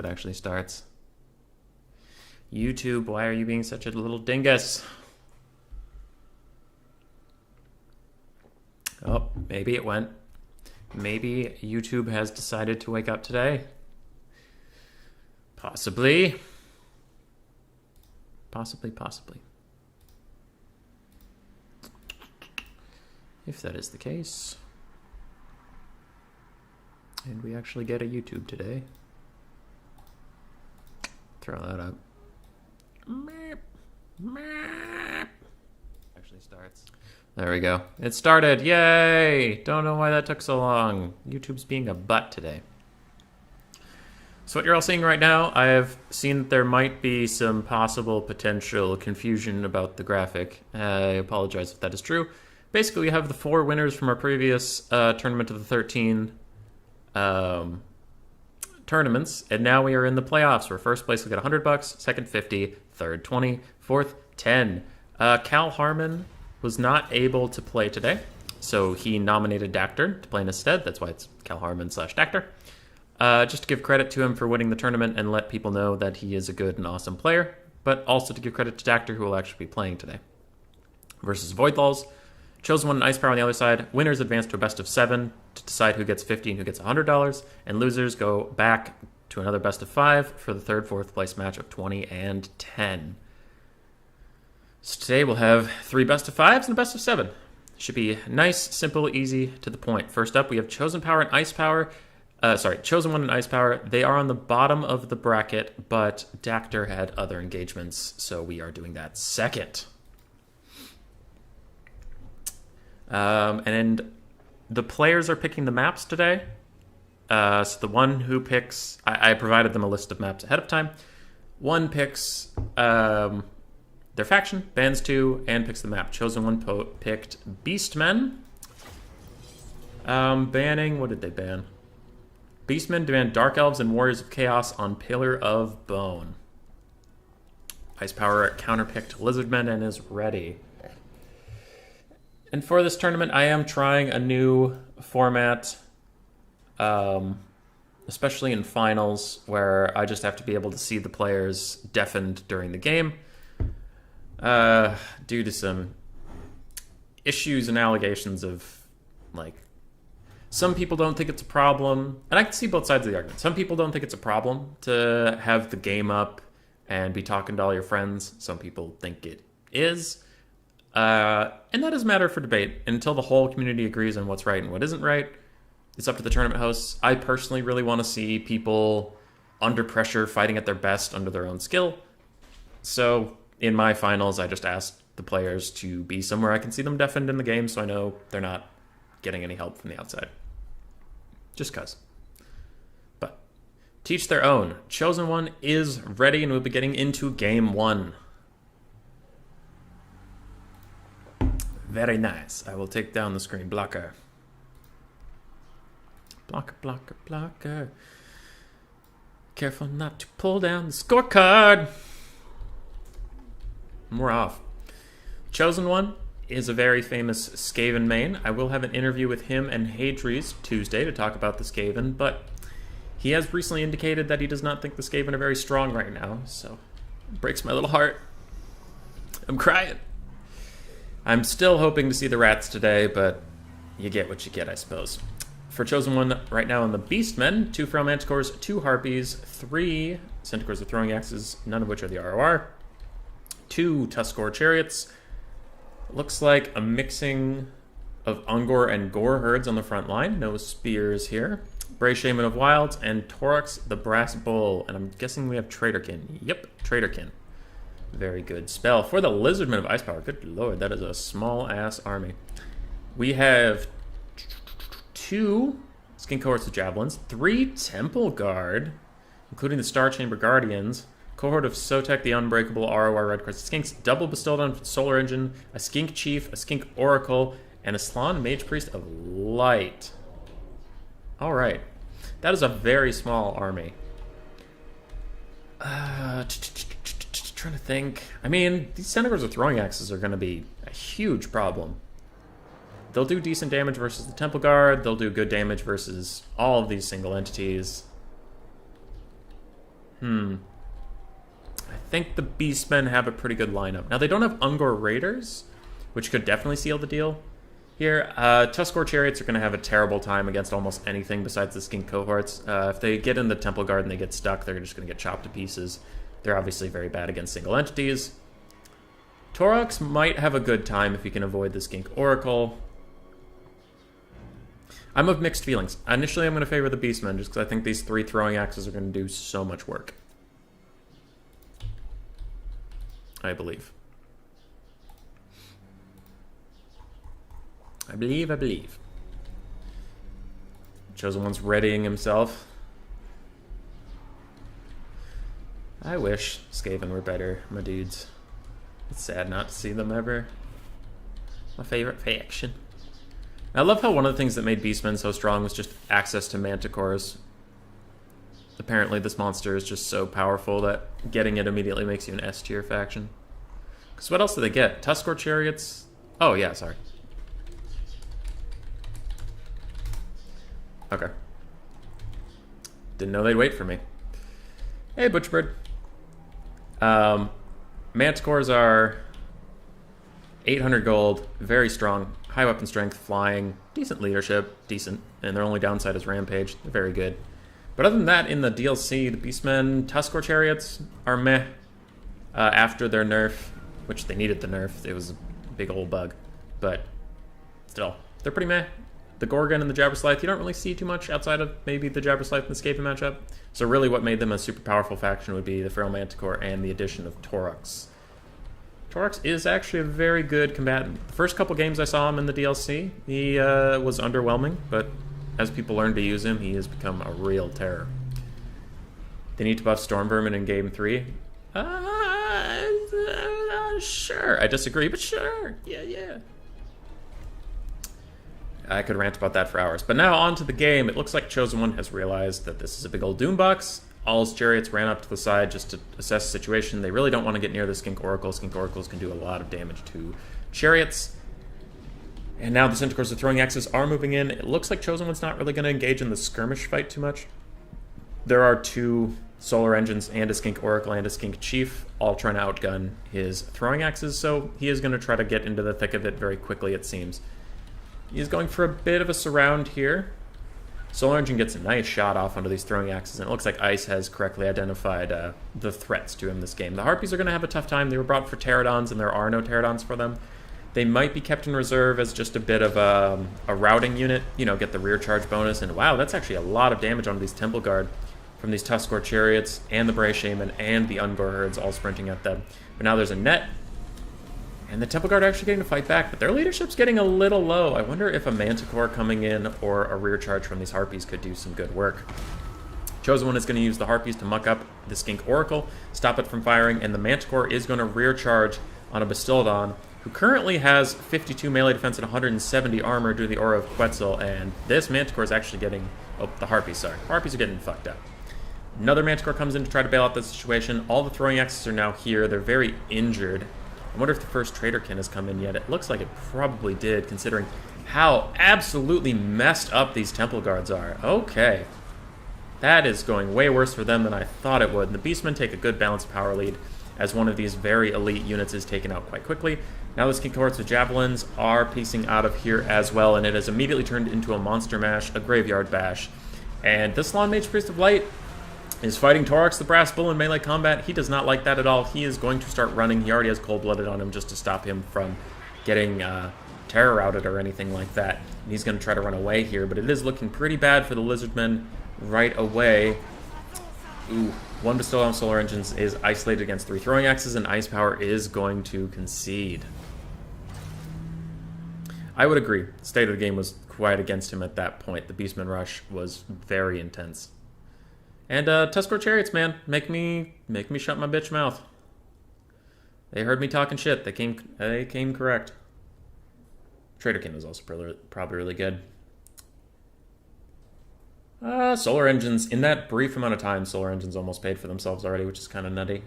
It actually starts. YouTube, why are you being such a little dingus? Oh, maybe it went. Maybe YouTube has decided to wake up today. Possibly. Possibly. If that is the case. And we actually get a YouTube today. Throw that up. Actually starts. There we go. It started. Yay! Don't know why that took so long. YouTube's being a butt today. So what you're all seeing right now, I have seen that there might be some possible potential confusion about the graphic. I apologize if that is true. Basically, we have the 4 winners from our previous tournament of the 13 tournaments, and now we are in the playoffs, where first place will get $100, second 50, third 20, fourth 10. Cal Harmon was not able to play today, so he nominated Dactor to play in his stead. That's why it's Cal Harmon/Dactor. Just to give credit to him for winning the tournament and let people know that he is a good and awesome player, but also to give credit to Dactor, who will actually be playing today. Versus Voidlaws. Chosen One and Ice Power on the other side. Winners advance to a best of 7 to decide who gets 50 and who gets $100, and losers go back to another best of 5 for the third, fourth place match of 20 and 10. So today we'll have 3 best of 5s and a best of 7. Should be nice, simple, easy, to the point. First up, we have Chosen Power and Ice Power. Chosen One and Ice Power. They are on the bottom of the bracket, but Dactor had other engagements, so we are doing that second. And the players are picking the maps today. So the one who picks... I provided them a list of maps ahead of time. One picks their faction, bans 2, and picks the map. Chosen One picked Beastmen. Banning... What did they ban? Beastmen demand Dark Elves and Warriors of Chaos on Pillar of Bone. Ice Power counterpicked Lizardmen and is ready. And for this tournament, I am trying a new format, especially in finals, where I just have to be able to see the players deafened during the game, due to some issues and allegations of, like, some people don't think it's a problem, and I can see both sides of the argument. Some people don't think it's a problem to have the game up and be talking to all your friends. Some people think it is. And that is a matter for debate. And until the whole community agrees on what's right and what isn't right, it's up to the tournament hosts. I personally really want to see people under pressure fighting at their best under their own skill. So in my finals, I just asked the players to be somewhere I can see them deafened in the game, so I know they're not getting any help from the outside. Just cause. But teach their own. Chosen One is ready, and we'll be getting into game 1. Very nice. I will take down the screen blocker. Blocker. Careful not to pull down the scorecard. We're off. Chosen One is a very famous Skaven main. I will have an interview with him and Hadries Tuesday to talk about the Skaven, but he has recently indicated that he does not think the Skaven are very strong right now, so it breaks my little heart. I'm crying. I'm still hoping to see the rats today, but you get what you get, I suppose. For Chosen One right now in the Beastmen, 2 Feral Manticores, 2 Harpies, 3 Centaurs with Throwing Axes, none of which are the ROR, 2 Tuskor Chariots. Looks like a mixing of Ungor and Gore herds on the front line. No spears here. Bray Shaman of Wilds and Torax the Brass Bull. And I'm guessing we have Traderkin. Yep, Traderkin. Very good spell. For the Lizardmen of Ice Power, good lord, that is a small-ass army. We have 2 Skin Cohorts of Javelins, 3 Temple Guard, including the Star Chamber Guardians, cohort of Sotek the Unbreakable, ROR Red Crested Skinks, double bestowed on Solar Engine, a Skink Chief, a Skink Oracle, and a Slann Mage Priest of Light. Alright. That is a very small army. Trying to think. I mean, these Centaurs with Throwing Axes are going to be a huge problem. They'll do decent damage versus the Temple Guard. They'll do good damage versus all of these single entities. I think the Beastmen have a pretty good lineup. Now, they don't have Ungor Raiders, which could definitely seal the deal here. Tuskor Chariots are going to have a terrible time against almost anything besides the Skink cohorts. If they get in the Temple Guard and they get stuck, they're just going to get chopped to pieces. They're obviously very bad against single entities. Torox might have a good time if he can avoid the Skink Oracle. I'm of mixed feelings. Initially, I'm going to favor the Beastmen just because I think these 3 throwing axes are going to do so much work. I believe. I believe. Chosen One's readying himself. I wish Skaven were better, my dudes. It's sad not to see them ever. My favorite faction. I love how one of the things that made Beastmen so strong was just access to manticores. Apparently this monster is just so powerful that getting it immediately makes you an S tier faction. Because what else do they get? Tuskor Chariots? Oh yeah, sorry. Okay. Didn't know they'd wait for me. Hey, Butcherbird. Manticores are 800 gold, very strong, high weapon strength, flying, decent leadership, decent, and their only downside is Rampage. They're very good. But other than that, in the DLC, the Beastmen Tuskor Chariots are meh after their nerf, which they needed the nerf. It was a big old bug. But still, they're pretty meh. The Gorgon and the Jabberslythe, you don't really see too much outside of maybe the Jabberslythe and the Skaven matchup. So really what made them a super powerful faction would be the Feral Manticore and the addition of Torox. Torox is actually a very good combatant. The first couple games I saw him in the DLC, he was underwhelming, but as people learn to use him, he has become a real terror. They need to buff Stormvermin in Game 3. Sure. I disagree, but sure. Yeah. I could rant about that for hours. But now on to the game. It looks like Chosen One has realized that this is a big old Doombox. All his chariots ran up to the side just to assess the situation. They really don't want to get near the Skink Oracle. Skink Oracles can do a lot of damage to chariots. And now the Centaurs with throwing axes are moving in. It looks like Chosen One's not really going to engage in the skirmish fight too much. There are 2 Solar Engines and a Skink Oracle and a Skink Chief all trying to outgun his throwing axes, so he is going to try to get into the thick of it very quickly, it seems. He's going for a bit of a surround here. Solar Engine gets a nice shot off onto these throwing axes, and it looks like Ice has correctly identified the threats to him this game. The Harpies are going to have a tough time. They were brought for Pterodons, and there are no Pterodons for them. They might be kept in reserve as just a bit of a routing unit, you know, get the rear charge bonus. And wow, that's actually a lot of damage onto these Temple Guard from these Tuskor Chariots and the Bray Shaman and the Ungor Herds all sprinting at them. But now there's a net. And the Temple Guard are actually getting to fight back, but their leadership's getting a little low. I wonder if a Manticore coming in or a rear charge from these Harpies could do some good work. Chosen One is going to use the Harpies to muck up the Skink Oracle, stop it from firing, and the Manticore is going to rear charge on a Bastiladon, who currently has 52 melee defense and 170 armor due to the Aura of Quetzal, and this Manticore is actually getting... Oh, the Harpies, sorry. Harpies are getting fucked up. Another Manticore comes in to try to bail out the situation. All the throwing axes are now here. They're very injured. I wonder if the first Traderkin has come in yet. It looks like it probably did, considering how absolutely messed up these Temple Guards are. Okay. That is going way worse for them than I thought it would. And the Beastmen take a good balanced power lead as one of these very elite units is taken out quite quickly. Now the Skink cohorts of Javelins are piecing out of here as well, and it has immediately turned into a monster mash, a graveyard bash. And this Lawn Mage Priest of Light is fighting Torox the Brass Bull in melee combat. He does not like that at all. He is going to start running. He already has Cold-Blooded on him just to stop him from getting terror routed or anything like that. And he's going to try to run away here, but it is looking pretty bad for the Lizardmen right away. Ooh, 1 Bestowed on Solar Engines is isolated against 3 throwing axes, and Ice Power is going to concede. I would agree. The state of the game was quite against him at that point. The Beastman rush was very intense. And Tuskor Chariots, man, make me shut my bitch mouth. They heard me talking shit. They came correct. Traderkin was also probably really good. Solar Engines, in that brief amount of time, Solar Engines almost paid for themselves already, which is kind of nutty.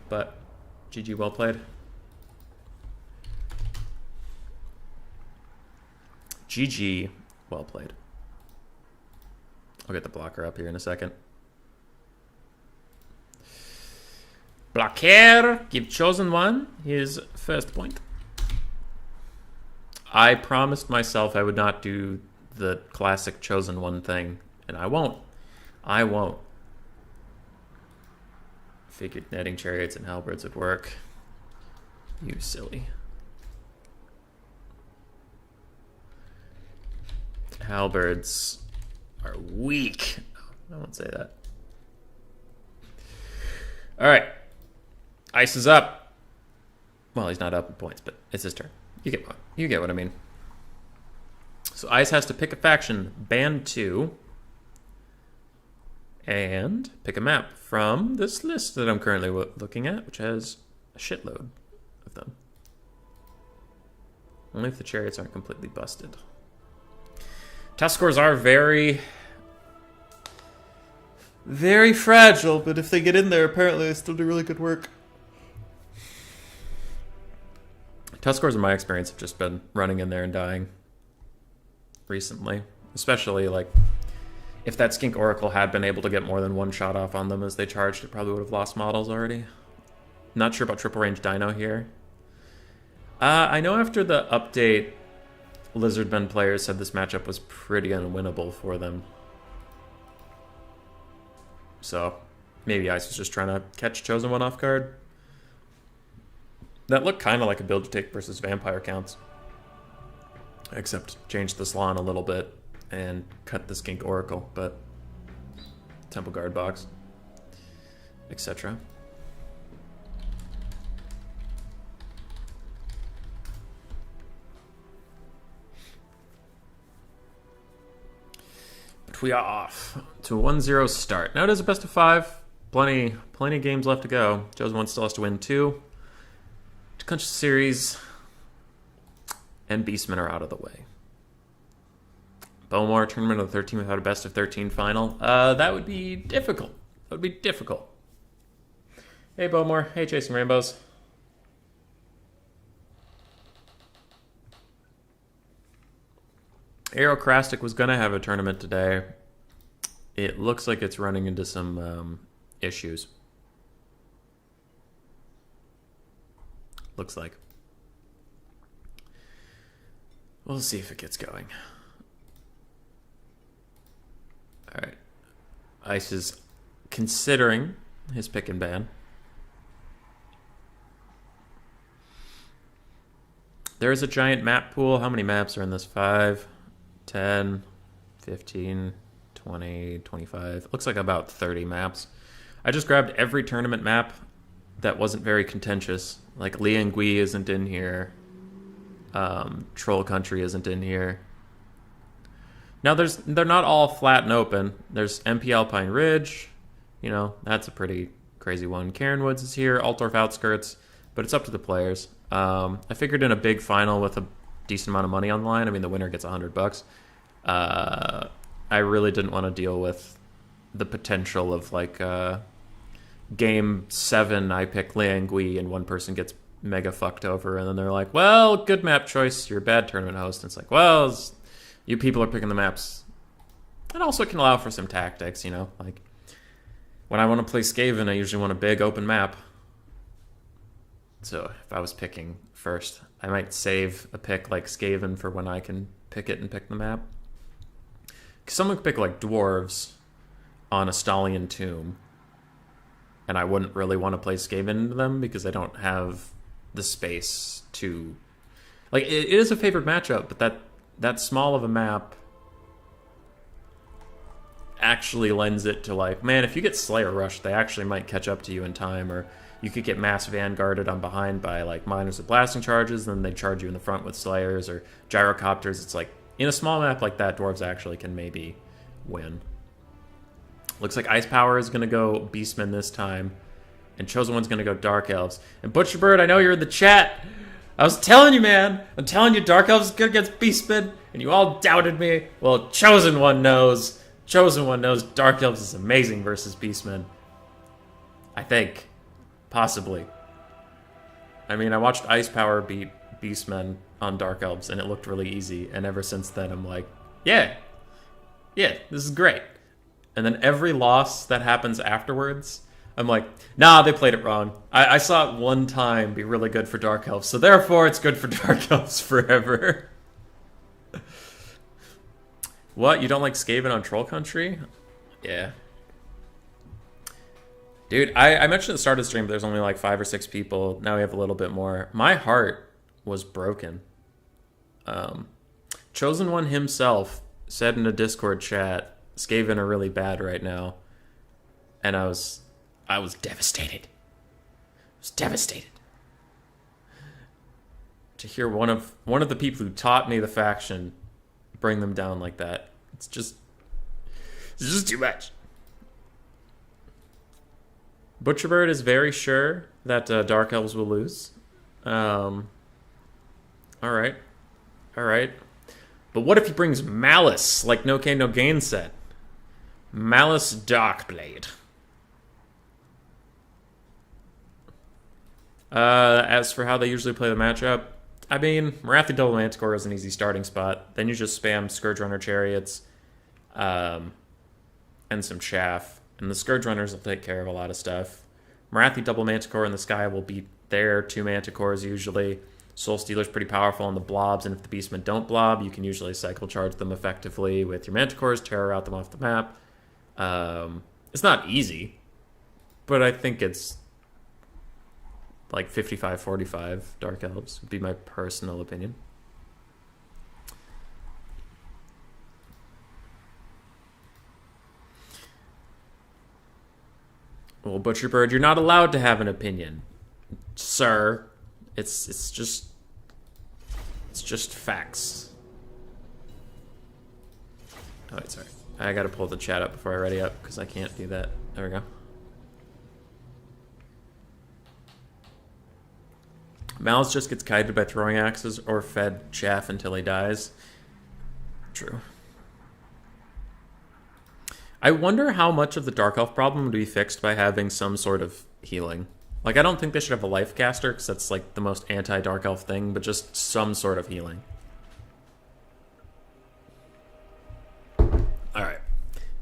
But GG, well played. GG, well played. I'll get the blocker up here in a second. Blocker, give Chosen One his first point. I promised myself I would not do the classic Chosen One thing, and I won't. I won't. Figured netting chariots and halberds would work. You silly. Halberds are weak. I won't say that. All right. Ice is up. Well, he's not up in points, but it's his turn. You get what I mean. So Ice has to pick a faction, ban 2, and pick a map from this list that I'm currently looking at, which has a shitload of them. Only if the chariots aren't completely busted. Test scores are very, very fragile, but if they get in there, apparently they still do really good work. Test scores, in my experience, have just been running in there and dying recently. Especially, like, if that Skink Oracle had been able to get more than one shot off on them as they charged, it probably would have lost models already. Not sure about triple range Dino here. I know after the update, Lizardmen players said this matchup was pretty unwinnable for them. So, maybe Ice was just trying to catch Chosen One off guard. That looked kind of like a build you take versus vampire counts. Except change the Slan a little bit and cut the Skink Oracle, but Temple Guard box, etc. But we are off to a 1-0 start. Now it is a best of 5. Plenty of games left to go. Chosen One still has to win 2 to clinch the series, and Beastmen are out of the way. Bowmore, tournament of the 13 without a best of 13 final. That would be difficult. That would be difficult. Hey, Bowmore. Hey, Chasing Rainbows. Aerocrastic was going to have a tournament today. It looks like it's running into some issues. Looks like. We'll see if it gets going. Alright. Ice is considering his pick and ban. There is a giant map pool. How many maps are in this? 5, 10, 15, 20, 25. Looks like about 30 maps. I just grabbed every tournament map that wasn't very contentious. Like Liangui isn't in here. Troll Country isn't in here. Now they're not all flat and open. There's MP Alpine Ridge. You know, that's a pretty crazy one. Cairn Woods is here. Altdorf Outskirts. But it's up to the players. I figured in a big final with a decent amount of money on the line, I mean, the winner gets $100. I really didn't want to deal with the potential of, like, game 7, I pick Liangui, and one person gets mega fucked over, and then they're like, well, good map choice, you're a bad tournament host. And it's like, well, you people are picking the maps. And also it can allow for some tactics, you know? Like, when I want to play Skaven, I usually want a big open map. So if I was picking first, I might save a pick like Skaven for when I can pick it and pick the map. Because someone could pick, like, Dwarves on a Stallion Tomb, and I wouldn't really want to play Skaven into them because I don't have the space to... Like, it is a favored matchup, but that small of a map actually lends it to, like, man, if you get Slayer Rush, they actually might catch up to you in time, or you could get Mass Vanguarded on behind by, like, Miners with Blasting Charges, and then they charge you in the front with Slayers, or Gyrocopters. It's like, in a small map like that, Dwarves actually can maybe win. Looks like Ice Power is going to go Beastmen this time, and Chosen One's going to go Dark Elves. And Butcherbird, I know you're in the chat. I was telling you, man. I'm telling you, Dark Elves is good against Beastmen, and you all doubted me. Well, Chosen One knows. Chosen One knows Dark Elves is amazing versus Beastmen. I think. Possibly. I mean, I watched Ice Power beat Beastmen on Dark Elves, and it looked really easy. And ever since then, I'm like, yeah, this is great. And then every loss that happens afterwards, I'm like, nah, they played it wrong. I saw it one time be really good for Dark Elves, so therefore it's good for Dark Elves forever. What? You don't like Skaven on Troll Country? Yeah. Dude, I mentioned at the start of the stream, there's only like 5 or 6 people. Now we have a little bit more. My heart was broken. Chosen One himself said in a Discord chat, Skaven are really bad right now. And I was devastated. I was devastated. To hear one of the people who taught me the faction bring them down like that. It's just too much. Butcherbird is very sure that Dark Elves will lose. Alright. But what if he brings Malice, like No Cane No Gain said? Malice Darkblade. As for how they usually play the matchup, I mean, Marathi Double Manticore is an easy starting spot. Then you just spam Scourge Runner Chariots and some Chaff. And the Scourge Runners will take care of a lot of stuff. Marathi Double Manticore in the sky will beat their 2 Manticores usually. Soul Stealer's pretty powerful on the blobs, and if the Beastmen don't blob, you can usually cycle charge them effectively with your Manticores, terror out them off the map. It's not easy, but I think it's like 55-45 Dark Elves would be my personal opinion. Well, Butcherbird, you're not allowed to have an opinion, sir. It's just facts. Oh, wait, sorry. I gotta pull the chat up before I ready up because I can't do that. There we go. Malice just gets kited by throwing axes or fed chaff until he dies. True. I wonder how much of the Dark Elf problem would be fixed by having some sort of healing. Like, I don't think they should have a life caster, because that's like the most anti-Dark Elf thing, but just some sort of healing. Alright.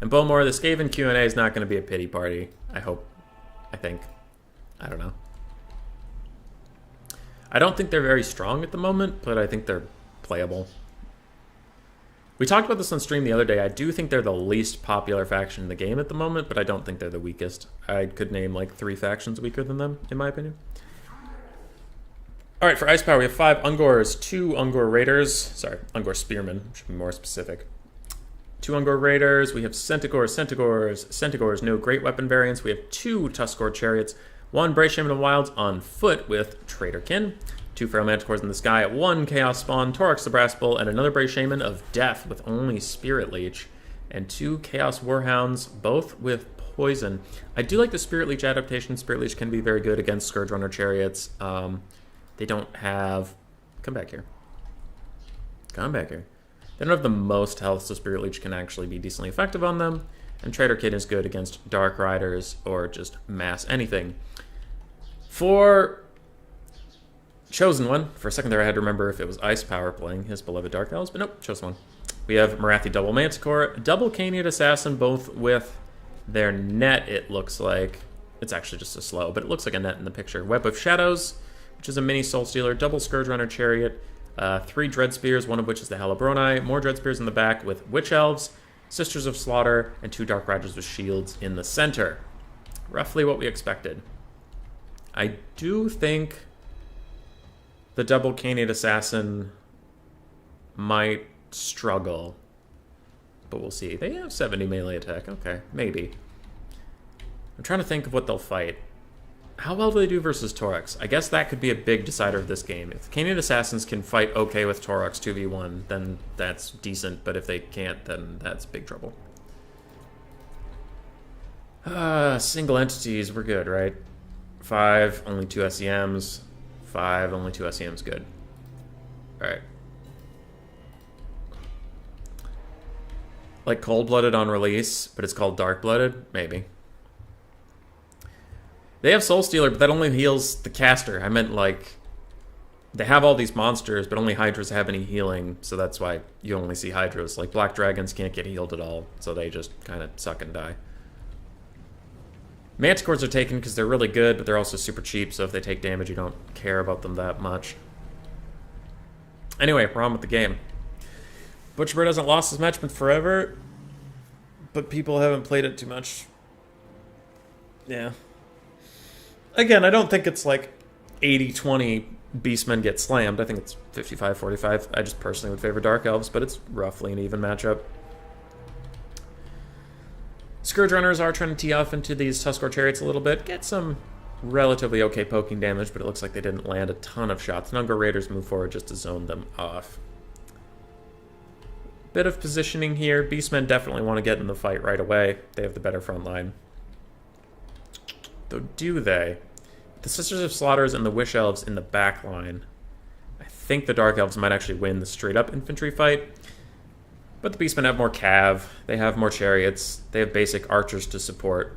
And Bowmore, the Skaven Q&A is not going to be a pity party. I hope. I think. I don't know. I don't think they're very strong at the moment, but I think they're playable. We talked about this on stream the other day. I do think they're the least popular faction in the game at the moment, but I don't think they're the weakest. I could name like 3 factions weaker than them, in my opinion. Alright, for Ice Power, we have 5 Ungors, 2 Ungor Raiders. Sorry, Ungor Spearmen, should be more specific. 2 Ungor Raiders, we have Centigors, no great weapon variants. We have 2 Tuskor Chariots, 1 Brave Shaman of Wilds on foot with Traderkin. 2 Feral Manticores in the sky, 1 Chaos Spawn, Torix the Brass Bull, and another Brave Shaman of Death with only Spirit Leech. And 2 Chaos Warhounds, both with Poison. I do like the Spirit Leech adaptation. Spirit Leech can be very good against Scourge Runner Chariots. They don't have... Come back here. Come back here. They don't have the most health, so Spirit Leech can actually be decently effective on them. And Traderkin is good against Dark Riders or just mass anything. For Chosen One, for a second there I had to remember if it was Ice Power playing his beloved Dark Elves, but nope, Chosen One. We have Marathi Double Manticore, Double Caniad Assassin, both with their net, it looks like. It's actually just a slow, but it looks like a net in the picture. Web of Shadows, which is a mini Soul Stealer, Double Scourge Runner Chariot, 3 Dread Spears, one of which is the Halabroni, more Dread Spears in the back with Witch Elves, Sisters of Slaughter, and 2 Dark Riders with shields in the center. Roughly what we expected. I do think the Double Caniad Assassin might struggle, but we'll see. They have 70 melee attack. Okay, maybe. I'm trying to think of what they'll fight. How well do they do versus Torix? I guess that could be a big decider of this game. If the Caniad Assassins can fight okay with Torix 2v1, then that's decent, but if they can't, then that's big trouble. Single entities, we're good, right? 5, only 2 SEMs. 5, only 2 SEMs, good. Alright. Like Cold-Blooded on release, but it's called Dark-Blooded? Maybe. They have Soul Stealer, but that only heals the caster. I meant, like, they have all these monsters, but only Hydras have any healing, so that's why you only see Hydras. Like, Black Dragons can't get healed at all, so they just kind of suck and die. Manticores are taken because they're really good, but they're also super cheap, so if they take damage, you don't care about them that much. Anyway, we're on with the game. Butcherbird hasn't lost his matchman forever, but people haven't played it too much. Yeah. Again, I don't think it's like 80-20 Beastmen get slammed. I think it's 55-45. I just personally would favor Dark Elves, but it's roughly an even matchup. Scourge Runners are trying to tee off into these Tuskor Chariots a little bit. Get some relatively okay poking damage, but it looks like they didn't land a ton of shots. Ungor Raiders move forward just to zone them off. Bit of positioning here. Beastmen definitely want to get in the fight right away. They have the better front line. Though do they? The Sisters of Slaughters and the Wish Elves in the back line. I think the Dark Elves might actually win the straight-up infantry fight. But the Beastmen have more cav, they have more chariots, they have basic archers to support,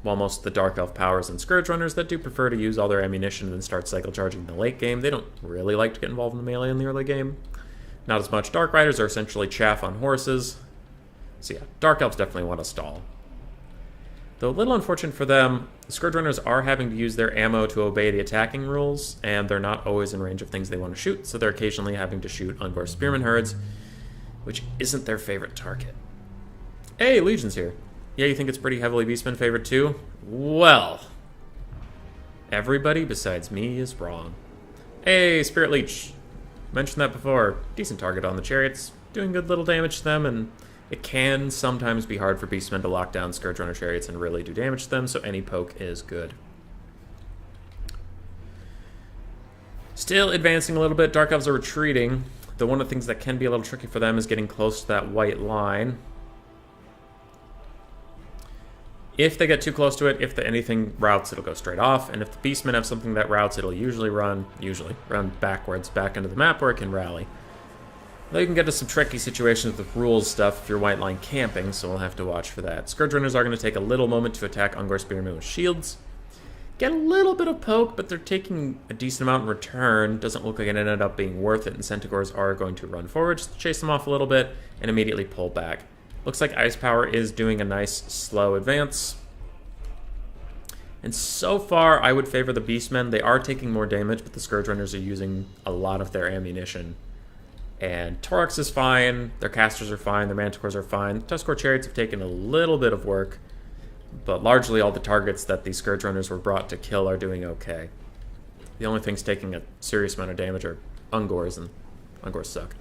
while most of the Dark Elf powers and Scourge Runners that do prefer to use all their ammunition and then start cycle charging in the late game, they don't really like to get involved in the melee in the early game. Not as much. Dark Riders are essentially chaff on horses. So yeah, Dark Elves definitely want to stall. Though a little unfortunate for them, the Scourge Runners are having to use their ammo to obey the attacking rules, and they're not always in range of things they want to shoot, so they're occasionally having to shoot Ungor Spearman herds, which isn't their favorite target. Hey, Legion's here. Yeah, you think it's pretty heavily Beastman favored too? Well, everybody besides me is wrong. Hey, Spirit Leech. Mentioned that before. Decent target on the chariots, doing good little damage to them, and it can sometimes be hard for Beastmen to lock down Scourge Runner chariots and really do damage to them, so any poke is good. Still advancing a little bit. Dark Elves are retreating. Though one of the things that can be a little tricky for them is getting close to that white line. If they get too close to it, if anything routes, it'll go straight off. And if the Beastmen have something that routes, it'll usually run backwards back into the map where it can rally. Though you can get to some tricky situations with rules stuff if you're white line camping, so we'll have to watch for that. Scourge Runners are going to take a little moment to attack Ungor Spearmen with shields. Get a little bit of poke, but they're taking a decent amount in return. Doesn't look like it ended up being worth it, and Centaurs are going to run forward, just chase them off a little bit, and immediately pull back. Looks like Ice Power is doing a nice, slow advance. And so far, I would favor the Beastmen. They are taking more damage, but the Scourge Runners are using a lot of their ammunition. And Taurox is fine, their casters are fine, their Manticores are fine. Tuskor Chariots have taken a little bit of work, but largely all the targets that these Scourge Runners were brought to kill are doing okay. The only things taking a serious amount of damage are Ungors, and Ungors suck.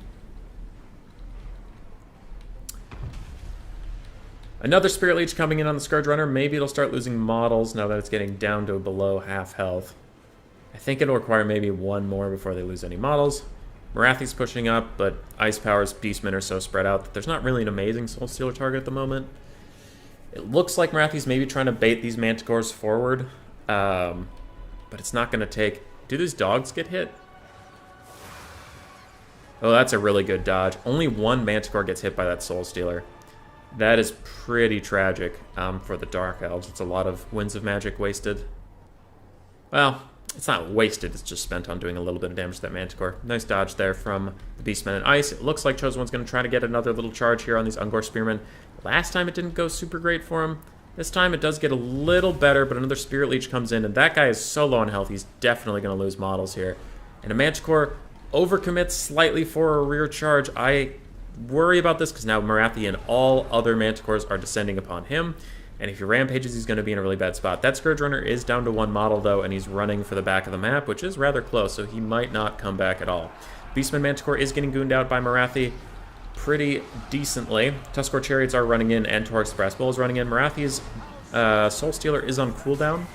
Another Spirit Leech coming in on the Scourge Runner. Maybe it'll start losing models now that it's getting down to below half health. I think it'll require maybe one more before they lose any models. Morathi's pushing up, but Ice Power's Beastmen are so spread out that there's not really an amazing Soul Stealer target at the moment. It looks like Morathi's maybe trying to bait these Manticores forward, but it's not going to take... Do these dogs get hit? Oh, that's a really good dodge. Only one Manticore gets hit by that Soul Stealer. That is pretty tragic for the Dark Elves. It's a lot of Winds of Magic wasted. Well, it's not wasted, it's just spent on doing a little bit of damage to that Manticore. Nice dodge there from the Beastmen and Ice. It looks like Chosen One's going to try to get another little charge here on these Ungor Spearmen. Last time it didn't go super great for him. This time it does get a little better, but another Spirit Leech comes in, and that guy is so low on health, he's definitely going to lose models here. And a Manticore overcommits slightly for a rear charge. I worry about this because now Morathi and all other Manticores are descending upon him. And if he rampages, he's going to be in a really bad spot. That Scourge Runner is down to one model, though, and he's running for the back of the map, which is rather close, so he might not come back at all. Beastman Manticore is getting gooned out by Morathi pretty decently. Tuskor Chariots are running in, and Taurox Brass Bull is running in. Morathi's Soul Stealer is on cooldown,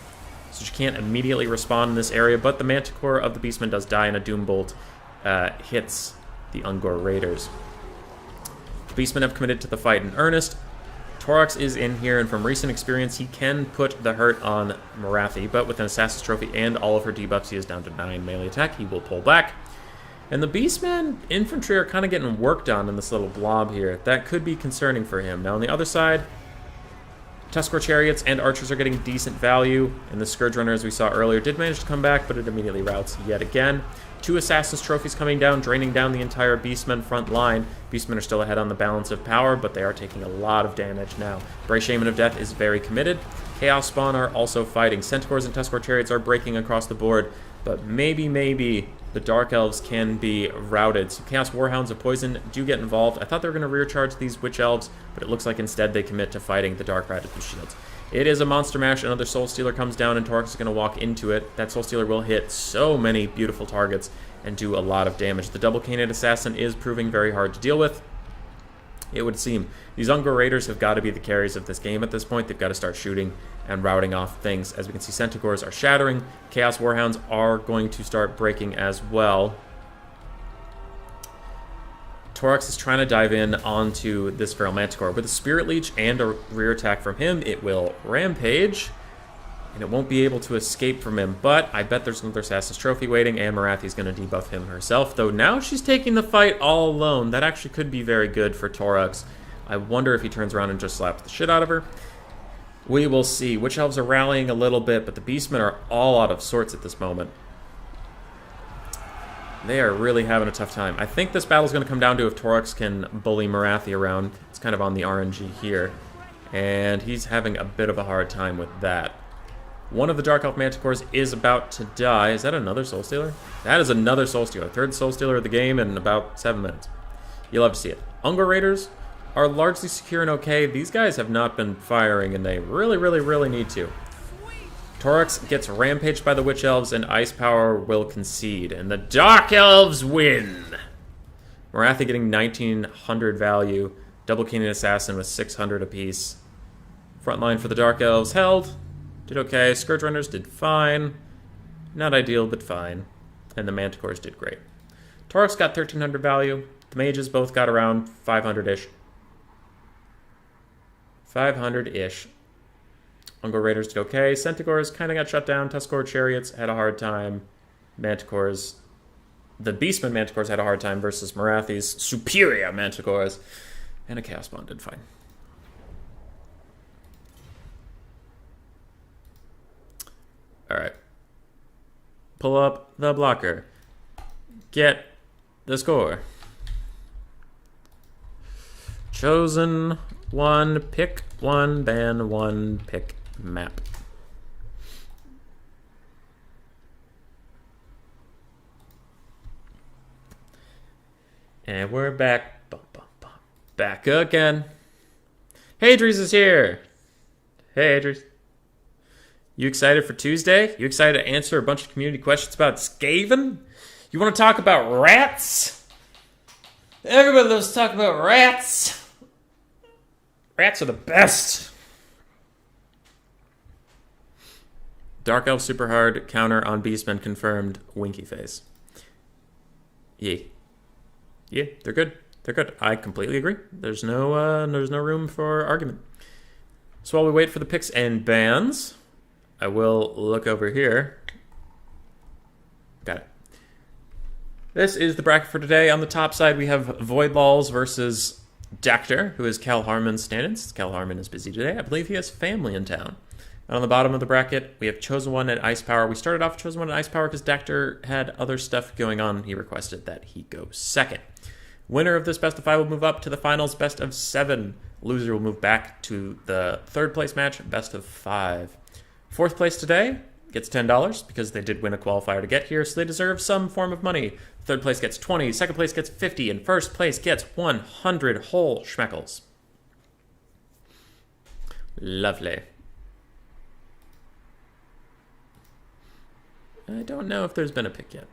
so she can't immediately respond in this area, but the Manticore of the Beastman does die, and a Doom Bolt hits the Ungor Raiders. The Beastmen have committed to the fight in earnest. Taurox is in here, and from recent experience, he can put the hurt on Morathi, but with an Assassin's Trophy and all of her debuffs, he is down to 9 melee attack. He will pull back. And the Beastmen infantry are kind of getting worked on in this little blob here. That could be concerning for him. Now, on the other side, Tuskor Chariots and Archers are getting decent value, and the Scourge Runner, as we saw earlier, did manage to come back, but it immediately routes yet again. 2 Assassin's Trophies coming down, draining down the entire Beastmen front line. Beastmen are still ahead on the balance of power, but they are taking a lot of damage now. Bray Shaman of Death is very committed. Chaos Spawn are also fighting. Centaurs and Tuskor Chariots are breaking across the board, but maybe the Dark Elves can be routed. So Chaos Warhounds of Poison do get involved. I thought they were going to rear charge these Witch Elves, but it looks like instead they commit to fighting the Dark Riders with shields. It is a Monster Mash. Another Soul Stealer comes down, and Torx is going to walk into it. That Soul Stealer will hit so many beautiful targets and do a lot of damage. The Double Canid Assassin is proving very hard to deal with, it would seem. These Ungor Raiders have got to be the carries of this game at this point. They've got to start shooting and routing off things. As we can see, Centaurs are shattering. Chaos Warhounds are going to start breaking as well. Torx is trying to dive in onto this Feral Manticore. With a Spirit Leech and a rear attack from him, it will rampage, and it won't be able to escape from him. But I bet there's another Assassin's Trophy waiting, and Morathi's going to debuff him herself. Though now she's taking the fight all alone. That actually could be very good for Torx. I wonder if he turns around and just slaps the shit out of her. We will see. Witch Elves are rallying a little bit, but the Beastmen are all out of sorts at this moment. They are really having a tough time. I think this battle's going to come down to if Torx can bully Morathi around. It's kind of on the RNG here. And he's having a bit of a hard time with that. One of the Dark Elf Manticores is about to die. Is that another Soul Stealer? That is another Soul Stealer. Third Soul Stealer of the game in about 7 minutes. You'll love to see it. Ungor Raiders are largely secure and okay. These guys have not been firing, and they really need to. Torx gets rampaged by the Witch Elves, and Ice Power will concede, and the Dark Elves win! Morathi getting 1900 value, Double Canid Assassin with 600 apiece. Frontline for the Dark Elves held, did okay. Scourge Runners did fine. Not ideal, but fine. And the Manticores did great. Torx got 1300 value. The Mages both got around 500-ish. 500-ish. Ungor Raiders did okay. Centaurs kind of got shut down. Tuskor Chariots had a hard time. Manticores, the Beastmen Manticores had a hard time versus Morathi's superior Manticores. And a Chaos Spawn did fine. Alright. Pull up the blocker. Get the score. Chosen one, pick one, ban one, pick map. And we're back. Back again. Hadries is here. Hey, Hadries. You excited for Tuesday? You excited to answer a bunch of community questions about Skaven? You want to talk about rats? Everybody loves to talk about rats. Rats are the best. Dark Elf super hard counter on Beastmen confirmed. Winky face. Yeah, they're good. They're good. I completely agree. There's no room for argument. So while we wait for the picks and bans, I will look over here. Got it. This is the bracket for today. On the top side, we have Void Balls versus Dactor, who is Cal Harmon's stand-ins. Cal Harmon is busy today. I believe he has family in town. And on the bottom of the bracket, we have Chosen One and Ice Power. We started off Chosen One and Ice Power because Dactor had other stuff going on. He requested that he go second. Winner of this best of 5 will move up to the finals, best of 7. Loser will move back to the third place match, best of 5. Fourth place today gets $10 because they did win a qualifier to get here, so they deserve some form of money. Third place gets 20, second place gets 50, and first place gets 100 whole schmeckles. Lovely. I don't know if there's been a pick yet.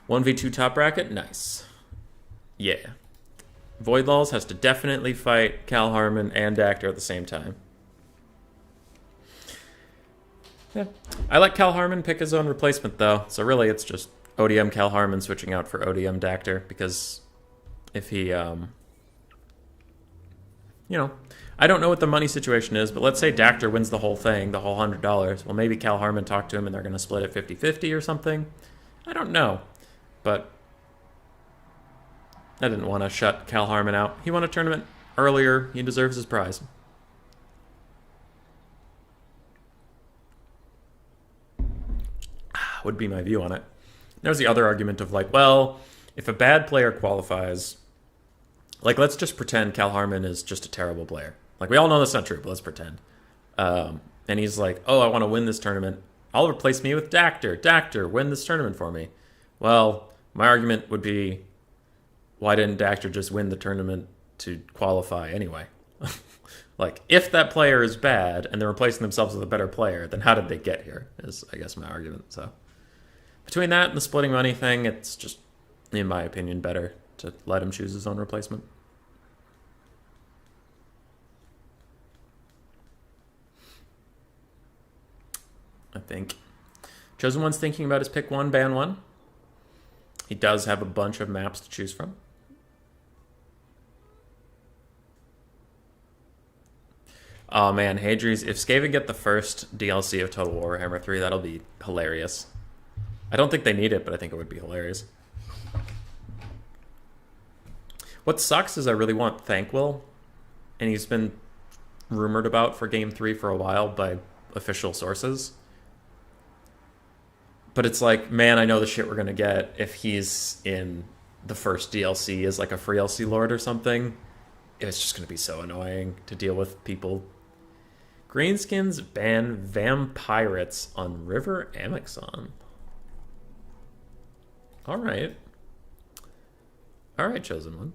1v2 top bracket, nice. Yeah. Void Laws has to definitely fight Cal Harmon and Dactor at the same time. Yeah. I let Cal Harmon pick his own replacement, though. So really, it's just ODM Cal Harmon switching out for ODM Dactor. Because if he, I don't know what the money situation is, but let's say Dactor wins the whole thing, the whole $100. Well, maybe Cal Harmon talked to him and they're going to split it 50-50 or something. I don't know. But I didn't want to shut Cal Harmon out. He won a tournament earlier. He deserves his prize. Would be my view on it. There's the other argument of like, well, if a bad player qualifies, like let's just pretend Cal Harmon is just a terrible player. Like we all know that's not true, but let's pretend. And he's like, oh, I want to win this tournament. I'll replace me with Dactyr. Dactyr, win this tournament for me. Well, my argument would be, why didn't Dactyr just win the tournament to qualify anyway? Like, if that player is bad and they're replacing themselves with a better player, then how did they get here? Is, I guess, my argument. So, between that and the splitting money thing, it's just, in my opinion, better to let him choose his own replacement. I think. Chosen One's thinking about his pick one, ban one. He does have a bunch of maps to choose from. Oh man, Hadries, if Skaven get the first DLC of Total Warhammer 3, that'll be hilarious. I don't think they need it, but I think it would be hilarious. What sucks is I really want Thankwell, and he's been rumored about for Game 3 for a while by official sources. But it's like, man, I know the shit we're going to get if he's in the first DLC as like a free LC Lord or something. It's just going to be so annoying to deal with people. Greenskins ban vampirates on River Amazon. All right. All right, Chosen One.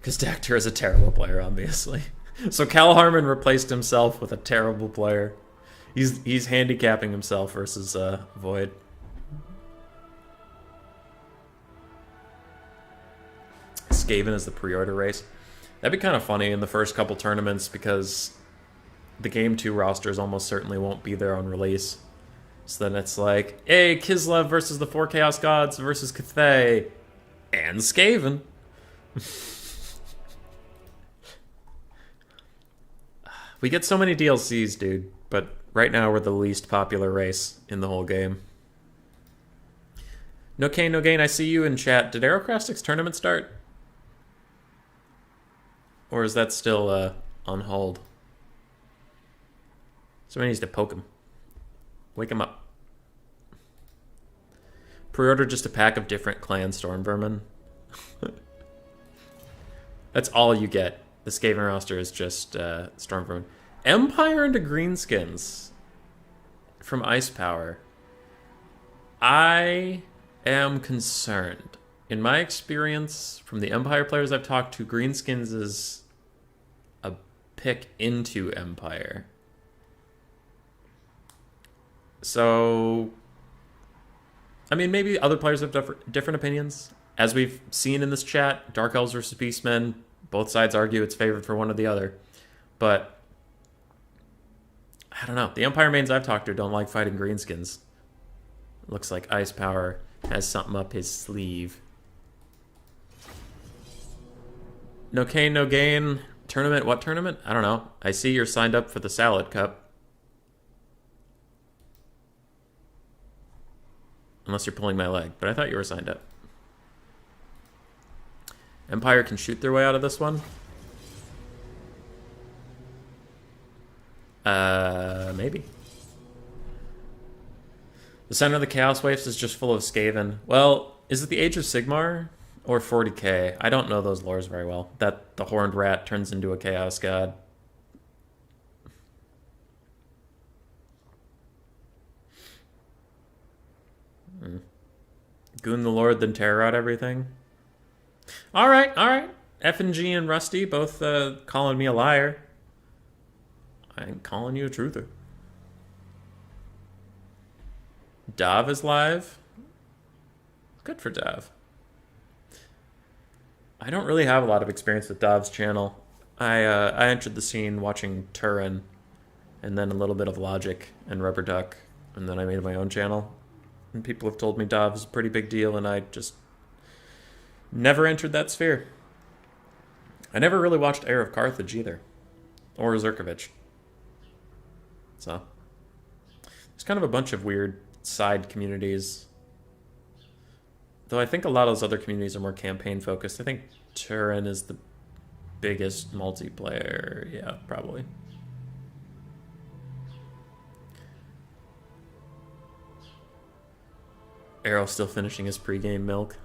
Because Dactyr is a terrible player, obviously. So Cal Harmon replaced himself with a terrible player. He's handicapping himself versus Void. Skaven is the pre-order race. That'd be kind of funny in the first couple tournaments because the Game 2 rosters almost certainly won't be there on release. So then it's like, hey, Kislev versus the 4 Chaos Gods versus Cathay and Skaven. We get so many DLCs, dude, but right now we're the least popular race in the whole game. No Cane, no gain, I see you in chat. Did Aerocrastic's tournament start? Or is that still on hold? Somebody needs to poke him. Wake him up. Pre-order just a pack of different clan Storm Vermin. That's all you get. The Skaven roster is just Storm Vermin. Empire into Greenskins from Ice Power. I am concerned. In my experience, from the Empire players I've talked to, Greenskins is a pick into Empire. So, I mean, maybe other players have different opinions. As we've seen in this chat, Dark Elves versus Beastmen, both sides argue it's favored for one or the other. But, I don't know. The Empire mains I've talked to don't like fighting Greenskins. Looks like Ice Power has something up his sleeve. No cane, no gain. Tournament? What tournament? I don't know. I see you're signed up for the Salad Cup. Unless you're pulling my leg, but I thought you were signed up. Empire can shoot their way out of this one? Maybe. The center of the Chaos Waves is just full of Skaven. Well, is it the Age of Sigmar or 40k? I don't know those lores very well. That the Horned Rat turns into a Chaos God. Goon the Lord, then terror out everything. All right. F&G and Rusty both calling me a liar. I ain't calling you a truther. Dav is live. Good for Dav. I don't really have a lot of experience with Dav's channel. I entered the scene watching Turin, and then a little bit of Logic and Rubber Duck, and then I made my own channel. And people have told me Dav's a pretty big deal, and I just never entered that sphere. I never really watched Heir of Carthage either, or Zerkovich. So, there's kind of a bunch of weird side communities. Though I think a lot of those other communities are more campaign focused. I think Turin is the biggest multiplayer. Yeah, probably. Arrow still finishing his pregame milk.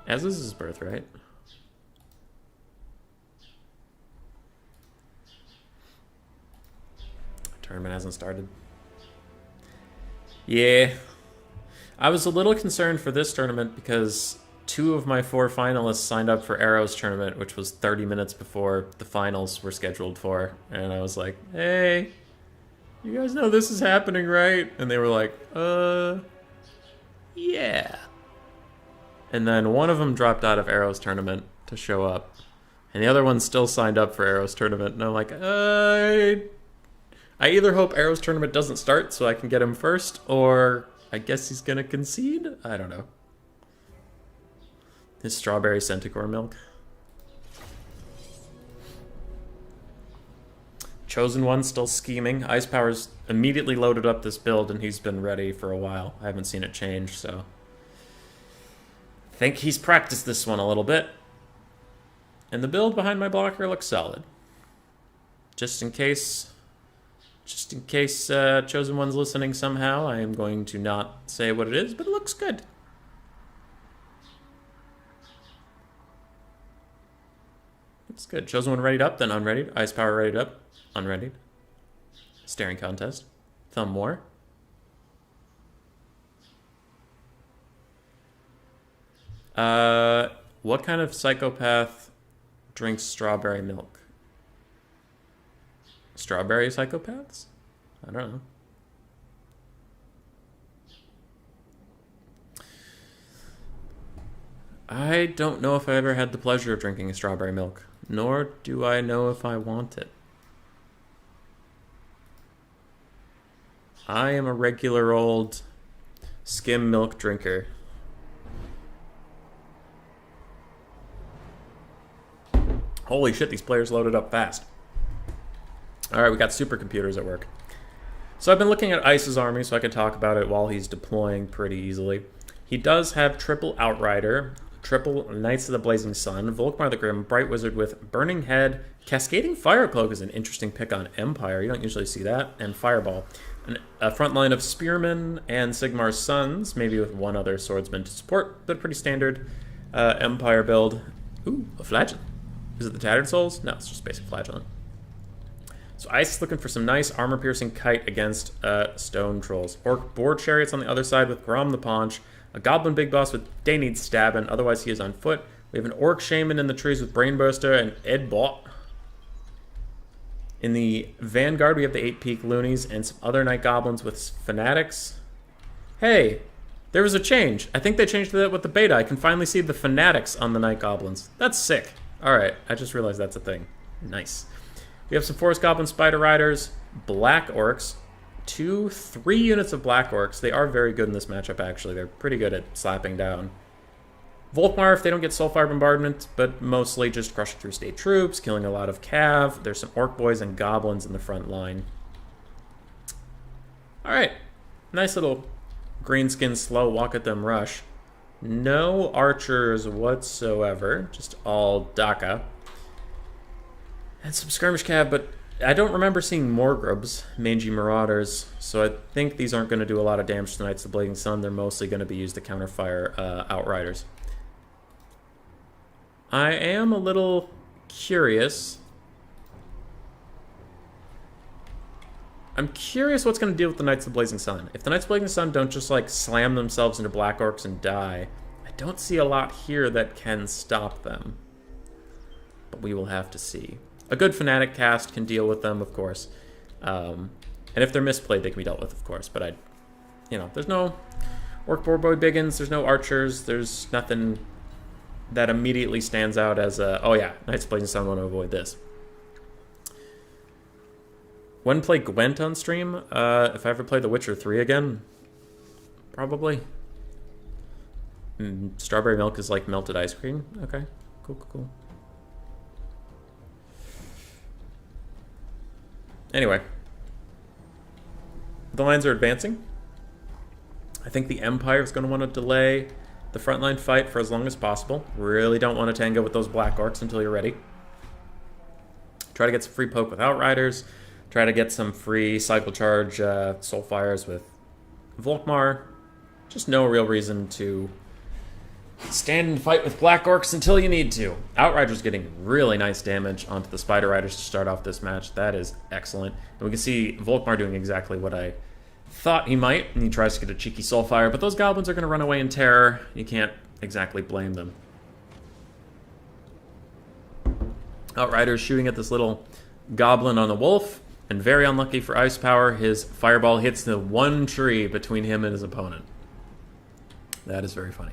As is his birthright. Tournament hasn't started. Yeah. I was a little concerned for this tournament because 2 of my 4 finalists signed up for Arrow's tournament, which was 30 minutes before the finals were scheduled for. And I was like, hey, you guys know this is happening, right? And they were like, yeah. And then one of them dropped out of Arrow's tournament to show up. And the other one still signed up for Arrow's tournament. And I'm like, I either hope Arrow's tournament doesn't start so I can get him first, or I guess he's going to concede? I don't know. His strawberry centicore milk. Chosen One still scheming. Ice Power's immediately loaded up this build, and he's been ready for a while. I haven't seen it change, so I think he's practiced this one a little bit. And the build behind my blocker looks solid. Just in case Chosen One's listening somehow, I am going to not say what it is, but it looks good. It's good. Chosen One readied up, then unreadied. Ice Power readied up, unreadied. Staring contest. Thumb War. What kind of psychopath drinks strawberry milk? Strawberry psychopaths? I don't know. I don't know if I ever had the pleasure of drinking a strawberry milk, nor do I know if I want it. I am a regular old skim milk drinker. Holy shit, these players loaded up fast. Alright, we got supercomputers at work. So I've been looking at Ice's army so I can talk about it while he's deploying pretty easily. He does have triple Outrider, triple Knights of the Blazing Sun, Volkmar the Grim, Bright Wizard with Burning Head, Cascading Firecloak is an interesting pick on Empire. You don't usually see that, and Fireball. A front line of Spearmen and Sigmar's Sons, maybe with one other swordsman to support, but pretty standard Empire build. Ooh, a Flagellant. Is it the Tattered Souls? No, it's just basic Flagellant. So Ice is looking for some nice armor-piercing kite against stone trolls. Orc boar chariots on the other side with Grom the Paunch. A goblin big boss with Day Needs Stabbin', otherwise he is on foot. We have an orc shaman in the trees with Brainburster and Edbot. In the vanguard, we have the 8-peak loonies and some other night goblins with fanatics. Hey, there was a change. I think they changed that with the beta. I can finally see the fanatics on the night goblins. That's sick. Alright, I just realized that's a thing. Nice. We have some Forest Goblin Spider Riders, Black Orcs, 3 units of Black Orcs. They are very good in this matchup, actually. They're pretty good at slapping down. Volkmar, if they don't get Soulfire Bombardment, but mostly just crushing through state troops, killing a lot of cav. There's some Orc Boys and Goblins in the front line. Alright, nice little greenskin slow walk at them rush. No archers whatsoever, just all Daka. And some skirmish cav, but I don't remember seeing Morgrubs, Mangy Marauders, so I think these aren't going to do a lot of damage to the Knights of the Blazing Sun. They're mostly going to be used to counterfire Outriders. I am a little curious. I'm curious what's going to deal with the Knights of the Blazing Sun. If the Knights of the Blazing Sun don't just like slam themselves into Black Orcs and die, I don't see a lot here that can stop them. But we will have to see. A good Fanatic cast can deal with them, of course. And if they're misplayed, they can be dealt with, of course. But there's no Orc Boar Boy Biggins, there's no archers, there's nothing that immediately stands out as a, oh yeah, Knights of Blazing Sun want to avoid this. When play Gwent on stream? If I ever play The Witcher 3 again, probably. Strawberry milk is like melted ice cream. Okay, cool. Anyway, the lines are advancing. I think the Empire is going to want to delay the frontline fight for as long as possible. Really don't want to tango with those Black Orcs until you're ready. Try to get some free poke with Outriders. Try to get some free cycle charge Soulfires with Volkmar. Just no real reason to Stand and fight with Black Orcs until you need to. Outrider's getting really nice damage onto the Spider Riders to start off this match. That is excellent. And we can see Volkmar doing exactly what I thought he might, and he tries to get a cheeky Soulfire, but those goblins are going to run away in terror. You can't exactly blame them. Outrider's shooting at this little goblin on the wolf, and very unlucky for Ice Power, his fireball hits the one tree between him and his opponent. That is very funny.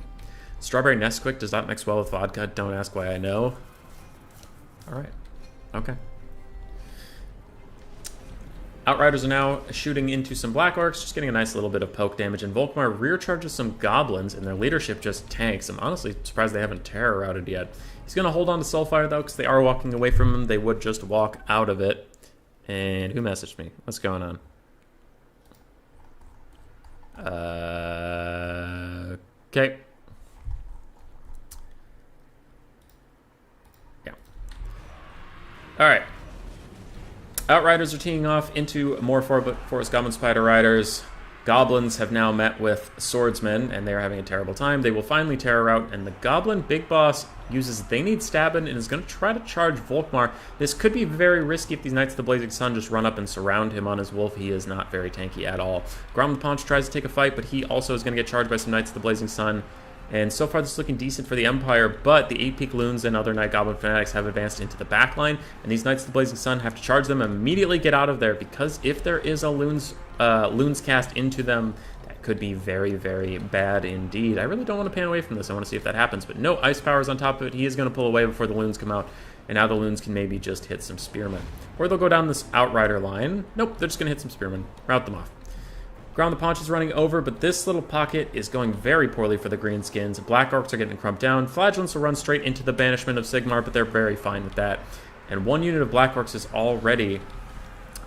Strawberry Nesquik does not mix well with vodka. Don't ask why I know. Alright. Okay. Outriders are now shooting into some Black Orcs, just getting a nice little bit of poke damage, and Volkmar rear charges some goblins, and their leadership just tanks. I'm honestly surprised they haven't terror routed yet. He's going to hold on to Soulfire, though, because they are walking away from him. They would just walk out of it. And who messaged me? What's going on? Okay. Yeah. Alright. Outriders are teeing off into more Forest Goblin Spider Riders. Goblins have now met with swordsmen, and they are having a terrible time. They will finally terror out, and the Goblin Big Boss uses They Need Stabbin' and is going to try to charge Volkmar. This could be very risky if these Knights of the Blazing Sun just run up and surround him on his wolf. He is not very tanky at all. Grom the Paunch tries to take a fight, but he also is going to get charged by some Knights of the Blazing Sun. And so far this is looking decent for the Empire, but the 8-peak Loons and other Night Goblin fanatics have advanced into the back line, and these Knights of the Blazing Sun have to charge them and immediately get out of there, because if there is a Loons cast into them, that could be very, very bad indeed. I really don't want to pan away from this. I want to see if that happens, but no, Ice Power is on top of it. He is going to pull away before the Loons come out, and now the Loons can maybe just hit some Spearmen. Or they'll go down this Outrider line. Nope, they're just going to hit some Spearmen. Rout them off. Ground the Paunch is running over, but this little pocket is going very poorly for the Greenskins. Black Orcs are getting crumped down. Flagellants will run straight into the Banishment of Sigmar, but they're very fine with that. And one unit of Black Orcs is already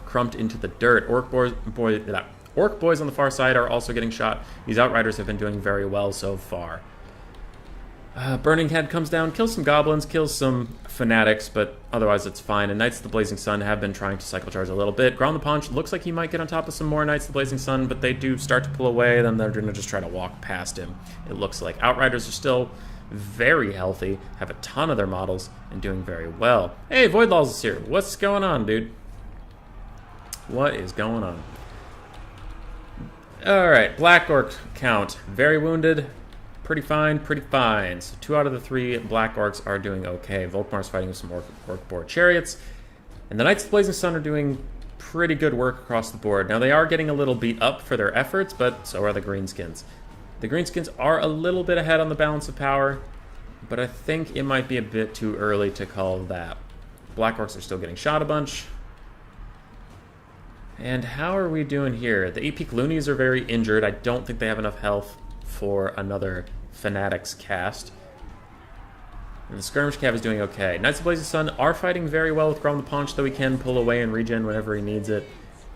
crumped into the dirt. Orc boys on the far side are also getting shot. These Outriders have been doing very well so far. Burning Head comes down, kills some goblins, kills some fanatics, but otherwise it's fine. And Knights of the Blazing Sun have been trying to cycle charge a little bit. Ground the Paunch looks like he might get on top of some more Knights of the Blazing Sun, but they do start to pull away, then they're going to just try to walk past him. It looks like Outriders are still very healthy, have a ton of their models, and doing very well. Hey, Voidlaws is here. What's going on, dude? What is going on? Alright, Black Orc count. Very wounded. Pretty fine, pretty fine. So 2 out of the 3 Black Orcs are doing okay. Volkmar's fighting with some Orc Boar Chariots. And the Knights of the Blazing Sun are doing pretty good work across the board. Now, they are getting a little beat up for their efforts, but so are the Greenskins. The Greenskins are a little bit ahead on the balance of power, but I think it might be a bit too early to call that. Black Orcs are still getting shot a bunch. And how are we doing here? The 8-peak Loonies are very injured. I don't think they have enough health for another Fanatics cast. And the Skirmish Cav is doing okay. Knights of the Blazing Sun are fighting very well with Grom the Paunch, though he can pull away and regen whenever he needs it.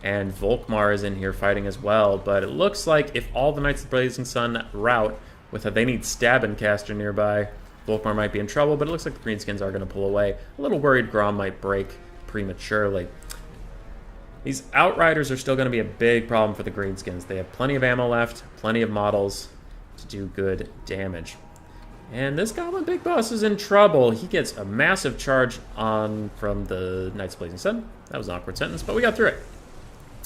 And Volkmar is in here fighting as well, but it looks like if all the Knights of the Blazing Sun rout with a They Need Stabbin' caster nearby, Volkmar might be in trouble, but it looks like the Greenskins are going to pull away. A little worried Grom might break prematurely. These Outriders are still going to be a big problem for the Greenskins. They have plenty of ammo left, plenty of models to do good damage. And this Goblin Big Boss is in trouble. He gets a massive charge on from the Knights of Blazing Sun. That was an awkward sentence, but we got through it.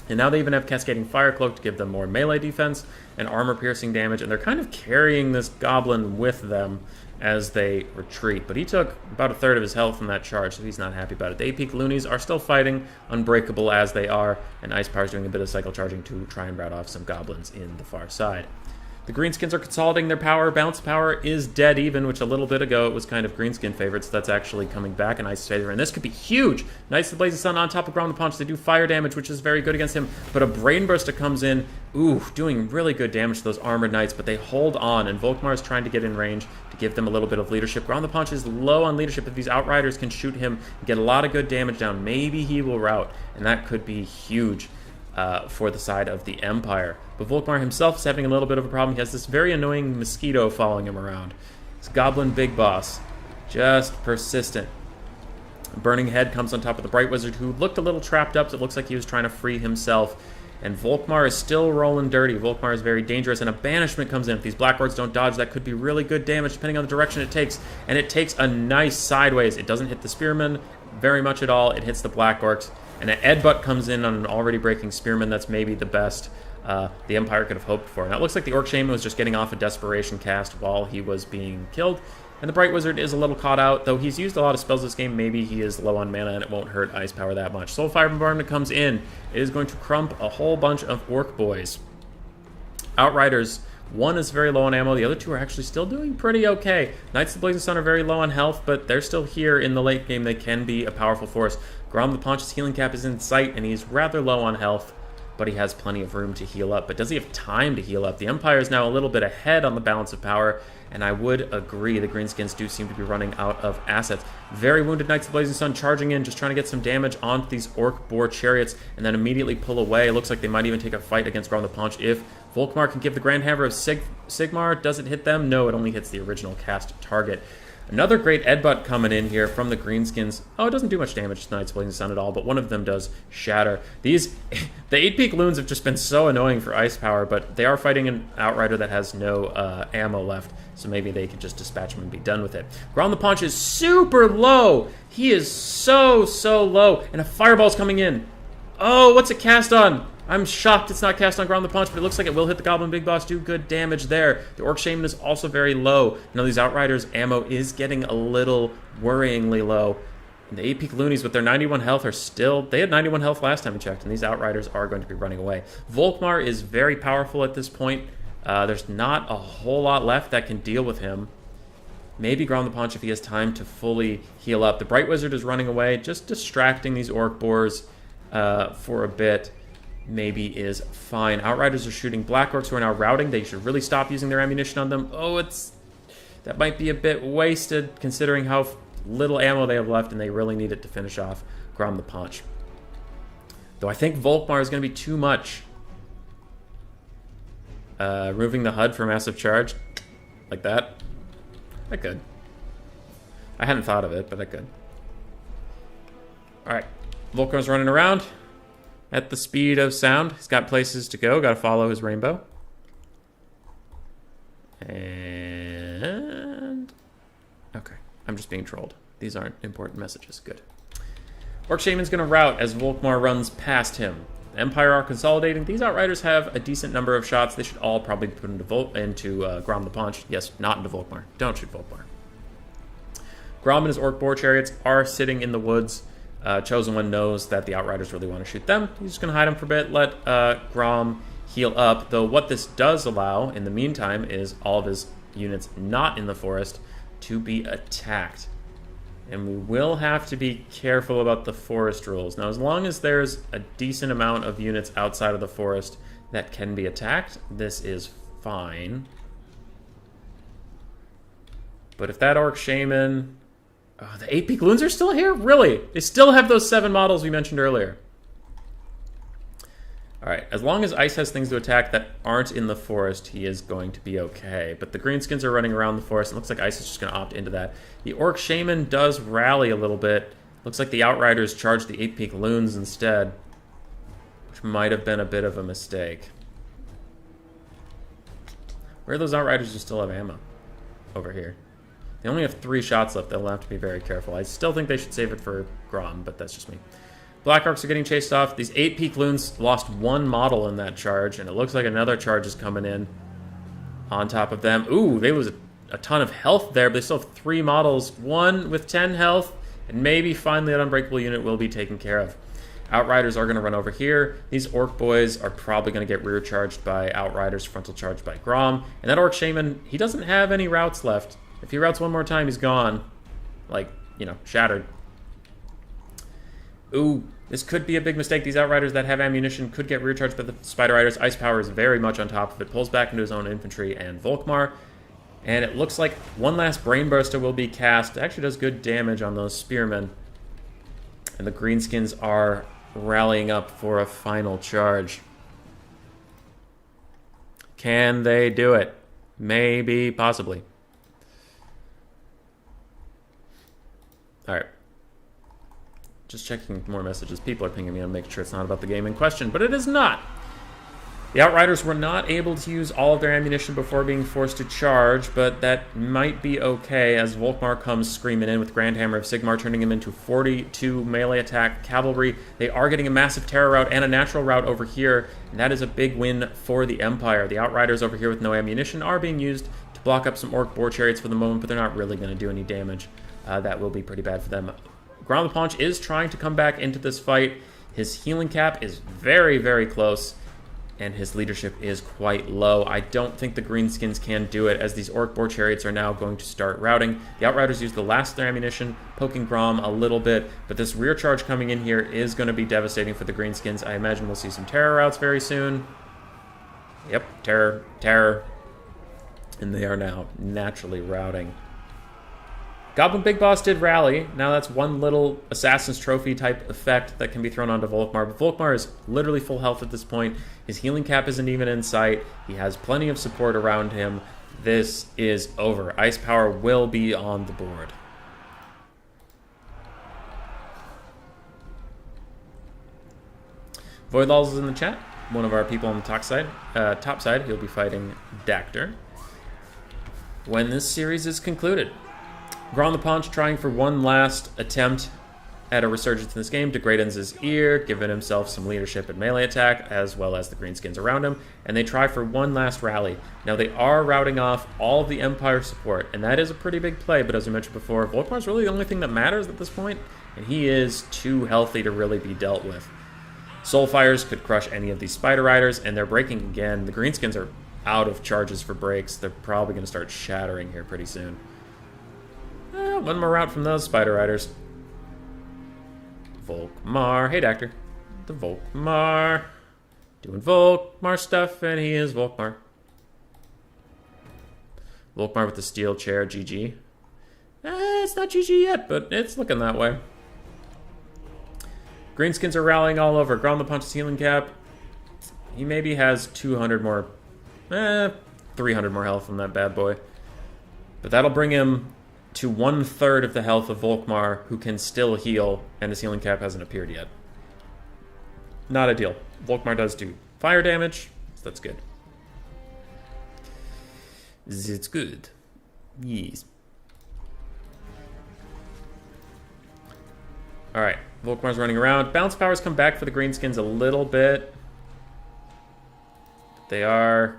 And now they even have Cascading Fire Cloak to give them more melee defense and armor-piercing damage, and they're kind of carrying this Goblin with them as they retreat. But he took about a third of his health from that charge, so he's not happy about it. The 8-peak Loonies are still fighting, unbreakable as they are, and Ice Power's doing a bit of cycle charging to try and rout off some Goblins in the far side. The Greenskins are consolidating their power. Bounce power is dead even, which a little bit ago it was kind of Greenskin favorites. That's actually coming back in Ice's favor, and this could be huge. Knights of the Blazing Sun on top of Ground the Paunch. They do fire damage, which is very good against him, but a Brain Burster comes in, doing really good damage to those armored knights, but they hold on, and Volkmar is trying to get in range to give them a little bit of leadership. Ground the Paunch is low on leadership. If these Outriders can shoot him, get a lot of good damage down, maybe he will rout, and that could be huge for the side of the Empire. But Volkmar himself is having a little bit of a problem. He has this very annoying mosquito following him around. This Goblin Big Boss, just persistent. Burning Head comes on top of the Bright Wizard, who looked a little trapped up, so it looks like he was trying to free himself. And Volkmar is still rolling dirty. Volkmar is very dangerous, and a banishment comes in. If these Black Orcs don't dodge, that could be really good damage depending on the direction it takes. And it takes a nice sideways. It doesn't hit the Spearmen very much at all. It hits the Black Orcs. And an Edbutt comes in on an already breaking Spearman. That's maybe the best the Empire could have hoped for. Now it looks like the Orc Shaman was just getting off a Desperation cast while he was being killed. And the Bright Wizard is a little caught out, though he's used a lot of spells this game. Maybe he is low on mana and it won't hurt Ice Power that much. Soulfire Bombardment comes in. It is going to crump a whole bunch of Orc boys. Outriders, one is very low on ammo. The other two are actually still doing pretty okay. Knights of the Blazing Sun are very low on health, but they're still here in the late game. They can be a powerful force. Grom the Paunch's healing cap is in sight, and he's rather low on health, but he has plenty of room to heal up. But does he have time to heal up? The Empire is now a little bit ahead on the balance of power, and I would agree the Greenskins do seem to be running out of assets. Very wounded Knights of the Blazing Sun charging in, just trying to get some damage onto these Orc Boar chariots, and then immediately pull away. It looks like they might even take a fight against Grom the Paunch if Volkmar can give the Grand Hammer of Sigmar. Does it hit them? No, it only hits the original cast target. Another great Edbutt coming in here from the Greenskins. Oh, it doesn't do much damage to Knights of Blazing Sun at all, but one of them does shatter. These, the 8-peak loons have just been so annoying for Ice Power, but they are fighting an Outrider that has no ammo left, so maybe they can just dispatch him and be done with it. Grom the Paunch is super low. He is so low, and a Fireball's coming in. Oh, what's it cast on? I'm shocked it's not cast on Grom the Paunch, but it looks like it will hit the Goblin Big Boss, do good damage there. The Orc Shaman is also very low. Now these Outriders' ammo is getting a little worryingly low. And the 8-peak loonies with their 91 health are still... They had 91 health last time we checked, and these Outriders are going to be running away. Volkmar is very powerful at this point. There's not a whole lot left that can deal with him. Maybe Grom the Paunch if he has time to fully heal up. The Bright Wizard is running away, just distracting these Orc Boars for a bit. Maybe is fine. Outriders are shooting Black Orcs who are now routing. They should really stop using their ammunition on them. Oh, that might be a bit wasted considering how little ammo they have left, and they really need it to finish off Grom the Paunch. Though I think Volkmar is going to be too much. Removing the HUD for massive charge. Like that. I could. I hadn't thought of it, but I could. Alright. Volkmar's running around at the speed of sound. He's got places to go. Got to follow his rainbow. And... okay. I'm just being trolled. These aren't important messages. Good. Orc Shaman's going to rout as Volkmar runs past him. The Empire are consolidating. These Outriders have a decent number of shots. They should all probably be put into Grom the Paunch. Yes, not into Volkmar. Don't shoot Volkmar. Grom and his Orc Boar chariots are sitting in the woods. Chosen One knows that the Outriders really want to shoot them. He's just going to hide them for a bit, let Grom heal up. Though what this does allow, in the meantime, is all of his units not in the forest to be attacked. And we will have to be careful about the forest rules. Now, as long as there's a decent amount of units outside of the forest that can be attacked, this is fine. But if that Orc Shaman... oh, the 8-peak loons are still here? Really? They still have those 7 models we mentioned earlier. Alright, as long as Ice has things to attack that aren't in the forest, he is going to be okay. But the Greenskins are running around the forest. It looks like Ice is just going to opt into that. The Orc Shaman does rally a little bit. Looks like the Outriders charged the 8-peak loons instead, which might have been a bit of a mistake. Where are those Outriders who still have ammo? Over here. They only have 3 shots left. They'll have to be very careful. I still think they should save it for Grom, but that's just me. Black Orcs are getting chased off. These 8-peak loons lost 1 model in that charge, and it looks like another charge is coming in on top of them. Ooh, they lose a ton of health there, but they still have 3 models. 1 with 10 health, and maybe finally that Unbreakable unit will be taken care of. Outriders are going to run over here. These Orc boys are probably going to get rear charged by Outriders, frontal charged by Grom. And that Orc Shaman, he doesn't have any routes left. If he routes one more time, he's gone. Like, you know, shattered. Ooh, this could be a big mistake. These Outriders that have ammunition could get rear charged by the Spider Riders. Ice Power is very much on top of it. Pulls back into his own infantry and Volkmar. And it looks like one last Brain Burster will be cast. It actually does good damage on those Spearmen. And the Greenskins are rallying up for a final charge. Can they do it? Maybe, possibly. Alright. Just checking more messages. People are pinging me on making sure it's not about the game in question, but it is not. The Outriders were not able to use all of their ammunition before being forced to charge, but that might be okay as Volkmar comes screaming in with Grand Hammer of Sigmar, turning him into 42 melee attack cavalry. They are getting a massive terror route and a natural route over here, and that is a big win for the Empire. The Outriders over here with no ammunition are being used to block up some Orc Boar Chariots for the moment, but they're not really going to do any damage. That will be pretty bad for them. Grand Lapanche is trying to come back into this fight. His healing cap is very, very close, and his leadership is quite low. I don't think the Greenskins can do it, as these Orc Boar Chariots are now going to start routing. The Outriders use the last of their ammunition, poking Grom a little bit, but this rear charge coming in here is going to be devastating for the Greenskins. I imagine we'll see some terror routes very soon. Yep, terror, terror. And they are now naturally routing. Goblin Big Boss did rally. Now that's one little Assassin's Trophy type effect that can be thrown onto Volkmar. But Volkmar is literally full health at this point. His healing cap isn't even in sight. He has plenty of support around him. This is over. Ice Power will be on the board. Voidlaws is in the chat. One of our people on the top side. He'll be fighting Dactor when this series is concluded. Grand Lapanche trying for one last attempt at a resurgence in this game. Degradens his ear, giving himself some leadership and melee attack, as well as the Greenskins around him, and they try for one last rally. Now they are routing off all of the Empire support, and that is a pretty big play, but as I mentioned before, Volkmar's really the only thing that matters at this point, and he is too healthy to really be dealt with. Soulfires could crush any of these Spider Riders, and they're breaking again. The Greenskins are out of charges for breaks. They're probably going to start shattering here pretty soon. One more route from those Spider Riders. Volkmar. Hey, Dactor. The Volkmar. Doing Volkmar stuff, and he is Volkmar. Volkmar with the steel chair. GG. It's not GG yet, but it's looking that way. Greenskins are rallying all over. Grand Lapanche's healing cap. He maybe has 200 more... 300 more health from that bad boy. But that'll bring him to 1/3 of the health of Volkmar, who can still heal, and his healing cap hasn't appeared yet. Not ideal. Volkmar does do fire damage, so that's good. It's good. Yes. Alright, Volkmar's running around. Bounce powers come back for the Greenskins a little bit. They are...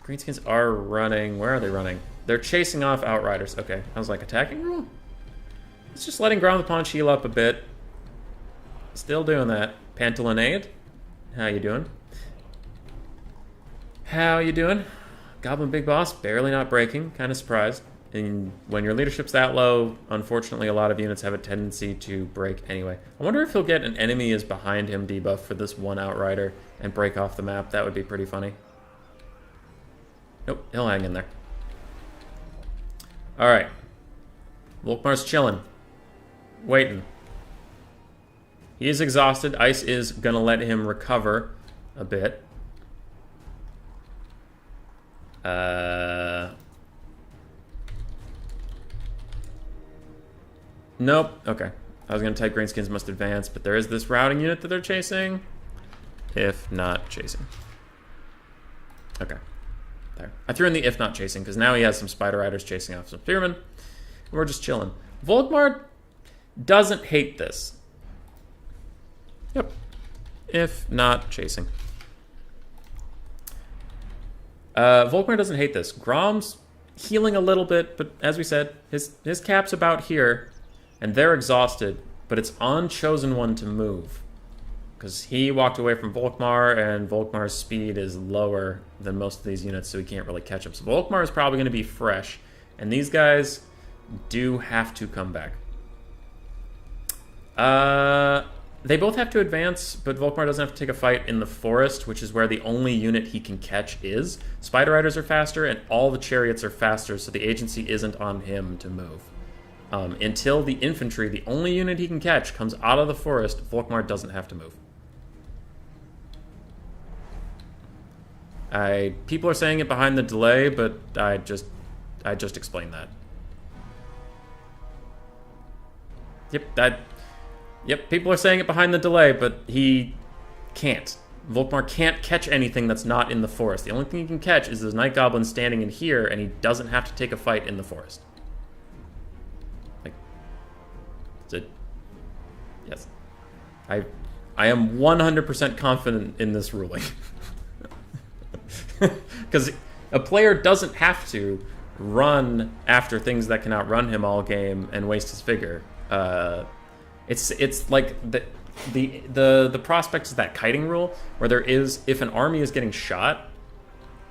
Greenskins are running. Where are they running? They're chasing off Outriders. Okay, I was like, attacking rule? It's just letting Grand Lapanche heal up a bit. Still doing that. Pantalonade? How you doing? How you doing? Goblin Big Boss, barely not breaking. Kind of surprised. And when your leadership's that low, unfortunately, a lot of units have a tendency to break anyway. I wonder if he'll get an enemy is behind him debuff for this one Outrider and break off the map. That would be pretty funny. Nope, he'll hang in there. Alright. Volkmar's chilling. Waiting. He is exhausted. Ice is going to let him recover a bit. Nope. Okay. I was going to type Greenskins must advance, but there is this routing unit that they're chasing. If not chasing. Okay. There. I threw in the if not chasing, because now he has some Spider Riders chasing off some Spearmen. And we're just chilling. Volkmar doesn't hate this. Yep. If not chasing. Volkmar doesn't hate this. Grom's healing a little bit, but as we said, his cap's about here, and they're exhausted, but it's on Chosen One to move. Because he walked away from Volkmar, and Volkmar's speed is lower than most of these units, so he can't really catch up. So Volkmar is probably going to be fresh, and these guys do have to come back. They both have to advance, but Volkmar doesn't have to take a fight in the forest, which is where the only unit he can catch is. Spider Riders are faster, and all the chariots are faster, so the agency isn't on him to move. Until the infantry, the only unit he can catch, comes out of the forest, Volkmar doesn't have to move. People are saying it behind the delay, but I just explained that. Yep, Yep, people are saying it behind the delay, but he can't. Volkmar can't catch anything that's not in the forest. The only thing he can catch is this Night Goblin standing in here, and he doesn't have to take a fight in the forest. Like, yes. I am 100% confident in this ruling. Because a player doesn't have to run after things that can outrun him all game and waste his vigor. It's like the prospect is that kiting rule where there is, if an army is getting shot,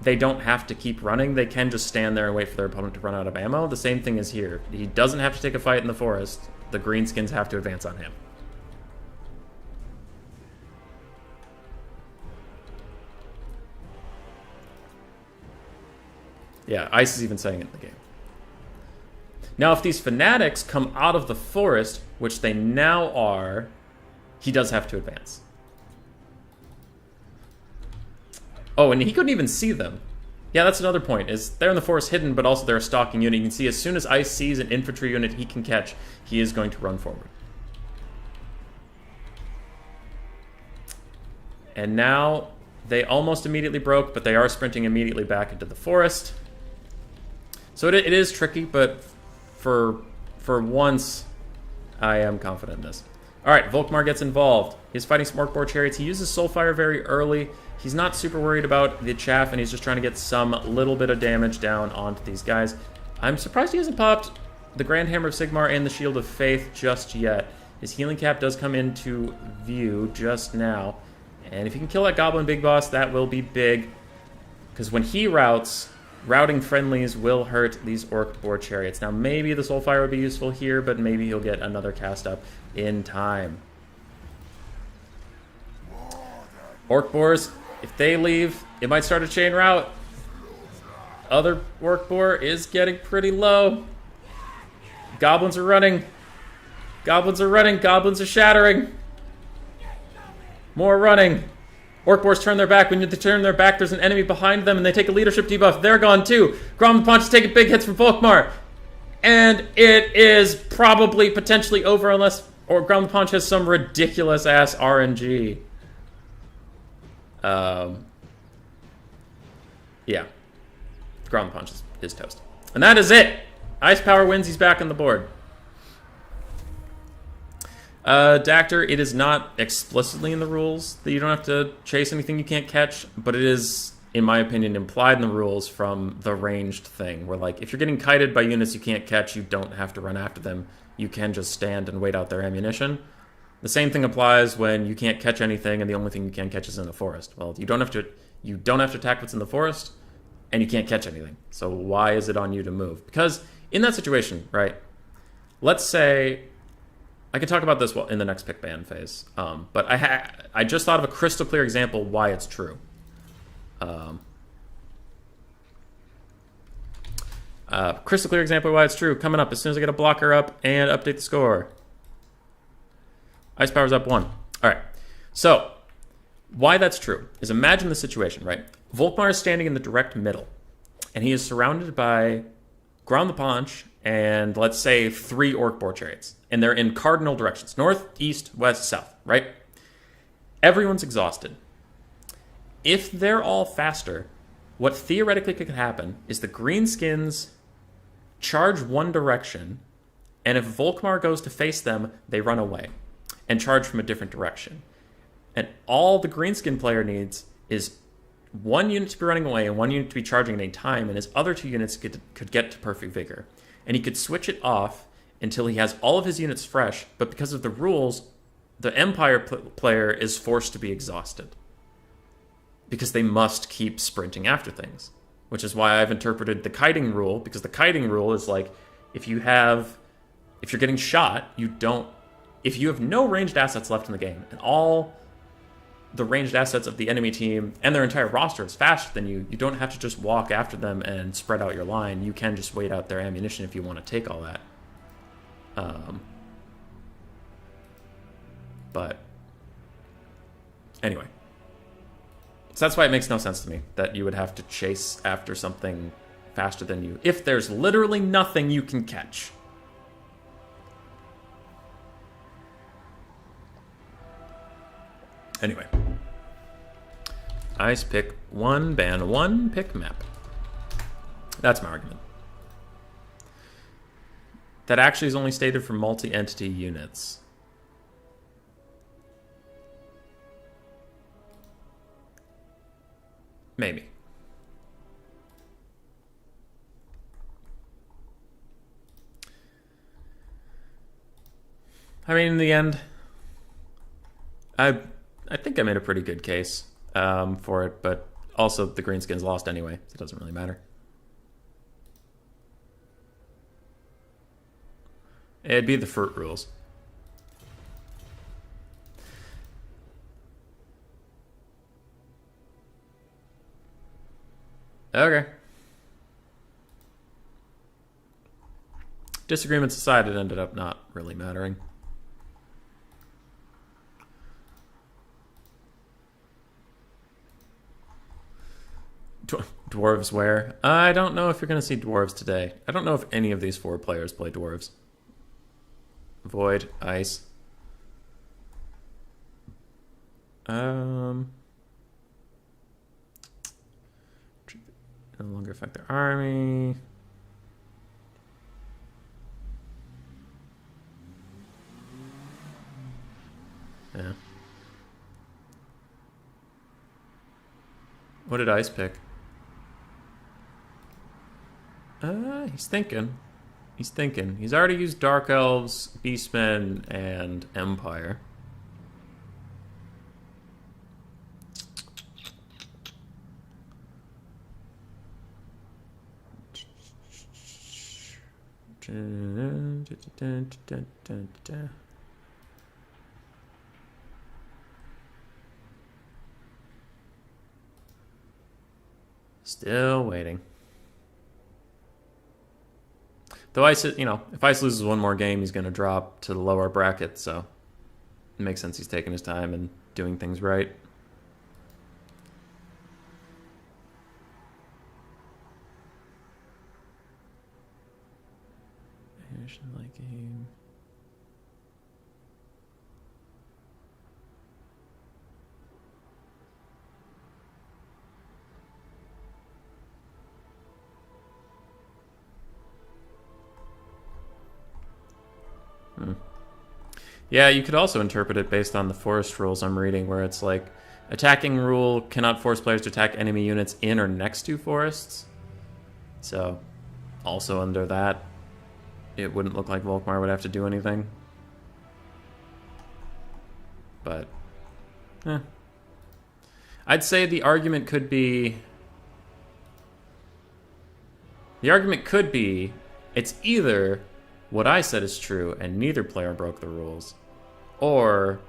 they don't have to keep running. They can just stand there and wait for their opponent to run out of ammo. The same thing is here. He doesn't have to take a fight in the forest. The greenskins have to advance on him. Yeah, Ice is even saying it in the game. Now, if these fanatics come out of the forest, which they now are, he does have to advance. Oh, and he couldn't even see them. Yeah, that's another point, is they're in the forest hidden, but also they're a stalking unit. You can see as soon as Ice sees an infantry unit he can catch, he is going to run forward. And now they almost immediately broke, but they are sprinting immediately back into the forest. So it is tricky, but for once, I am confident in this. All right, Volkmar gets involved. He's fighting Smorkbore Chariots. He uses Soulfire very early. He's not super worried about the chaff, and he's just trying to get some little bit of damage down onto these guys. I'm surprised he hasn't popped the Grand Hammer of Sigmar and the Shield of Faith just yet. His healing cap does come into view just now. And if he can kill that Goblin Big Boss, that will be big. Because when he routs, routing friendlies will hurt these Orc Boar Chariots. Now, maybe the Soulfire would be useful here, but maybe he'll get another cast up in time. Orc Boars, if they leave, it might start a chain rout. Other Orc Boar is getting pretty low. Goblins are running. Goblins are running. Goblins are shattering. More running. Orc Boars turn their back. When they turn their back, there's an enemy behind them, and they take a leadership debuff. They're gone too. Grom the Paunch is taking big hits from Volkmar. And it is probably potentially over unless Grom the Paunch has some ridiculous-ass RNG. Yeah. Grom the Paunch is toast. And that is it. Ice Power wins. He's back on the board. Dactyr, it is not explicitly in the rules that you don't have to chase anything you can't catch, but it is, in my opinion, implied in the rules from the ranged thing, where, like, if you're getting kited by units you can't catch, you don't have to run after them. You can just stand and wait out their ammunition. The same thing applies when you can't catch anything and the only thing you can catch is in the forest. Well, you don't have to attack what's in the forest, and you can't catch anything. So why is it on you to move? Because in that situation, right, let's say... I can talk about this in the next pick ban phase, but I just thought of a crystal clear example why it's true. Crystal clear example why it's true. Coming up as soon as I get a blocker up and update the score. Ice Power's up 1. All right. So why that's true is imagine the situation, right? Volkmar is standing in the direct middle, and he is surrounded by Grom the Paunch and let's say 3 Orc Boar Chariots. And they're in cardinal directions. North, east, west, south, right? Everyone's exhausted. If they're all faster, what theoretically could happen is the greenskins charge one direction, and if Volkmar goes to face them, they run away and charge from a different direction. And all the greenskin player needs is one unit to be running away and one unit to be charging at any time, and his other 2 units could get to perfect vigor. And he could switch it off until he has all of his units fresh, but because of the rules, the Empire player is forced to be exhausted. Because they must keep sprinting after things. Which is why I've interpreted the kiting rule, because the kiting rule is like, if you're getting shot, if you have no ranged assets left in the game, and all the ranged assets of the enemy team and their entire roster is faster than you, you don't have to just walk after them and spread out your line. You can just wait out their ammunition if you want to take all that. But anyway, so that's why it makes no sense to me that you would have to chase after something faster than you if there's literally nothing you can catch. Anyway. Ice pick 1, ban 1, pick map. That's my argument. That actually is only stated for multi-entity units. Maybe. I mean, in the end, I think I made a pretty good case for it, but also the greenskins lost anyway, so it doesn't really matter. It'd be the fruit rules. Okay. Disagreements aside, it ended up not really mattering. Dwarves where? I don't know if you're going to see dwarves today. I don't know if any of these 4 players play dwarves. Void, ice. No longer affect their army. Yeah. What did ice pick? He's thinking. He's thinking. He's already used Dark Elves, Beastmen, and Empire. Still waiting. Though Ice, you know, if Ice loses one more game, he's going to drop to the lower bracket, so it makes sense he's taking his time and doing things right. Like game. Yeah, you could also interpret it based on the forest rules I'm reading, where it's like, attacking rule cannot force players to attack enemy units in or next to forests. So, also under that, it wouldn't look like Volkmar would have to do anything. But, I'd say the argument could be... it's either what I said is true and neither player broke the rules, or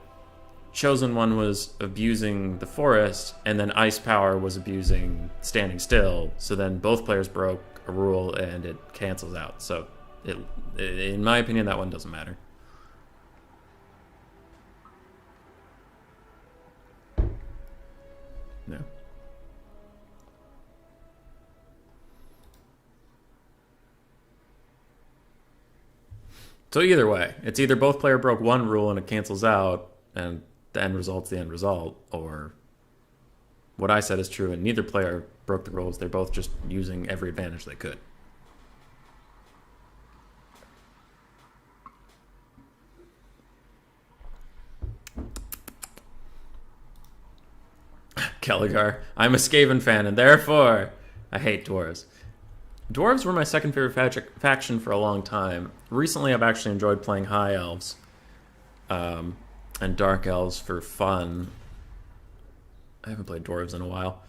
Chosen One was abusing the forest and then Ice Power was abusing standing still, so then both players broke a rule and it cancels out. So, in my opinion, that one doesn't matter. No. So either way, it's either both player broke one rule and it cancels out, and the end result's the end result, or what I said is true and neither player broke the rules. They're both just using every advantage they could. Kelligar, I'm a Skaven fan, and therefore I hate dwarves. Dwarves were my second favorite faction for a long time. Recently, I've actually enjoyed playing High Elves and Dark Elves for fun. I haven't played Dwarves in a while.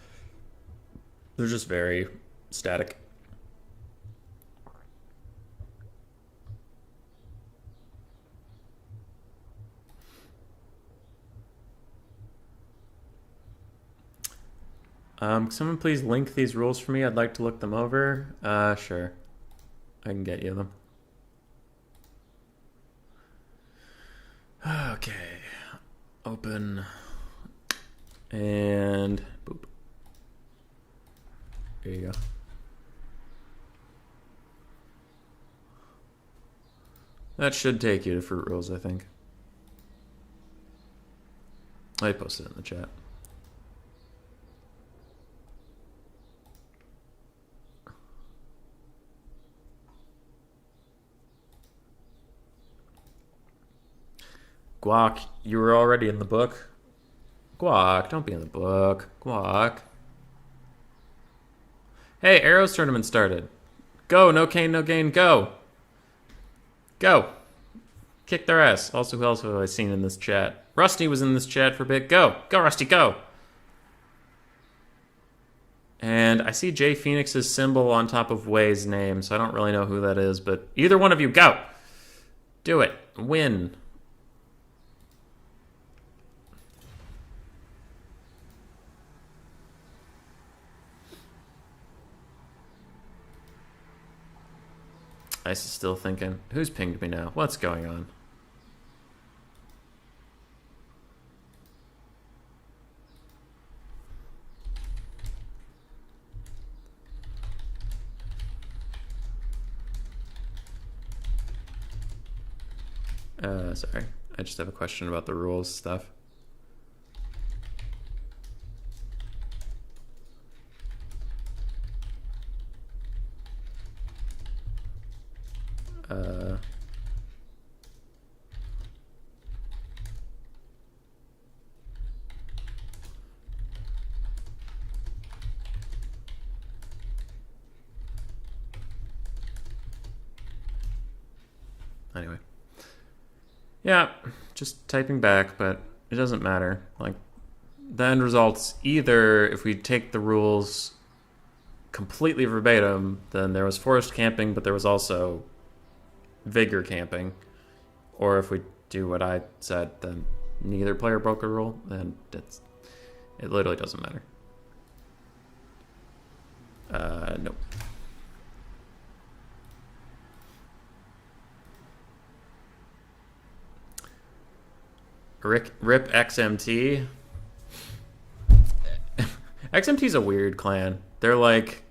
They're just very static. Someone please link these rules for me. I'd like to look them over. Sure. I can get you them. Okay. Open. And boop. There you go. That should take you to Fruit Rules, I think. I posted it in the chat. Guac, you were already in the book. Guac, don't be in the book. Guac. Hey, Arrows tournament started. Go, no cane, no gain, go. Go. Kick their ass. Also, who else have I seen in this chat? Rusty was in this chat for a bit. Go. Go, Rusty, go. And I see Jay Phoenix's symbol on top of Way's name, so I don't really know who that is, but either one of you, go. Do it. Win. Ice is still thinking, who's pinged me now? What's going on? Sorry. I just have a question about the rules stuff. Anyway. Yeah, just typing back, but it doesn't matter. Like, the end result's either, if we take the rules completely verbatim, then there was forest camping, but there was also vigor camping. Or if we do what I said, then neither player broke a rule, then it literally doesn't matter. Nope. Rip XMT. XMT's a weird clan. They're like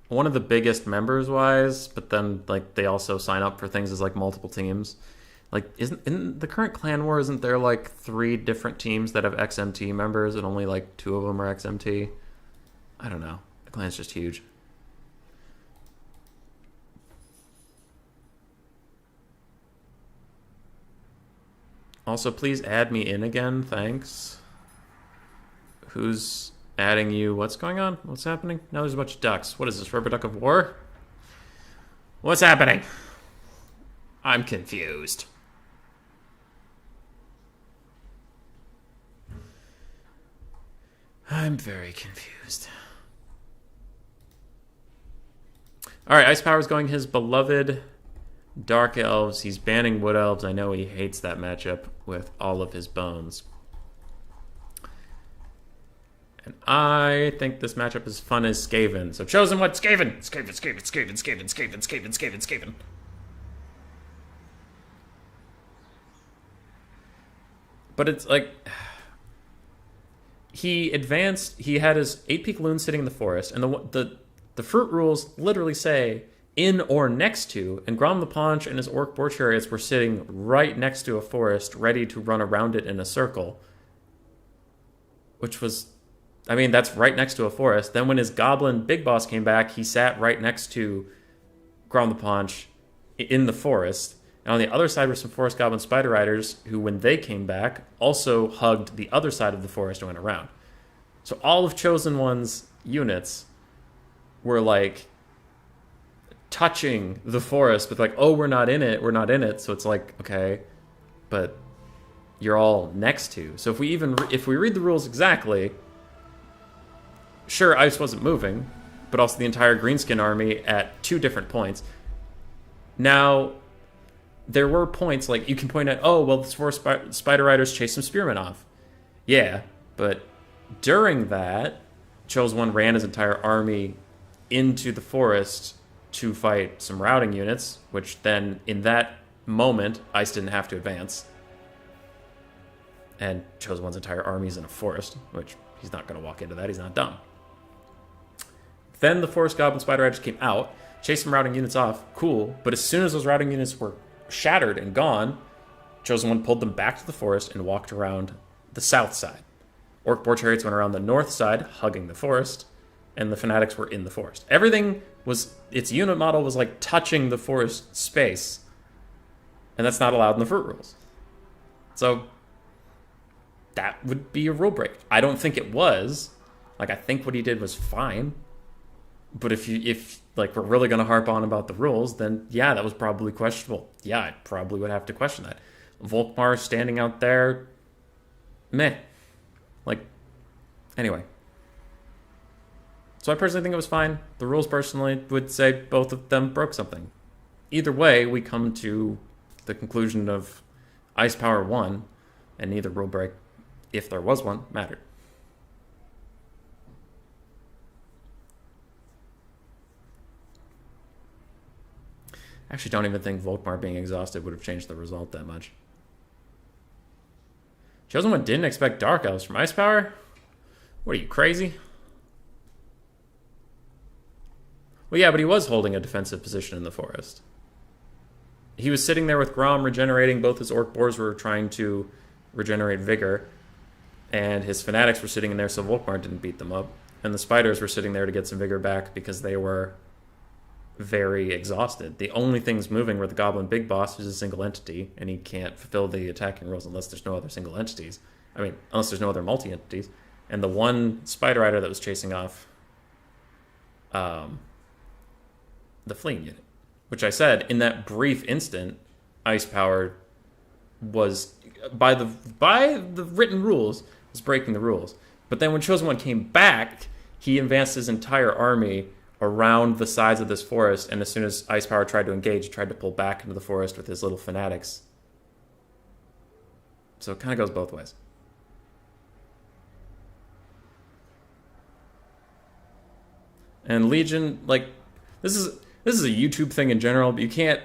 one of the biggest members wise, but then like they also sign up for things as like multiple teams. Like in the current clan war, isn't there like 3 different teams that have XMT members and only like 2 of them are XMT? I don't know. The clan's just huge. Also, please add me in again, thanks. Who's adding you? What's going on? What's happening? Now there's a bunch of ducks. What is this, rubber duck of war? What's happening? I'm confused. I'm very confused. Alright, Ice Power's going his beloved Dark Elves. He's banning Wood Elves. I know he hates that matchup with all of his bones. And I think this matchup is fun as Skaven. So Chosen, what? Skaven! Skaven, Skaven, Skaven, Skaven, Skaven, Skaven, Skaven, Skaven. But it's like... He advanced... He had his 8-peak loon sitting in the forest, and the fruit rules literally say in or next to, and Grom the Paunch and his orc boar chariots were sitting right next to a forest, ready to run around it in a circle. Which was, I mean, that's right next to a forest. Then when his goblin big boss came back, he sat right next to Grom the Paunch in the forest. And on the other side were some forest goblin spider riders who, when they came back, also hugged the other side of the forest and went around. So all of Chosen One's units were like touching the forest with like, oh, we're not in it. So it's like, okay, but you're all next to. So if we read the rules exactly, sure, Ice wasn't moving, but also the entire Greenskin army at 2 different points. Now, there were points like you can point out, oh, well, the forest spider riders chased some spearmen off. Yeah, but during that, Chosen One ran his entire army into the forest to fight some routing units, which then, in that moment, Ice didn't have to advance. And Chosen One's entire army's in a forest, which he's not going to walk into that. He's not dumb. Then the forest goblin spider riders came out, chased some routing units off. Cool. But as soon as those routing units were shattered and gone, Chosen One pulled them back to the forest and walked around the south side. Orc boar chariots went around the north side, hugging the forest, and the fanatics were in the forest. Everything was, its unit model was like touching the forest space, and that's not allowed in the fruit rules. So that would be a rule break. I don't think it was. Like, I think what he did was fine. But if like we're really gonna harp on about the rules, then yeah, that was probably questionable. Yeah, I probably would have to question that. Volkmar standing out there, meh. Like, anyway. So I personally think it was fine. The rules personally would say both of them broke something. Either way, we come to the conclusion of Ice Power won, and neither rule break, if there was one, mattered. I actually don't even think Volkmar being exhausted would have changed the result that much. Chosen One didn't expect Dark Elves from Ice Power? What are you, crazy? Well, yeah, but he was holding a defensive position in the forest. He was sitting there with Grom regenerating. Both his Orc Boars were trying to regenerate vigor. And his Fanatics were sitting in there so Volkmar didn't beat them up. And the Spiders were sitting there to get some vigor back because they were very exhausted. The only things moving were the Goblin Big Boss, who's a single entity, and he can't fulfill the attacking rules unless there's no other single entities. I mean, unless there's no other multi-entities. And the one Spider Rider that was chasing off the fleeing unit. Which I said, in that brief instant, Ice Power was, by the written rules, was breaking the rules. But then when Chosen One came back, he advanced his entire army around the sides of this forest, and as soon as Ice Power tried to engage, he tried to pull back into the forest with his little Fanatics. So it kind of goes both ways. And Legion, like, this is a YouTube thing in general, but you can't,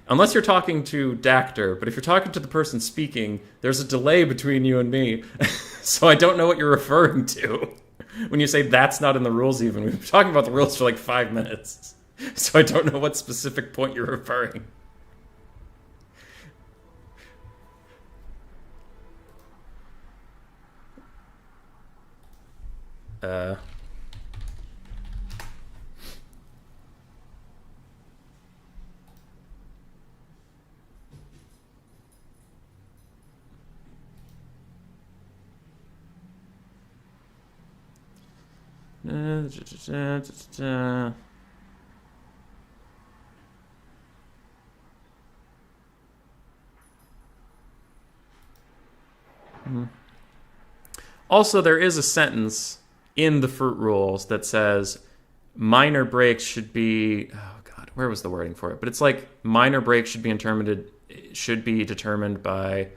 unless you're talking to Dactor, but if you're talking to the person speaking, there's a delay between you and me, so I don't know what you're referring to. When you say that's not in the rules even, we've been talking about the rules for like 5 minutes, so I don't know what specific point you're referring. Also, there is a sentence in the fruit rules that says minor breaks should be, oh god, where was the wording for it? But it's like minor breaks should be determined by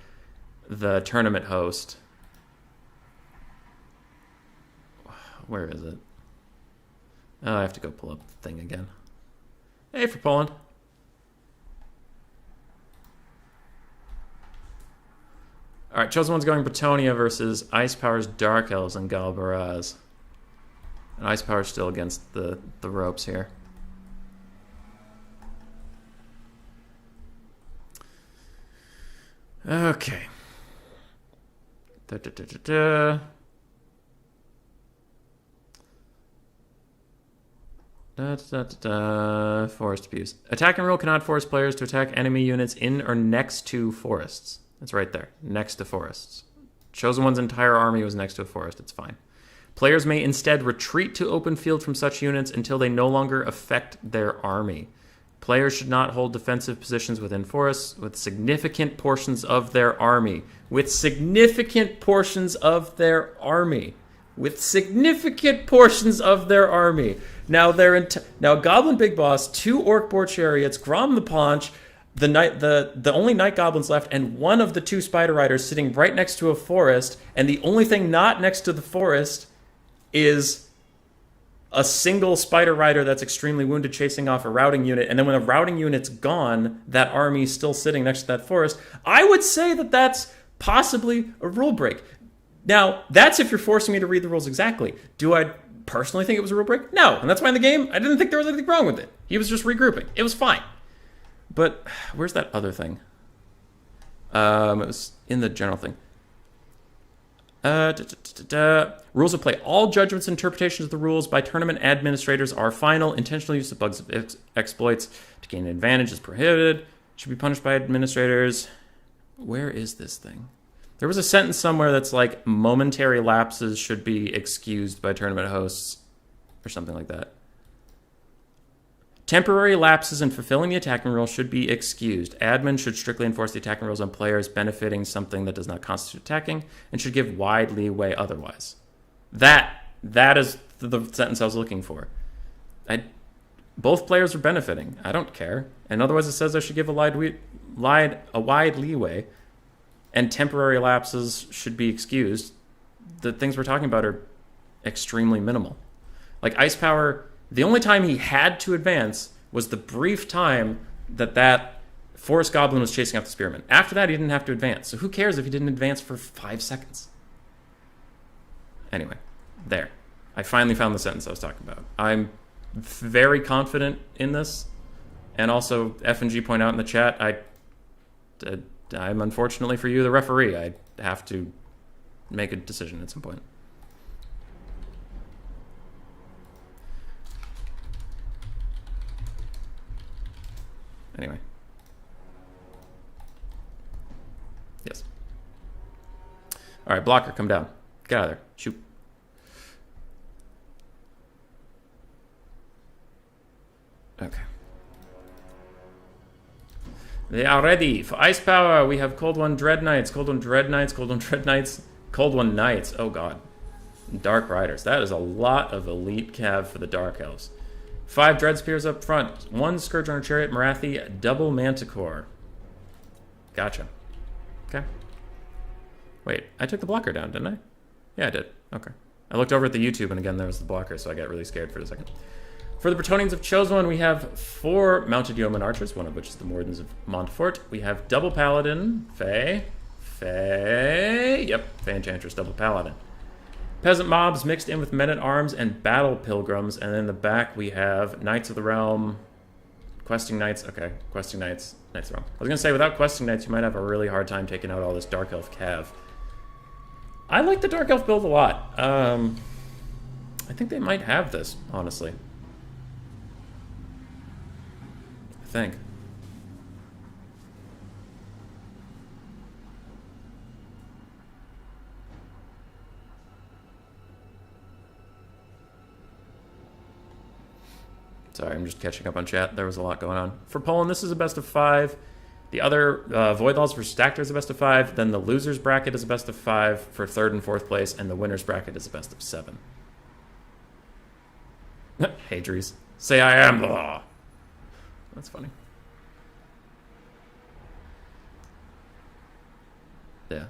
the tournament host. Where is it? Oh, I have to go pull up the thing again. Hey, for Poland. Alright, Chosen One's going Bretonia versus Ice Power's Dark Elves and Galbaraz. And Ice Power's still against the ropes here. Okay. Forest abuse. Attack and rule cannot force players to attack enemy units in or next to forests. That's right there. Next to forests. Chosen One's entire army was next to a forest. It's fine. Players may instead retreat to open field from such units until they no longer affect their army. Players should not hold defensive positions within forests with significant portions of their army. With significant portions of their army. With significant portions of their army. Now Goblin Big Boss, 2 Orc Boar Chariots, Grom the Paunch, the only Night Goblins left, and one of the 2 Spider Riders sitting right next to a forest, and the only thing not next to the forest is a single Spider Rider that's extremely wounded chasing off a routing unit, and then when the routing unit's gone, that army's still sitting next to that forest. I would say that that's possibly a rule break. Now, that's if you're forcing me to read the rules exactly. Do I personally think it was a rule break? No, and that's why in the game, I didn't think there was anything wrong with it. He was just regrouping. It was fine. But where's that other thing? It was in the general thing. Rules of play. All judgments and interpretations of the rules by tournament administrators are final. Intentional use of bugs of exploits to gain an advantage is prohibited. Should be punished by administrators. Where is this thing? There was a sentence somewhere that's like momentary lapses should be excused by tournament hosts or something like that. Temporary lapses in fulfilling the attacking rule should be excused. Admin should strictly enforce the attacking rules on players benefiting something that does not constitute attacking and should give wide leeway otherwise. That is the sentence I was looking for. Both players are benefiting. I don't care. And otherwise it says I should give a wide leeway and temporary lapses should be excused. The things we're talking about are extremely minimal. Like Ice Power... The only time he had to advance was the brief time that forest goblin was chasing after the spearman. After that, he didn't have to advance. So who cares if he didn't advance for 5 seconds? Anyway, there. I finally found the sentence I was talking about. I'm very confident in this. And also, F and G point out in the chat, I'm unfortunately for you, the referee. I have to make a decision at some point. Anyway. Yes. All right, blocker, come down. Get out of there. Shoot. Okay. They are ready for Ice Power. We have Cold One Dread Knights, Cold One Dread Knights, Cold One Dread Knights, Cold One Knights. Oh, God. Dark Riders. That is a lot of elite cav for the Dark Elves. 5 Dread Spears up front. 1 Scourge Runner Chariot Marathi. Double Manticore. Gotcha. Okay. Wait, I took the blocker down, didn't I? Yeah, I did. Okay. I looked over at the YouTube, and again, there was the blocker, so I got really scared for a second. For the Bretonians of Chosen One, we have 4 Mounted Yeoman Archers, one of which is the Wardens of Montfort. We have Double Paladin. Yep, Fey Enchantress, Double Paladin. Peasant mobs mixed in with men-at-arms and battle pilgrims. And then in the back we have Knights of the Realm, Questing Knights. Okay, Questing Knights, Knights of the Realm. I was going to say, without Questing Knights, you might have a really hard time taking out all this Dark Elf cav. I like the Dark Elf build a lot. I think they might have this, honestly. I think. Sorry, I'm just catching up on chat. There was a lot going on. For Poland, this is a best of 5. The other Voidlaws for Stacked is a best of 5. Then the losers bracket is a best of 5 for 3rd and 4th place, and the winners bracket is a best of 7. Hey, Dries. Say I am the law. That's funny. Yeah.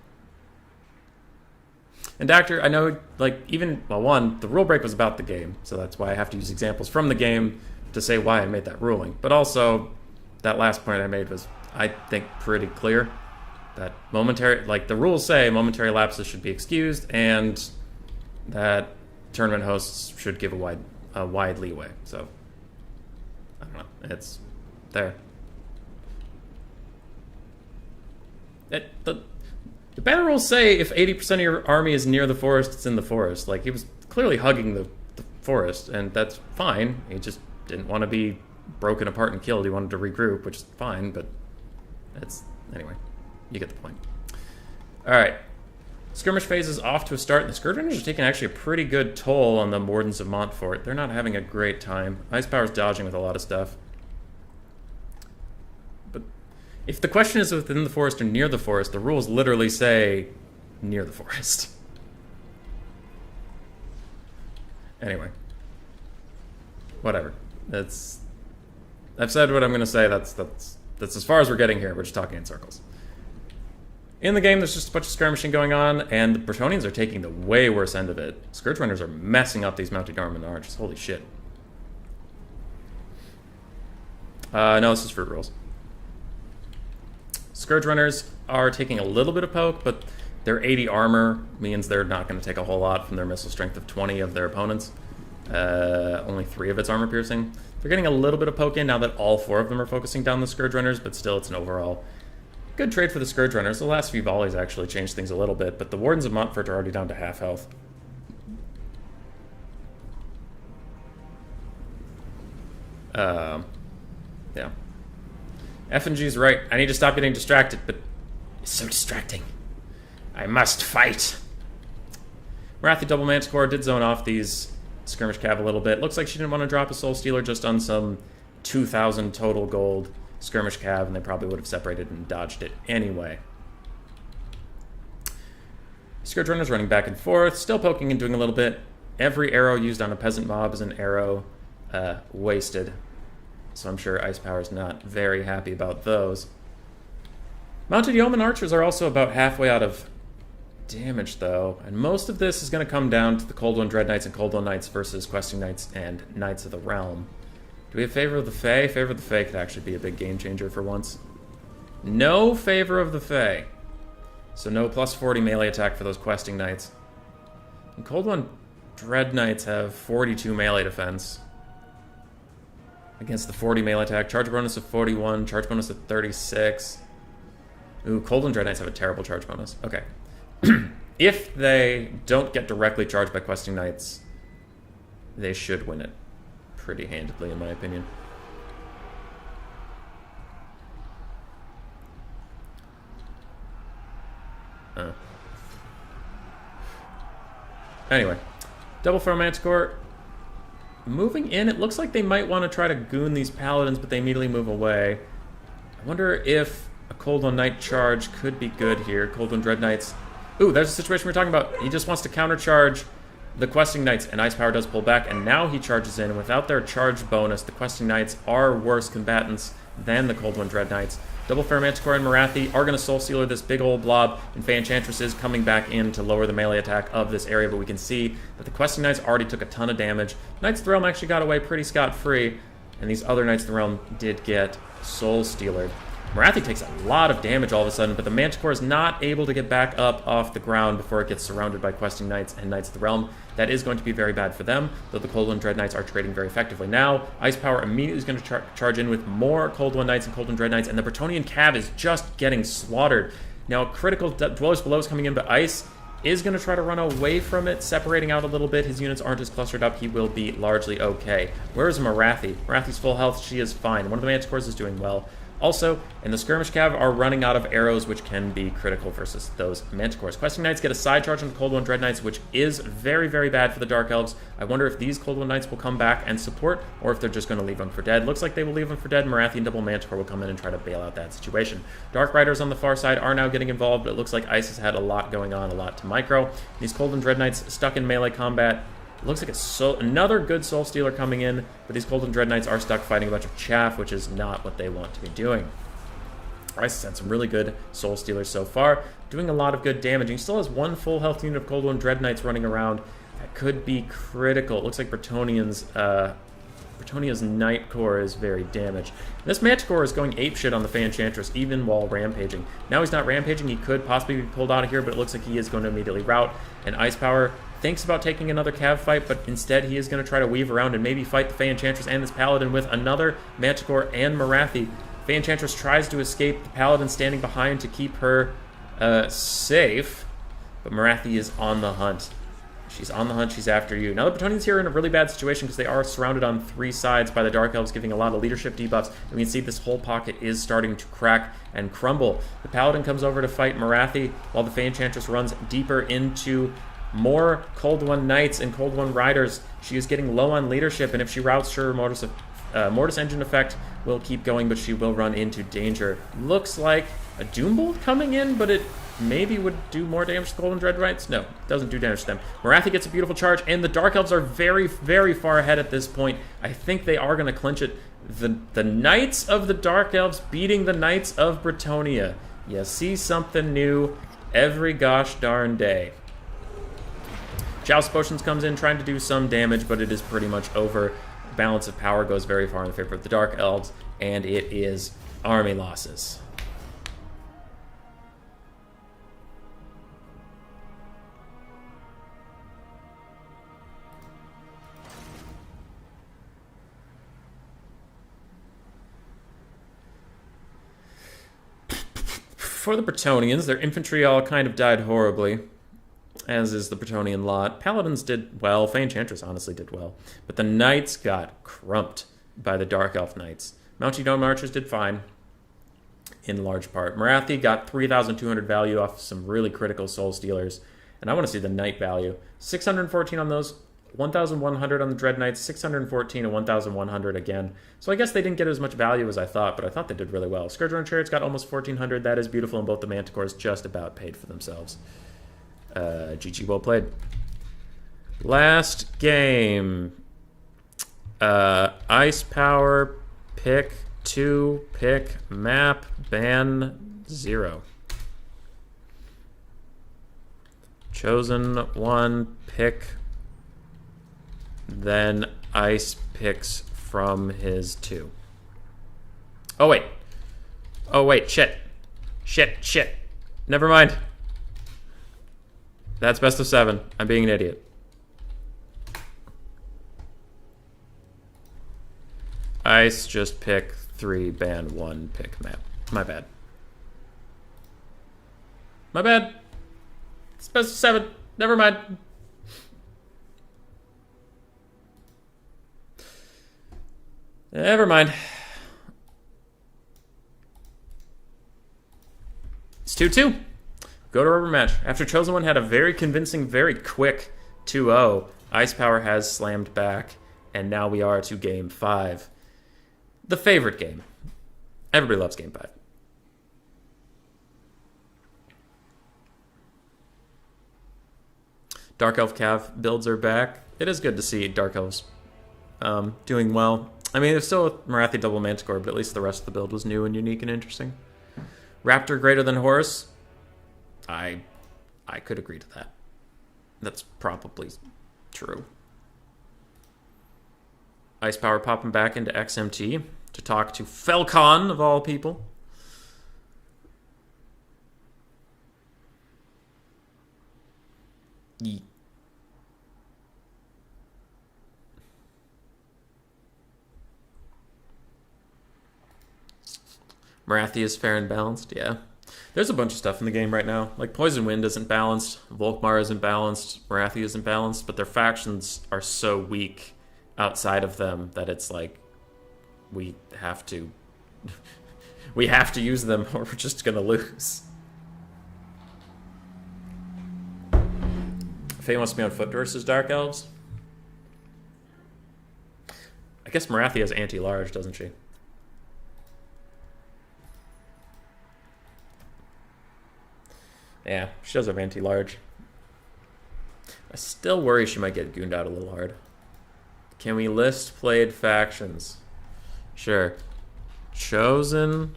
And Doctor, I know, like, even, well, one, the rule break was about the game, so that's why I have to use examples from the game to say why I made that ruling. But also, that last point I made was, I think, pretty clear. That momentary, like, the rules say momentary lapses should be excused, and that tournament hosts should give a wide leeway. So, I don't know. It's there. The banner rules say if 80% of your army is near the forest, it's in the forest. Like, he was clearly hugging the forest, and that's fine. He just didn't want to be broken apart and killed. He wanted to regroup, which is fine, but it's... Anyway, you get the point. Alright. Skirmish phase is off to a start. The Scourge Runners are taking actually a pretty good toll on the Wardens of Montfort. They're not having a great time. Ice Power's dodging with a lot of stuff. But if the question is within the forest or near the forest, the rules literally say near the forest. Anyway. Whatever. I've said what I'm going to say. That's as far as we're getting here. We're just talking in circles. In the game, there's just a bunch of skirmishing going on, and the Bretonians are taking the way worse end of it. Scourge Runners are messing up these Mounted Yeoman Archers. Holy shit. No, this is fruit rolls. Scourge Runners are taking a little bit of poke, but their 80 armor means they're not going to take a whole lot from their missile strength of 20 of their opponents. Only 3 of its armor piercing. They're getting a little bit of poke in now that all 4 of them are focusing down the Scourge Runners, but still it's an overall Good trade for the Scourge Runners. The last few volleys actually changed things a little bit, but the Wardens of Montfort are already down to half health. Yeah. F&G's right. I need to stop getting distracted, but it's so distracting. I must fight. Marathi Double Manticore did zone off these Skirmish Cav a little bit. Looks like she didn't want to drop a Soul Stealer just on some 2,000 total gold Skirmish Cav, and they probably would have separated and dodged it anyway. Scourge Runner's running back and forth, still poking and doing a little bit. Every arrow used on a peasant mob is an arrow wasted. So I'm sure Ice Power's not very happy about those. Mounted Yeoman Archers are also about halfway out of damage, though. And most of this is going to come down to the Cold One Dread Knights and Cold One Knights versus Questing Knights and Knights of the Realm. Do we have Favor of the Fae? Favor of the Fae could actually be a big game changer for once. No Favor of the Fae. So no plus 40 melee attack for those Questing Knights. And Cold One Dread Knights have 42 melee defense against the 40 melee attack. Charge bonus of 41, charge bonus of 36. Ooh, Cold One Dread Knights have a terrible charge bonus. Okay. If they don't get directly charged by Questing Knights, they should win it pretty handedly, in my opinion. Anyway, Double Throw Manticore moving in. It looks like they might want to try to goon these Paladins, but they immediately move away. I wonder if a Cold One Knight charge could be good here. Cold One Dread Knights. Ooh, there's a situation we were talking about. He just wants to countercharge the Questing Knights, and Ice Power does pull back, and now he charges in. Without their charge bonus, the Questing Knights are worse combatants than the Cold One Dread Knights. Double Fair Manticore and Marathi are going to Soul Stealer this big old blob, and Fey Enchantress is coming back in to lower the melee attack of this area, but we can see that the Questing Knights already took a ton of damage. Knights of the Realm actually got away pretty scot-free, and these other Knights of the Realm did get Soul Stealered. Marathi takes a lot of damage all of a sudden, but the Manticore is not able to get back up off the ground before it gets surrounded by Questing Knights and Knights of the Realm. That is going to be very bad for them, though the Cold One Dread Knights are trading very effectively. Now, Ice Power immediately is going to charge in with more Cold One Knights and Cold One Dread Knights, and the Bretonnian Cav is just getting slaughtered. Now, critical Dwellers Below is coming in, but Ice is going to try to run away from it, separating out a little bit. His units aren't as clustered up. He will be largely okay. Where is Marathi? Marathi's full health. She is fine. One of the Manticores is doing well. Also, and the Skirmish Cav are running out of arrows, which can be critical versus those Manticores. Questing Knights get a side charge on the Cold One Dread Knights, which is very, very bad for the Dark Elves. I wonder if these Cold One Knights will come back and support, or if they're just going to leave them for dead. Looks like they will leave them for dead. Marathi and Double Manticore will come in and try to bail out that situation. Dark Riders on the far side are now getting involved, but it looks like Ice has had a lot going on, a lot to micro. These Cold One Dread Knights stuck in melee combat. It looks like another good Soul Stealer coming in, but these Cold One Dread Knights are stuck fighting a bunch of chaff, which is not what they want to be doing. Ice has had some really good Soul Stealers so far, doing a lot of good damage. He still has one full health unit of Cold One Dread Knights running around. That could be critical. It looks like Bretonnia's Knight Core is very damaged. This Manticore is going apeshit on the Fey Enchantress, even while rampaging. Now he's not rampaging. He could possibly be pulled out of here, but it looks like he is going to immediately rout. And Ice Power thinks about taking another Cav fight, but instead he is going to try to weave around and maybe fight the Fey Enchantress and this Paladin with another Manticore and Marathi. Fey Enchantress tries to escape, the Paladin standing behind to keep her safe, but Marathi is on the hunt. She's on the hunt, she's after you. Now the Bretonnians here are in a really bad situation because they are surrounded on three sides by the Dark Elves, giving a lot of leadership debuffs, and we can see this whole pocket is starting to crack and crumble. The Paladin comes over to fight Marathi, while the Fey Enchantress runs deeper into more Cold One Knights and Cold One Riders. She is getting low on leadership, and if she routes her Mortis Engine effect will keep going, but she will run into danger. Looks like a Doombolt coming in, but it maybe would do more damage to Golden Dread Knights. No, it doesn't do damage to them. Marathi gets a beautiful charge, and the Dark Elves are very, very far ahead at this point. I think they are going to clinch it. The Knights of the Dark Elves beating the Knights of Bretonnia. You see something new every gosh darn day. Joust Potions comes in trying to do some damage, but it is pretty much over. Balance of power goes very far in favor of the Dark Elves, and it is army losses. For the Bretonians, their infantry all kind of died horribly, as is the Bretonian lot. Paladins did well. Fey Enchantress honestly did well. But the Knights got crumped by the Dark Elf Knights. Mounty Dome Archers did fine, in large part. Marathi got 3,200 value off some really critical Soul Stealers. And I want to see the Knight value. 614 on those, 1,100 on the Dread Knights, 614 and 1,100 again. So I guess they didn't get as much value as I thought, but I thought they did really well. Scourge Runner Chariots got almost 1,400. That is beautiful, and both the Manticores just about paid for themselves. GG, well played. Last game. Ice Power, pick 2, pick map, ban 0. Chosen 1, pick, then Ice picks from his 2. Oh, wait. Oh, wait, shit. Shit. Never mind. That's best of 7. I'm being an idiot. Ice, just pick 3, ban 1, pick map. My bad. It's best of 7. Never mind. Never mind. It's 2-2. Go to rubber match. After Chosen One had a very convincing, very quick 2-0, Ice Power has slammed back, and now we are to game 5. The favorite game. Everybody loves game 5. Dark Elf Cav builds are back. It is good to see Dark Elves doing well. I mean, it's still a Marathi double Manticore, but at least the rest of the build was new and unique and interesting. Raptor greater than Horus. I could agree to that. That's probably true. Ice Power popping back into XMT to talk to Felcon, of all people. Marathi is fair and balanced, yeah. There's a bunch of stuff in the game right now. Like Poison Wind isn't balanced, Volkmar isn't balanced, Marathi isn't balanced, but their factions are so weak outside of them that it's like we have to use them or we're just gonna lose. Faye wants to be on foot versus Dark Elves. I guess Marathi has anti-large, doesn't she? Yeah, she does have anti-large. I still worry she might get gooned out a little hard. Can we list played factions? Sure. Chosen,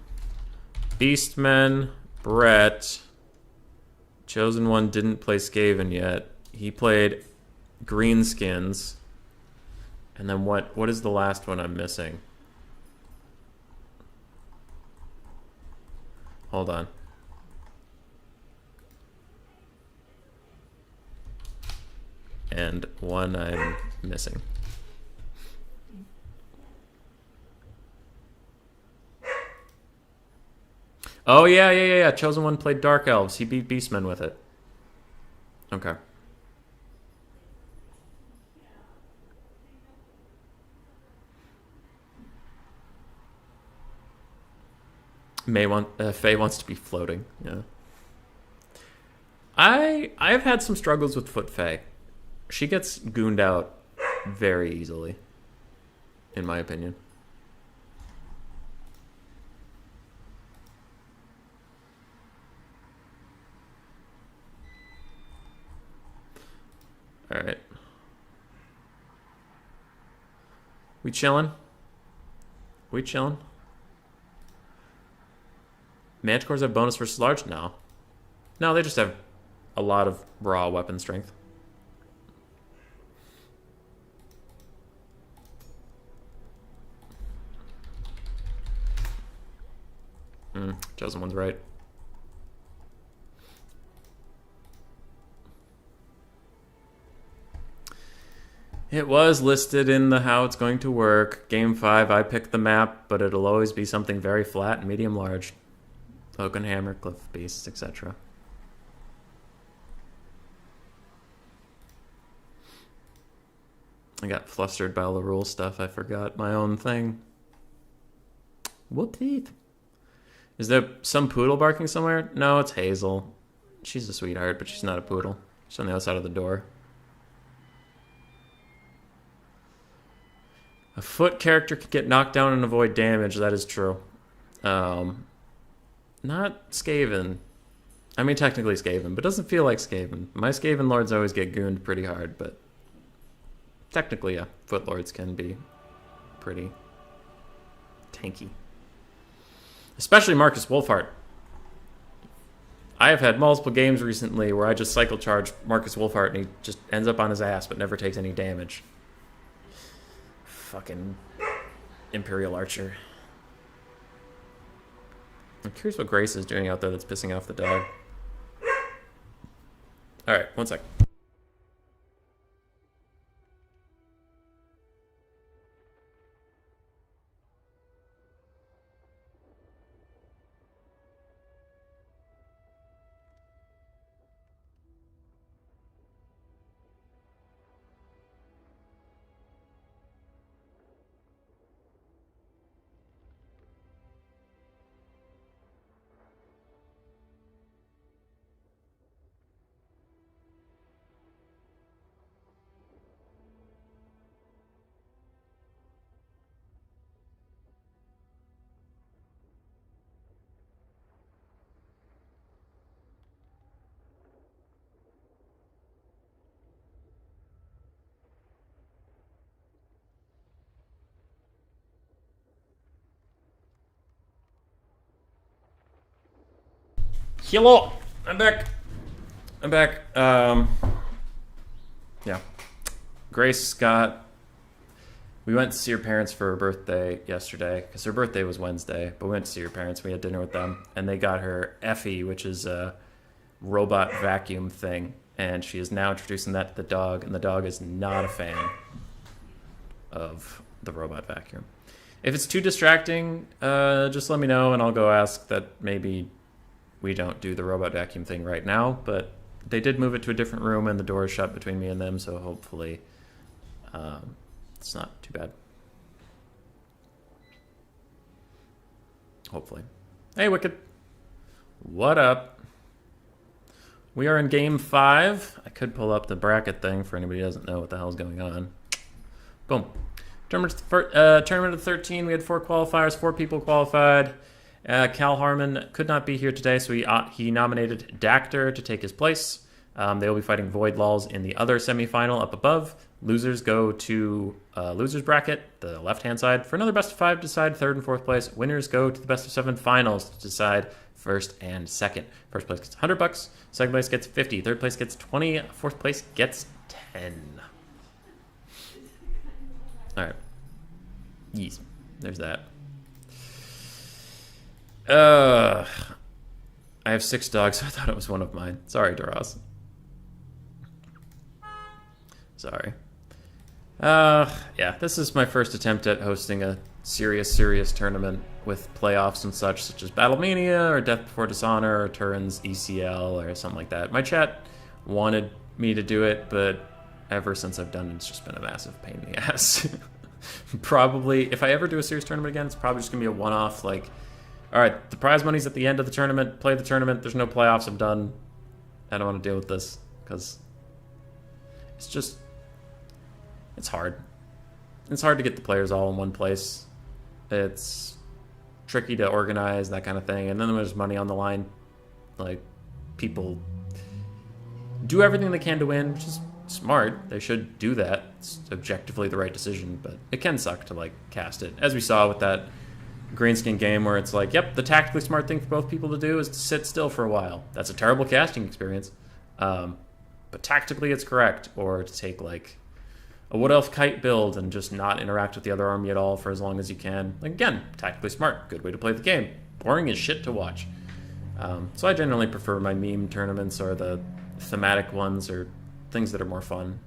Beastmen, Brett. Chosen One didn't play Skaven yet. He played Greenskins. And then what is the last one I'm missing? Hold on. And one I'm missing. Oh, yeah. Chosen One played Dark Elves. He beat Beastmen with it. Okay. Faye wants to be floating. Yeah. I've had some struggles with Foot Faye. She gets gooned out very easily, in my opinion. All right. We chilling? Manticores have bonus versus large? No, they just have a lot of raw weapon strength. Chosen One's right. It was listed in the how it's going to work. Game 5, I picked the map, but it'll always be something very flat and medium large. Oak and Hammer, Cliff Beasts, etc. I got flustered by all the rule stuff. I forgot my own thing. What teeth? Is there some poodle barking somewhere? No, it's Hazel. She's a sweetheart, but she's not a poodle. She's on the other side of the door. A foot character could get knocked down and avoid damage. That is true. Not Skaven. I mean, technically Skaven, but it doesn't feel like Skaven. My Skaven lords always get gooned pretty hard, but technically, yeah, foot lords can be pretty tanky. Especially Marcus Wolfhart. I have had multiple games recently where I just cycle charge Marcus Wolfhart and he just ends up on his ass but never takes any damage. Fucking Imperial Archer. I'm curious what Grace is doing out there that's pissing off the dog. Alright, one sec. Hello! I'm back. Yeah. Grace got... We went to see her parents for her birthday yesterday, because her birthday was Wednesday, but we went to see her parents. We had dinner with them, and they got her Effie, which is a robot vacuum thing, and she is now introducing that to the dog, and the dog is not a fan of the robot vacuum. If it's too distracting, just let me know, and I'll go ask that maybe we don't do the robot vacuum thing right now, but they did move it to a different room and the door is shut between me and them, so hopefully it's not too bad. Hopefully. Hey, Wicked. What up? We are in game 5. I could pull up the bracket thing for anybody who doesn't know what the hell's going on. Boom. Tournament of 13, we had 4 qualifiers, 4 people qualified. Cal Harmon could not be here today, so he nominated Dactor to take his place. They will be fighting Void Lulls in the other semifinal up above. Losers go to losers bracket, the left-hand side, for another best of 5 to decide 3rd and 4th place. Winners go to the best of 7 finals to decide 1st and 2nd. First place gets $100, second place gets 50, third place gets 20, fourth place gets 10. All right. Yes, there's that. I have 6 dogs, so I thought it was one of mine. Sorry, Duras. Sorry. Yeah, this is my first attempt at hosting a serious tournament with playoffs and such as Battlemania or Death Before Dishonor or Turin's ECL or something like that. My chat wanted me to do it, but ever since I've done it, it's just been a massive pain in the ass. Probably, if I ever do a serious tournament again, it's probably just going to be a one-off, like, all right, the prize money's at the end of the tournament. Play the tournament. There's no playoffs. I'm done. I don't want to deal with this because it's hard. It's hard to get the players all in one place. It's tricky to organize, that kind of thing. And then there's money on the line. Like, people do everything they can to win, which is smart. They should do that. It's objectively the right decision, but it can suck to, like, cast it. As we saw with that Greenskin game where it's like, yep, the tactically smart thing for both people to do is to sit still for a while. That's a terrible casting experience. But tactically it's correct. Or to take like a Wood Elf Kite build and just not interact with the other army at all for as long as you can. Like, again, tactically smart. Good way to play the game. Boring as shit to watch. So I generally prefer my meme tournaments or the thematic ones or things that are more fun.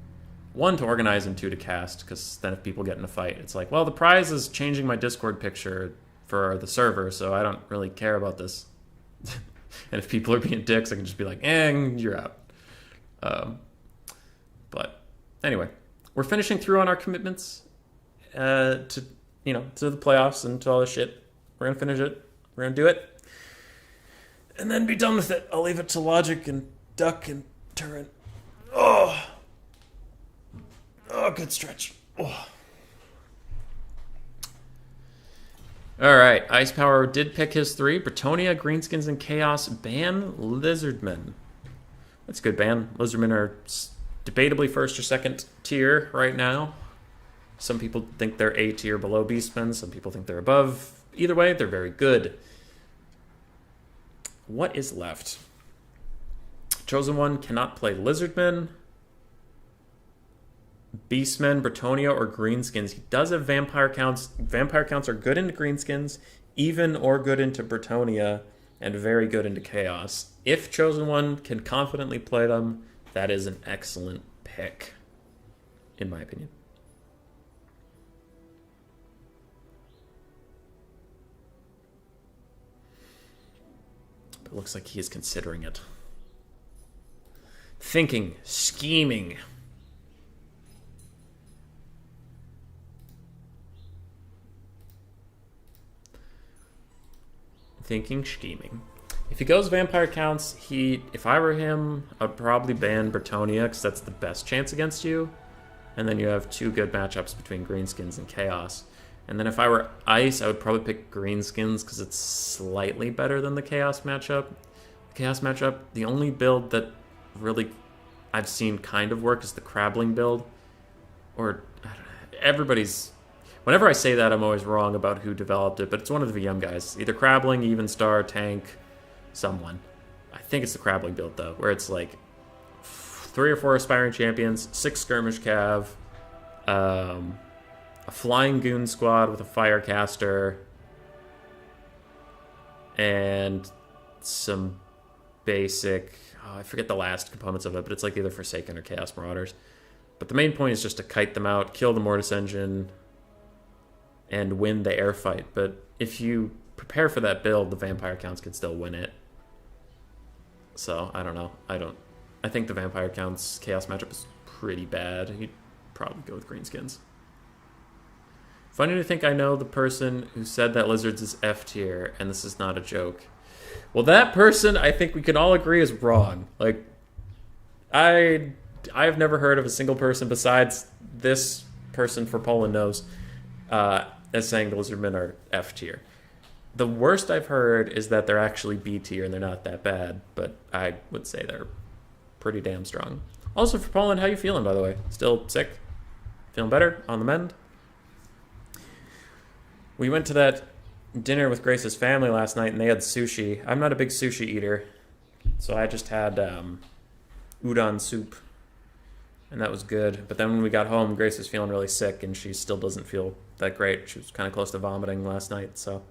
1, to organize, and 2, to cast, because then if people get in a fight, it's like, well, the prize is changing my Discord picture for the server, so I don't really care about this And if people are being dicks, I can just be like, you're out. But anyway, we're finishing through on our commitments to the playoffs and to all this shit. We're going to finish it. We're going to do it. And then be done with it. I'll leave it to Logic and Duck and Turret. Oh, good stretch. Oh. All right, Ice Power did pick his 3. Bretonia, Greenskins, and Chaos ban Lizardmen. That's a good ban. Lizardmen are debatably first or second tier right now. Some people think they're A tier below Beastmen. Some people think they're above. Either way, they're very good. What is left? Chosen One cannot play Lizardmen, Beastmen, Bretonia, or Greenskins. He does have Vampire Counts. Vampire Counts are good into Greenskins, even or good into Bretonia, and very good into Chaos. If Chosen One can confidently play them, that is an excellent pick, in my opinion. But it looks like he is considering it. Thinking, scheming. Thinking, scheming. If he goes Vampire Counts, if I were him, I'd probably ban Bretonia, because that's the best chance against you. And then you have 2 good matchups between Greenskins and Chaos. And then if I were Ice, I would probably pick Greenskins, because it's slightly better than the Chaos matchup. The only build that really I've seen kind of work is the Crabbling build. Or, everybody's... Whenever I say that, I'm always wrong about who developed it, but it's one of the VM guys. Either Crabbling, Evenstar, Tank, someone. I think it's the Crabbling build, though, where it's like 3 or 4 Aspiring Champions, 6 Skirmish Cav, a Flying Goon Squad with a Firecaster, and some basic... I forget the last components of it, but it's like either Forsaken or Chaos Marauders. But the main point is just to kite them out, kill the Mortis Engine, and win the air fight. But if you prepare for that build, the Vampire Counts can still win it. So, I don't know. I think the Vampire Counts Chaos matchup is pretty bad. You'd probably go with Greenskins. Funny to think I know the person who said that Lizards is F tier, and this is not a joke. Well, that person, I think we can all agree, is wrong. Like, I've never heard of a single person besides this person for Poland knows as saying the Lizardmen are F tier. The worst I've heard is that they're actually B tier and they're not that bad, but I would say they're pretty damn strong. Also for Poland, how you feeling, by the way? Still sick? Feeling better? On the mend? We went to that dinner with Grace's family last night and they had sushi. I'm not a big sushi eater, so I just had udon soup. And that was good. But then when we got home, Grace was feeling really sick, and she still doesn't feel that great. She was kind of close to vomiting last night, so...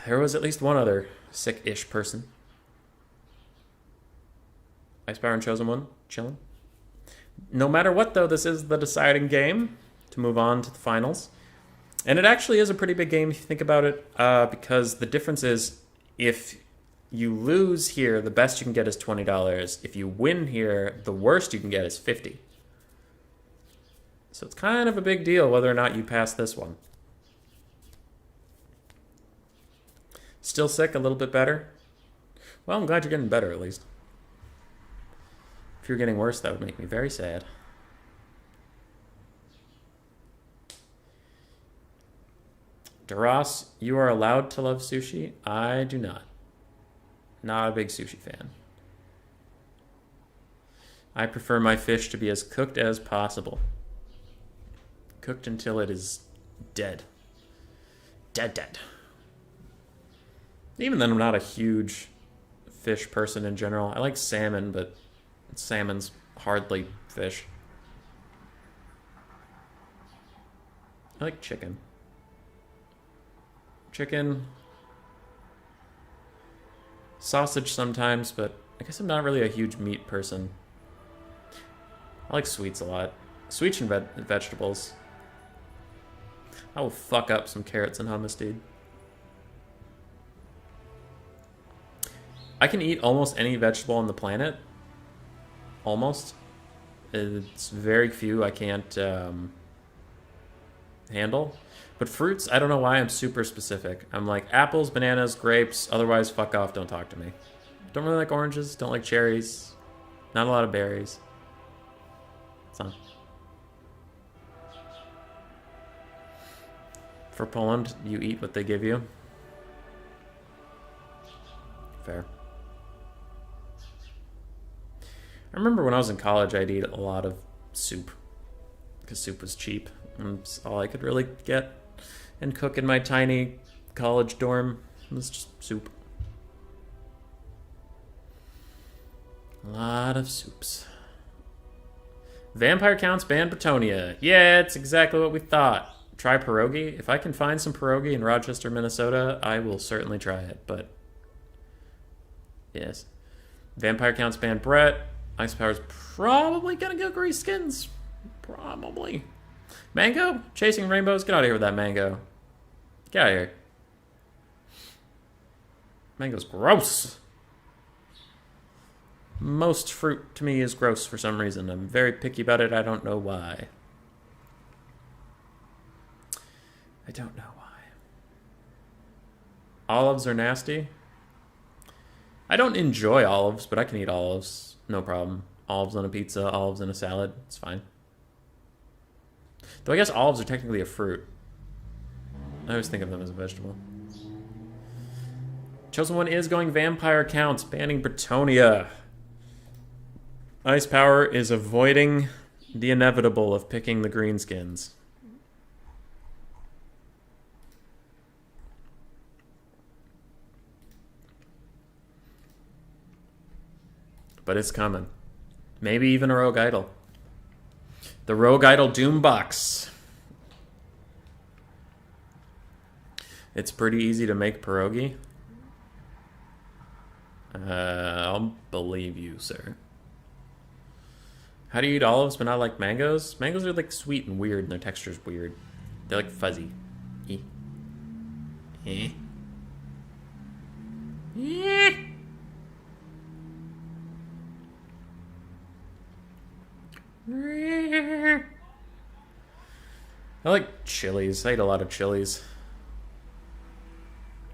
There was at least one other sick-ish person. Icepower and Chosen One, chilling. No matter what, though, this is the deciding game to move on to the finals. And it actually is a pretty big game if you think about it, because the difference is if you lose here, the best you can get is $20. If you win here, the worst you can get is $50. So it's kind of a big deal whether or not you pass this one. Still sick, a little bit better? Well, I'm glad you're getting better at least. If you're getting worse, that would make me very sad. Duras, you are allowed to love sushi. I do not. Not a big sushi fan. I prefer my fish to be as cooked as possible. Cooked until it is dead. Dead. Even then, I'm not a huge fish person in general. I like salmon, but salmon's hardly fish. I like chicken. Sausage sometimes, but I guess I'm not really a huge meat person. I like sweets a lot. Sweets and vegetables. I will fuck up some carrots and hummus, dude. I can eat almost any vegetable on the planet. Almost. It's very few I can't handle. But fruits, I don't know why I'm super specific. I'm like apples, bananas, grapes, otherwise fuck off, don't talk to me. Don't really like oranges, don't like cherries. Not a lot of berries. So. For Poland, you eat what they give you. Fair. I remember when I was in college, I'd eat a lot of soup. Because soup was cheap. And it's all I could really get and cook in my tiny college dorm. It was just soup. A lot of soups. Vampire counts ban Bretonia. Yeah, it's exactly what we thought. Try pierogi. If I can find some pierogi in Rochester, Minnesota, I will certainly try it, but... Yes. Vampire counts ban Brett. Ice Power's probably gonna go Grease Skins. Probably. Mango? Chasing rainbows? Get out of here with that mango. Get out of here. Mango's gross. Most fruit to me is gross for some reason. I'm very picky about it. I don't know why. I don't know why. Olives are nasty. I don't enjoy olives, but I can eat olives. No problem. Olives on a pizza, olives in a salad. It's fine. Though I guess olives are technically a fruit. I always think of them as a vegetable. Chosen One is going vampire counts, banning Bretonia. Ice Power is avoiding the inevitable of picking the greenskins. But it's coming. Maybe even a Rogue Idol. The Rogue Idol Doombox. It's pretty easy to make pierogi. I'll believe you, sir. How do you eat olives but not like mangoes? Mangoes are like sweet and weird and their texture's weird. They're like fuzzy. Eh. Eh. Eh. I like chilies. I eat a lot of chilies.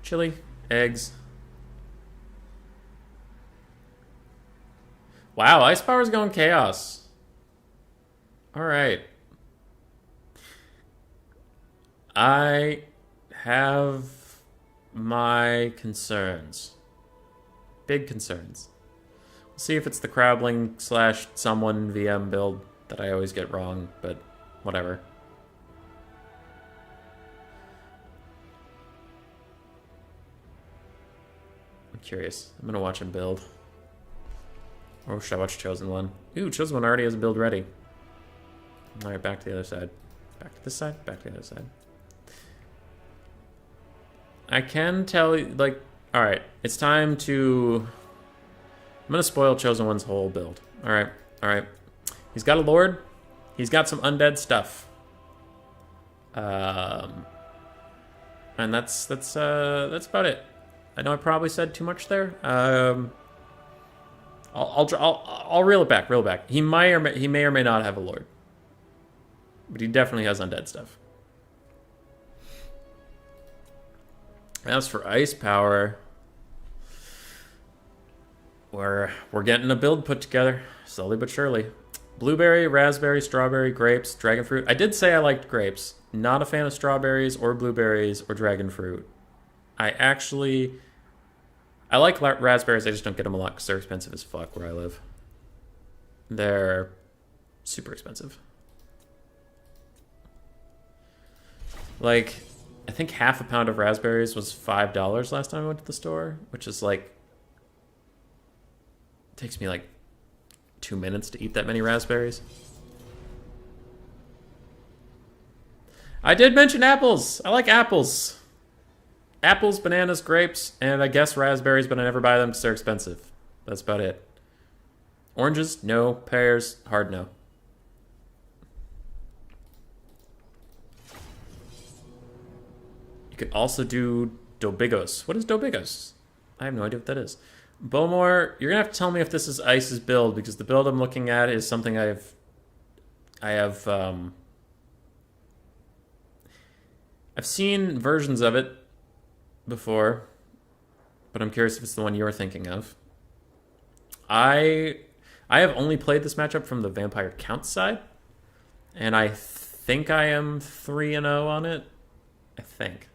Chili, eggs. Wow, Ice Power's going chaos. Alright. I have my concerns. Big concerns. We'll see if it's the Crowbling / someone VM build that I always get wrong, but whatever. I'm curious. I'm gonna watch him build. Or should I watch Chosen One? Ooh, Chosen One already has a build ready. Alright, back to the other side. Back to this side, back to the other side. I can tell you, like, alright, it's time to... I'm gonna spoil Chosen One's whole build. Alright, alright. He's got a Lord. He's got some undead stuff. And that's about it. I know I probably said too much there. I'll reel it back. He may or may not have a Lord. But he definitely has undead stuff. As for Ice Power, we're getting a build put together, slowly but surely. Blueberry, raspberry, strawberry, grapes, dragon fruit. I did say I liked grapes. Not a fan of strawberries or blueberries or dragon fruit. I like raspberries, I just don't get them a lot because they're expensive as fuck where I live. They're super expensive. Like, I think half a pound of raspberries was $5 last time I went to the store, which is like... It takes me like 2 minutes to eat that many raspberries. I did mention apples! I like apples! Apples, bananas, grapes, and I guess raspberries, but I never buy them because they're expensive. That's about it. Oranges? No. Pears? Hard no. You could also do Dobigos. What is Dobigos? I have no idea what that is. Bowmore, you're gonna have to tell me if this is Ice's build, because the build I'm looking at is something I've seen versions of it before, but I'm curious if it's the one you're thinking of. I have only played this matchup from the Vampire Count side, and I think I am 3-0 on it. I think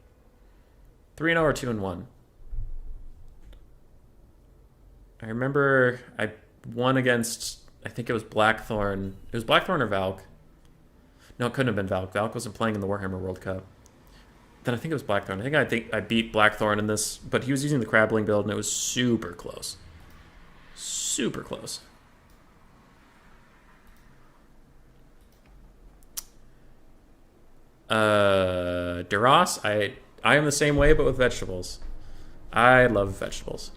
3-0 or 2-1. I remember I won against, I think it was Blackthorn. It was Blackthorn or Valk. No, it couldn't have been Valk. Valk wasn't playing in the Warhammer World Cup. Then I think it was Blackthorn. I think I beat Blackthorn in this, but he was using the Crabling build, and it was super close. Super close. Duras, I am the same way, but with vegetables. I love vegetables.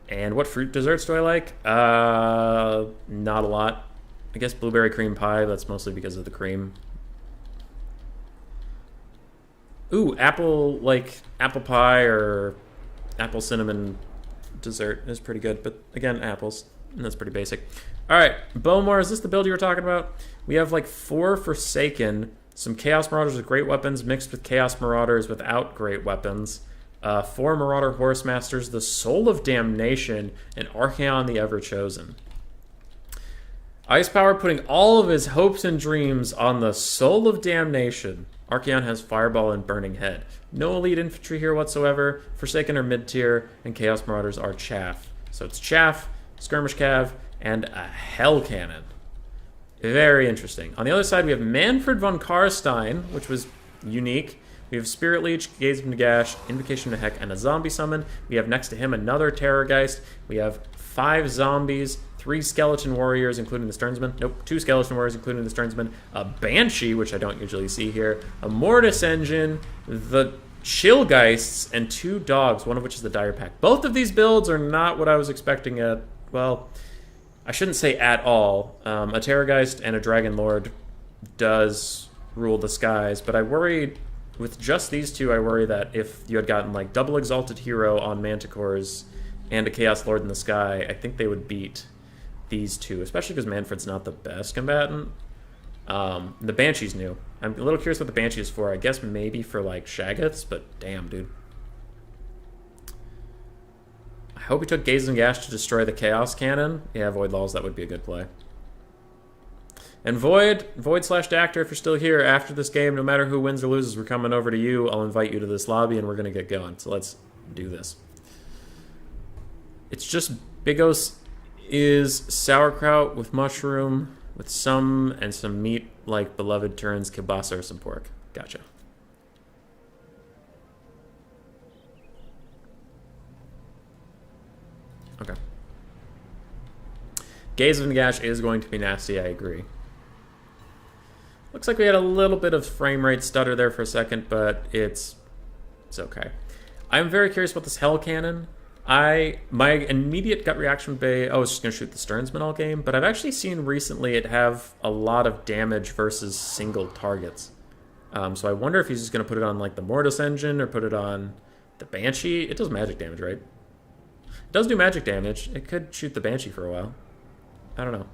And what fruit desserts do I like? Not a lot. I guess blueberry cream pie, that's mostly because of the cream. Ooh, apple pie or apple cinnamon dessert is pretty good, but again, apples, and that's pretty basic. All right, Bowmore, is this the build you were talking about? We have like 4 Forsaken, some Chaos Marauders with great weapons mixed with Chaos Marauders without great weapons, 4 Marauder Horsemasters, the Soul of Damnation, and Archaon the Ever-Chosen. Ice Power putting all of his hopes and dreams on the Soul of Damnation. Archaon has Fireball and Burning Head. No elite infantry here whatsoever. Forsaken are mid-tier, and Chaos Marauders are chaff. So it's chaff, Skirmish Cav, and a Hell Cannon. Very interesting. On the other side, we have Manfred von Karstein, which was unique. We have Spirit Leech, Gaze of Nagash, Invocation to Heck, and a Zombie Summon. We have next to him another Terrorgeist. We have 5 Zombies, 3 Skeleton Warriors, including the Sternsman. Nope, 2 Skeleton Warriors, including the Sternsman. A Banshee, which I don't usually see here. A Mortis Engine, the Chillgeists, and 2 Dogs, one of which is the Dire Pack. Both of these builds are not what I was expecting at, well, I shouldn't say at all. A Terrorgeist and a Dragon Lord does rule the skies, but I worried, with just these 2, I worry that if you had gotten like double Exalted Hero on Manticores and a Chaos Lord in the sky, I think they would beat these 2, especially because Manfred's not the best combatant. The Banshee's new. I'm a little curious what the Banshee is for. I guess maybe for like Shaggoths, but damn, dude. I hope he took Gaze and Gash to destroy the Chaos Cannon. Yeah, Void Laws, that would be a good play. And Void/Dactor, if you're still here after this game, no matter who wins or loses, we're coming over to you. I'll invite you to this lobby, and we're going to get going. So let's do this. It's just Bigos is sauerkraut with mushroom, with some meat like Beloved Turns kielbasa or some pork. Gotcha. Okay. Gaze of Nagash is going to be nasty, I agree. Looks like we had a little bit of frame rate stutter there for a second, but it's okay. I'm very curious about this Hell Cannon. My immediate gut reaction would be, oh, it's just going to shoot the Sternsman all game, but I've actually seen recently it have a lot of damage versus single targets. So I wonder if he's just going to put it on like the Mortis Engine or put it on the Banshee. It does magic damage, right? It does do magic damage. It could shoot the Banshee for a while. I don't know.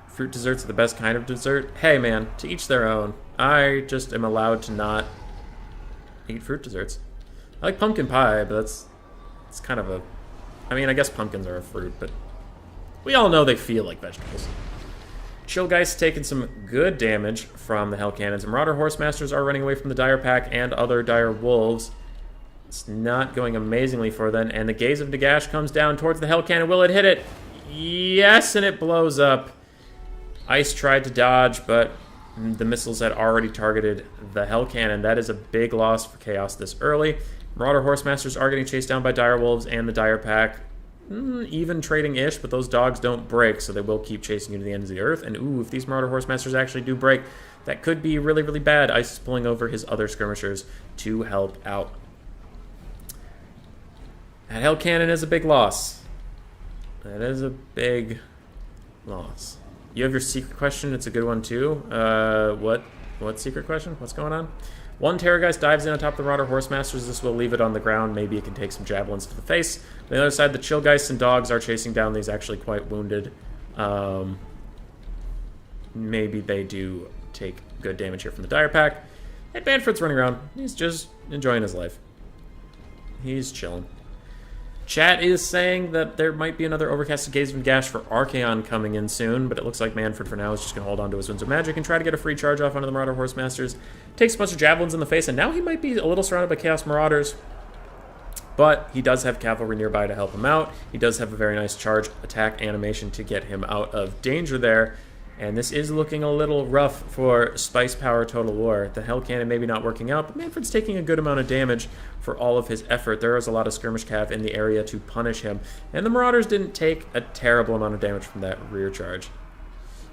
Fruit desserts are the best kind of dessert. Hey, man, to each their own. I just am allowed to not eat fruit desserts. I like pumpkin pie, but it's kind of a... I mean, I guess pumpkins are a fruit, but we all know they feel like vegetables. Chillgeist taking some good damage from the Hell Cannons. Marauder Horsemasters are running away from the Dire Pack and other Dire Wolves. It's not going amazingly for them, and the Gaze of Nagash comes down towards the Hell Cannon. Will it hit it? Yes, and it blows up. Ice tried to dodge, but the missiles had already targeted the Hell Cannon. That is a big loss for Chaos this early. Marauder Horsemasters are getting chased down by Dire Wolves and the Dire Pack. Even trading-ish, but those dogs don't break, so they will keep chasing you to the ends of the earth. And ooh, if these Marauder Horsemasters actually do break, that could be really, really bad. Ice is pulling over his other skirmishers to help out. That Hell Cannon is a big loss. That is a big loss. You have your secret question. It's a good one, too. What secret question? What's going on? One Terrorgeist dives in on top of the Marauder Horsemasters. This will leave it on the ground. Maybe it can take some javelins to the face. On the other side, the Chillgeists and dogs are chasing down these, actually quite wounded. Maybe they do take good damage here from the Dire Pack. And Manfred's running around. He's just enjoying his life. He's chilling. Chat is saying that there might be another Overcasted Gaze of Gash for Archaon coming in soon, but it looks like Manfred for now is just going to hold on to his Winds of Magic and try to get a free charge off onto the Marauder Horsemasters. Takes a bunch of javelins in the face, and now he might be a little surrounded by Chaos Marauders, but he does have cavalry nearby to help him out. He does have a very nice charge attack animation to get him out of danger there, and this is looking a little rough for Spice Power Total War. The Hell Cannon maybe not working out, but Manfred's taking a good amount of damage for all of his effort. There is a lot of Skirmish Cav in the area to punish him, and the Marauders didn't take a terrible amount of damage from that rear charge.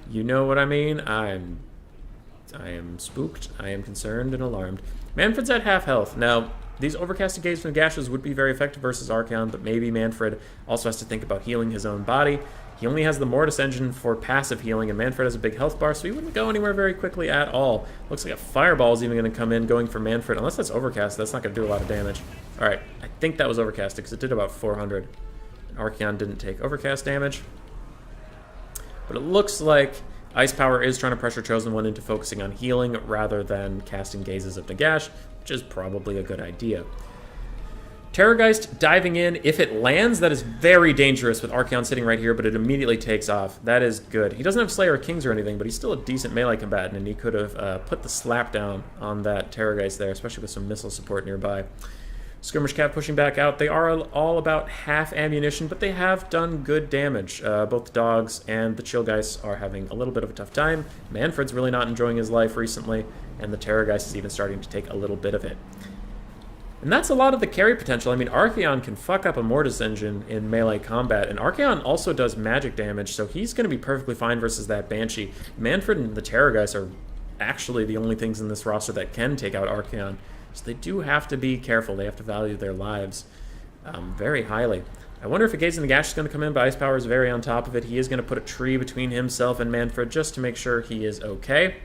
You know what I mean? I am spooked, I am concerned and alarmed. Manfred's at half health. Now, these Overcasted Gaze from Gashes would be very effective versus Archaon, but maybe Manfred also has to think about healing his own body. He only has the Mortis Engine for passive healing, and Manfred has a big health bar, so he wouldn't go anywhere very quickly at all. Looks like a Fireball is even going to come in, going for Manfred. Unless that's Overcast, that's not going to do a lot of damage. Alright, I think that was Overcast, because it did about 400. And Archaon didn't take Overcast damage. But it looks like Ice Power is trying to pressure Chosen One into focusing on healing rather than casting Gazes of Nagash, which is probably a good idea. Terrorgeist diving in. If it lands, that is very dangerous with Archaon sitting right here, but it immediately takes off. That is good. He doesn't have Slayer of Kings or anything, but he's still a decent melee combatant, and he could have put the slap down on that Terrorgeist there, especially with some missile support nearby. Skirmish Cav pushing back out. They are all about half ammunition, but they have done good damage. Both the dogs and the Chillgeists are having a little bit of a tough time. Manfred's really not enjoying his life recently, and the Terrorgeist is even starting to take a little bit of it. And that's a lot of the carry potential. I mean, Archaon can fuck up a Mortis Engine in melee combat, and Archaon also does magic damage, so he's going to be perfectly fine versus that Banshee. Manfred and the Terrorgeist are actually the only things in this roster that can take out Archaon, so they do have to be careful. They have to value their lives very highly. I wonder if a Gaze in the Gash is going to come in, but Ice Power is very on top of it. He is going to put a tree between himself and Manfred just to make sure he is okay.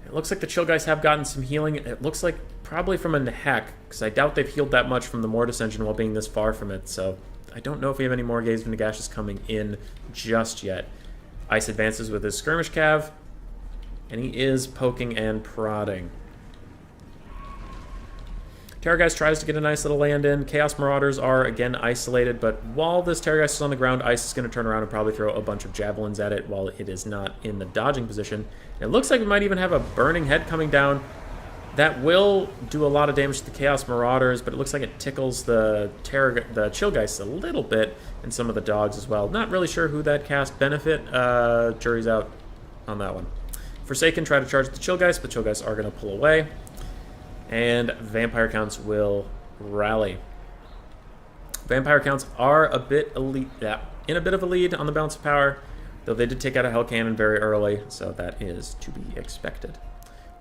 It looks like the Chillgeists have gotten some healing. It looks like probably from a hack, because I doubt they've healed that much from the Mortis Engine while being this far from it, so I don't know if we have any more Gaze of Nagashes coming in just yet. Ice advances with his Skirmish Cav, and he is poking and prodding. Terrorgeist tries to get a nice little land in. Chaos Marauders are, again, isolated, but while this Terrorgeist is on the ground, Ice is going to turn around and probably throw a bunch of javelins at it while it is not in the dodging position. It looks like we might even have a Burning Head coming down. That will do a lot of damage to the Chaos Marauders, but it looks like it tickles the Chillgeists a little bit, and some of the dogs as well. Not really sure who that cast benefit. Jury's out on that one. Forsaken try to charge the Chillgeists, but Chillgeists are going to pull away. And Vampire Counts will rally. Vampire Counts are a bit elite, in a bit of a lead on the balance of power, though they did take out a Hell Cannon very early, so that is to be expected.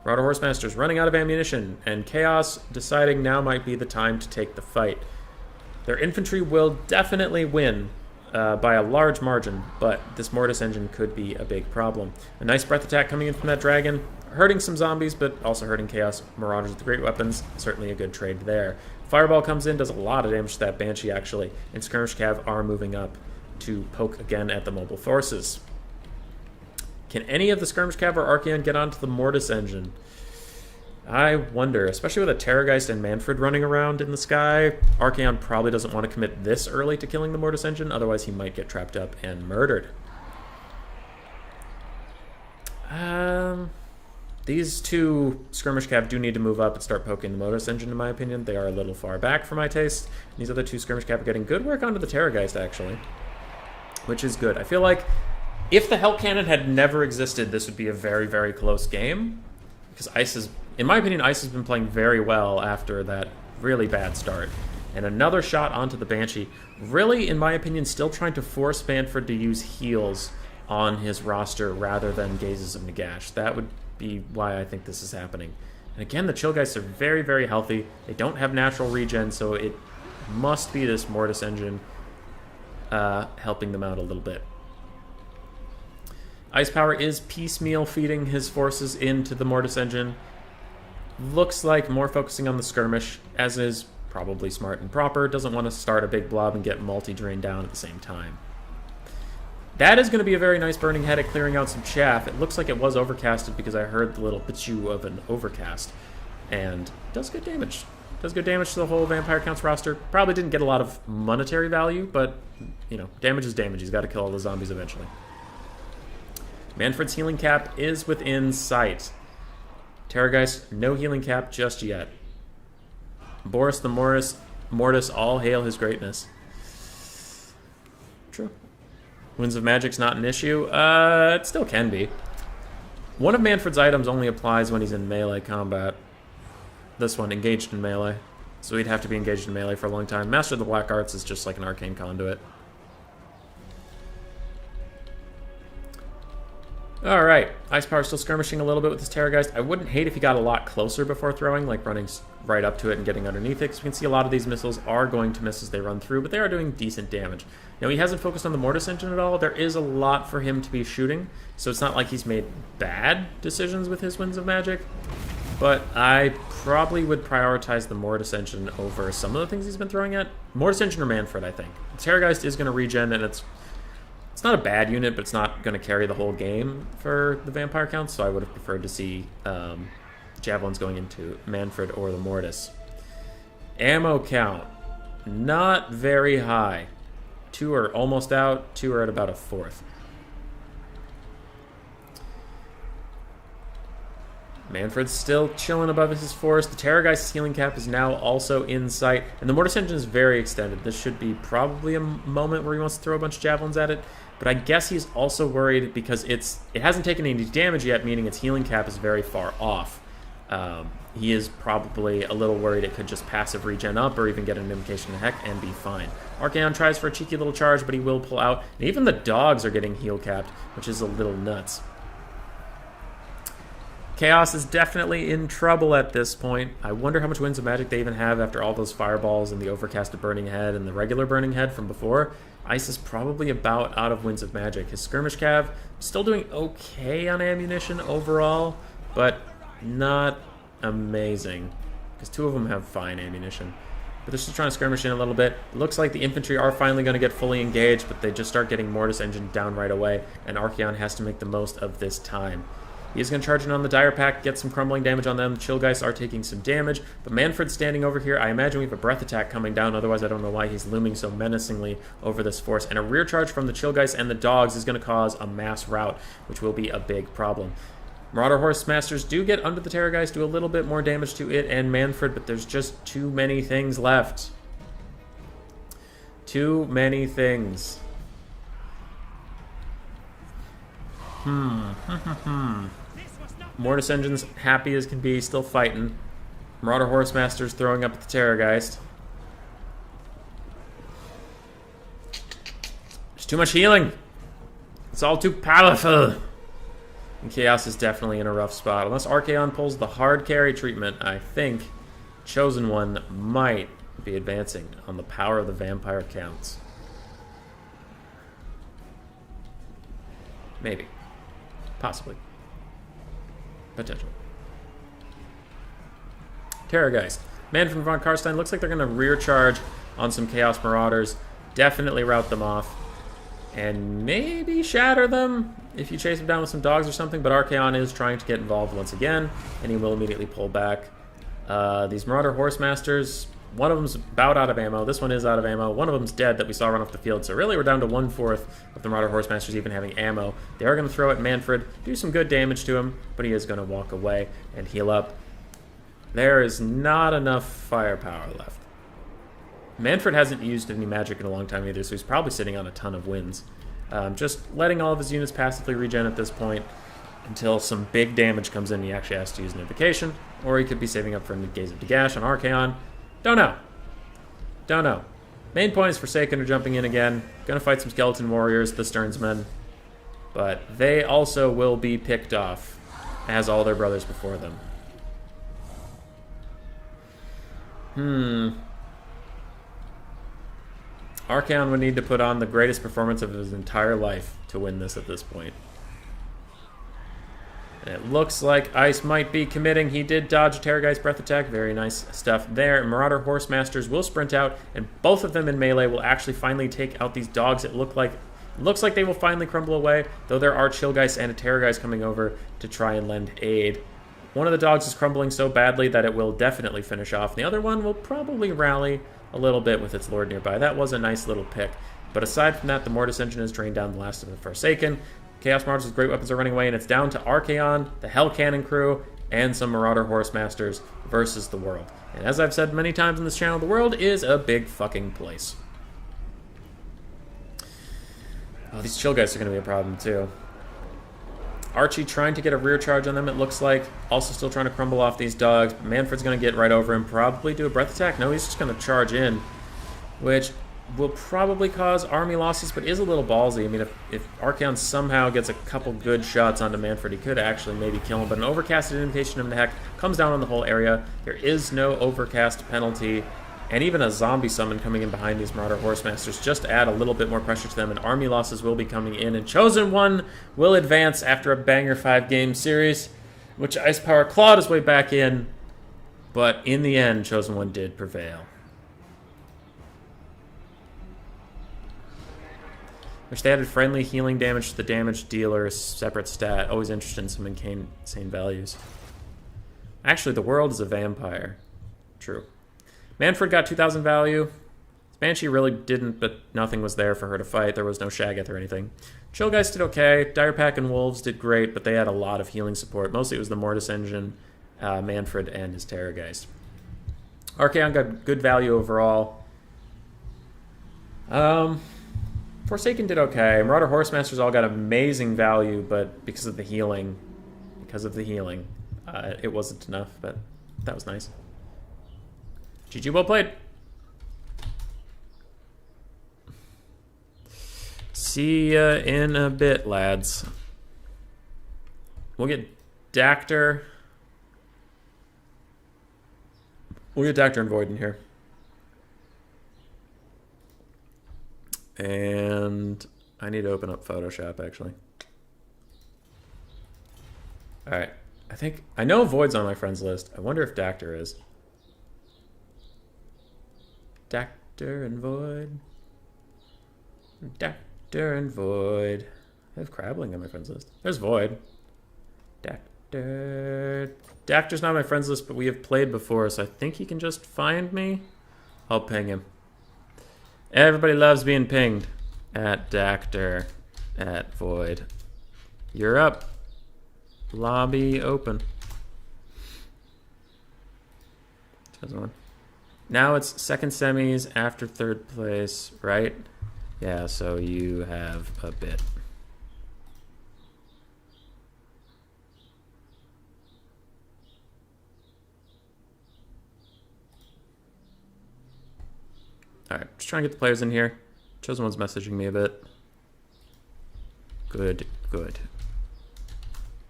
Marauder Horsemasters running out of ammunition, and Chaos deciding now might be the time to take the fight. Their infantry will definitely win by a large margin, but this Mortis Engine could be a big problem. A nice breath attack coming in from that dragon, hurting some zombies, but also hurting Chaos Marauders with the great weapons. Certainly a good trade there. Fireball comes in, does a lot of damage to that Banshee, actually, and Skirmish Cav are moving up to poke again at the mobile forces. Can any of the Skirmish Cav or Archaon get onto the Mortis Engine? I wonder, especially with a Terrorgeist and Manfred running around in the sky. Archaon probably doesn't want to commit this early to killing the Mortis Engine, otherwise he might get trapped up and murdered. These two Skirmish Cav do need to move up and start poking the Mortis Engine, in my opinion. They are a little far back for my taste. These other two Skirmish Cav are getting good work onto the Terrorgeist, actually, which is good. I feel like if the Hell Cannon had never existed, this would be a very, very close game, because Ice is, in my opinion, Ice has been playing very well after that really bad start. And another shot onto the Banshee, really, in my opinion, still trying to force Manfred to use heals on his roster rather than Gazes of Nagash. That would be why I think this is happening. And again, the Chillgeists are very, very healthy. They don't have natural regen, so it must be this Mortis Engine helping them out a little bit. Ice Power is piecemeal feeding his forces into the Mortis Engine. Looks like more focusing on the skirmish, as is probably smart and proper. Doesn't want to start a big blob and get multi-drain down at the same time. That is going to be a very nice burning head at clearing out some chaff. It looks like it was overcasted because I heard the little bitchew of an overcast. And does good damage. Does good damage to the whole Vampire Counts roster. Probably didn't get a lot of monetary value, but, you know, damage is damage. He's got to kill all the zombies eventually. Manfred's healing cap is within sight. Terrorgeist, no healing cap just yet. Boris the Mortis, all hail his greatness. True. Winds of Magic's not an issue. It still can be. One of Manfred's items only applies when he's in melee combat. This one, engaged in melee. So he'd have to be engaged in melee for a long time. Master of the Black Arts is just like an arcane conduit. Alright, Ice Power still skirmishing a little bit with his Terrorgeist. I wouldn't hate if he got a lot closer before throwing, like running right up to it and getting underneath it, because we can see a lot of these missiles are going to miss as they run through, but they are doing decent damage. Now, he hasn't focused on the Mortis engine at all. There is a lot for him to be shooting, so it's not like he's made bad decisions with his Winds of Magic, but I probably would prioritize the Mortis engine over some of the things he's been throwing at. Mortis engine or Manfred, I think. Terrorgeist is going to regen, and it's not a bad unit, but it's not going to carry the whole game for the Vampire Counts, so I would have preferred to see Javelins going into Manfred or the Mortis. Ammo count, not very high. 2 are almost out, 2 are at about a fourth. Manfred's still chilling above his force. The Terrorgeist's healing cap is now also in sight, and the Mortis engine is very extended. This should be probably a moment where he wants to throw a bunch of javelins at it, but I guess he's also worried because it hasn't taken any damage yet, meaning its healing cap is very far off. He is probably a little worried it could just passive regen up or even get an Invocation of Heck and be fine. Archaon tries for a cheeky little charge, but he will pull out, and even the dogs are getting heal capped, which is a little nuts. Chaos is definitely in trouble at this point. I wonder how much Winds of Magic they even have after all those fireballs and the overcasted Burning Head and the regular Burning Head from before. Ice is probably about out of Winds of Magic. His Skirmish Cav still doing okay on ammunition overall, but not amazing, because 2 of them have fine ammunition. But they're still trying to skirmish in a little bit. It looks like the infantry are finally going to get fully engaged, but they just start getting Mortis engine down right away, and Archaon has to make the most of this time. He is going to charge in on the Dire Pack, get some crumbling damage on them. Chillgeists are taking some damage, but Manfred's standing over here. I imagine we have a breath attack coming down, otherwise I don't know why he's looming so menacingly over this force. And a rear charge from the Chillgeists and the dogs is going to cause a mass rout, which will be a big problem. Marauder Horse Masters do get under the Terrorgeist, do a little bit more damage to it and Manfred, but there's just too many things left. Too many things. Mortis Engine's happy as can be, still fighting. Marauder Horse Masters throwing up at the Terrorgeist. There's too much healing. It's all too powerful. And Chaos is definitely in a rough spot. Unless Archaon pulls the hard carry treatment, I think Chosen One might be advancing on the power of the Vampire Counts. Maybe. Possibly. Potential. Terrorgeist. Manfred von Karstein looks like they're going to rear charge on some Chaos Marauders. Definitely rout them off. And maybe shatter them if you chase them down with some dogs or something. But Archaon is trying to get involved once again, and he will immediately pull back. These Marauder Horse Masters, one of them's about out of ammo. This one is out of ammo. One of them's dead that we saw run off the field. So really we're down to 1/4 of the Marauder Horse Masters even having ammo. They are going to throw at Manfred, do some good damage to him, but he is going to walk away and heal up. There is not enough firepower left. Manfred hasn't used any magic in a long time either, so he's probably sitting on a ton of wins. Just letting all of his units passively regen at this point until some big damage comes in and he actually has to use an invocation, or he could be saving up for a Gaze of Dagash on Archaon. Don't know. Don't know. Main point is Forsaken are jumping in again. Gonna fight some Skeleton Warriors, the Stearnsmen. But they also will be picked off, as all their brothers before them. Archaon would need to put on the greatest performance of his entire life to win this at this point. And it looks like Ice might be committing. He did dodge a Terrorgeist Breath Attack. Very nice stuff there. Marauder Horsemasters will sprint out, and both of them in melee will actually finally take out these dogs. It looks like they will finally crumble away, though there are Chillgeist and a Terrorgeist coming over to try and lend aid. One of the dogs is crumbling so badly that it will definitely finish off. The other one will probably rally a little bit with its lord nearby. That was a nice little pick. But aside from that, the Mortis Engine has drained down the last of the Forsaken. Chaos Marauders with great weapons are running away, and it's down to Archaon, the Hell Cannon crew, and some Marauder Horsemasters versus the world. And as I've said many times in this channel, the world is a big fucking place. Oh, these Chillgeists are going to be a problem, too. Archie trying to get a rear charge on them, it looks like. Also still trying to crumble off these dogs. Manfred's going to get right over him. Probably do a breath attack. No, he's just going to charge in, which will probably cause army losses, but is a little ballsy. I mean, if Archaon somehow gets a couple good shots onto Manfred, he could actually maybe kill him. But an overcasted invitation of the heck comes down on the whole area. There is no overcast penalty. And even a zombie summon coming in behind these Marauder Horsemasters just to add a little bit more pressure to them, and army losses will be coming in, and Chosen One will advance after a banger 5-game series, which Ice Power clawed his way back in, but in the end, Chosen One did prevail. Which they added friendly healing damage to the damage dealer, separate stat. Always interested in some insane values. Actually, the world is a vampire. True. Manfred got 2,000 value. Banshee really didn't, but nothing was there for her to fight. There was no Shaggoth or anything. Chillgeist did okay. Direpack and Wolves did great, but they had a lot of healing support. Mostly it was the Mortis Engine, Manfred, and his Terrorgeist. Archaon got good value overall. Forsaken did okay. Marauder Horsemasters all got amazing value, but because of the healing, it wasn't enough, but that was nice. GG, well played. See ya in a bit, lads. We'll get Dactyr. We'll get Dactyr and Void in here. And I need to open up Photoshop, actually. Alright. I know Void's on my friends list. I wonder if Dactyr is. Dactyr and Void. Dactyr and Void. I have Crabbling on my friends list. There's Void. Dactyr. Dactyr's not on my friends list, but we have played before, so I think he can just find me. I'll ping him. Everybody loves being pinged. At Dactyr. At Void. You're up. Lobby open. Now it's second semis after third place, right? Yeah, so you have a bit. Alright, just trying to get the players in here. Chosen One's messaging me a bit. Good, good.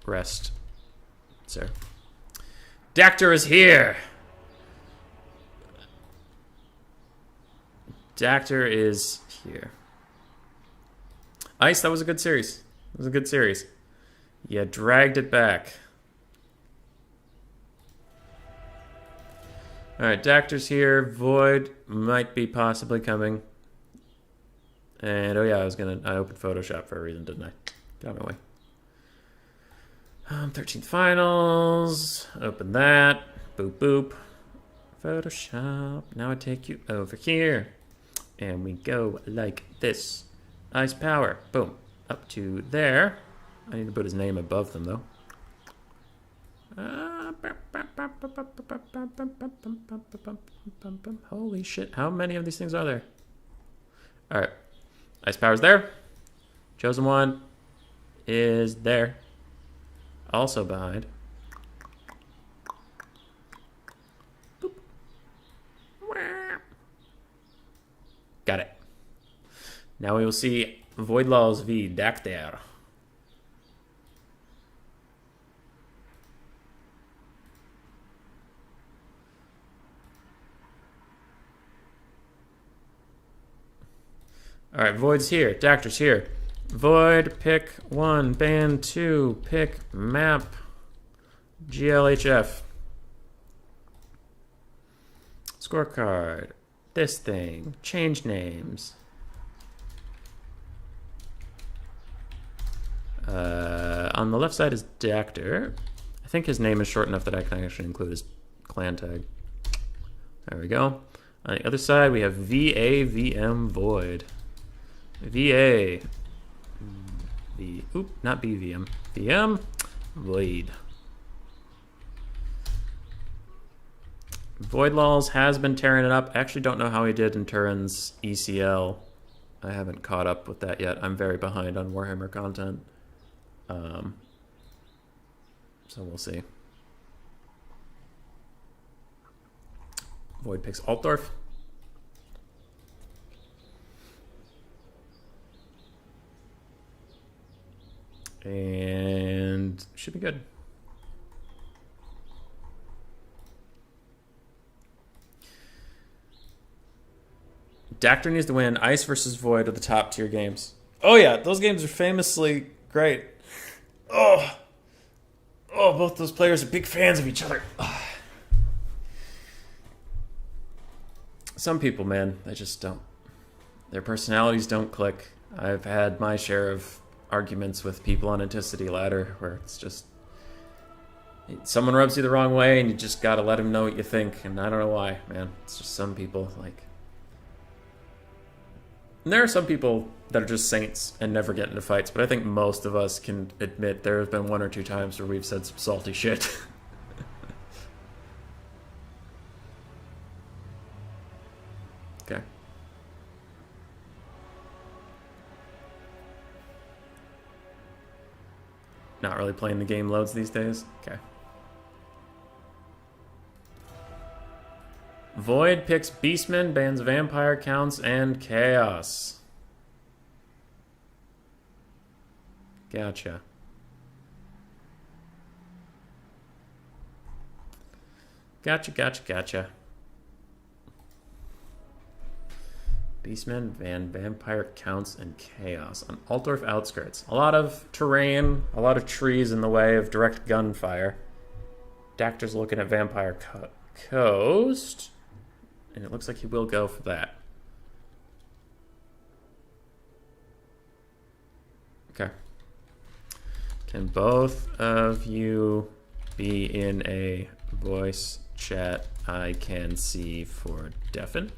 Rest. Sir. Dactyr is here! Dactyr is here. Ice, that was a good series. It was a good series. You dragged it back. Alright, Dactyr's here. Void might be possibly coming. And, oh yeah, I opened Photoshop for a reason, didn't I? Got my way. 13th Finals. Open that. Boop, boop. Photoshop. Now I take you over here. And we go like this. Ice Power. Boom. Up to there. I need to put his name above them, though. Holy shit. How many of these things are there? Alright. Ice Power's there. Chosen One is there. Also behind. Boop. Got it. Now we will see Void Laws v Dactyr. Alright, Void's here. Dactyr's here. Void, pick 1. Ban 2. Pick map GLHF. Scorecard. This thing. Change names. On the left side is Dactor. I think his name is short enough that I can actually include his clan tag. There we go. On the other side, we have VAVM Void. VA. Not BVM. VM Void. Void Laws has been tearing it up. I actually don't know how he did in Turin's ECL. I haven't caught up with that yet. I'm very behind on Warhammer content. So we'll see. Void picks Altdorf. And should be good. Dactor needs to win. Ice versus Void are the top tier games. Oh yeah, those games are famously great. Oh, both those players are big fans of each other. Some people, man, they just don't. Their personalities don't click. I've had my share of arguments with people on Anticity Ladder where it's just someone rubs you the wrong way and you just gotta let them know what you think. And I don't know why, man. It's just some people, like... And there are some people that are just saints and never get into fights, but I think most of us can admit there have been one or two times where we've said some salty shit. Okay. Not really playing the game loads these days? Okay. Void picks Beastmen, bans Vampire Counts, and Chaos. Gotcha. Gotcha. Beastmen, Vampire Counts, and Chaos on Altdorf outskirts. A lot of terrain, a lot of trees in the way of direct gunfire. Dactor's looking at Vampire Coast, and it looks like he will go for that. Okay. Can both of you be in a voice chat I can see for Deafin?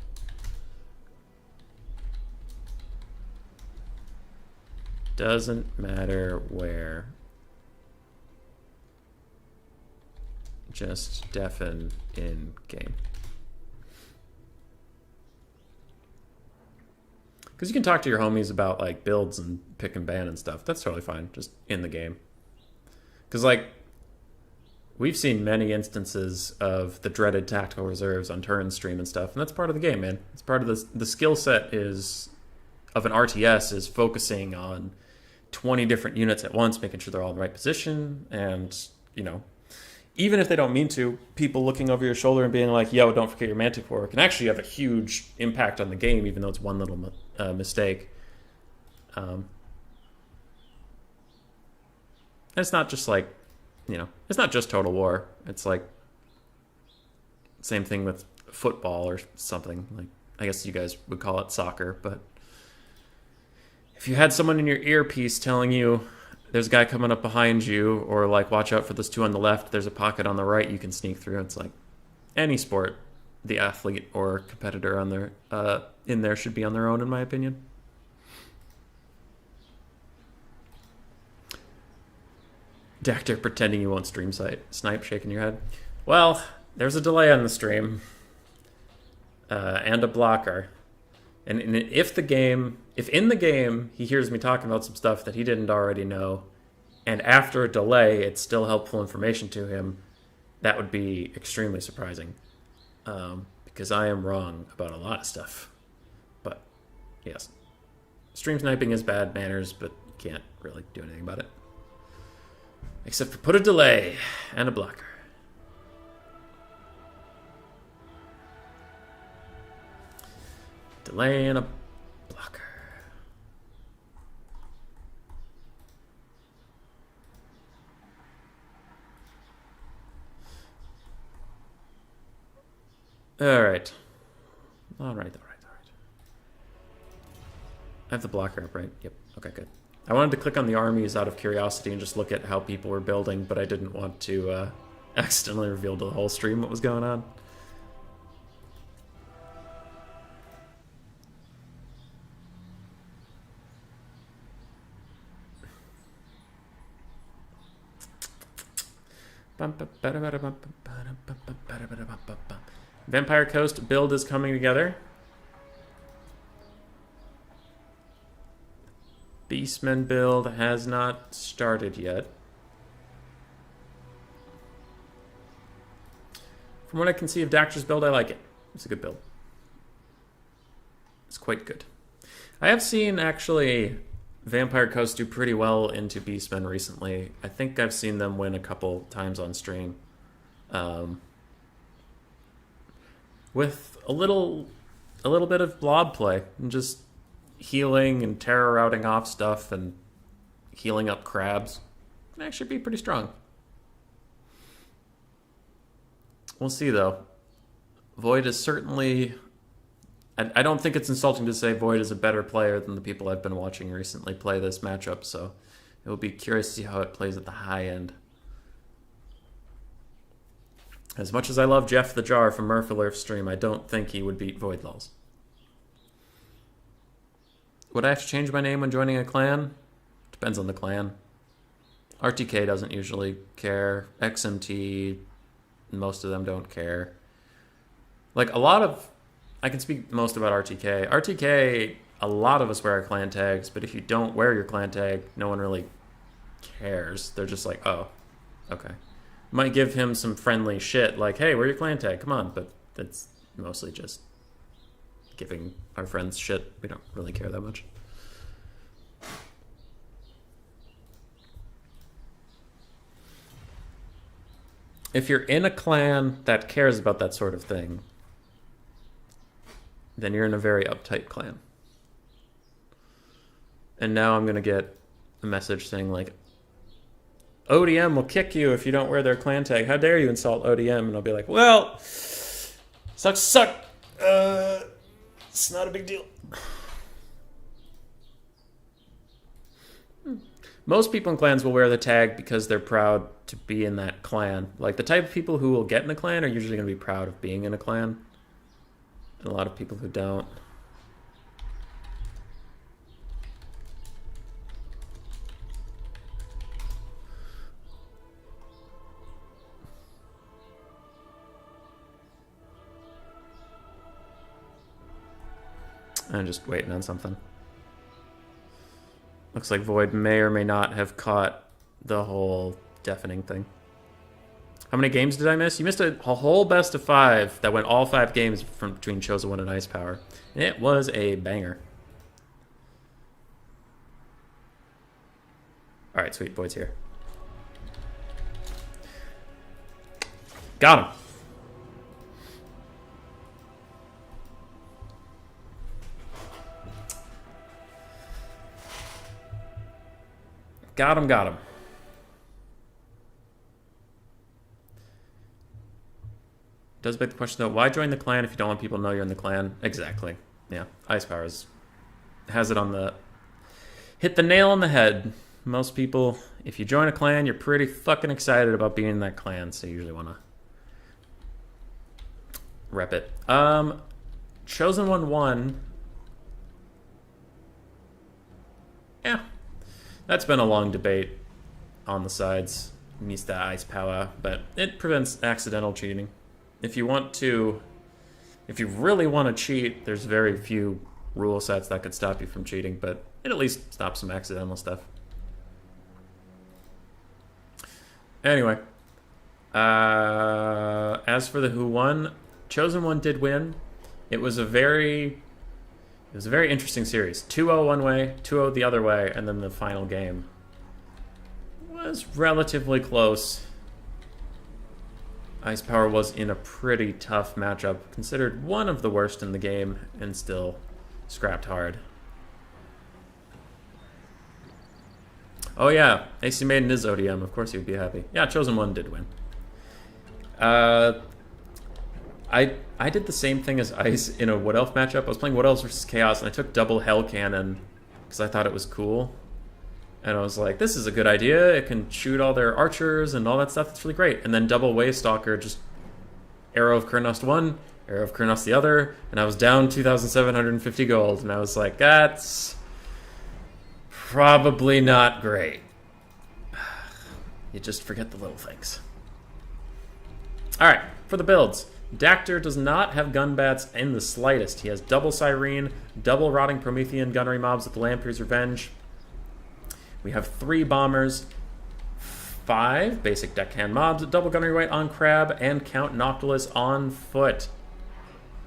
Doesn't matter where. Just Deafin in game. Because you can talk to your homies about like builds and pick and ban and stuff. That's totally fine. Just in the game. Because like we've seen many instances of the dreaded tactical reserves on Turin's stream and stuff, and that's part of the game, man. It's part of the skill set is of an RTS is focusing on 20 different units at once, making sure they're all in the right position, and you know, even if they don't mean to, people looking over your shoulder and being like, yo, don't forget your Manticore, can actually have a huge impact on the game, even though it's one little mistake. And it's not just like, you know, it's not just Total War. It's like, same thing with football or something. Like, I guess you guys would call it soccer, but if you had someone in your earpiece telling you, there's a guy coming up behind you, or like, watch out for those two on the left, there's a pocket on the right you can sneak through. It's like any sport, the athlete or competitor on their in there should be on their own, in my opinion. Dactor pretending you won't stream snipe, shaking your head. Well, there's a delay on the stream and a blocker. And if in the game he hears me talking about some stuff that he didn't already know, and after a delay it's still helpful information to him, that would be extremely surprising. Because I am wrong about a lot of stuff. But, yes. Stream sniping is bad manners, but you can't really do anything about it. Except for put a delay and a blocker. Delay and a blocker. Alright. Alright. I have the blocker up, right? Yep. Okay, good. I wanted to click on the armies out of curiosity and just look at how people were building, but I didn't want to accidentally reveal to the whole stream what was going on. Vampire Coast build is coming together. Beastmen build has not started yet. From what I can see of Daxter's build, I like it. It's a good build. It's quite good. I have seen, actually, Vampire Coast do pretty well into Beastmen recently. I think I've seen them win a couple times on stream. With a little bit of blob play and just healing and terror routing off stuff and healing up crabs can actually be pretty strong. We'll see, though. Void is certainly... I don't think it's insulting to say Void is a better player than the people I've been watching recently play this matchup, so it will be curious to see how it plays at the high end. As much as I love Jeff the Jar from Murphalurf's stream, I don't think he would beat Void Lulz. Would I have to change my name when joining a clan? Depends on the clan. RTK doesn't usually care. XMT, most of them don't care. Like, a lot of... I can speak most about RTK. RTK, a lot of us wear our clan tags, but if you don't wear your clan tag, no one really cares. They're just like, oh, okay. Might give him some friendly shit, like, hey, wear your clan tag, come on. But that's mostly just giving our friends shit. We don't really care that much. If you're in a clan that cares about that sort of thing, then you're in a very uptight clan. And now I'm going to get a message saying, like, ODM will kick you if you don't wear their clan tag. How dare you insult ODM? And I'll be like, well, suck. It's not a big deal. Most people in clans will wear the tag because they're proud to be in that clan. Like, the type of people who will get in a clan are usually going to be proud of being in a clan. And a lot of people who don't. I'm just waiting on something. Looks like Void may or may not have caught the whole deafening thing. How many games did I miss? You missed a whole best of 5 that went all 5 games from between Chosen One and Ice Power. It was a banger. All right, sweet. Void's here. Got him. Got him. Does beg the question, though, why join the clan if you don't want people to know you're in the clan? Exactly. Yeah, Ice Powers has it on the... Hit the nail on the head. Most people, if you join a clan, you're pretty fucking excited about being in that clan, so you usually want to rep it. Chosen One won. Yeah. That's been a long debate on the sides. Mista Ice Power, but it prevents accidental cheating. If you really want to cheat, there's very few rule sets that could stop you from cheating, but it at least stops some accidental stuff. Anyway, as for the who won, Chosen One did win. It was a very interesting series. 2-0 one way, 2-0 the other way, and then the final game was relatively close. Ice Power was in a pretty tough matchup, considered one of the worst in the game, and still scrapped hard. Oh yeah, AC Maiden is ODM, of course he would be happy. Yeah, Chosen One did win. I I did the same thing as Ice in a Wood Elf matchup. I was playing Wood Elves versus Chaos, and I took double Hell Cannon because I thought it was cool. And I was like, this is a good idea. It can shoot all their archers and all that stuff. It's really great. And then double Waystalker, just Arrow of Kurnost one, Arrow of Kurnost the other, and I was down 2,750 gold. And I was like, that's probably not great. You just forget the little things. All right, for the builds. Dactyr does not have gun bats in the slightest. He has double Cyrene, double Rotting Promethean gunnery mobs with Lamprey's Revenge. We have 3 bombers, 5 basic deckhand mobs, double gunnery weight on Crab, and Count Noctilus on foot.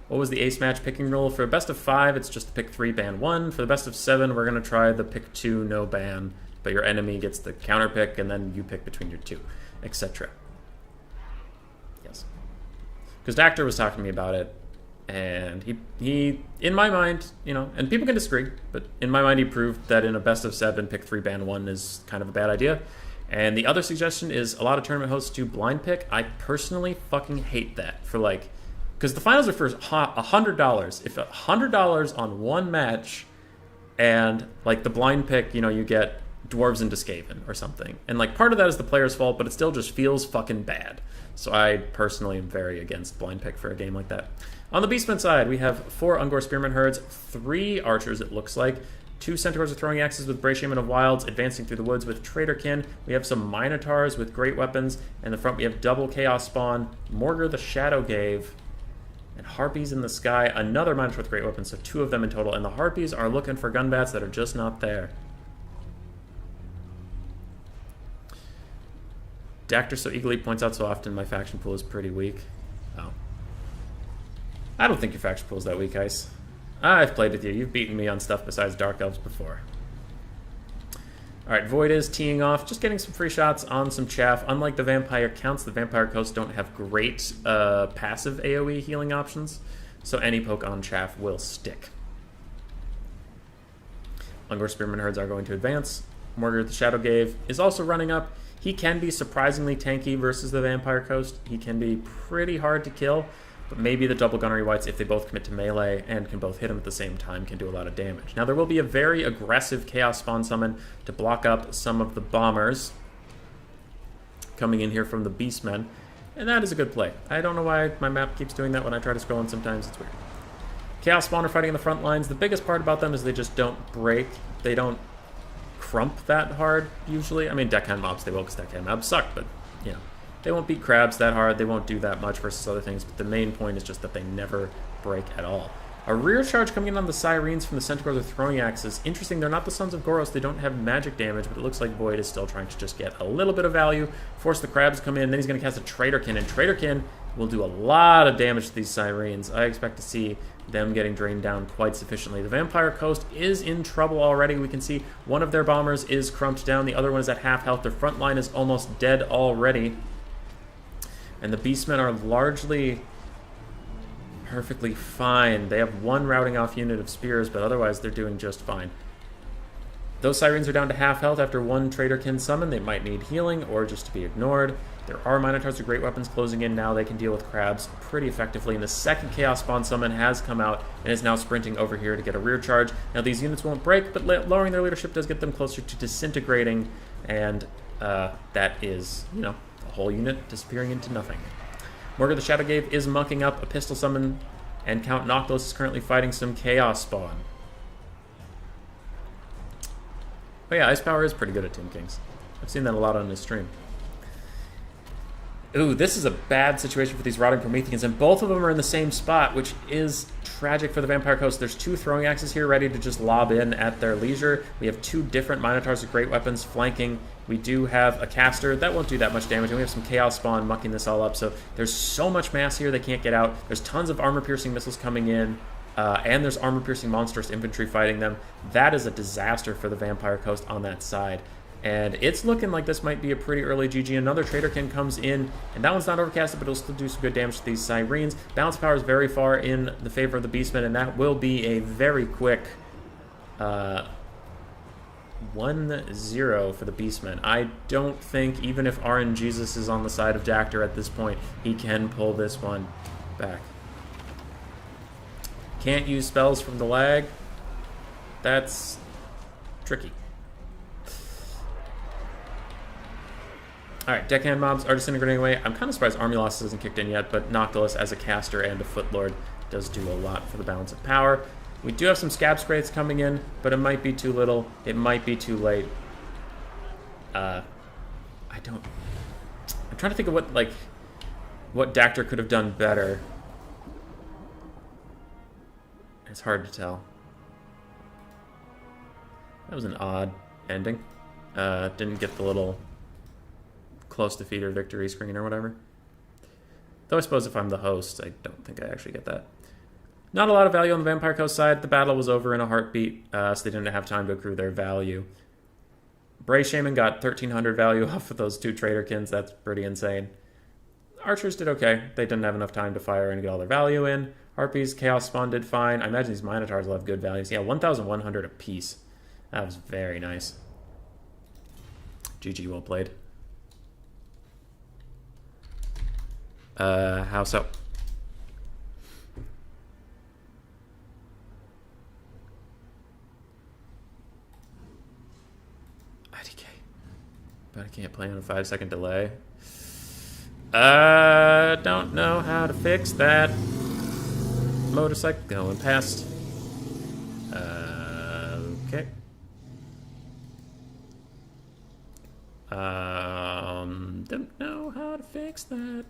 What was the ace match picking rule? For a best of 5, it's just pick 3, ban 1. For the best of 7, we're going to try the pick 2, no ban. But your enemy gets the counter pick, and then you pick between your 2, etc. Yes. Because Dactyr was talking to me about it, and he, in my mind, you know, and people can disagree, but in my mind he proved that in a best of 7, pick 3, ban 1 is kind of a bad idea. And the other suggestion is a lot of tournament hosts do blind pick. I personally fucking hate that for like, because the finals are for $100. If $100 on one match, and like the blind pick, you know, you get Dwarves into Skaven or something, and like part of that is the player's fault, but it still just feels fucking bad. So I personally am very against blind pick for a game like that. On the Beastman side, we have 4 Ungor Spearman herds, 3 archers it looks like, 2 centaurs with throwing axes with Bray Shaman of Wilds advancing through the woods with Traderkin. We have some minotaurs with great weapons. In the front we have double Chaos Spawn, Morgar the Shadow Gave, and Harpies in the Sky, another minotaur with great weapons, so 2 of them in total. And the Harpies are looking for gun bats that are just not there. Dactyr so eagerly points out so often my faction pool is pretty weak. Oh. I don't think your faction pool is that weak, Ice. I've played with you. You've beaten me on stuff besides Dark Elves before. Alright, Void is teeing off, just getting some free shots on some chaff. Unlike the Vampire Counts, the Vampire Coasts don't have great passive AoE healing options, so any poke on chaff will stick. Ungor Spearman herds are going to advance. Mortar the Shadow Gave is also running up. He can be surprisingly tanky versus the Vampire Coast. He can be pretty hard to kill, but maybe the double gunnery wights, if they both commit to melee and can both hit him at the same time, can do a lot of damage. Now there will be a very aggressive Chaos Spawn summon to block up some of the bombers coming in here from the Beastmen, and that is a good play. I don't know why my map keeps doing that when I try to scroll in sometimes. It's weird. Chaos Spawn are fighting in the front lines. The biggest part about them is they just don't break. They don't crump that hard, usually. I mean, deckhand mobs, they will, because deckhand mobs suck, but, you know. They won't beat crabs that hard, they won't do that much versus other things, but the main point is just that they never break at all. A rear charge coming in on the Syrenes from the Centaurs with throwing axes. Interesting, they're not the Sons of Goros, they don't have magic damage, but it looks like Void is still trying to just get a little bit of value, force the crabs to come in, then he's going to cast a Traderkin, and Traderkin will do a lot of damage to these Syrenes. I expect to see them getting drained down quite sufficiently. The Vampire Coast is in trouble already. We can see one of their bombers is crumped down, the other one is at half health, their front line is almost dead already. And the Beastmen are largely perfectly fine. They have one routing off unit of spears, but otherwise they're doing just fine. Those Sirens are down to half health after one Traderkin summon. They might need healing or just to be ignored. There are Minotaurs with great weapons closing in now. They can deal with crabs pretty effectively. And the second Chaos Spawn summon has come out and is now sprinting over here to get a rear charge. Now these units won't break, but lowering their leadership does get them closer to disintegrating. And that is, you know, the whole unit disappearing into nothing. Morgar the Shadow Gave is mucking up a pistol summon, and Count Noctilus is currently fighting some Chaos Spawn. Oh yeah, Ice Power is pretty good at Tomb Kings. I've seen that a lot on his stream. Ooh, this is a bad situation for these Rotting Prometheans, and both of them are in the same spot, which is tragic for the Vampire Coast. There's 2 throwing axes here ready to just lob in at their leisure. We have 2 different Minotaurs with great weapons flanking. We do have a caster. That won't do that much damage, and we have some Chaos Spawn mucking this all up, so there's so much mass here they can't get out. There's tons of armor-piercing missiles coming in, and there's armor-piercing monstrous infantry fighting them. That is a disaster for the Vampire Coast on that side. And it's looking like this might be a pretty early GG. Another Traderkin comes in, and that one's not overcasted, but it'll still do some good damage to these Sirens. Balance power is very far in the favor of the Beastmen, and that will be a very quick 1-0 for the Beastmen. I don't think, even if RNGesus is on the side of Dactyr at this point, he can pull this one back. can't use spells from the lag. That's tricky. Alright, deckhand mobs are disintegrating away. I'm kind of surprised Army Loss isn't kicked in yet, but Noctilus as a caster and a Footlord does do a lot for the balance of power. We do have some Scab Sprays coming in, but it might be too little. It might be too late. I'm trying to think of what Dactyr could have done better. It's hard to tell. That was an odd ending. Didn't get the little close defeat or victory screen or whatever. Though I suppose if I'm the host, I don't think I actually get that. Not a lot of value on the Vampire Coast side. The battle was over in a heartbeat, so they didn't have time to accrue their value. Bray Shaman got 1,300 value off of those 2 Traderkins. That's pretty insane. Archers did okay. They didn't have enough time to fire and get all their value in. Harpies, Chaos Spawn did fine. I imagine these Minotaurs will have good values. Yeah, 1,100 apiece. That was very nice. GG, well played. How so? IDK. But I can't play on a 5-second delay. Don't know how to fix that. Motorcycle going past. Okay. Don't know how to fix that.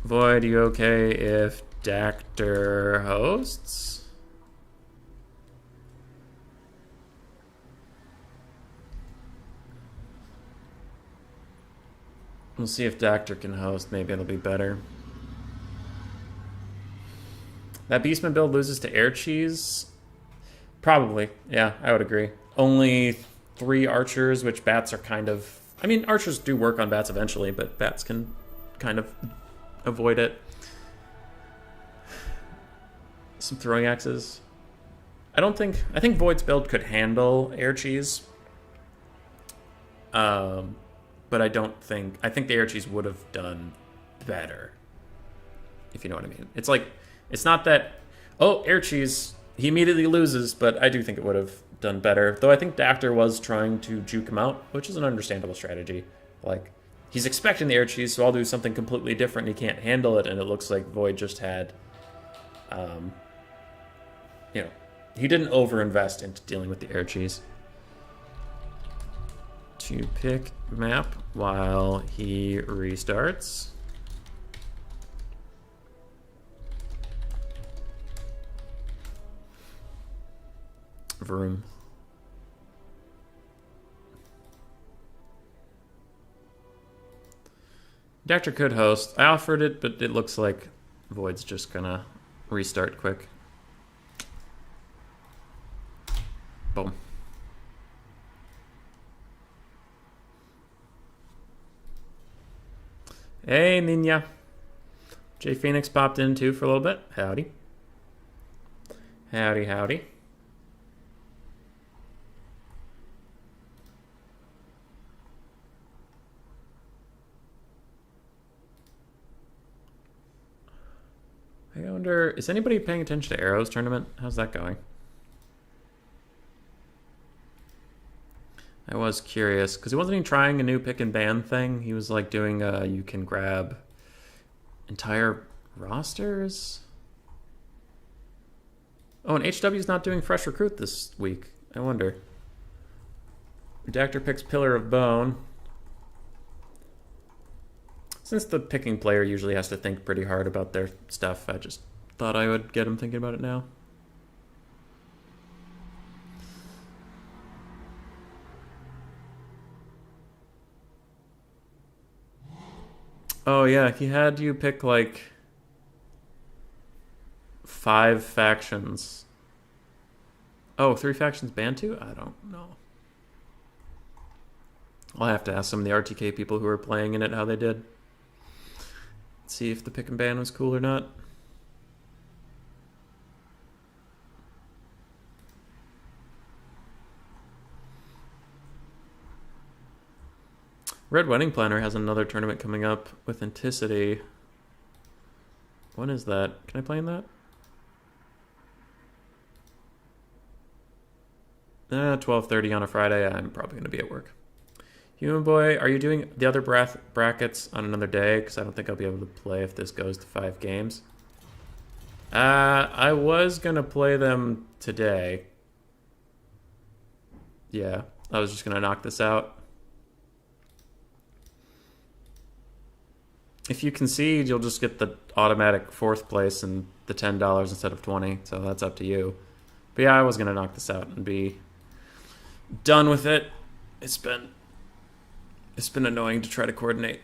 Void, you okay if Dactyr hosts? We'll see if Dactyr can host. Maybe it'll be better. That Beastman build loses to Air Cheese? Probably. Yeah, I would agree. Only 3 archers, which bats are kind of... I mean, archers do work on bats eventually, but bats can kind of avoid it. Some throwing axes. I think Void's build could handle Air Cheese. But I think the Air Cheese would have done better. If you know what I mean. It's like, it's not that, oh, Air Cheese, he immediately loses, but I do think it would have done better. Though I think Dactyr was trying to juke him out, which is an understandable strategy. Like, he's expecting the Air Cheese, so I'll do something completely different, and he can't handle it, and it looks like Void just had, he didn't overinvest into dealing with the Air Cheese. To pick map while he restarts. Vroom. Dactyr could host. I offered it, but it looks like Void's just gonna restart quick. Boom. Hey, Ninya. Jay Phoenix popped in too for a little bit. Howdy. Howdy, howdy. I wonder, is anybody paying attention to Arrow's tournament? How's that going? I was curious, because he wasn't even trying a new pick and ban thing. He was like doing, you can grab entire rosters? Oh, and HW's not doing fresh recruit this week. I wonder. Dactyr picks Pillar of Bone. Since the picking player usually has to think pretty hard about their stuff, I just thought I would get him thinking about it now. Oh yeah, he had you pick like 5 factions. Oh, 3 factions banned too? I don't know. I'll have to ask some of the RTK people who were playing in it how they did. See if the pick and ban was cool or not. Red Wedding Planner has another tournament coming up with Anticity. When is that? Can I play in that? 12:30 on a Friday. I'm probably going to be at work. Human Boy, are you doing the other brackets on another day? Because I don't think I'll be able to play if this goes to 5 games. I was going to play them today. Yeah, I was just going to knock this out. If you concede, you'll just get the automatic 4th place and the $10 instead of 20, so that's up to you. But yeah, I was going to knock this out and be done with it. It's been annoying to try to coordinate.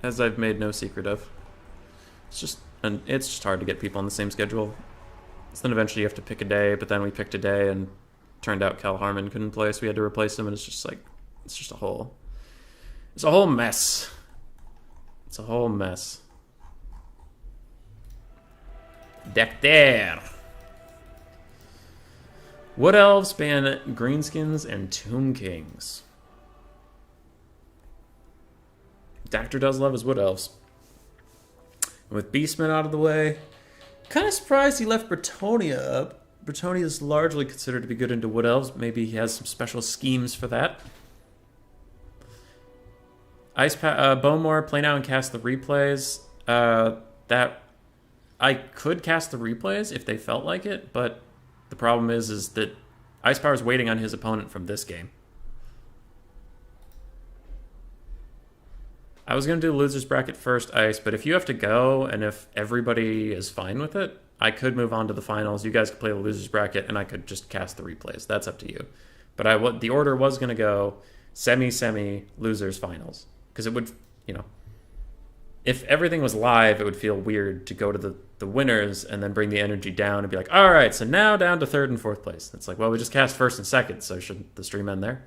As I've made no secret of. It's just hard to get people on the same schedule. So then eventually you have to pick a day, but then we picked a day and turned out Cal Harmon couldn't play, so we had to replace him, and it's just a whole mess. It's a whole mess. Decter. Wood Elves ban Greenskins and Tomb Kings. Doctor does love his Wood Elves. With Beastmen out of the way, kind of surprised he left Bretonia up. Bretonia is largely considered to be good into Wood Elves. Maybe he has some special schemes for that. Bowmore, play now and cast the replays. That I could cast the replays if they felt like it, but the problem is that Ice Power is waiting on his opponent from this game. I was going to do the loser's bracket first, Ice, but if you have to go and if everybody is fine with it, I could move on to the finals. You guys could play the loser's bracket and I could just cast the replays. That's up to you. But the order was going to go semi, losers, finals. Because it would, if everything was live, it would feel weird to go to the winners and then bring the energy down and be like, all right, so now down to 3rd and 4th place. It's like, well, we just cast 1st and 2nd, so shouldn't the stream end there?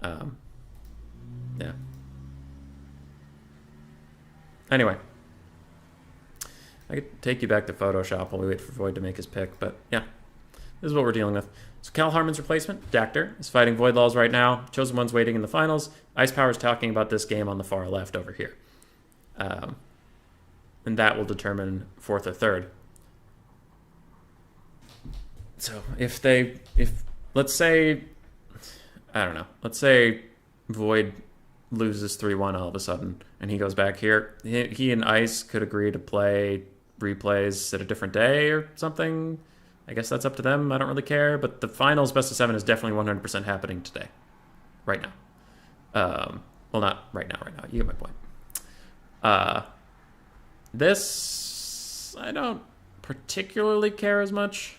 Yeah. Anyway. I could take you back to Photoshop while we wait for Void to make his pick, but yeah. This is what we're dealing with. So Cal Harmon's replacement, Dactor, is fighting Void Laws right now. Chosen One's waiting in the finals. Ice Power's talking about this game on the far left over here. And that will determine 4th or 3rd. So if let's say, I don't know, let's say Void loses 3-1 all of a sudden, and he goes back here. He and Ice could agree to play replays at a different day or something. I guess that's up to them. I don't really care. But the finals best of 7 is definitely 100% happening today. Right now. Well, not right now. You get my point. This, I don't particularly care as much.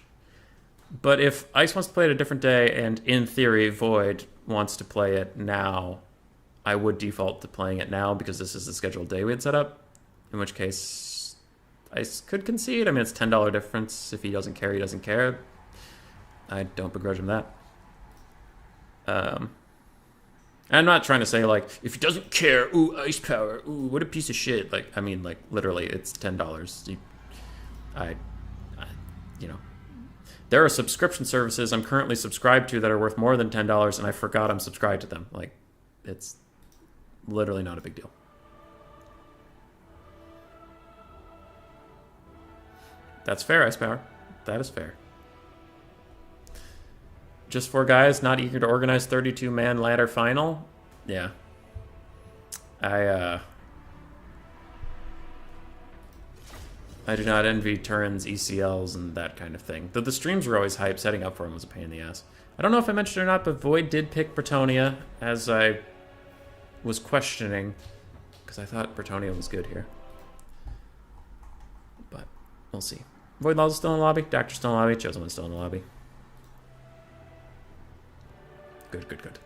But if Ice wants to play it a different day, and in theory, Void wants to play it now, I would default to playing it now because this is the scheduled day we had set up. In which case, Ice could concede. I mean, it's $10 difference. If he doesn't care, he doesn't care. I don't begrudge him that. I'm not trying to say, like, if he doesn't care, ooh, Ice Power, ooh, what a piece of shit. Like, I mean, like, literally, it's $10. There are subscription services I'm currently subscribed to that are worth more than $10, and I forgot I'm subscribed to them. Like, it's literally not a big deal. That's fair, Ice Power. That is fair. Just 4 guys not eager to organize 32-man ladder final? Yeah. I do not envy Turin's ECLs and that kind of thing. Though the streams were always hype, setting up for him was a pain in the ass. I don't know if I mentioned it or not, but Void did pick Bretonia, as I was questioning, because I thought Bretonia was good here. But we'll see. Void Laws is still in the lobby, Doctor's still in the lobby, Chosen One's still in the lobby. Good.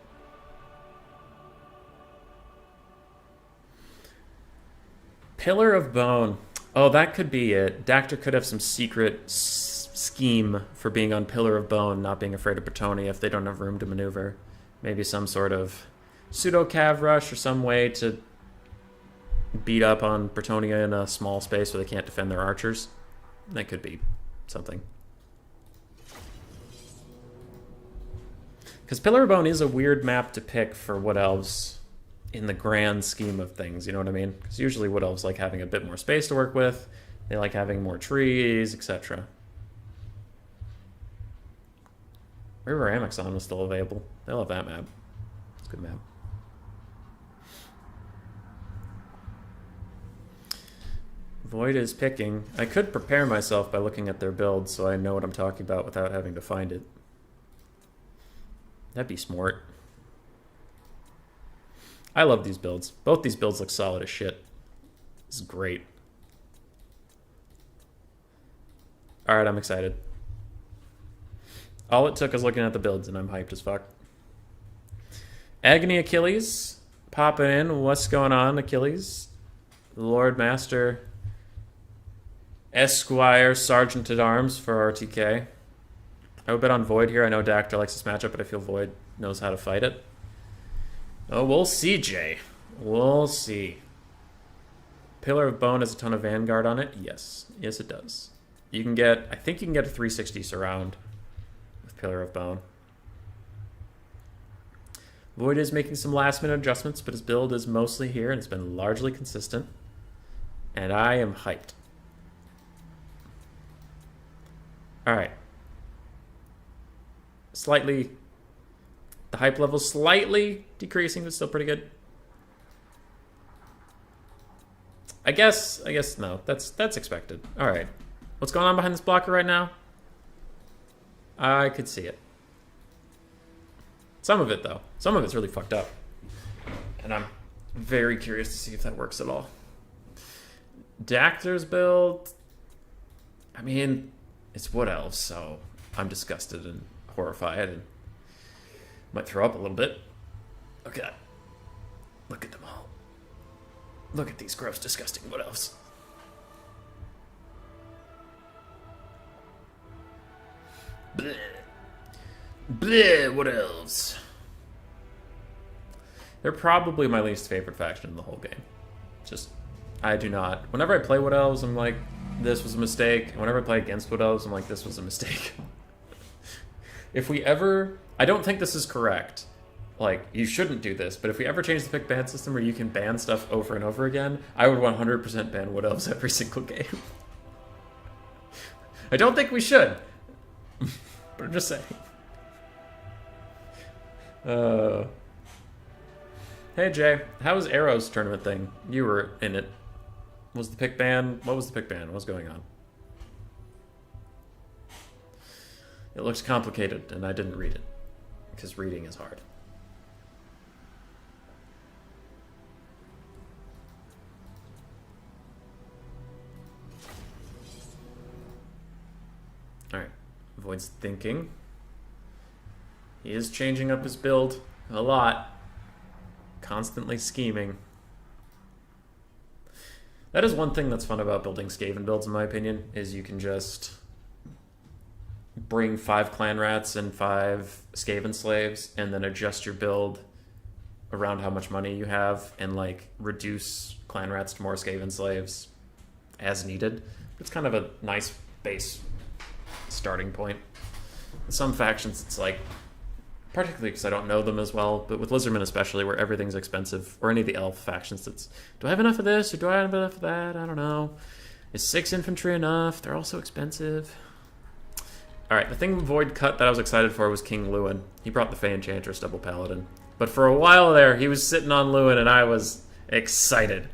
Pillar of Bone. Oh, that could be it. Dactor could have some secret scheme for being on Pillar of Bone, not being afraid of Bretonia if they don't have room to maneuver. Maybe some sort of pseudo-cav rush or some way to beat up on Bretonia in a small space where they can't defend their archers. That could be something. Because Pillar of Bone is a weird map to pick for Wood Elves in the grand scheme of things, you know what I mean? Because usually Wood Elves like having a bit more space to work with. They like having more trees, etc. River Amexon was still available. They love that map. It's a good map. Void is picking. I could prepare myself by looking at their build so I know what I'm talking about without having to find it. That'd be smart. I love these builds. Both these builds look solid as shit. This is great. Alright, I'm excited. All it took is looking at the builds and I'm hyped as fuck. Agony Achilles. Popping in. What's going on, Achilles? Lord Master. Esquire, Sergeant at Arms for RTK. I would bet on Void here. I know Dactyr likes this matchup, but I feel Void knows how to fight it. Oh, we'll see, Jay. We'll see. Pillar of Bone has a ton of Vanguard on it. Yes. Yes, it does. You can get... I think you can get a 360 surround with Pillar of Bone. Void is making some last-minute adjustments, but his build is mostly here, and it's been largely consistent. And I am hyped. Alright. Slightly... The hype level slightly decreasing, but still pretty good. I guess no. That's expected. Alright. What's going on behind this blocker right now? I could see it. Some of it, though. Some of it's really fucked up. And I'm very curious to see if that works at all. Dactyr's build... I mean, it's Wood Elves, so I'm disgusted and horrified and might throw up a little bit. Look at that. Look at them all. Look at these gross, disgusting Wood Elves. Bleh. Bleh, Wood Elves. They're probably my least favorite faction in the whole game. Just, I do not. Whenever I play Wood Elves, I'm like, this was a mistake. And whenever I play against Wood Elves, I'm like, this was a mistake. If we ever... I don't think this is correct. Like, you shouldn't do this, but if we ever change the pick ban system where you can ban stuff over and over again, I would 100% ban Wood Elves every single game. I don't think we should. But I'm just saying. Hey Jay, how was Arrow's tournament thing? You were in it. Was the pick ban? What was the pick ban? What's going on? It looks complicated, and I didn't read it. Because reading is hard. Alright. Void's thinking. He is changing up his build a lot. Constantly scheming. That is one thing that's fun about building Skaven builds, in my opinion, is you can just bring 5 clan rats and 5 Skaven slaves and then adjust your build around how much money you have and like reduce clan rats to more Skaven slaves as needed. It's kind of a nice base starting point. With some factions it's like, particularly because I don't know them as well, but with Lizardmen especially, where everything's expensive, or any of the elf factions, it's, do I have enough of this, or do I have enough of that? I don't know. Is 6 infantry enough? They're all so expensive. Alright, the thing Void cut that I was excited for was King Lewin. He brought the Fey Enchantress double paladin. But for a while there, he was sitting on Lewin, and I was excited.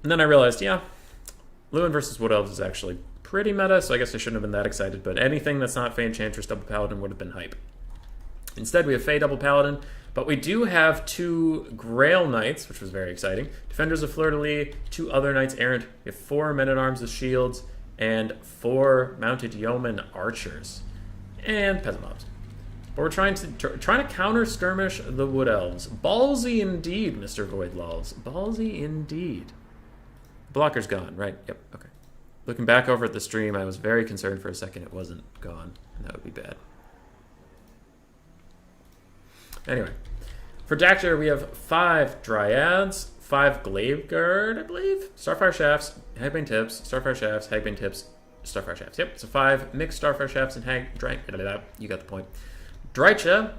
And then I realized, yeah, Lewin versus Wood Elves is actually pretty meta, so I guess I shouldn't have been that excited, but anything that's not Fey Enchantress double paladin would have been hype. Instead, we have Fey double paladin, but we do have 2 Grail Knights, which was very exciting. Defenders of Fleur-de-Lis, 2 other Knights Errant. We have 4 Men-at-Arms with shields, and 4 Mounted Yeoman Archers. And Peasant Mobs. But we're trying to counter skirmish the Wood Elves. Ballsy indeed, Mr. Void Lols. Ballsy indeed. Blocker's gone, right? Yep, okay. Looking back over at the stream, I was very concerned for a second it wasn't gone, and that would be bad. Anyway, for Dactyr, we have 5 Dryads, 5 Glaiveguard, I believe? Starfire Shafts, Hagbane Tips, Starfire Shafts, Hagbane Tips, Starfire Shafts. Yep, so 5 mixed Starfire Shafts and you got the point. Drycha,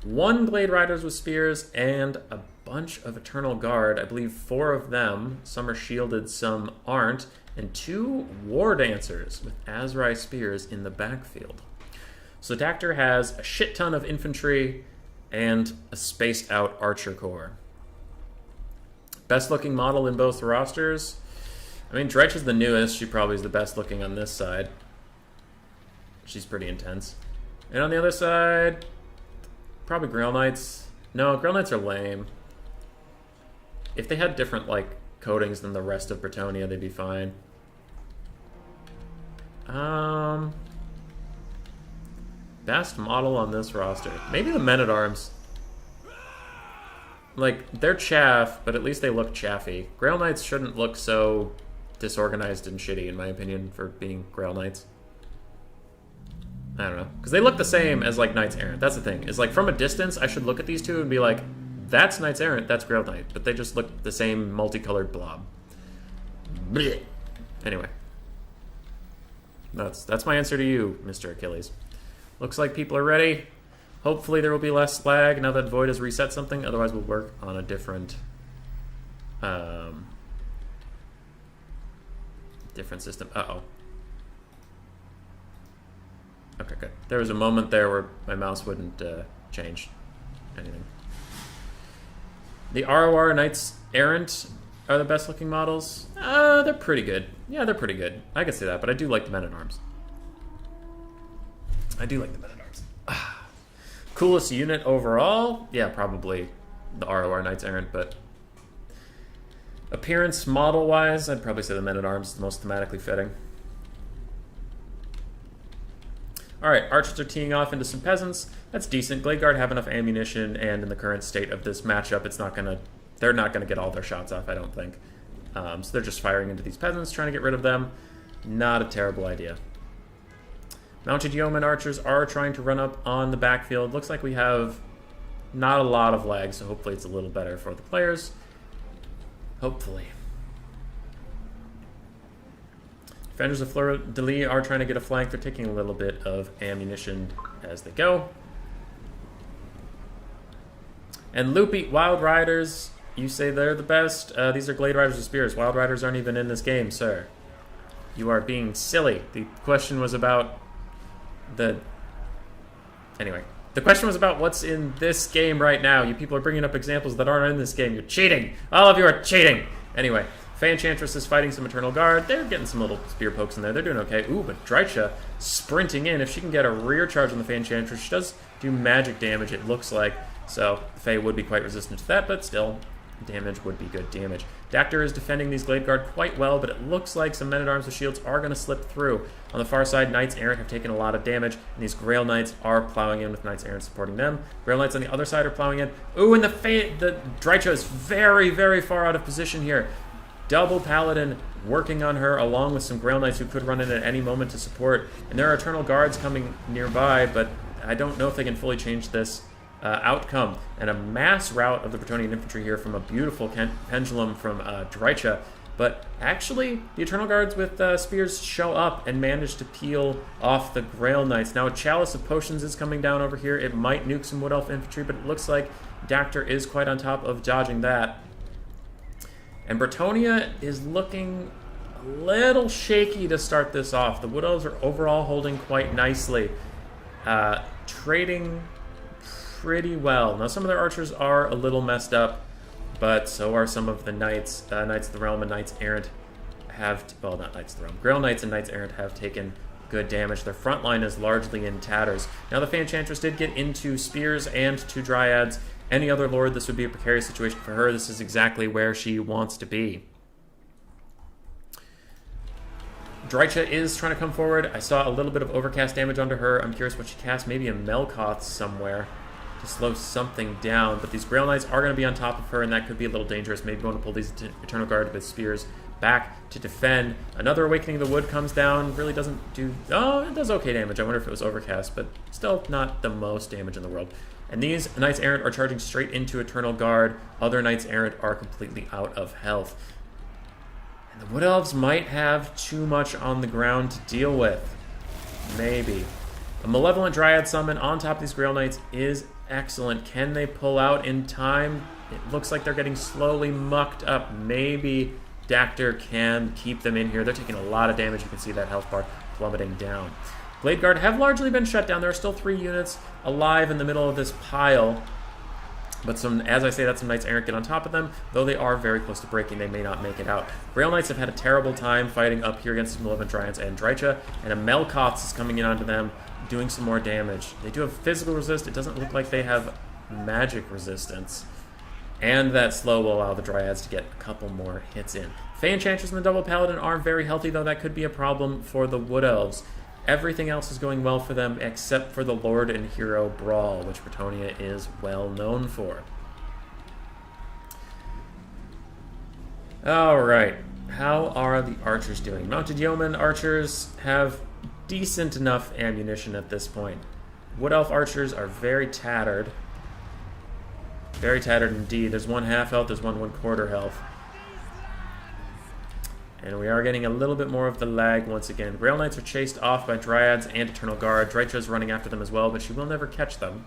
1 Glade Riders with Spears, and a bunch of Eternal Guard. I believe 4 of them. Some are shielded, some aren't. And 2 War Dancers with Azrai Spears in the backfield. So Dactyr has a shit ton of infantry and a spaced out Archer Corps. Best looking model in both rosters. I mean, Dredge is the newest. She probably is the best looking on this side. She's pretty intense. And on the other side, probably Grail Knights. No, Grail Knights are lame. If they had different, like, coatings than the rest of Bretonnia, they'd be fine. Best model on this roster. Maybe the Men-at-Arms. Like, they're chaff, but at least they look chaffy. Grail Knights shouldn't look so disorganized and shitty, in my opinion, for being Grail Knights. I don't know. Because they look the same as, like, Knights Errant. That's the thing. Is, like, from a distance, I should look at these two and be like, that's Knights Errant, that's Grail Knight. But they just look the same multicolored blob. Blech. Anyway. That's my answer to you, Mr. Achilles. Looks like people are ready. Hopefully there will be less lag now that Void has reset something. Otherwise we'll work on a different different system. Uh-oh. Okay, good. There was a moment there where my mouse wouldn't change anything. The ROR Knights Errant are the best looking models. They're pretty good. Yeah, they're pretty good. I can say that, but I do like the Men-at-Arms. I do like the Men-at-Arms. Coolest unit overall? Yeah, probably the ROR Knights Errant, but appearance model-wise, I'd probably say the Men-at-Arms is the most thematically fitting. Alright, archers are teeing off into some peasants. That's decent. Glade Guard have enough ammunition, and in the current state of this matchup, they're not gonna get all their shots off, I don't think. So they're just firing into these peasants, trying to get rid of them. Not a terrible idea. Mounted Yeoman archers are trying to run up on the backfield. Looks like we have not a lot of lag, so hopefully it's a little better for the players. Hopefully. Defenders of Fleur-de-Lis are trying to get a flank. They're taking a little bit of ammunition as they go. And Loopy, Wild Riders, you say they're the best. These are Glade Riders with Spears. Wild Riders aren't even in this game, sir. You are being silly. The question was about Anyway, the question was about what's in this game right now. You people are bringing up examples that aren't in this game. You're cheating. All of you are cheating. Anyway, Fey Enchantress is fighting some Eternal Guard. They're getting some little spear pokes in there. They're doing okay. Ooh, but Drycha sprinting in. If she can get a rear charge on the Fey Enchantress, she does do magic damage, it looks like. So the Fey would be quite resistant to that, but still, damage would be good damage. Dactyr is defending these Glade Guard quite well, but it looks like some Men-at-Arms with shields are going to slip through. On the far side, Knights Errant have taken a lot of damage, and these Grail Knights are plowing in with Knights Errant supporting them. Grail Knights on the other side are plowing in. Ooh, and the Drycha is very, very far out of position here. Double Paladin working on her, along with some Grail Knights who could run in at any moment to support. And there are Eternal Guards coming nearby, but I don't know if they can fully change this outcome. And a mass rout of the Bretonnian infantry here from a beautiful pendulum from Drycha. But actually, the Eternal Guards with spears show up and manage to peel off the Grail Knights. Now a Chalice of Potions is coming down over here. It might nuke some Wood Elf infantry, but it looks like Dactyr is quite on top of dodging that. And Bretonnia is looking a little shaky to start this off. The Wood Elves are overall holding quite nicely. Trading pretty well. Now some of their archers are a little messed up, but so are some of the Knights. Knights of the Realm and Knights Errant have, well, not Knights of the Realm. Grail Knights and Knights Errant have taken good damage. Their front line is largely in tatters. Now the Fey Enchantress did get into Spears and 2 Dryads. Any other Lord, this would be a precarious situation for her. This is exactly where she wants to be. Drycha is trying to come forward. I saw a little bit of overcast damage onto her. I'm curious what she cast. Maybe a Melkoth somewhere to slow something down. But these Grail Knights are going to be on top of her, and that could be a little dangerous. Maybe going to pull these Eternal Guard with spears back to defend. Another Awakening of the Wood comes down. Really doesn't do... Oh, it does okay damage. I wonder if it was overcast, but still not the most damage in the world. And these Knights Errant are charging straight into Eternal Guard. Other Knights Errant are completely out of health. And the Wood Elves might have too much on the ground to deal with. Maybe. A Malevolent Dryad summon on top of these Grail Knights is Excellent. Can they pull out in time? It looks like they're getting slowly mucked up. Maybe Dactyr can keep them in here. They're taking a lot of damage. You can see that health bar plummeting down. Blade Guard have largely been shut down. There are still 3 units alive in the middle of this pile. But some, as I say, that's some Knights Errant get on top of them. Though they are very close to breaking, they may not make it out. Grail Knights have had a terrible time fighting up here against the Malevolent Dryads and Drycha. And a Melkoths is coming in onto them, doing some more damage. They do have physical resist. It doesn't look like they have magic resistance. And that slow will allow the Dryads to get a couple more hits in. Fey Enchantress and the Double Paladin are very healthy, though that could be a problem for the Wood Elves. Everything else is going well for them except for the Lord and Hero Brawl, which Bretonnia is well known for. Alright, how are the archers doing? Mounted Yeoman archers have decent enough ammunition at this point. Wood Elf archers are very tattered. Very tattered indeed. There's one half health, there's one 1/4 health. And we are getting a little bit more of the lag once again. Grail Knights are chased off by Dryads and Eternal Guard. Drycha is running after them as well, but she will never catch them.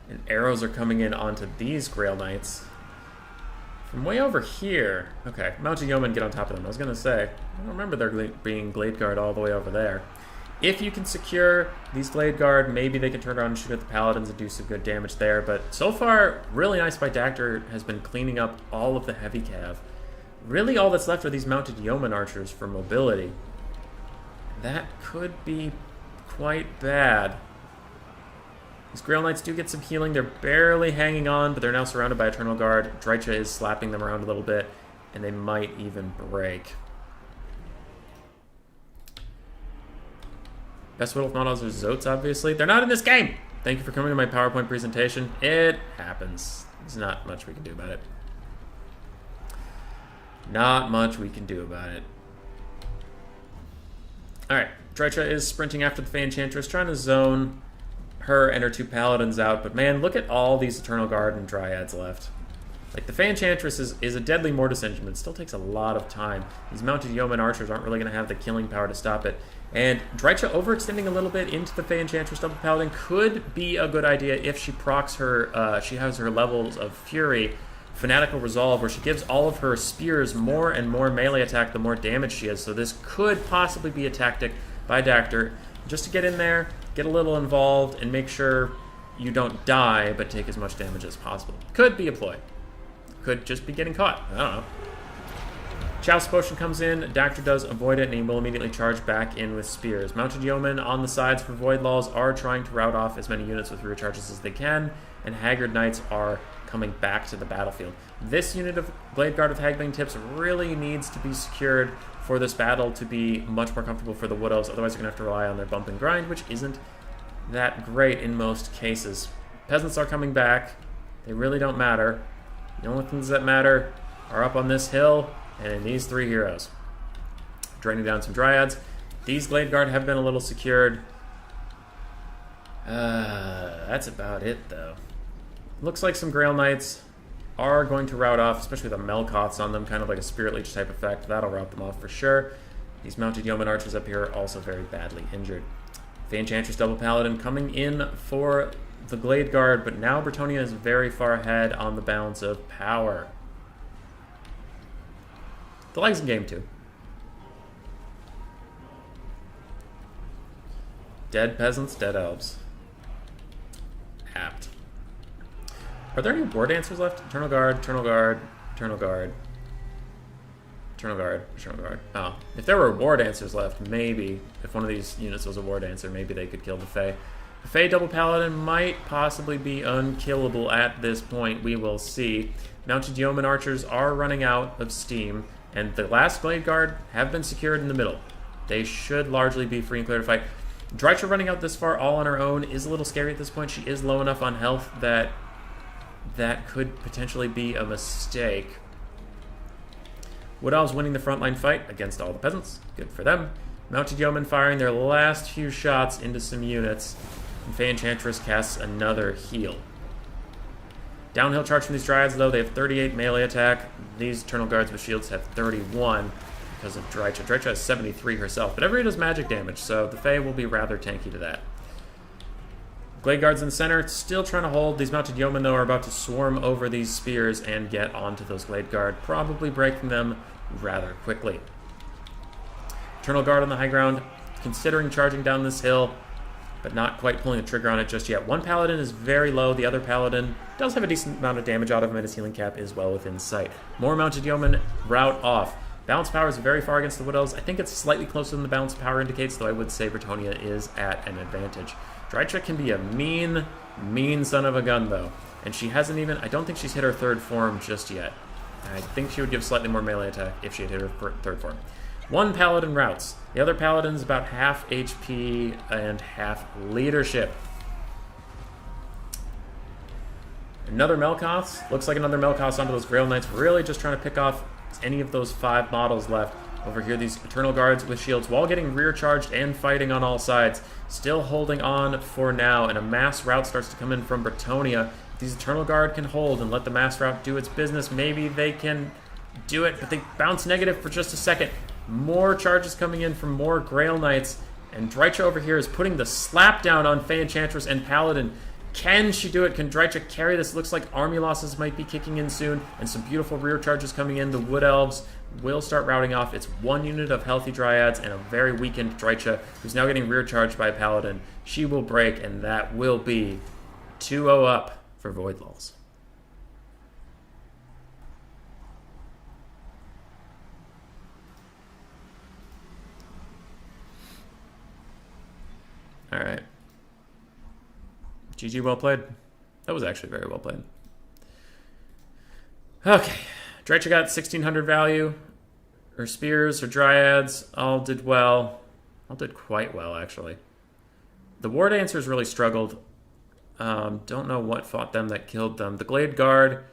And arrows are coming in onto these Grail Knights. From way over here... Okay, Mounted Yeomen get on top of them. I was going to say, I don't remember there being Glade Guard all the way over there. If you can secure these Glade Guard, maybe they can turn around and shoot at the Paladins and do some good damage there. But so far, really nice by Dactyr has been cleaning up all of the heavy cav. Really all that's left are these Mounted Yeoman archers for mobility. That could be quite bad. These Grail Knights do get some healing. They're barely hanging on, but they're now surrounded by Eternal Guard. Drycha is slapping them around a little bit, and they might even break. Best Wood Elf models are Zotes, obviously. They're not in this game! Thank you for coming to my PowerPoint presentation. It happens. There's not much we can do about it. Not much we can do about it. Alright, Drycha is sprinting after the Fey Enchantress, trying to zone her and her 2 Paladins out, but man, look at all these Eternal Guard and Dryads left. Like, the Fey Enchantress is a deadly Mortis engine, but it still takes a lot of time. These Mounted Yeoman archers aren't really going to have the killing power to stop it. And Drycha overextending a little bit into the Fey Enchantress Double Paladin could be a good idea if she procs her, she has her levels of Fury, Fanatical Resolve, where she gives all of her spears more and more melee attack the more damage she has. So this could possibly be a tactic by Dactyr, just to get in there, get a little involved, and make sure you don't die, but take as much damage as possible. Could be a ploy. Could just be getting caught. I don't know. Chouse Potion comes in, Dactyr does avoid it, and he will immediately charge back in with spears. Mounted Yeomen on the sides for Void Laws are trying to rout off as many units with recharges as they can, and Haggard Knights are coming back to the battlefield. This unit of Blade Guard with Hagbane Tips really needs to be secured for this battle to be much more comfortable for the Wood Elves, otherwise they're going to have to rely on their bump and grind, which isn't that great in most cases. Peasants are coming back. They really don't matter. The only things that matter are up on this hill and in these 3 heroes. Draining down some Dryads. These Glade Guard have been a little secured. That's about it, though. Looks like some Grail Knights are going to rout off, especially with the Melkoths on them, kind of like a Spirit Leech type effect. That'll rout them off for sure. These Mounted Yeoman archers up here are also very badly injured. Fey Enchantress Double Paladin coming in for the Glade Guard, but now Bretonnia is very far ahead on the balance of power. The leg's in game 2. Dead peasants, dead elves. Apt. Are there any War Dancers left? Eternal Guard, Eternal Guard, Eternal Guard, Eternal Guard, Eternal Guard. Oh, if there were War Dancers left, maybe, if one of these units was a War Dancer, maybe they could kill the Fey. The Fey Double Paladin might possibly be unkillable at this point. We will see. Mounted Yeoman archers are running out of steam, and the last Blade Guard have been secured in the middle. They should largely be free and clear to fight. Drycha running out this far all on her own is a little scary at this point. She is low enough on health that could potentially be a mistake. Wood Elves winning the frontline fight against all the peasants. Good for them. Mounted Yeomen firing their last few shots into some units. And Fey Enchantress casts another heal. Downhill charge from these Dryads, though. They have 38 melee attack. These Eternal Guards with shields have 31 because of Drycha. Drycha has 73 herself, but everybody does magic damage, so the Fey will be rather tanky to that. Glade Guards in the center, still trying to hold. These Mounted Yeomen, though, are about to swarm over these spears and get onto those Glade Guard, probably breaking them rather quickly. Eternal Guard on the high ground, considering charging down this hill, but not quite pulling the trigger on it just yet. One Paladin is very low. The other Paladin does have a decent amount of damage out of him, and his healing cap is well within sight. More Mounted Yeomen route off. Balance power is very far against the Wood Elves. I think it's slightly closer than the balance power indicates, though I would say Bretonnia is at an advantage. Drycha can be a mean, mean son of a gun, though. And she hasn't even... I don't think she's hit her third form just yet. I think she would give slightly more melee attack if she had hit her third form. One Paladin routes. The other Paladin's about half HP and half leadership. Another Melkoth. Looks like another Melkoth onto those Grail Knights. Really just trying to pick off any of those 5 models left. Over here, these Eternal Guards with shields, while getting rear charged and fighting on all sides. Still holding on for now, and a mass rout starts to come in from Bretonnia. If these Eternal Guard can hold and let the mass rout do its business, maybe they can do it, but they bounce negative for just a second. More charges coming in from more Grail Knights, and Drycha over here is putting the slap down on Fey Enchantress and Paladin. Can she do it? Can Drycha carry this? Looks like army losses might be kicking in soon, and some beautiful rear charges coming in. The Wood Elves will start routing off. It's 1 unit of healthy Dryads and a very weakened Drycha, who's now getting rear charged by Paladin. She will break, and that will be 2-0 up for Void Lulls. All right. GG, well played. That was actually very well played. Okay. Drycha got 1,600 value. Her spears, her dryads, all did well. All did quite well, actually. The War Dancers really struggled. Don't know what fought them that killed them. The Glade Guard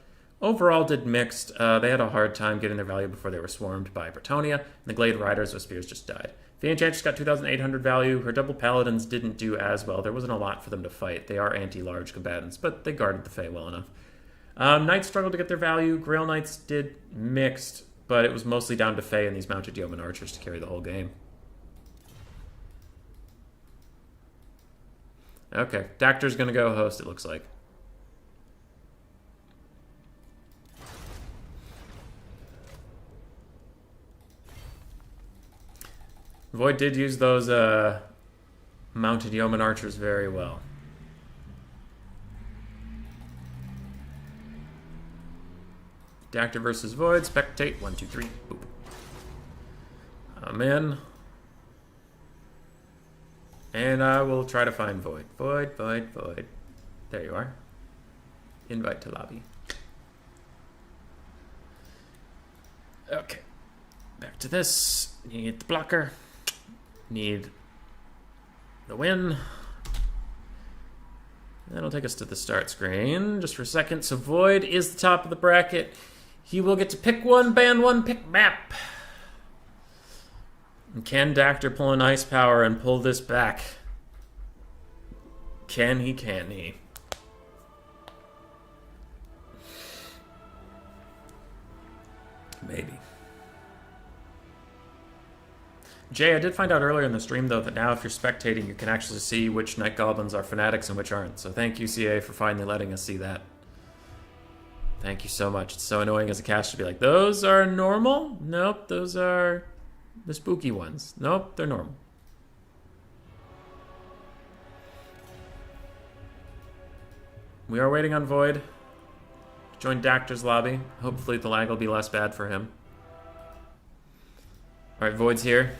overall did mixed. They had a hard time getting their value before they were swarmed by Bretonnia. And the Glade Riders with spears just died. Fey Enchantress got 2,800 value. Her double Paladins didn't do as well. There wasn't a lot for them to fight. They are anti-large combatants, but they guarded the Fey well enough. Knights struggled to get their value. Grail Knights did mixed, but it was mostly down to Fey and these Mounted Yeoman Archers to carry the whole game. Okay, Dactor's going to go host, it looks like. Void did use those Mounted Yeoman Archers very well. Dactor versus Void. Spectate. 1, 2, 3. Boop. I'm in. And I will try to find Void. Void, Void, Void. There you are. Invite to lobby. Okay. Back to this. Need the blocker. Need the win. That'll take us to the start screen just for a second. So Void is the top of the bracket. He will get to pick one, ban one, pick map. And can Dactor pull an ice power and pull this back? Can he, can he? Maybe. Jay, I did find out earlier in the stream, though, that now if you're spectating, you can actually see which Night Goblins are fanatics and which aren't. So thank you, CA, for finally letting us see that. Thank you so much. It's so annoying as a caster to be like, those are normal? Nope, those are the spooky ones. Nope, they're normal. We are waiting on Void to join Dactor's lobby. Hopefully the lag will be less bad for him. Alright, Void's here.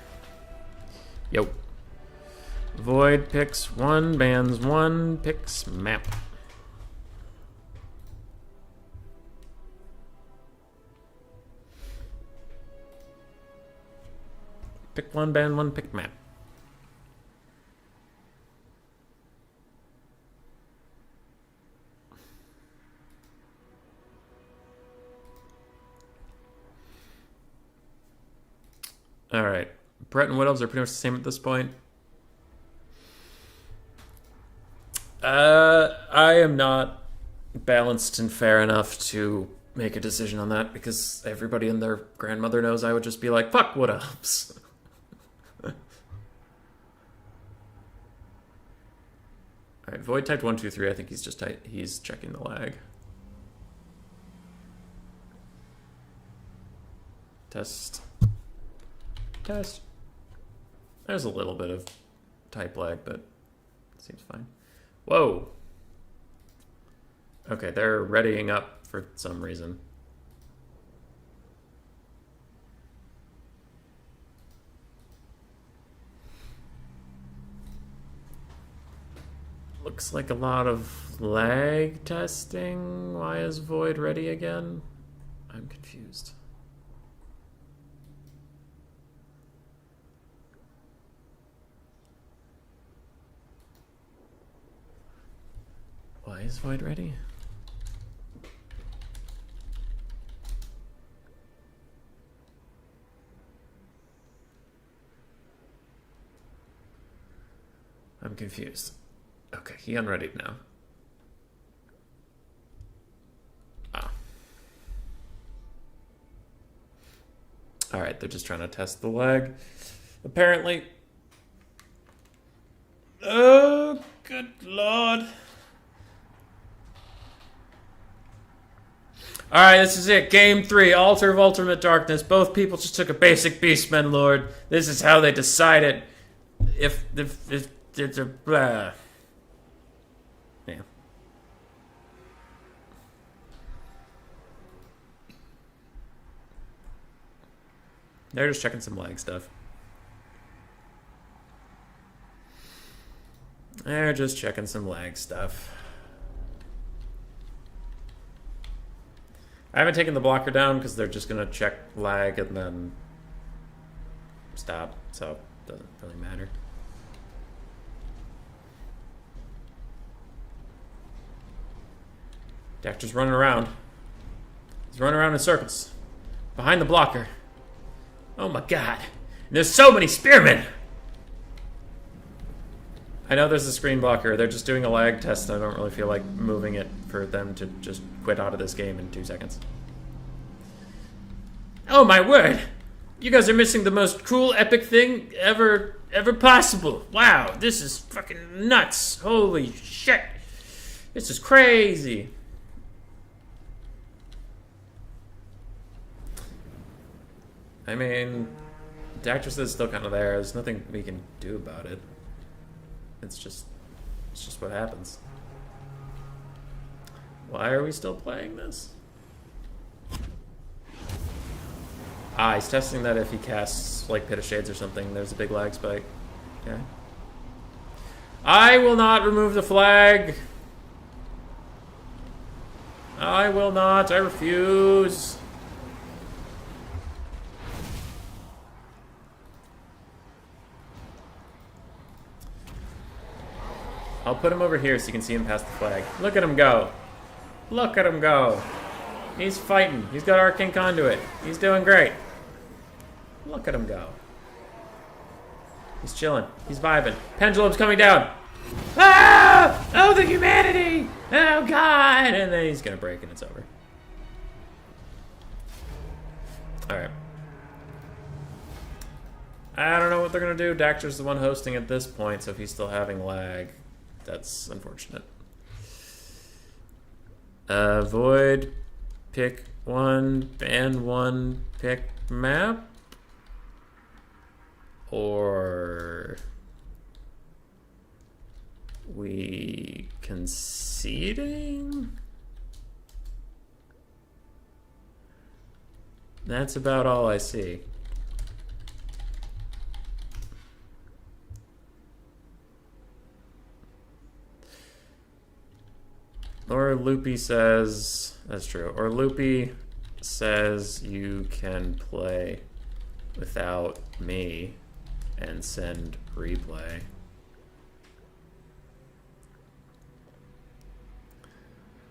Yo. Void picks one, bans one, picks map. Pick one, ban one, pick map. Alright. Brett and Wood Elves are pretty much the same at this point. I am not balanced and fair enough to make a decision on that because everybody and their grandmother knows I would just be like, fuck Wood Elves. Alright, Void typed 1, 2, 3. I think he's just he's checking the lag. Test. Test. There's a little bit of type lag, but it seems fine. Whoa! Okay, they're readying up for some reason. Looks like a lot of lag testing. Why is Void ready again? I'm confused. Why is Void ready? I'm confused. Okay, he unreadied now. Ah. Alright, they're just trying to test the lag. Apparently. Oh, good lord. Alright, this is it. Game 3, Altar of Ultimate Darkness. Both people just took a basic Beastman Lord. This is how they decided if it's a blah. Yeah. They're just checking some lag stuff. They're just checking some lag stuff. I haven't taken the blocker down because they're just going to check lag and then stop, so it doesn't really matter. Dexter's running around. He's running around in circles. Behind the blocker. Oh my god. And there's so many spearmen! I know there's a screen blocker. They're just doing a lag test. I don't really feel like moving it for them to just quit out of this game in 2 seconds. Oh my word! You guys are missing the most cool, epic thing ever possible. Wow, this is fucking nuts. Holy shit. This is crazy. I mean, the actress is still kind of there. There's nothing we can do about it. It's just what happens. Why are we still playing this? Ah, he's testing that if he casts, like, Pit of Shades or something, there's a big lag spike. Okay. I will not remove the flag! I will not. I refuse. I'll put him over here so you can see him past the flag. Look at him go. Look at him go. He's fighting. He's got Arcane Conduit. He's doing great. Look at him go. He's chilling. He's vibing. Pendulum's coming down. Ah! Oh, the humanity! Oh, God! And then he's going to break and it's over. Alright. I don't know what they're going to do. Daxter's the one hosting at this point, so if he's still having lag, that's unfortunate. Void, pick one, ban one, pick map. Or we conceding? That's about all I see. Or Loopy says, that's true, or Loopy says you can play without me and send replay.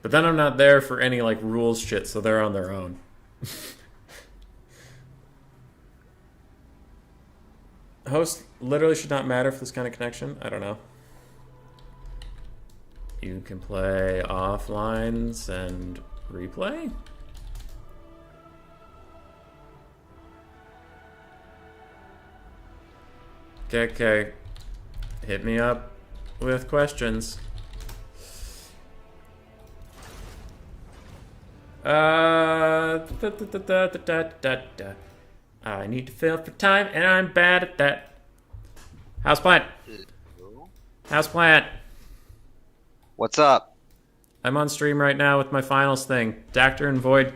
But then I'm not there for any, like, rules shit, so they're on their own. Host literally should not matter for this kind of connection. I don't know. You can play offline, send replay? Okay. Hit me up with questions. I need to fill for time, and I'm bad at that. Houseplant. Houseplant. What's up? I'm on stream right now with my finals thing. Dactor and Void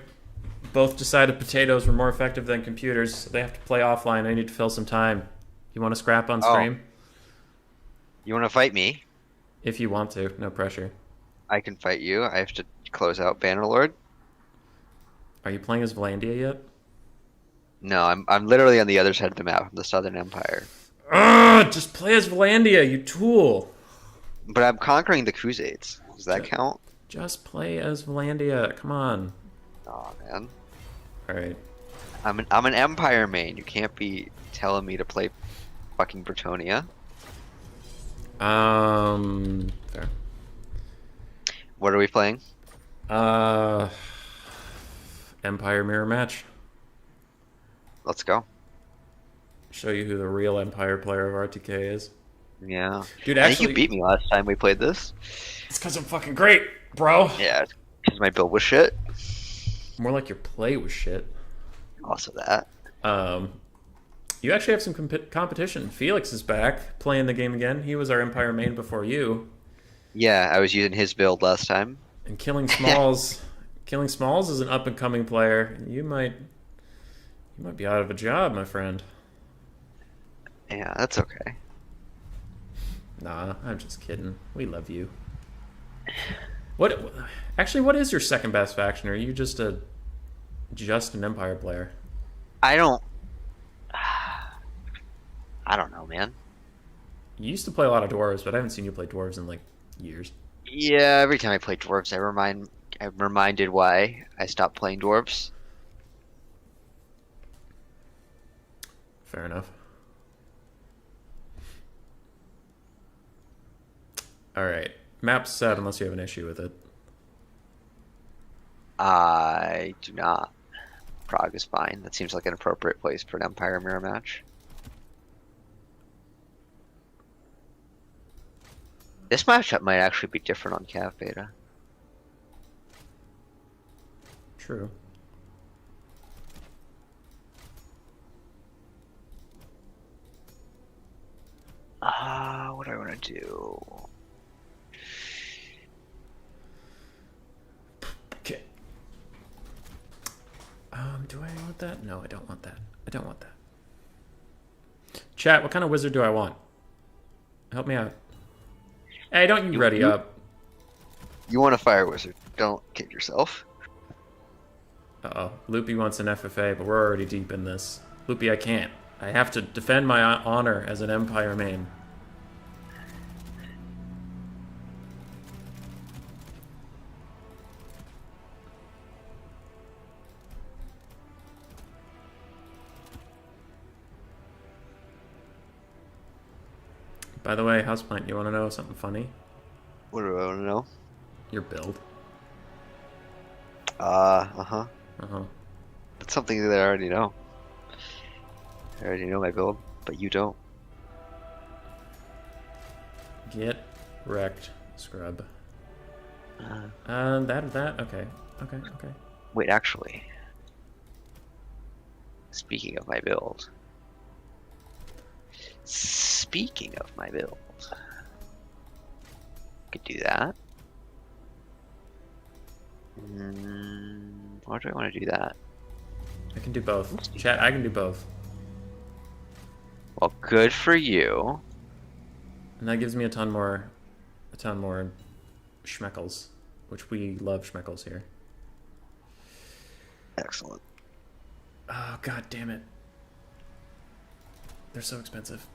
both decided potatoes were more effective than computers, so they have to play offline. I need to fill some time. You want to scrap on Oh, stream? you want to fight me? If you want to, no pressure. I can fight you. I have to close out Bannerlord. Are you playing as Vlandia yet? No, I'm literally on the other side of the map, the Southern Empire. Ugh, just play as Vlandia, you tool. But I'm conquering the Crusades. Does that count? Just play as Vlandia. Come on. Oh man, All right. I'm an Empire main. You can't be telling me to play fucking Bretonia. Fair. What are we playing? Empire mirror match. Let's go. Show you who the real Empire player of RTK is. Yeah. Dude, I think actually, you beat me last time we played this. it's because I'm fucking great, bro. Yeah, because my build was shit. More like your play was shit. Also that. You actually have some competition. Felix is back playing the game again. He was our Empire main before you. Yeah, I was using his build last time. And Killing Smalls, Killing Smalls is an up and coming player. You might be out of a job, my friend. Yeah, that's okay. Nah, I'm just kidding. We love you. What? Actually, what is your second best faction? Or are you just an Empire player? I don't know, man. You used to play a lot of dwarves, but I haven't seen you play dwarves in like years. Yeah, every time I play dwarves, I'm reminded why I stopped playing dwarves. Fair enough. All right, map's set unless you have an issue with it. I do not. Prague is fine. That seems like an appropriate place for an Empire mirror match. This matchup might actually be different on Cav Beta. True. What do I want to do? Okay. Do I want that? No, I don't want that. I don't want that. Chat, what kind of wizard do I want? Help me out. Hey, don't you ready up. You want a fire wizard. Don't kid yourself. Uh-oh. Loopy wants an FFA, but we're already deep in this. Loopy, I can't. I have to defend my honor as an Empire main. By the way, Houseplant, you want to know something funny? What do I want to know? Your build. Uh-huh. Uh-huh. That's something that I already know. I already know my build, but you don't. Get wrecked, scrub. Uh, That, okay. Okay. Wait, actually. Speaking of my build. Could do that. Why do I want to do that? I can do both. Chat, I can do both. Well, good for you. And that gives me a ton more schmeckles, which we love schmeckles here. Excellent. Oh, god damn it. They're so expensive.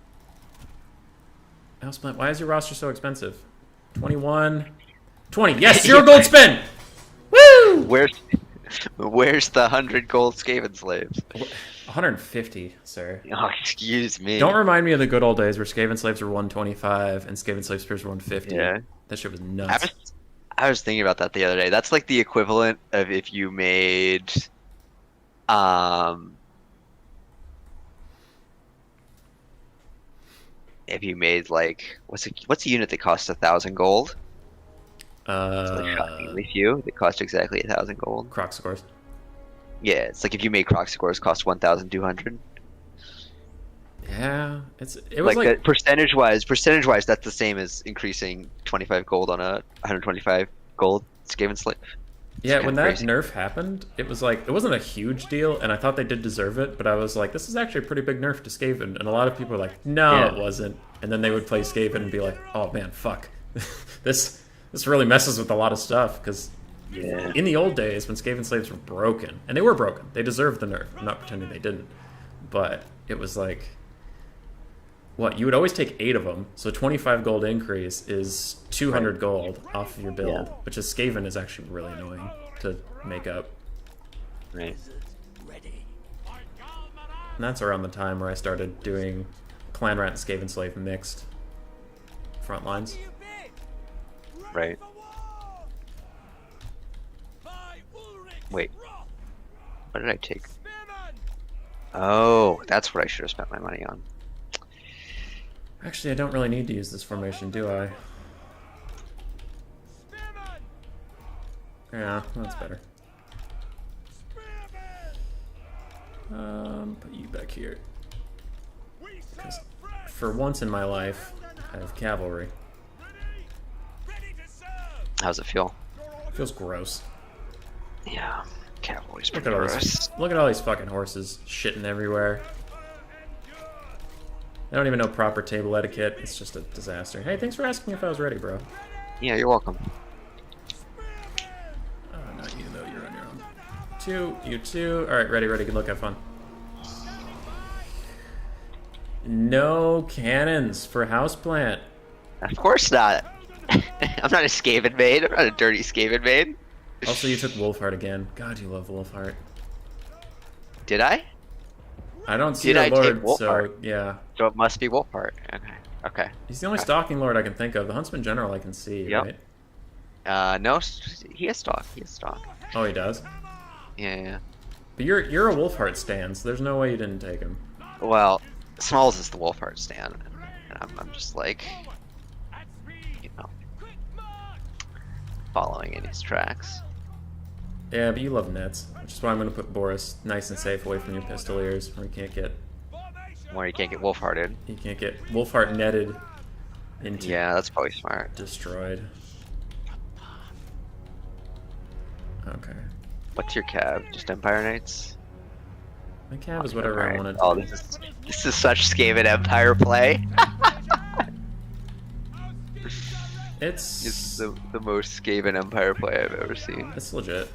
Houseplant, why is your roster so expensive? 21. 20. Yes, 0 gold spin! Woo! Where's the 100 gold Skaven slaves? 150, sir. Oh, excuse me. Don't remind me of the good old days where Skaven slaves were 125 and Skaven slave spears were 150. Yeah. That shit was nuts. I was thinking about that the other day. That's like the equivalent of if you made like what's a unit that costs 1,000 gold? It's like shockingly few. They cost exactly 1,000 gold. Croc scores. Yeah, it's like if you made Croc scores cost 1,200. Yeah, it was like that percentage wise, that's the same as increasing 25 gold on a 125 gold Skaven slave. Yeah, when that nerf happened, it was like, it wasn't a huge deal, and I thought they did deserve it, but I was like, this is actually a pretty big nerf to Skaven, and a lot of people were like, no, it wasn't. And then they would play Skaven and be like, oh man, fuck. this really messes with a lot of stuff, because in the old days, when Skaven slaves were broken, and they were broken, they deserved the nerf, I'm not pretending they didn't, but it was like, what, you would always take 8 of them, so 25 gold increase is 200 gold off of your build, which is Skaven is actually really annoying to make up. Right. And that's around the time where I started doing Clan Rat and Skaven Slave mixed front lines. Right. Wait. What did I take? Oh, that's what I should have spent my money on. Actually, I don't really need to use this formation, do I? Yeah, that's better. Put you back here. Because for once in my life, I have cavalry. How's it feel? It feels gross. Yeah, cavalry's Look pretty at all gross. these, look at all these fucking horses shitting everywhere. I don't even know proper table etiquette. It's just a disaster. Hey, thanks for asking if I was ready, bro. Yeah, you're welcome. Not you, though. You're on your own. 2, you 2. Alright, ready, good luck, have fun. No cannons for Houseplant. Of course not. I'm not a Skaven maid. I'm not a dirty Skaven maid. Also, you took Wolfheart again. God, you love Wolfheart. Did I? I don't see Did I a lord, take Wolfheart? so yeah. So it must be Wolfheart. Okay. Okay. He's the only stalking lord I can think of. The Huntsman General I can see, right? No, he has stalk. He has stalk. Oh, he does? Yeah. But you're a Wolfheart stan, so there's no way you didn't take him. Well, Smalls is the Wolfheart stand, and I'm just like, you know, following in his tracks. Yeah, but you love nets, which is why I'm going to put Boris nice and safe away from your pistoliers, where you can't get Wolfhearted. You can't get Wolfheart netted into. Yeah, that's probably smart. Destroyed. Okay. What's your cab? Just Empire Knights? My cab is whatever I wanted to. Oh, this is such Skaven Empire play. It's the most Skaven Empire play I've ever seen. It's legit.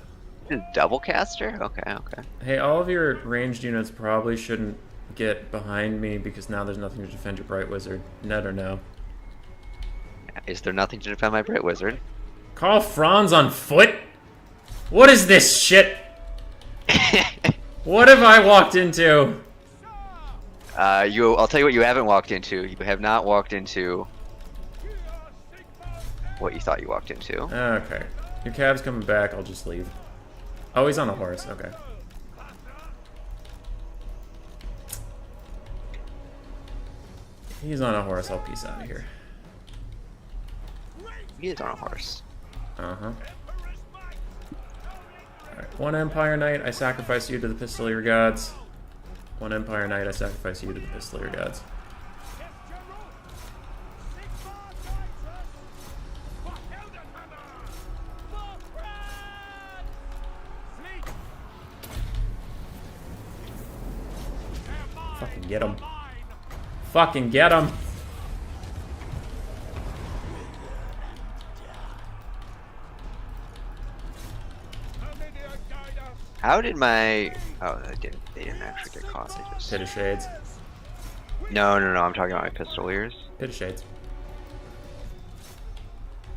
Double caster? Okay. Hey, all of your ranged units probably shouldn't get behind me because now there's nothing to defend your Bright Wizard. Net or no? Is there nothing to defend my Bright Wizard? Call Franz on foot? What is this shit? What have I walked into? I'll tell you what you haven't walked into. You have not walked into what you thought you walked into. Okay. Your cab's coming back, I'll just leave. Oh, he's on a horse, okay. He's on a horse, I'll peace out of here. He is on a horse. Uh-huh. Alright, 1 Empire Knight, I sacrifice you to the Pistolier Gods. 1 Empire Knight, I sacrifice you to the Pistolier Gods. Fucking get him. Fucking get him. How did my... Oh, they didn't actually get caught. They just... Pit of Shades. No, I'm talking about my Pistoliers. Pit of Shades.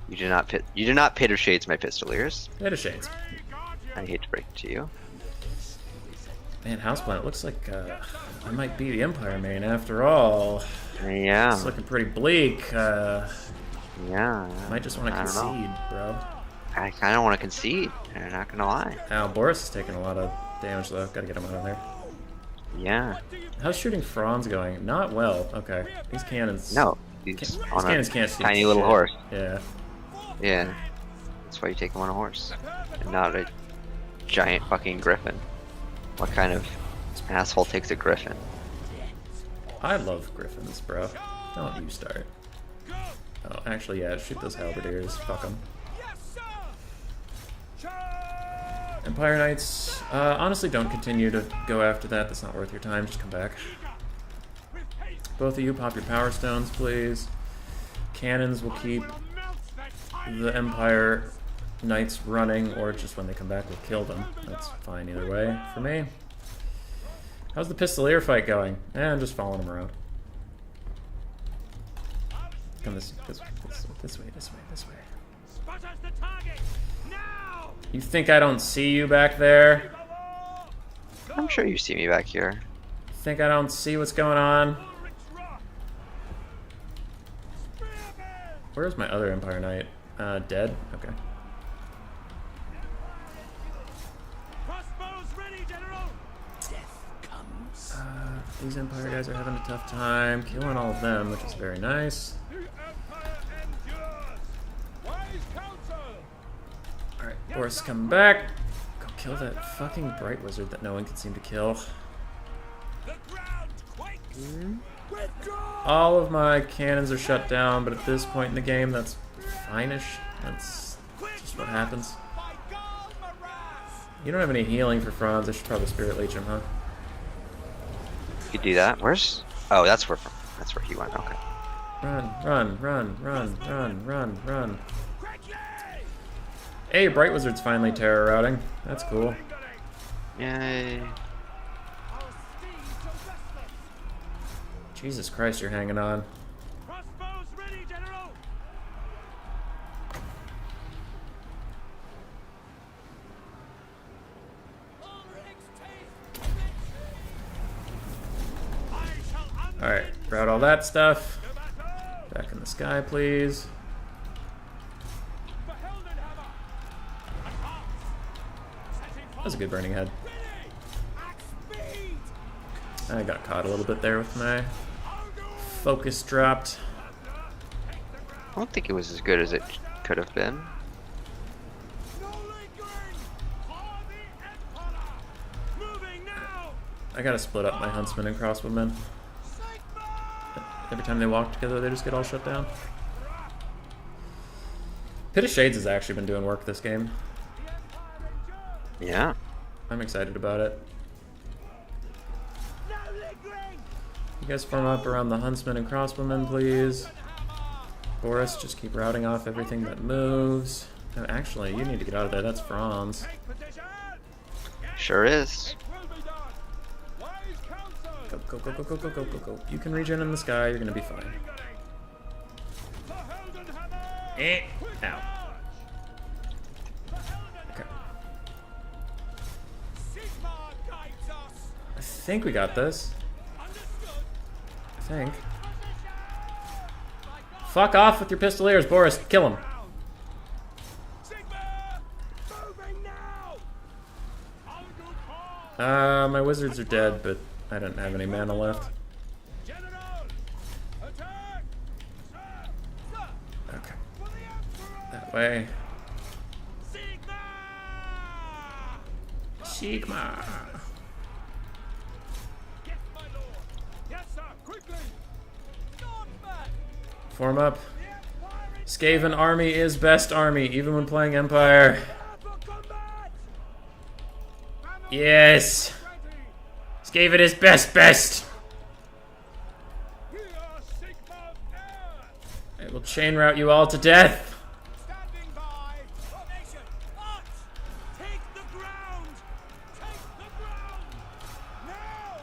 You did not Pit of Shades my Pistoliers. Pit of Shades. I hate to break it to you. Man, Houseplant, it looks like I might be the Empire main after all. Yeah. It's looking pretty bleak. Yeah. Might just want to concede, bro. I kind of want to concede. I'm not gonna lie. Ow, Boris is taking a lot of damage though. Gotta get him out of there. Yeah. How's shooting Franz going? Not well. Okay. These cannons. No. He's These on cannons a can't see tiny shit. little horse. Yeah. Yeah. That's why you take him on a horse, and not a giant fucking griffin. What kind of asshole takes a griffin? I love griffins, bro. Don't you start. Oh, actually, yeah, shoot those halberdiers. Fuck them. Empire Knights, honestly, don't continue to go after that. That's not worth your time. Just come back. Both of you, pop your power stones, please. Cannons will keep the Empire Knights running, or just when they come back, we'll kill them. That's fine either way for me. How's the Pistolier fight going? I'm just following them around. Come this way. You think I don't see you back there? I'm sure you see me back here. Think I don't see what's going on? Where's my other Empire Knight? Dead? Okay. These Empire guys are having a tough time killing all of them, which is very nice. Alright, Boris, come back. Go kill that fucking Bright Wizard that no one can seem to kill. All of my cannons are shut down, but at this point in the game, that's fine-ish. That's just what happens. You don't have any healing for Franz. I should probably Spirit Leech him, huh? You do that. Where's? Oh, that's where he went. Okay. Run. Hey, Bright Wizard's finally terror routing. That's cool. Yay. Jesus Christ, you're hanging on. Alright, route all that stuff. Back in the sky, please. That was a good burning head. I got caught a little bit there with my focus dropped. I don't think it was as good as it could have been. I gotta split up my huntsmen and crossbowmen. Every time they walk together, they just get all shut down. Pit of Shades has actually been doing work this game. Yeah. I'm excited about it. You guys form up around the huntsmen and crossbowmen, please. Boris, just keep routing off everything that moves. Oh, actually, you need to get out of there. That's Franz. Sure is. Go. You can regen in the sky. You're gonna be fine. Ow. Okay. I think we got this. I think. Fuck off with your pistoliers, Boris. Kill him. My wizards are dead, but I don't have any mana left. Okay. That way. Sigma. Form up. Skaven army is best army, even when playing Empire. Yes! Skaven is best! I will chain route you all to death!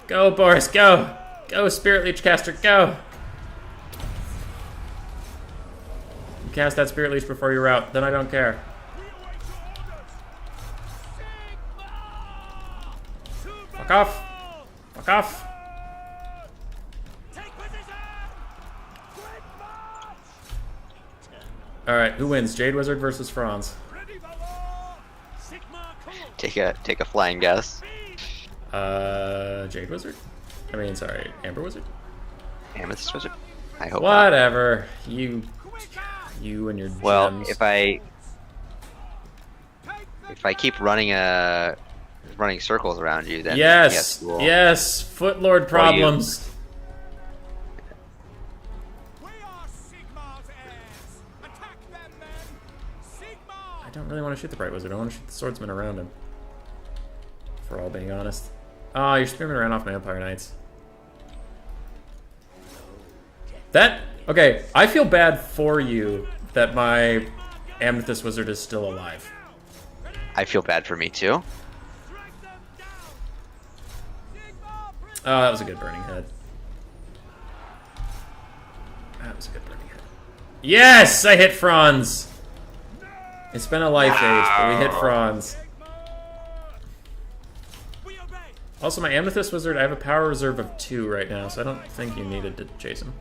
Go, Boris, go! Go, Spirit Leech caster, go! You cast that Spirit Leech before you route, then I don't care. Fuck off! Fuck off! Alright, who wins? Jade Wizard versus Franz. Take a flying guess. Jade Wizard? I mean, sorry, Amber Wizard? Amethyst Wizard? I hope Whatever. Not. You and your well, gems. if I If I keep running circles around you, then Yes, cool. yes, Footlord problems. I don't really want to shoot the Bright Wizard. I want to shoot the swordsman around him. For all being honest. Oh, you're screaming around off my Empire Knights. Okay, I feel bad for you that my Amethyst Wizard is still alive. I feel bad for me too. Oh, that was a good burning head. That was a good burning head. Yes! I hit Franz! It's been a life age, but we hit Franz. Also, my Amethyst Wizard, I have a power reserve of 2 right now, so I don't think you needed to chase him.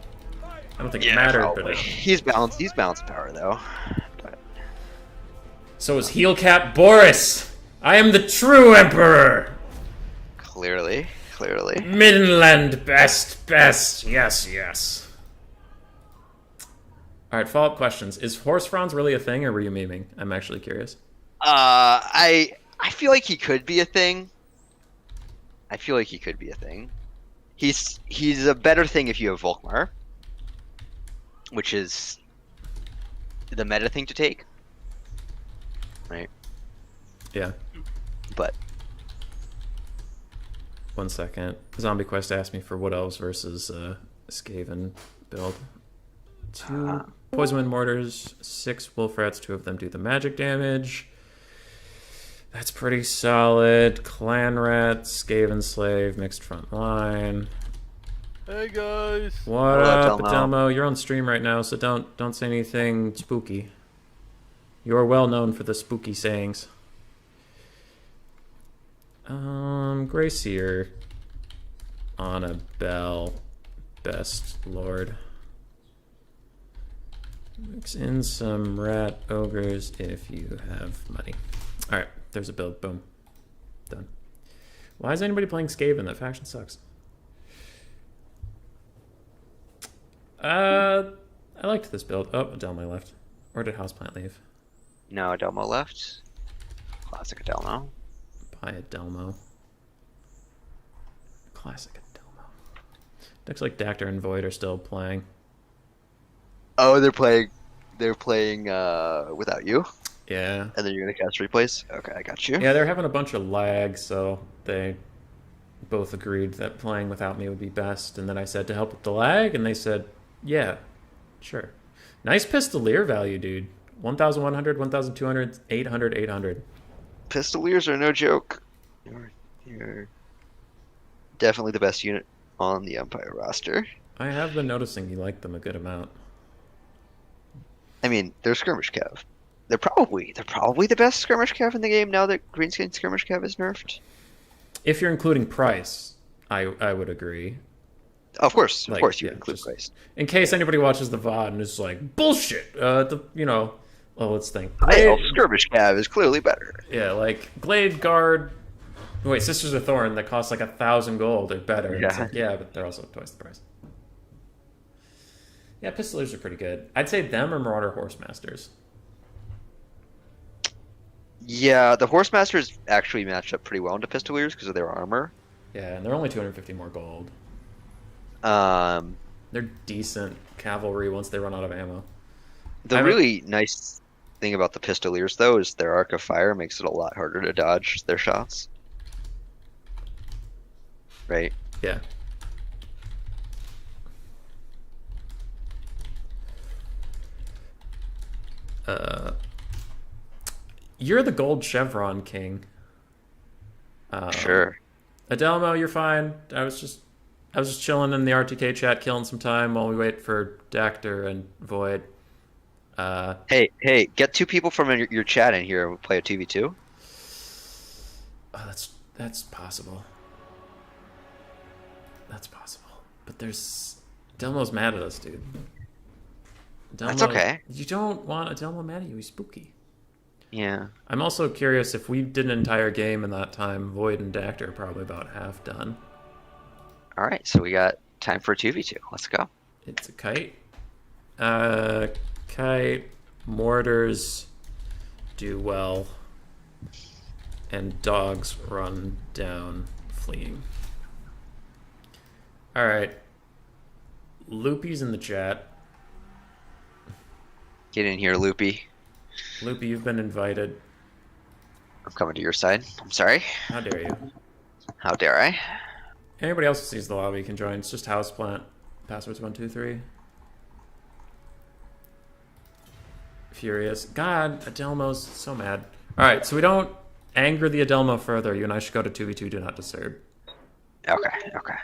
I don't think it mattered, probably. but... He's balanced power, though. But... So is Heelcat Boris! I am the true Emperor! Clearly. Midland, best. Yes. Alright, follow-up questions. Is Horse Franz really a thing, or were you memeing? I'm actually curious. I feel like he could be a thing. He's a better thing if you have Volkmar, which is the meta thing to take, right? Yeah. But 1 second. Zombie Quest asked me for Wood Elves versus Skaven build. 2 Poison Wind Mortars, 6 Wolf Rats, 2 of them do the magic damage. That's pretty solid. Clan Rat, Skaven Slave, mixed front line. Hey guys. What up, Adelmo? You're on stream right now, so don't say anything spooky. You're well known for the spooky sayings. Gracier. Annabelle. Best Lord. Mix in some rat ogres if you have money. Alright, there's a build. Boom. Done. Why is anybody playing Skaven? That faction sucks. I liked this build. Oh, Adelmo left. Or did Houseplant leave? no, Adelmo left. Classic Adelmo. By Adelmo. Classic Adelmo. Looks like Dactyr and Void are still playing. Oh, they're playing without you? Yeah. And then you're gonna cast replays? Okay, I got you. Yeah, they're having a bunch of lag, so they both agreed that playing without me would be best. And then I said to help with the lag, and they said, yeah, sure. Nice Pistolier value, dude. 1,100, 1,200, 800, 800. Pistoliers are no joke. You're definitely the best unit on the Empire roster. I have been noticing you like them a good amount. I mean, they're skirmish cav. They're probably the best skirmish cav in the game now that Greenskin skirmish cav is nerfed. If you're including price, I would agree. Of course, Like, you yeah, include just- price. In case anybody watches the VOD and is like, bullshit, let's think. Skirmish cav is clearly better. Yeah, like Glade Guard. Wait, Sisters of Thorn that cost like 1,000 gold are better. Yeah. It's like, yeah, but they're also twice the price. Yeah, Pistoliers are pretty good. I'd say them or Marauder Horsemasters. Yeah, the Horsemasters actually match up pretty well into Pistoliers because of their armor. Yeah, and they're only 250 more gold. Um, They're decent cavalry once they run out of ammo. the really nice thing about the Pistoliers, though, is their Arc of Fire makes it a lot harder to dodge their shots. Right? Yeah. You're the gold chevron king. Sure. Adelmo, you're fine. I was just chilling in the RTK chat, killing some time while we wait for Dactyr and Void. Hey, get 2 people from your chat in here and play a 2v2. Oh, that's possible. That's possible. But Adelmo's mad at us, dude. That's okay. You don't want Adelmo mad at you. He's spooky. Yeah. I'm also curious if we did an entire game in that time. Void and Dactyr are probably about half done. All right, so we got time for a 2v2. Let's go. It's a kite. Kite mortars do well. And dogs run down, fleeing. Alright. Loopy's in the chat. Get in here, Loopy. Loopy, you've been invited. I'm coming to your side. I'm sorry. How dare you? How dare I? Anybody else who sees the lobby can join. It's just houseplant. Passwords 123. Furious. God, Adelmo's so mad. Alright, so we don't anger the Adelmo further. You and I should go to 2v2, do not disturb. Okay, okay.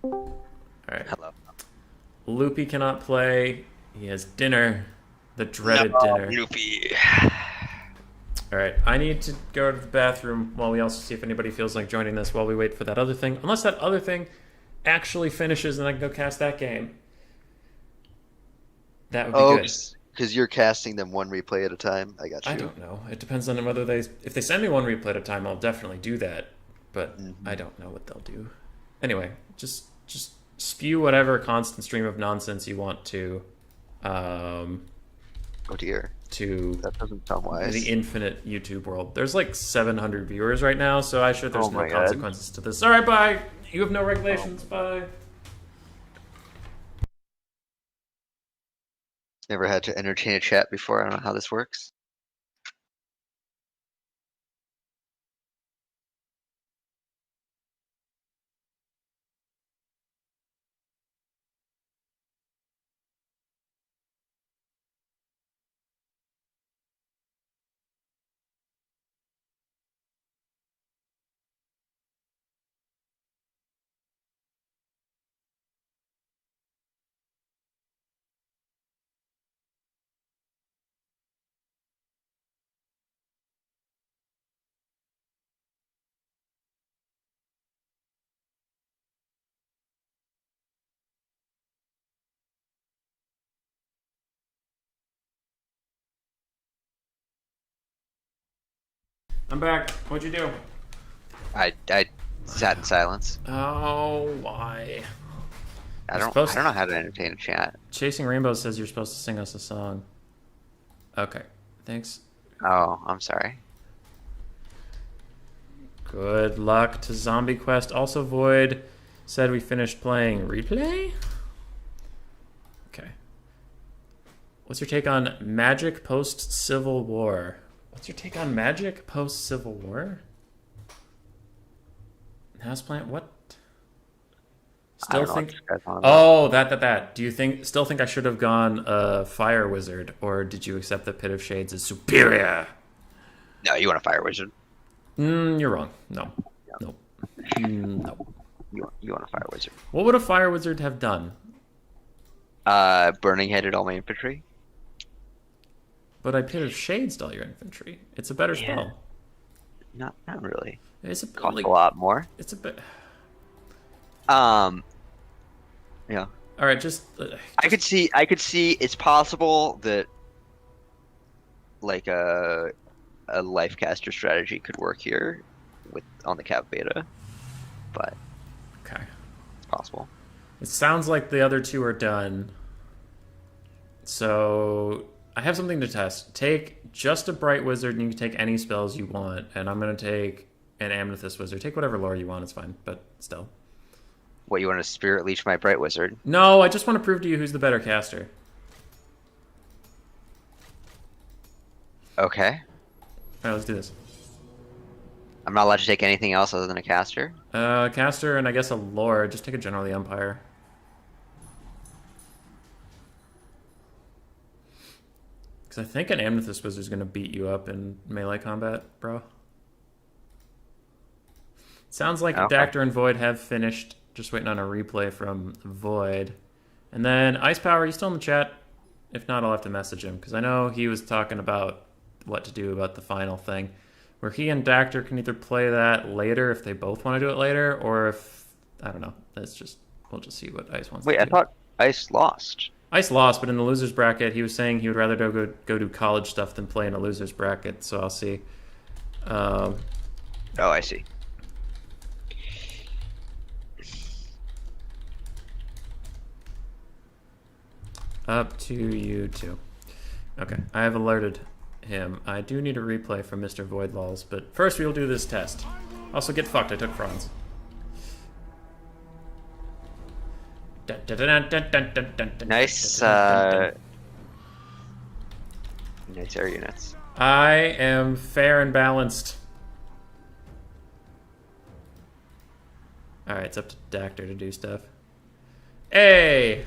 Alright. Hello. Loopy cannot play. He has dinner. The dreaded dinner. Loopy. Alright, I need to go to the bathroom while we also see if anybody feels like joining this while we wait for that other thing. Unless that other thing actually finishes and I can go cast that game. That would be good. Because you're casting them one replay at a time. I got you. I don't know. It depends on whether they... If they send me one replay at a time, I'll definitely do that. But I don't know what they'll do. Anyway, just spew whatever constant stream of nonsense you want to... Oh dear. To that doesn't sound wise. The infinite YouTube world. There's like 700 viewers right now, so I should there's no consequences to this. Alright, bye! You have no regulations, bye. Never had to entertain a chat before. I don't know how this works. I'm back. What'd you do? I sat in silence. Oh, why? I don't know how to entertain a chat. Chasing Rainbow says you're supposed to sing us a song. Okay. Thanks. Oh, I'm sorry. Good luck to Zombie Quest. Also, Void said we finished playing Replay? Okay. What's your take on Magic post-Civil War? What's your take on Magic post-Civil War? Houseplant, what? Still think... Oh, that. Do you still think I should have gone Fire Wizard, or did you accept that Pit of Shades is superior? No, you want a Fire Wizard. You're wrong. No. No. No. You want a Fire Wizard. What would a Fire Wizard have done? Burning Headed all my infantry. But I Pit of Shades all your infantry. It's a better spell. Not really. It's costs a lot more. It's a bit. Yeah. All right, just. I could see it's possible that like a life caster strategy could work here on the cap beta, but okay, it's possible. It sounds like the other two are done. So I have something to test. Take just a Bright Wizard, and you can take any spells you want. And I'm going to take an Amethyst Wizard. Take whatever lore you want, it's fine, but still. What, you want to Spirit Leech my Bright Wizard? No, I just want to prove to you who's the better caster. Okay. Alright, let's do this. I'm not allowed to take anything else other than a caster? Caster and I guess a lore. Just take a General of the Empire. Because I think an Amethyst Wizard is going to beat you up in melee combat, bro. Sounds like Dactyr and Void have finished. Just waiting on a replay from Void. And then Ice Power, you still in the chat? If not, I'll have to message him. Because I know he was talking about what to do about the final thing. Where he and Dactyr can either play that later if they both want to do it later. Or if, I don't know. That's just, we'll just see what Ice wants to do. Wait, I thought Ice lost. Ice lost, but in the loser's bracket, he was saying he would rather go do college stuff than play in a loser's bracket. So I'll see. Oh, I see. Up to you two. Okay, I have alerted him. I do need a replay from Mr. Voidlaws, but first we'll do this test. Also, get fucked. I took Franz. Nice, nice air units. I am fair and balanced. Alright, it's up to Dactor to do stuff. Hey!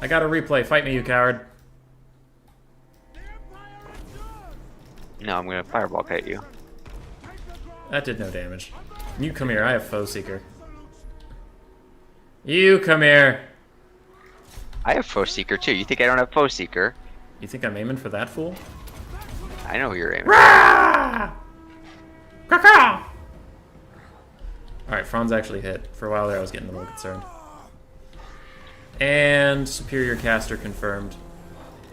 I got a replay. Fight me, you coward. No, I'm gonna fireball kite you. That did no damage. You come here. I have Foe Seeker. You come here. I have Foe Seeker too. You think I don't have Foe Seeker? You think I'm aiming for that fool? I know who you're aiming. Rah! Caw-caw! Alright, Franz actually hit. For a while there, I was getting a little concerned. And Superior Caster confirmed.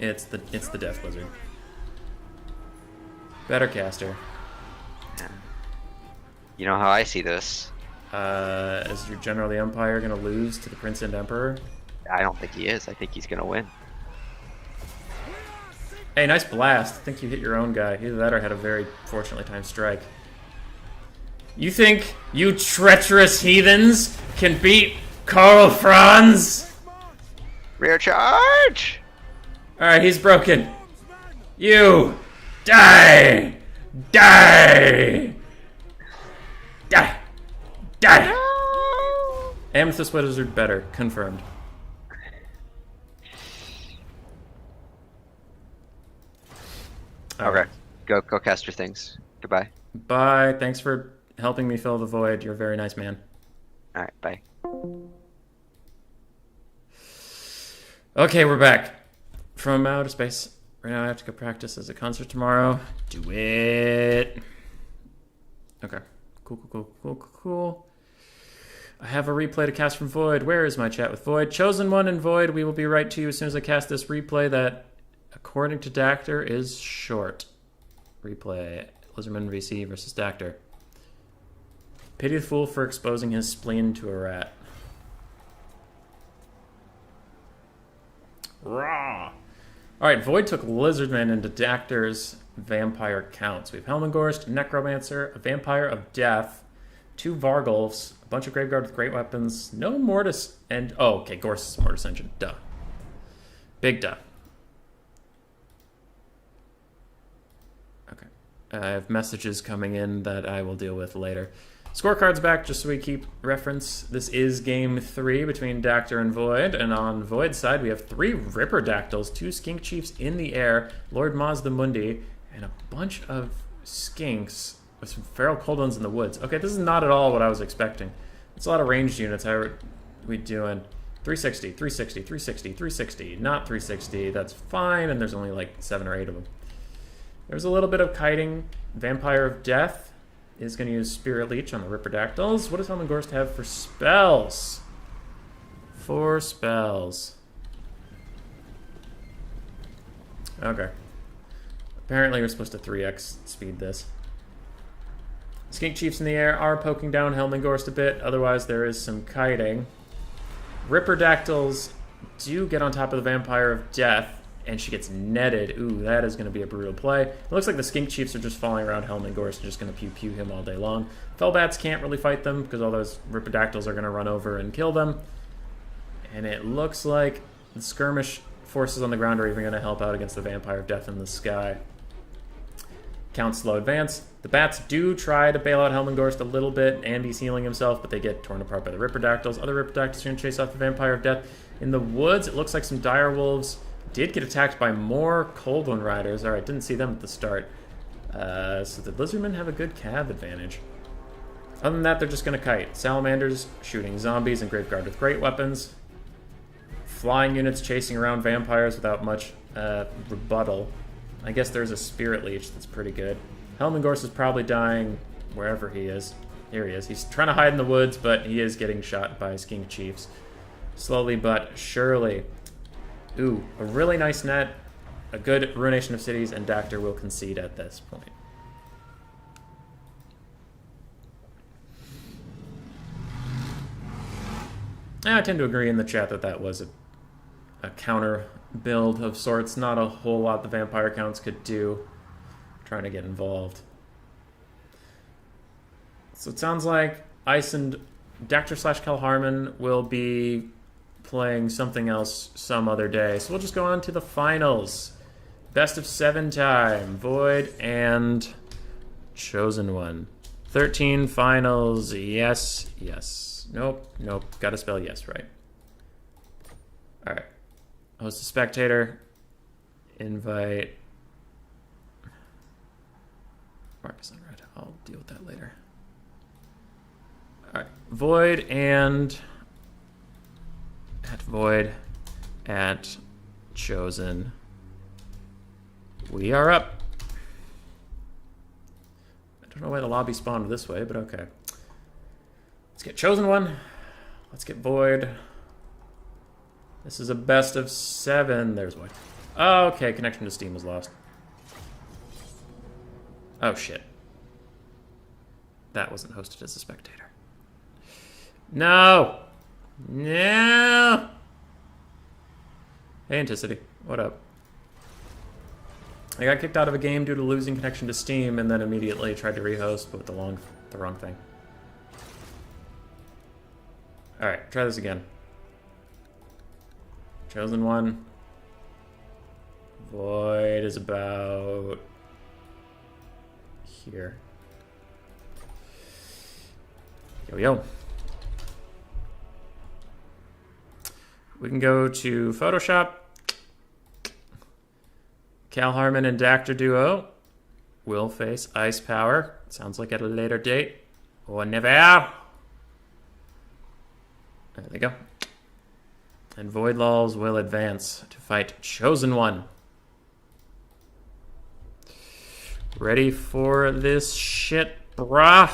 It's the Death Wizard. Better caster. You know how I see this? Is your General the Empire going to lose to the Prince and Emperor? I don't think he is. I think he's gonna win. Hey, nice blast. I think you hit your own guy. Either that or had a very fortunately timed strike. You think you treacherous heathens can beat Karl Franz? Rear charge! Alright, he's broken. You die! Die! Die! Die! No! Amethyst Wizard better. Confirmed. Okay, go cast your things. Goodbye. Bye. Thanks for helping me fill the void. You're a very nice man. All right, bye. Okay, we're back from outer space. Right now I have to go practice as a concert tomorrow. Do it. Okay. Cool. I have a replay to cast from Void. Where is my chat with Void? Chosen One and Void, we will be right to you as soon as I cast this replay that, according to Dactor, is short. Replay. Lizardman VC versus Dactor. Pity the fool for exposing his spleen to a rat. Raw. Alright, Void took Lizardman into Dactor's vampire counts. We have Helmengorst, Necromancer, a Vampire of Death, 2 Vargulfs, a bunch of Graveguard with great weapons, no Mortis, and... Oh, okay, Gorst is a Mortis engine. Duh. Big duh. Okay. I have messages coming in that I will deal with later. Scorecard's back, just so we keep reference. This is game 3 between Dactor and Void, and on Void's side we have 3 Ripperdactyls, 2 Skink Chiefs in the air, Lord Mazdamundi, and a bunch of Skinks with some Feral Cold Ones in the woods. Okay, this is not at all what I was expecting. It's a lot of ranged units. How are we doing? 360, 360, 360, 360, not 360. That's fine, and there's only like 7 or 8 of them. There's a little bit of kiting. Vampire of Death is going to use Spirit Leech on the Ripperdactyls. What does Helmengorst have for spells? 4 spells. Okay. Apparently we're supposed to 3x speed this. Skink Chiefs in the air are poking down Helmengorst a bit. Otherwise there is some kiting. Ripperdactyls do get on top of the Vampire of Death, and she gets netted. Ooh, that is going to be a brutal play. It looks like the Skink Chiefs are just falling around Helmengorst and just going to pew-pew him all day long. Fellbats can't really fight them because all those Ripperdactyls are going to run over and kill them. And it looks like the skirmish forces on the ground are even going to help out against the Vampire of Death in the sky. Count slow advance. The bats do try to bail out Helmengorst a little bit, and he's healing himself, but they get torn apart by the Ripperdactyls. Other Ripperdactyls are going to chase off the Vampire of Death. In the woods, it looks like some dire wolves did get attacked by more Cold One Riders. Alright, didn't see them at the start. So the Lizardmen have a good cav advantage. Other than that, they're just going to kite. Salamanders shooting zombies and Graveguard with great weapons. Flying units chasing around vampires without much rebuttal. I guess there's a Spirit Leech that's pretty good. Helmengorst is probably dying wherever he is. Here he is. He's trying to hide in the woods, but he is getting shot by Skink Chiefs. Slowly but surely. Ooh, a really nice net, a good Ruination of Cities, and Dactor will concede at this point. I tend to agree in the chat that that was a counter build of sorts. Not a whole lot the vampire counts could do. Trying to get involved. So it sounds like Ice and Dactyr / Kelharman will be playing something else some other day. So we'll just go on to the finals. Best of 7 time. Void and Chosen One. 13 finals. Yes, yes. Nope, nope. Gotta spell yes, right. Alright. Host a spectator. Invite. Marcus unread. I'll deal with that later. Alright. Void and at Void at Chosen. We are up. I don't know why the lobby spawned this way, but okay. Let's get Chosen One. Let's get Void. This is a best of 7. There's Void. Oh, okay, connection to Steam was lost. Oh, shit. That wasn't hosted as a spectator. No! No! Hey, Anticity. What up? I got kicked out of a game due to losing connection to Steam and then immediately tried to rehost, but with the wrong thing. Alright, try this again. Chosen One. Void is about here. Yo, yo. We can go to Photoshop. Kelharman and Dactyr duo will face Ice Power. Sounds like at a later date. Or never. There they go. And Void Lulls will advance to fight Chosen One. Ready for this shit, brah?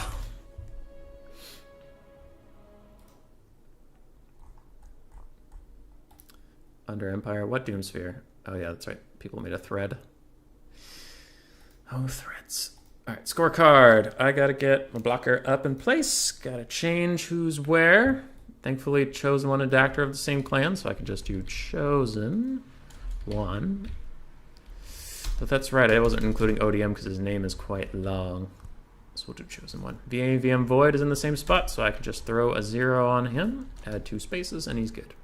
Under Empire. What Doomsphere? Oh yeah, that's right. People made a thread. Oh, threads. Alright, scorecard. I gotta get my blocker up in place. Gotta change who's where. Thankfully, Chosen One and Dactyr of the same clan, so I can just do Chosen One. But that's right, I wasn't including ODM because his name is quite long. So we'll do Chosen One. VM Void is in the same spot, so I can just throw a 0 on him, add 2 spaces, and he's good.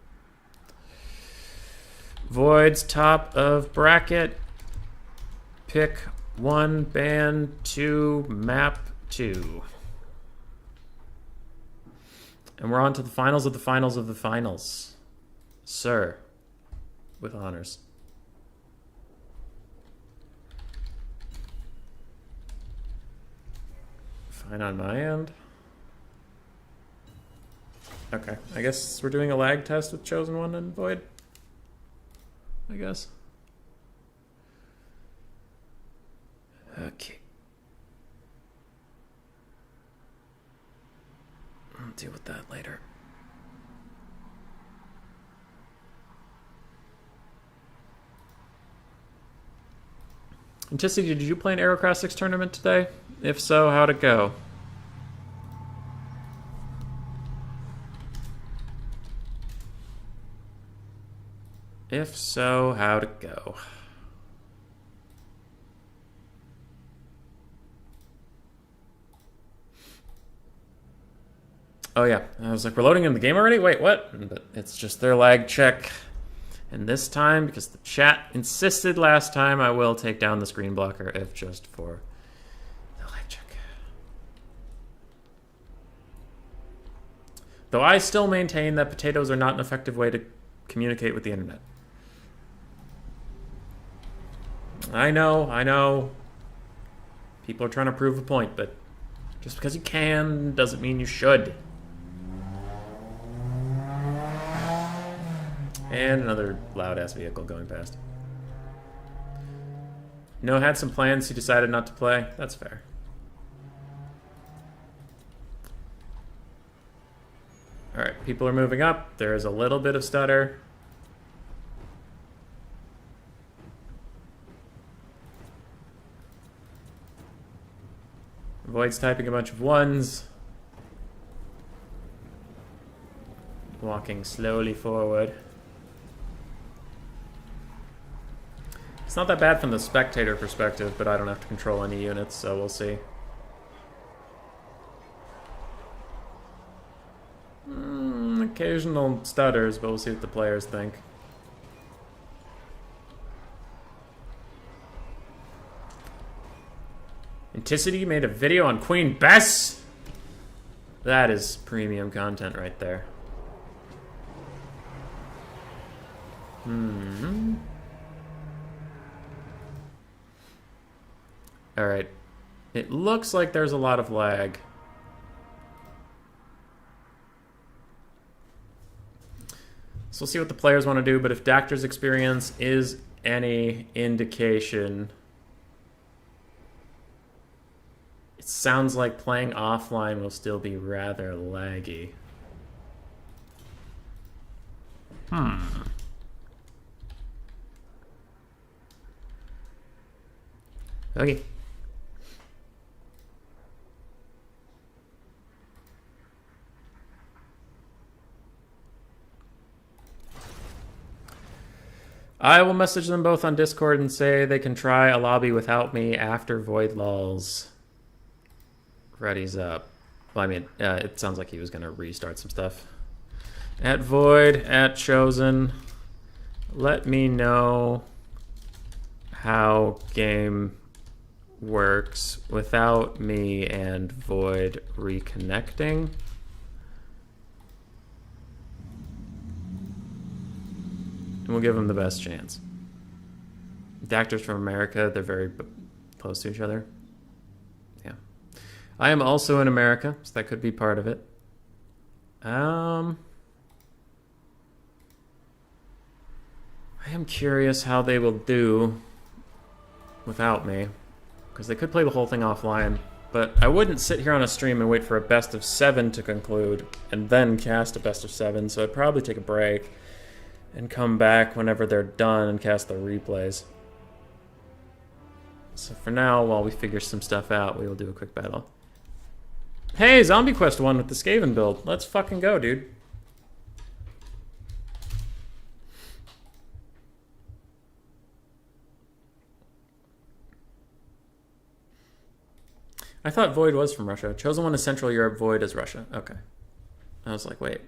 Void's top of bracket. Pick 1, ban 2, map 2. And we're on to the finals of the finals of the finals. Sir, with honors. Fine on my end. Okay, I guess we're doing a lag test with Chosen One and Void. I guess. Okay. I'll deal with that later. Anticity, did you play an Aerocross 6 tournament today? If so, how'd it go? If so, how'd it go? Oh yeah, I was like, we're loading in the game already? Wait, what? But it's just their lag check. And this time, because the chat insisted last time, I will take down the screen blocker if just for the lag check. Though I still maintain that potatoes are not an effective way to communicate with the internet. I know. People are trying to prove a point, but just because you can doesn't mean you should. And another loud-ass vehicle going past. No, had some plans, he decided not to play. That's fair. Alright, people are moving up. There is a little bit of stutter. Void's typing a bunch of 1s. Walking slowly forward. It's not that bad from the spectator perspective, but I don't have to control any units, so we'll see. Occasional stutters, but we'll see what the players think. Anticity made a video on Queen Bess? That is premium content right there. Alright. It looks like there's a lot of lag. So we'll see what the players want to do, but if Dactor's experience is any indication, it sounds like playing offline will still be rather laggy. Okay. I will message them both on Discord and say they can try a lobby without me after Void lulls. Ready's up. Well, I mean, it sounds like he was going to restart some stuff. At Void, at Chosen, let me know how game works without me and Void reconnecting. And we'll give them the best chance. Dactors from America, they're very close to each other. Yeah. I am also in America, so that could be part of it. I am curious how they will do without me, because they could play the whole thing offline, but I wouldn't sit here on a stream and wait for a best of 7 to conclude and then cast a best of 7, so I'd probably take a break and come back whenever they're done and cast the replays. So for now, while we figure some stuff out, we will do a quick battle. Hey, Zombie Quest 1 with the Skaven build. Let's fucking go, dude. I thought Void was from Russia. Chosen One is Central Europe, Void is Russia. Okay. I was like, wait.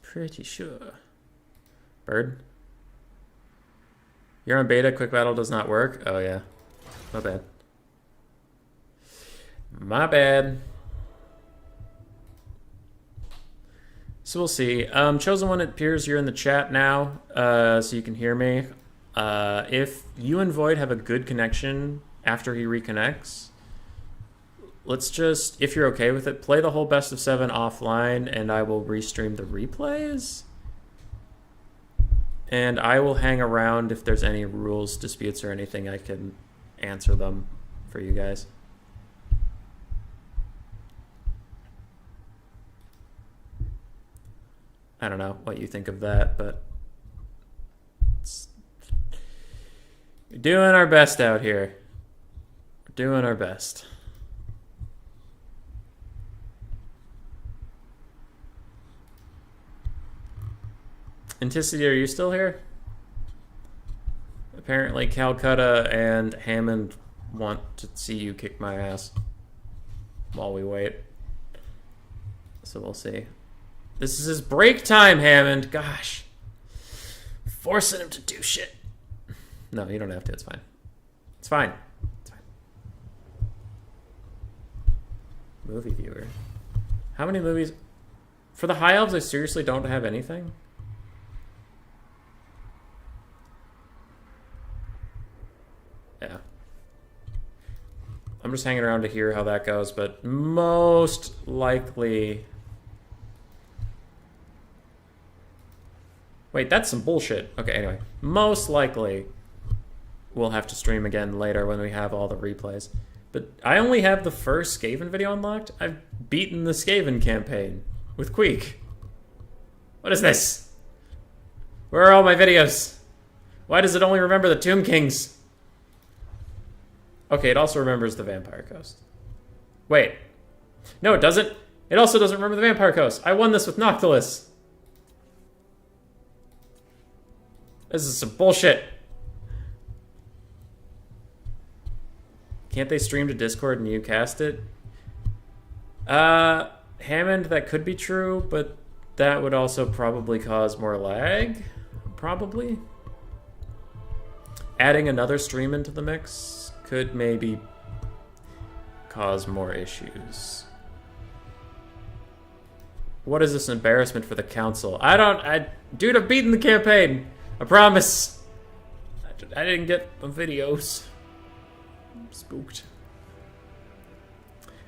Pretty sure. Bird? You're on beta, quick battle does not work? Oh yeah. My bad. My bad. So we'll see. Chosen One, it appears you're in the chat now, so you can hear me. If you and Void have a good connection after he reconnects, let's just, if you're okay with it, play the whole best of 7 offline, and I will restream the replays. And I will hang around if there's any rules, disputes, or anything. I can answer them for you guys. I don't know what you think of that, but we're doing our best out here. We're doing our best. Anticity, are you still here? Apparently Calcutta and Hammond want to see you kick my ass while we wait. So we'll see. This is his break time, Hammond. Gosh. Forcing him to do shit. No, you don't have to. It's fine. It's fine. It's fine. Movie viewer. How many movies? For the High Elves, I seriously don't have anything. Yeah. I'm just hanging around to hear how that goes, but most likely... Wait, that's some bullshit. Okay, anyway. Most likely, we'll have to stream again later when we have all the replays. But I only have the first Skaven video unlocked. I've beaten the Skaven campaign with Queek. What is this? Where are all my videos? Why does it only remember the Tomb Kings? Okay, it also remembers the Vampire Coast. Wait. No, it doesn't. It also doesn't remember the Vampire Coast. I won this with Noctilus. This is some bullshit. Can't they stream to Discord and you cast it? Hammond, that could be true, but that would also probably cause more lag. Probably. Adding another stream into the mix could maybe cause more issues. What is this embarrassment for the council? Dude, I've beaten the campaign. I promise. I didn't get the videos. I'm spooked.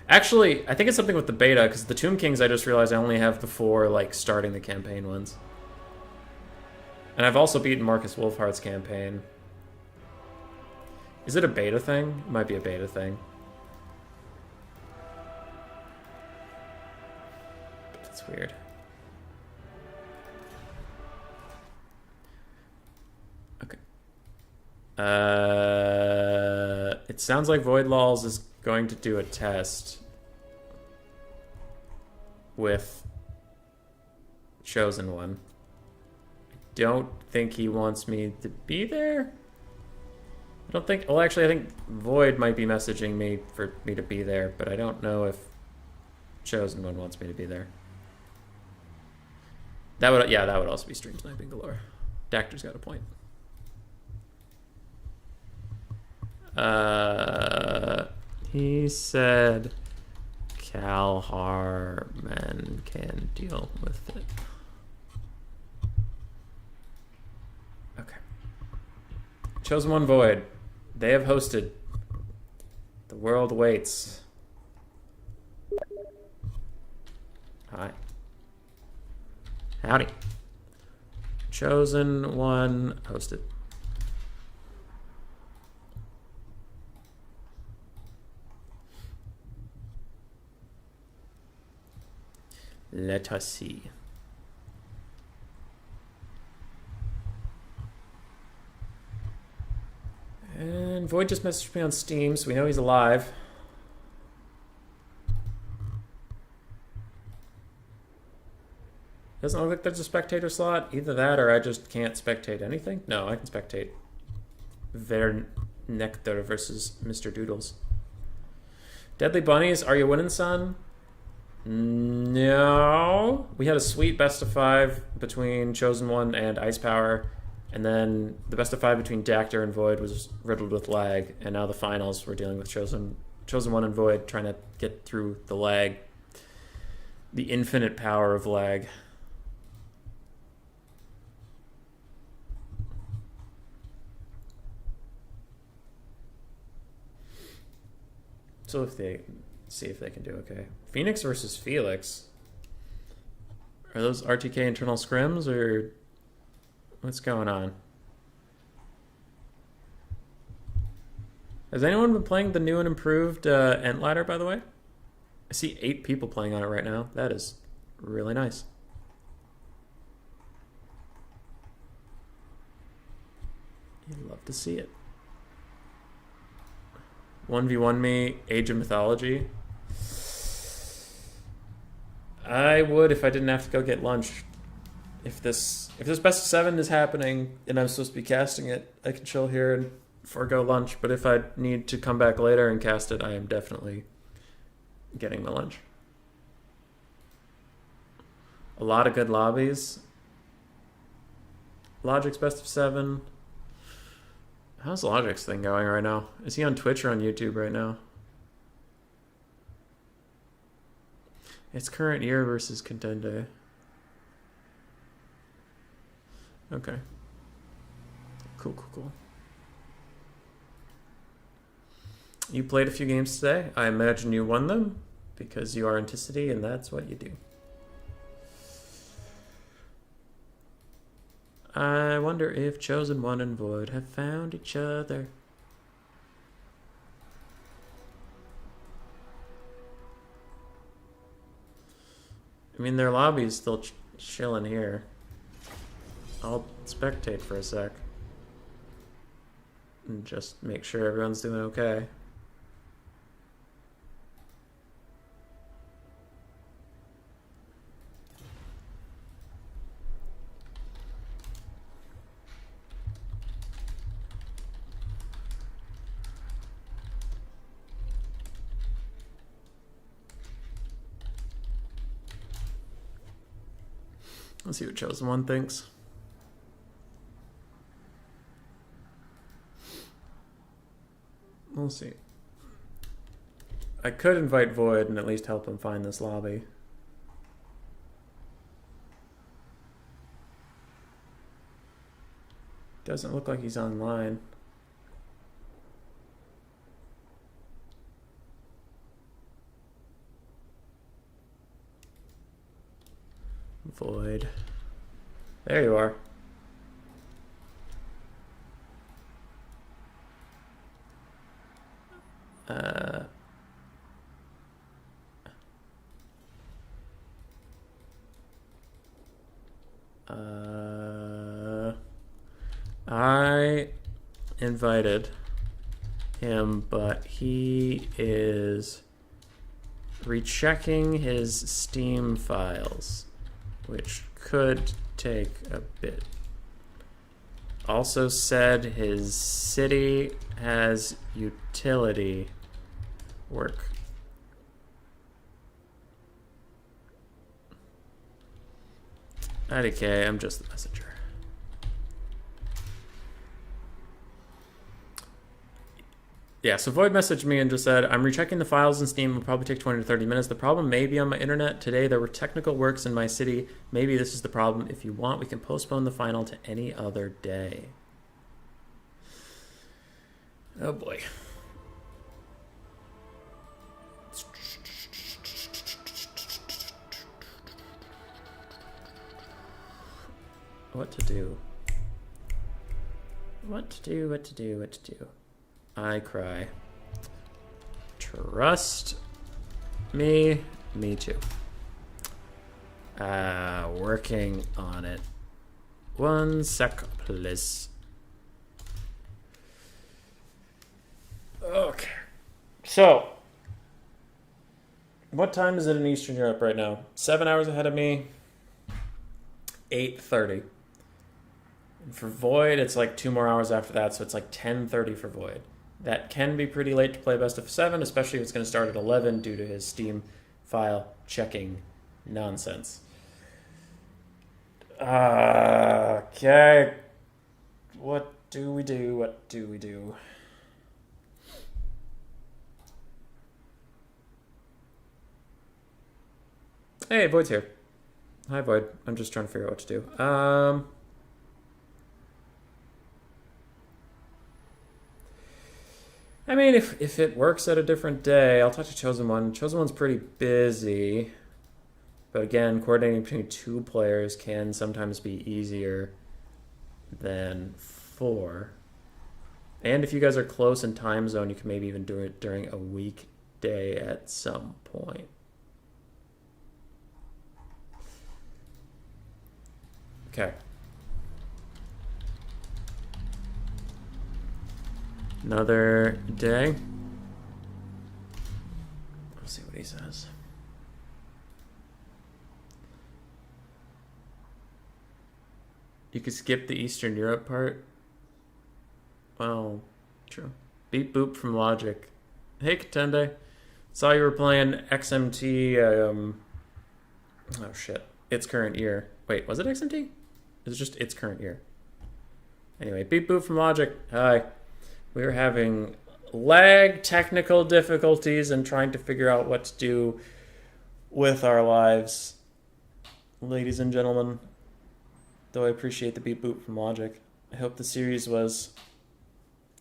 Actually, I think it's something with the beta, because the Tomb Kings, I just realized I only have the 4, like, starting the campaign ones. And I've also beaten Marcus Wolfhardt's campaign. Is it a beta thing? It might be a beta thing. But that's weird. Okay. It sounds like Void Laws is going to do a test with Chosen One. I don't think he wants me to be there. I don't think... Well, actually, I think Void might be messaging me for me to be there, but I don't know if Chosen One wants me to be there. That would... Yeah, that would also be stream sniping galore. Dactor's got a point. He said Cal Harmon can deal with it. Okay. Chosen One Void. They have hosted. The world waits. Hi. Howdy. Chosen One hosted. Let us see. And Void just messaged me on Steam, so we know he's alive. Doesn't look like there's a spectator slot. Either that or I just can't spectate anything. No, I can spectate. Nectar versus Mr. Doodles. Deadly Bunnies, are you winning, son? No. We had a sweet best of 5 between Chosen One and Ice Power, and then the best of 5 between Dactor and Void was riddled with lag, and now the finals we're dealing with Chosen One and Void trying to get through the lag. The infinite power of lag. So if they see if they can do okay. Phoenix versus Felix. Are those RTK internal scrims or what's going on? Has anyone been playing the new and improved Ent Ladder, by the way? I see 8 people playing on it right now. That is really nice. You'd love to see it. 1v1 me, Age of Mythology. I would if I didn't have to go get lunch. If this best of 7 is happening and I'm supposed to be casting it, I can chill here and forego lunch. But if I need to come back later and cast it, I am definitely getting my lunch. A lot of good lobbies. Logic's best of 7. How's Logic's thing going right now? Is he on Twitch or on YouTube right now? It's current year versus contender. Okay. Cool. You played a few games today. I imagine you won them because you are Anticity and that's what you do. I wonder if Chosen One and Void have found each other. I mean, their lobby's still chilling here. I'll spectate for a sec. And just make sure everyone's doing okay. Let's see what Chosen One thinks. We'll see. I could invite Void and at least help him find this lobby. Doesn't look like he's online. Void. There you are. I invited him, but he is rechecking his Steam files, which could take a bit. Also said his city has utility work. IDK, I'm just the messenger. Yeah, so Void messaged me and just said, I'm rechecking the files in Steam. It'll probably take 20 to 30 minutes. The problem may be on my internet. Today there were technical works in my city. Maybe this is the problem. If you want, we can postpone the final to any other day. Oh boy. What to do? What to do, what to do, what to do. I cry. Trust me. Me too. Working on it. 1 sec, please. Okay. So, what time is it in Eastern Europe right now? 7 hours ahead of me. 8:30. And for Void, it's like 2 more hours after that, so it's like 10:30 for Void. That can be pretty late to play best of 7, especially if it's going to start at 11 due to his Steam file checking nonsense. Okay. What do we do? What do we do? Hey, Void's here. Hi, Void. I'm just trying to figure out what to do. I mean, if it works at a different day, I'll talk to Chosen One. Chosen One's pretty busy. But again, coordinating between 2 players can sometimes be easier than 4. And if you guys are close in time zone, you can maybe even do it during a weekday at some point. Okay. Another day. Let's see what he says. You could skip the Eastern Europe part. Well, true. Beep boop from Logic. Hey, Katende. Saw you were playing XMT. Oh shit. Its current year. Wait, was it XMT? It was just its current year. Anyway, beep boop from Logic. Hi. We were having lag technical difficulties and trying to figure out what to do with our lives, ladies and gentlemen. Though I appreciate the beep boop from Logic. I hope the series was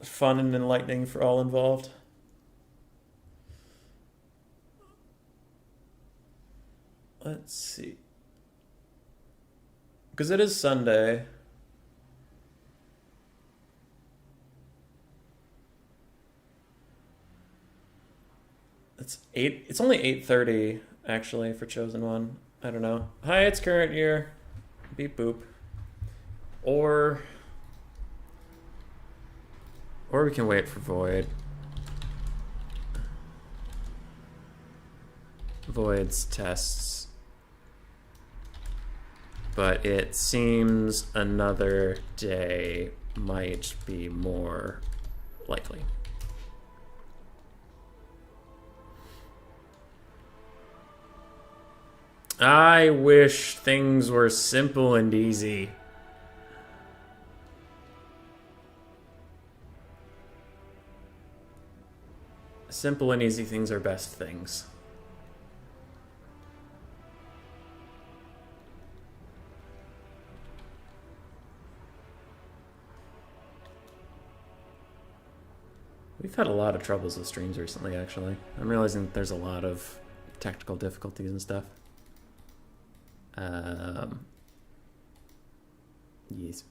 fun and enlightening for all involved. Let's see. Because it is Sunday. It's only 8:30 actually for Chosen One. I don't know. Hi, it's current year. Beep boop. Or we can wait for Void. Void's tests. But it seems another day might be more likely. I wish things were simple and easy. Simple and easy things are best things. We've had a lot of troubles with streams recently, actually. I'm realizing that there's a lot of technical difficulties and stuff. Yes.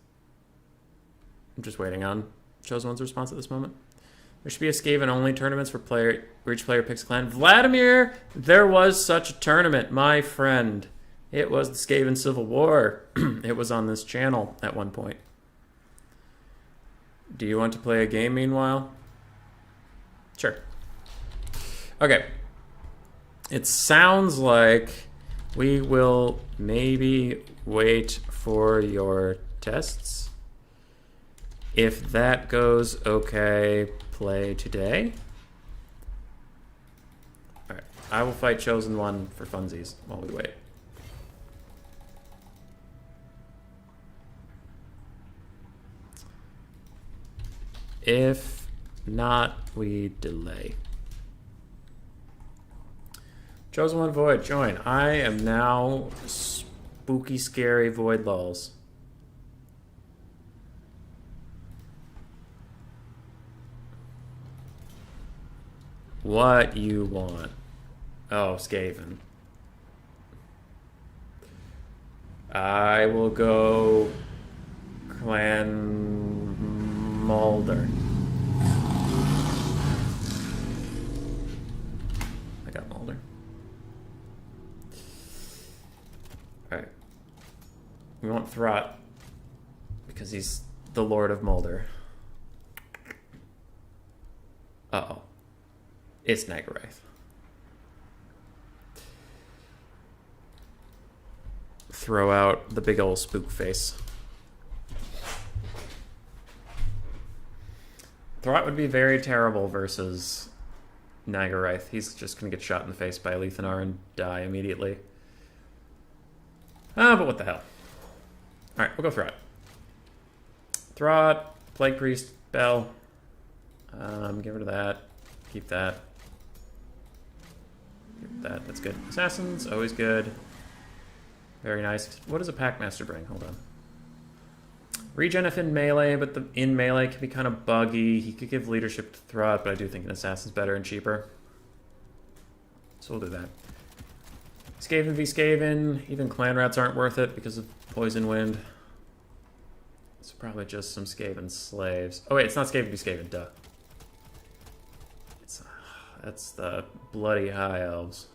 I'm just waiting on Chosen One's response at this moment. There should be a Skaven-only tournaments where each player picks a clan. Vladimir, there was such a tournament, my friend. It was the Skaven Civil War. It was on this channel at one point. Do you want to play a game meanwhile? Sure. Okay. It sounds like we will maybe wait for your tests. If that goes okay, play today. Alright. I will fight Chosen One for funsies while we wait. If not, we delay. Chosen One Void, join. I am now spooky, scary Void lulls. What you want? Oh, Skaven. I will go Clan Mulder. I got Mulder. Alright. We want Throt because he's the Lord of Mulder. Uh-oh. It's Nagarath. Throw out the big old spook face. Throt would be very terrible versus Nagarath. He's just going to get shot in the face by Lethanar and die immediately. But what the hell. Alright, we'll go Throt. Throt, Plague Priest, Bell. Get rid of that. Keep that. That's good. Assassins, always good. Very nice. What does a Packmaster bring? Hold on. Regen if in melee, but the in melee can be kind of buggy. He could give leadership to Throt, but I do think an Assassin's better and cheaper. So we'll do that. Skaven v Skaven. Even Clan Rats aren't worth it because of Poison Wind. It's probably just some Skaven slaves. Oh wait, it's not Skaven v Skaven, duh. That's the bloody high elves.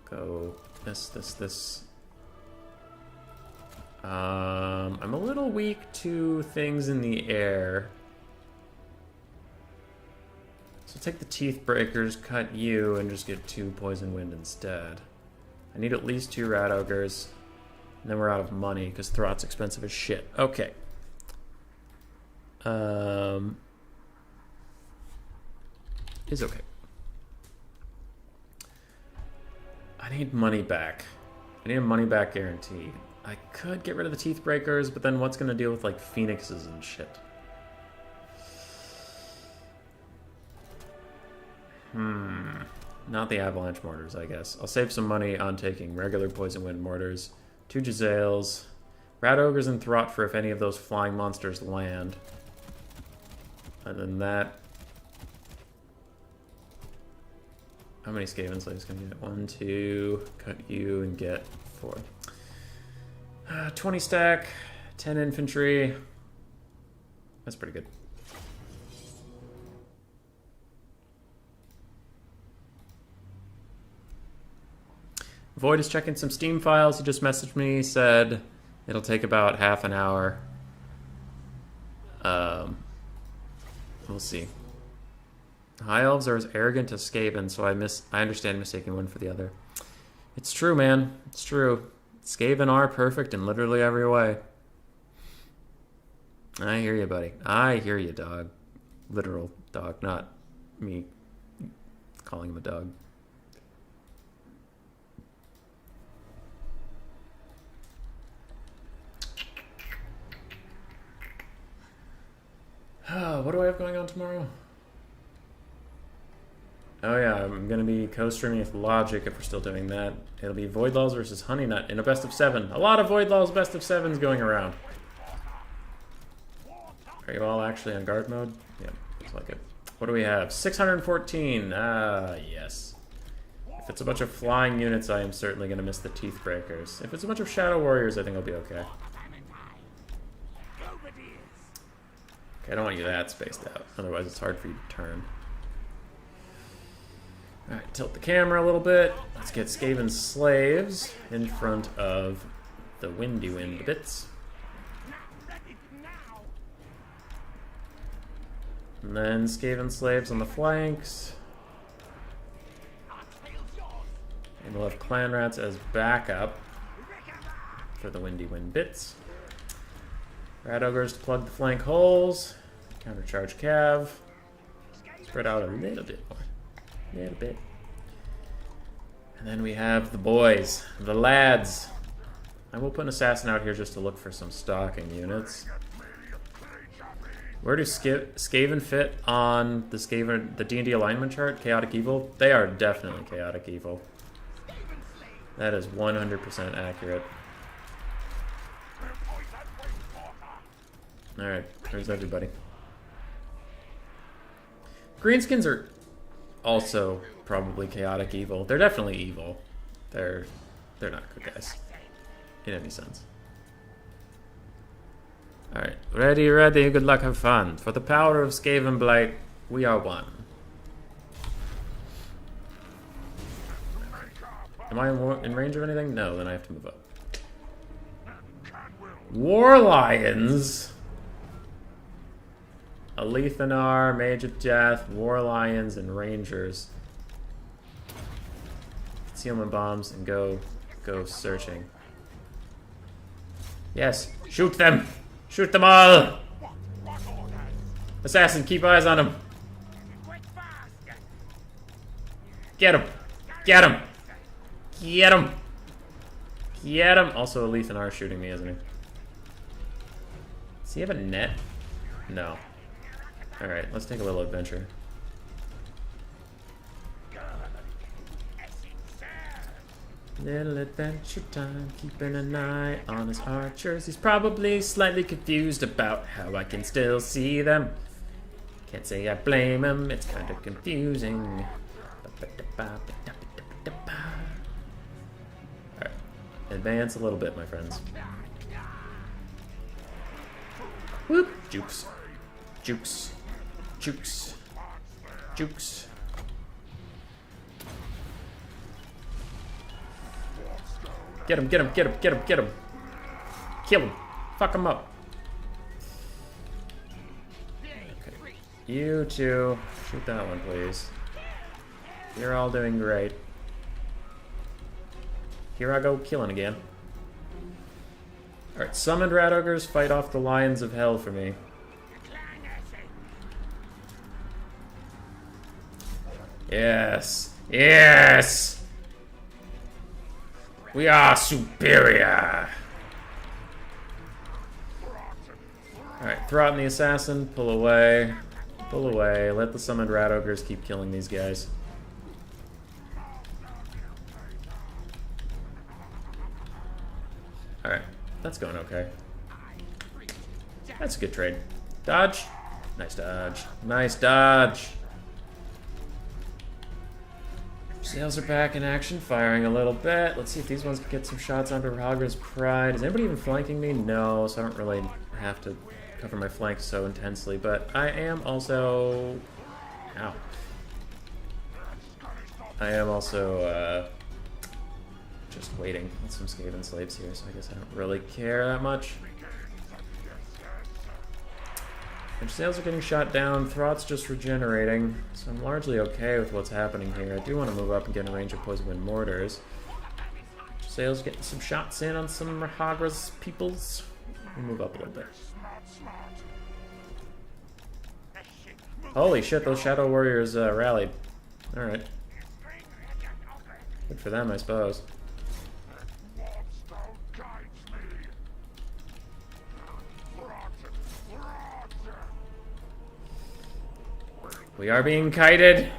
Go this. I'm a little weak to things in the air. So take the Teeth Breakers, cut you, and just get 2 Poison Wind instead. I need at least 2 Rat Ogres. And then we're out of money, because Throt's expensive as shit. Okay. Is okay. I need money back. I need a money back guarantee. I could get rid of the Teeth Breakers, but then what's going to deal with, like, Phoenixes and shit? Not the Avalanche Mortars, I guess. I'll save some money on taking regular Poison Wind Mortars, 2 Jezzails, Rat Ogres and Throt for if any of those flying monsters land. And then that... How many Skaven slaves can I get? 1, 2, cut you, and get 4. 20 stack, 10 infantry. That's pretty good. Void is checking some Steam files. He just messaged me, said it'll take about half an hour. We'll see. High Elves are as arrogant as Skaven, so I understand mistaking one for the other. It's true, man. It's true. Skaven are perfect in literally every way. I hear you, buddy. I hear you, dog. Literal dog, not me calling him a dog. What do I have going on tomorrow? Oh yeah, I'm gonna be co-streaming with Logic if we're still doing that. It'll be Void Laws versus Honey Nut in a best of 7. A lot of Void Laws best of 7s going around. Are you all actually on guard mode? Yeah, looks like it. What do we have? 614. Ah, yes. If it's a bunch of flying units, I am certainly gonna miss the Teeth Breakers. If it's a bunch of Shadow Warriors, I think I'll be okay. Okay, I don't want you that spaced out. Otherwise, it's hard for you to turn. Alright, tilt the camera a little bit. Let's get Skaven Slaves in front of the Windy Wind bits. And then Skaven Slaves on the flanks. And we'll have Clan Rats as backup for the Windy Wind bits. Rat Ogres to plug the flank holes. Countercharge Cav. Spread out a little bit more. A little bit. And then we have the boys. The lads. I will put an assassin out here just to look for some stalking units. Where do Skaven fit on the D&D alignment chart? Chaotic Evil? They are definitely Chaotic Evil. That is 100% accurate. Alright, there's everybody. Greenskins are also probably Chaotic Evil. They're definitely evil. They're not good guys. In any sense. Alright, ready, good luck, have fun. For the power of Skaven Blight, we are one. Am I in range of anything? No, then I have to move up. War Lions! Alethanar, Mage of Death, War Lions, and Rangers. Concealment bombs and go searching. Yes, shoot them! Shoot them all! Assassin, keep eyes on him. Get him! Get him! Get him! Get him! Also, Alethanar is shooting me, isn't he? Does he have a net? No. Alright, let's take a little adventure. Little adventure time, keeping an eye on his archers. He's probably slightly confused about how I can still see them. Can't say I blame him, it's kind of confusing. Alright, advance a little bit, my friends. Whoop! Jukes. Jukes. Jukes. Jukes. Get him, get him, get him, get him, get him. Kill him. Fuck him up. Okay. You two. Shoot that one, please. You're all doing great. Here I go killing again. Alright, summoned rat ogres, fight off the lions of hell for me. Yes! Yes! We are superior! Alright, Throt and the assassin, pull away. Pull away. Let the summoned rat ogres keep killing these guys. Alright, that's going okay. That's a good trade. Dodge. Nice dodge. Nice dodge. Sails are back in action, firing a little bit. Let's see if these ones can get some shots onto Rahagra's Pride. Is anybody even flanking me? No, so I don't really have to cover my flanks so intensely, but I am also... Ow. I am also, just waiting with some Skaven Slaves here, so I guess I don't really care that much. And sails are getting shot down, Throt's just regenerating, so I'm largely okay with what's happening here. I do want to move up and get in range of Poison Wind Mortars. Sails getting some shots in on some Rahagra's peoples. We'll move up a little bit. Holy shit, those Shadow Warriors rallied. Alright. Good for them, I suppose. We are being kited.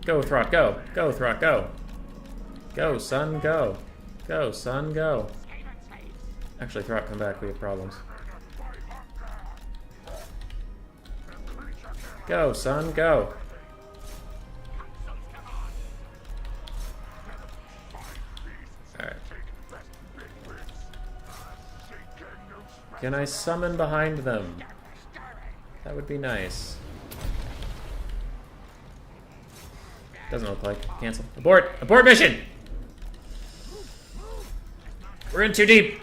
Go, Throt, go. Go, Throt, go. Go, son, go. Go, son, go. Actually, Throt, come back. We have problems. Go, son, go. Alright. Can I summon behind them? That would be nice. Doesn't look like. Cancel. Abort! Abort mission! We're in too deep.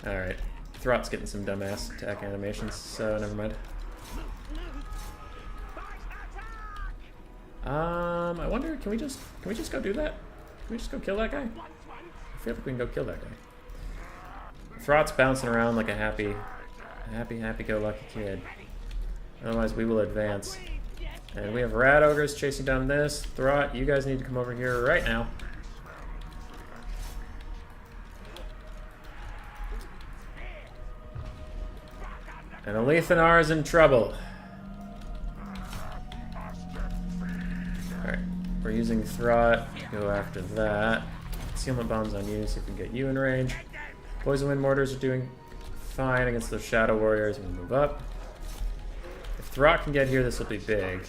Alright. Throt's getting some dumbass attack animations, so never mind. I wonder, can we just go do that? Can we just go kill that guy? I feel like we can go kill that guy. Throt's bouncing around like a happy-go-lucky kid. Otherwise, we will advance. And we have rat ogres chasing down this. Throt, you guys need to come over here right now. And Alethanar is in trouble. Alright, we're using Throt to go after that. Concealment bombs on you, so we can get you in range. Poison wind mortars are doing fine against those shadow warriors. We'll move up. If Throt can get here, this will be big.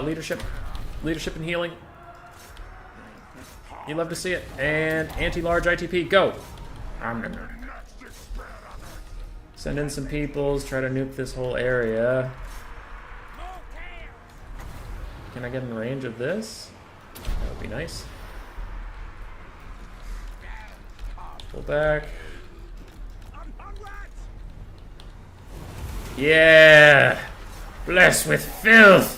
Leadership and healing. You love to see it. And anti-large ITP, go! Send in some peoples, try to nuke this whole area. Can I get in range of this? That would be nice. Pull back. Yeah! Blessed with filth!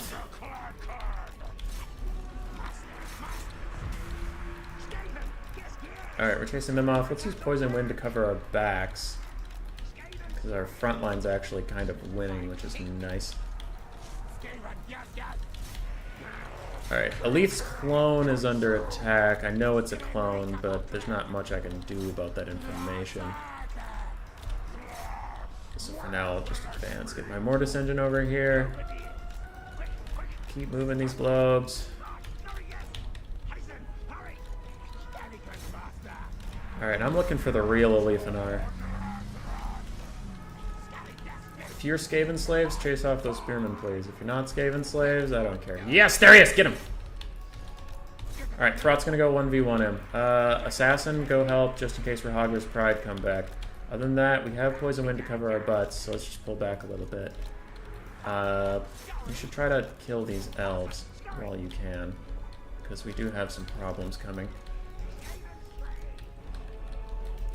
Alright, we're chasing them off. Let's use Poison Wind to cover our backs. Because our front line's actually kind of winning, which is nice. Alright, Aleth's clone is under attack. I know it's a clone, but there's not much I can do about that information. So for now, I'll just advance. Get my Mortis engine over here. Keep moving these globes. Alright, I'm looking for the real Alethanar. If you're Skaven slaves, chase off those spearmen, please. If you're not Skaven slaves, I don't care. Yes, there he is! Get him! Alright, Throt's gonna go 1v1 him. Assassin, go help, just in case Rahaglar's Pride come back. Other than that, we have Poison Wind to cover our butts, so let's just pull back a little bit. You should try to kill these elves while you can, because we do have some problems coming.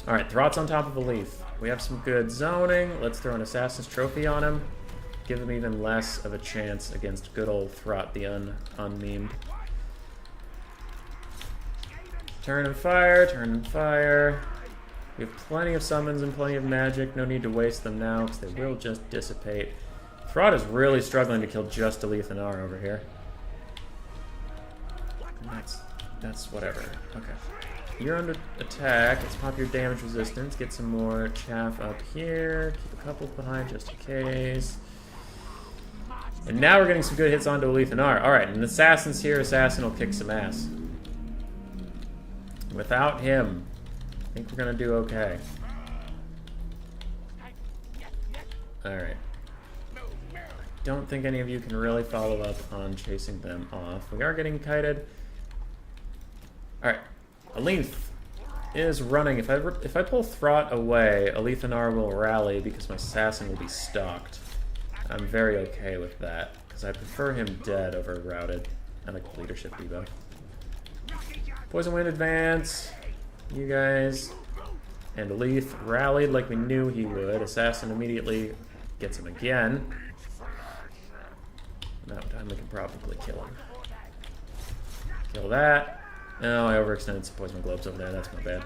Alright, Throt's on top of a leaf. We have some good zoning. Let's throw an Assassin's Trophy on him. Give him even less of a chance against good old Throt, the unmemed. Turn and fire, turn and fire. We have plenty of summons and plenty of magic. No need to waste them now, because they will just dissipate. Throt is really struggling to kill just Alethanar over here. And that's whatever. Okay. You're under attack. Let's pop your damage resistance. Get some more chaff up here. Keep a couple behind just in case. And now we're getting some good hits onto Alethanar. Alright, and Assassin's here. Assassin will kick some ass. Without him, I think we're going to do okay. Alright. Don't think any of you can really follow up on chasing them off. We are getting kited. Alright. Aleth is running. If I pull Throt away, Alethanar will rally because my assassin will be stalked. I'm very okay with that, because I prefer him dead over routed. I like the leadership debuff. Poison Wind advance. You guys. And Aleth rallied like we knew he would. Assassin immediately gets him again. And that time we can probably kill him. Kill that. Oh, I overextended some poison globes over there. That's my bad.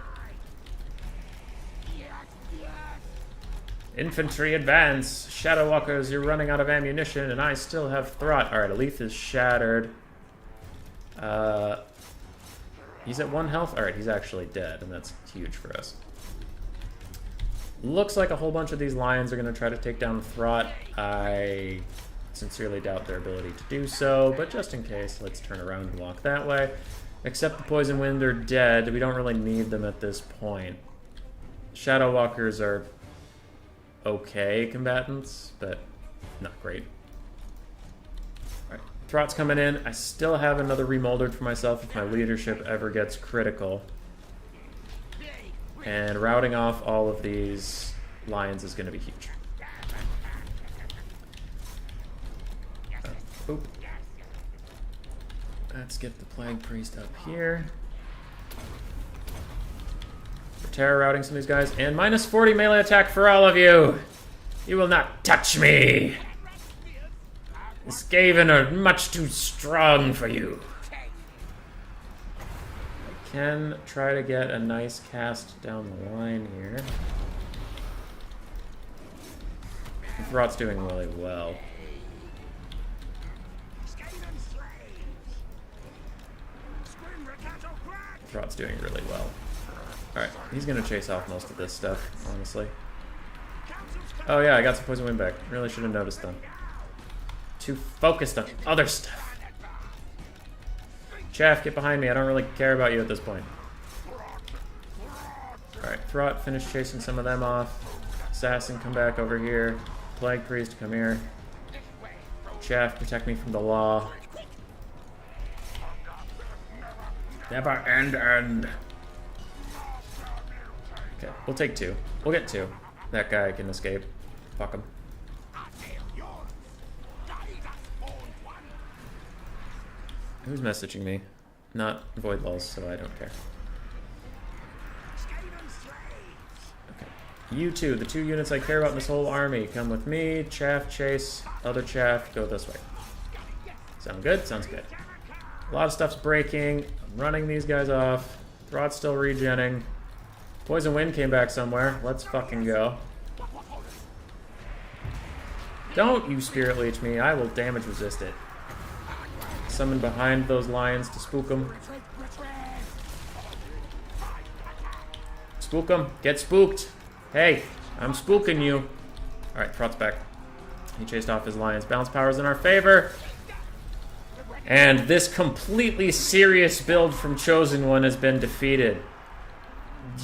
Infantry advance! Shadow Walkers, you're running out of ammunition, and I still have Throt. Alright, Aleth is shattered. He's at 1 health? Alright, he's actually dead, and that's huge for us. Looks like a whole bunch of these lions are going to try to take down Throt. I sincerely doubt their ability to do so, but just in case, let's turn around and walk that way. Except the Poison Wind are dead. We don't really need them at this point. Shadow Walkers are okay combatants, but not great. Alright, Throt's coming in. I still have another Remoldered for myself if my leadership ever gets critical. And routing off all of these lions is going to be huge. Oop. Let's get the Plague Priest up here. We're terror routing some of these guys. And minus 40 melee attack for all of you! You will not touch me! The Skaven are much too strong for you. Can try to get a nice cast down the line here. Throt's doing really well. Throt's doing really well. Alright, he's gonna chase off most of this stuff, honestly. Oh yeah, I got some Poison Wind back. Really should have noticed them. Too focused on other stuff. Chaff, get behind me. I don't really care about you at this point. Alright, Throt, finish chasing some of them off. Assassin, come back over here. Plague Priest, come here. Chaff, protect me from the law. Never end. Okay, we'll take 2. We'll get 2. That guy can escape. Fuck him. Who's messaging me? Not Void Lulls, so I don't care. Okay. You two, the 2 units I care about in this whole army. Come with me. Chaff, chase. Other chaff, go this way. Sound good? Sounds good. A lot of stuff's breaking. I'm running these guys off. Throt's still regenning. Poison Wind came back somewhere. Let's fucking go. Don't you Spirit Leech me. I will damage resist it. Summon behind those lions to spook them. Spook them. Get spooked. Hey, I'm spooking you. Alright, Throt's back. He chased off his lions. Balance power's in our favor. And this completely serious build from Chosen One has been defeated.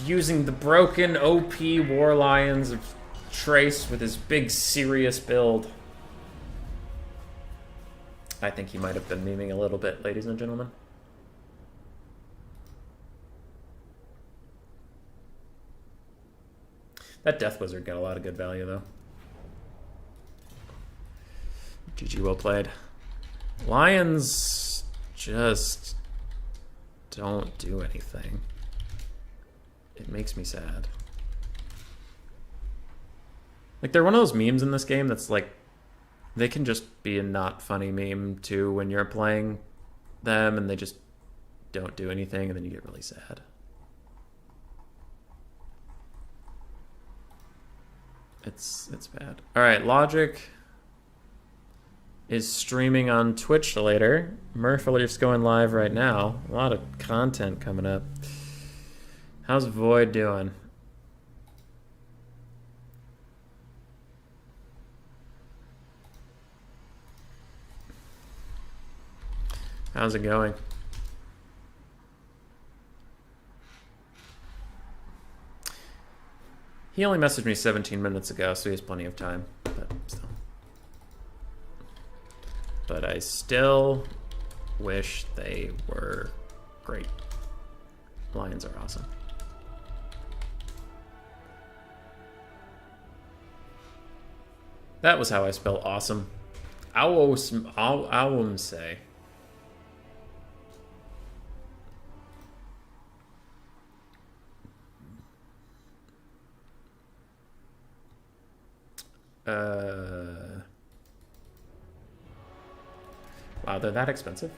Using the broken OP War Lions of Trace with his big serious build. I think he might have been memeing a little bit, ladies and gentlemen. That Death Wizard got a lot of good value, though. GG, well played. Lions just don't do anything. It makes me sad. Like, they're one of those memes in this game that's like, they can just be a not funny meme too when you're playing them and they just don't do anything and then you get really sad. It's bad. Alright, Logic is streaming on Twitch later. Murphy's going live right now. A lot of content coming up. How's Void doing? How's it going? He only messaged me 17 minutes ago, so he has plenty of time. But still. But I still wish they were great. Lions are awesome. That was how I spell awesome. Awum say. Wow, they're that expensive?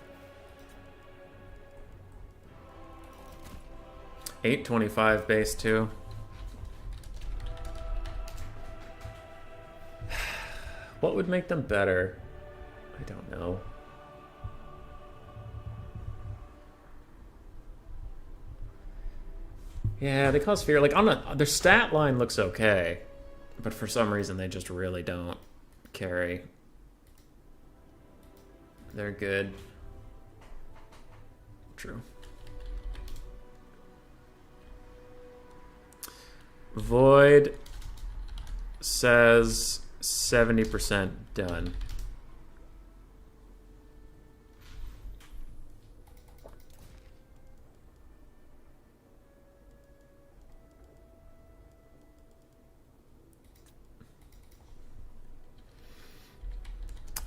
$8.25 base too. What would make them better? I don't know. Yeah, they cause fear. Like, their stat line looks okay, but for some reason they just really don't carry. They're good. True. Void says 70% done.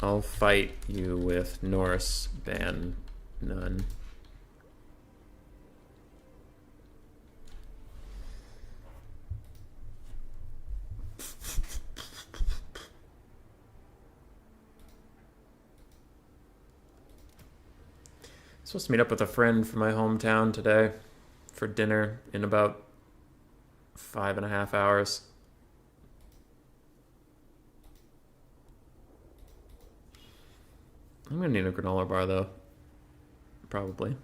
I'll fight you with Norse ban none. Supposed to meet up with a friend from my hometown today for dinner in about 5.5 hours. I'm gonna need a granola bar though. Probably.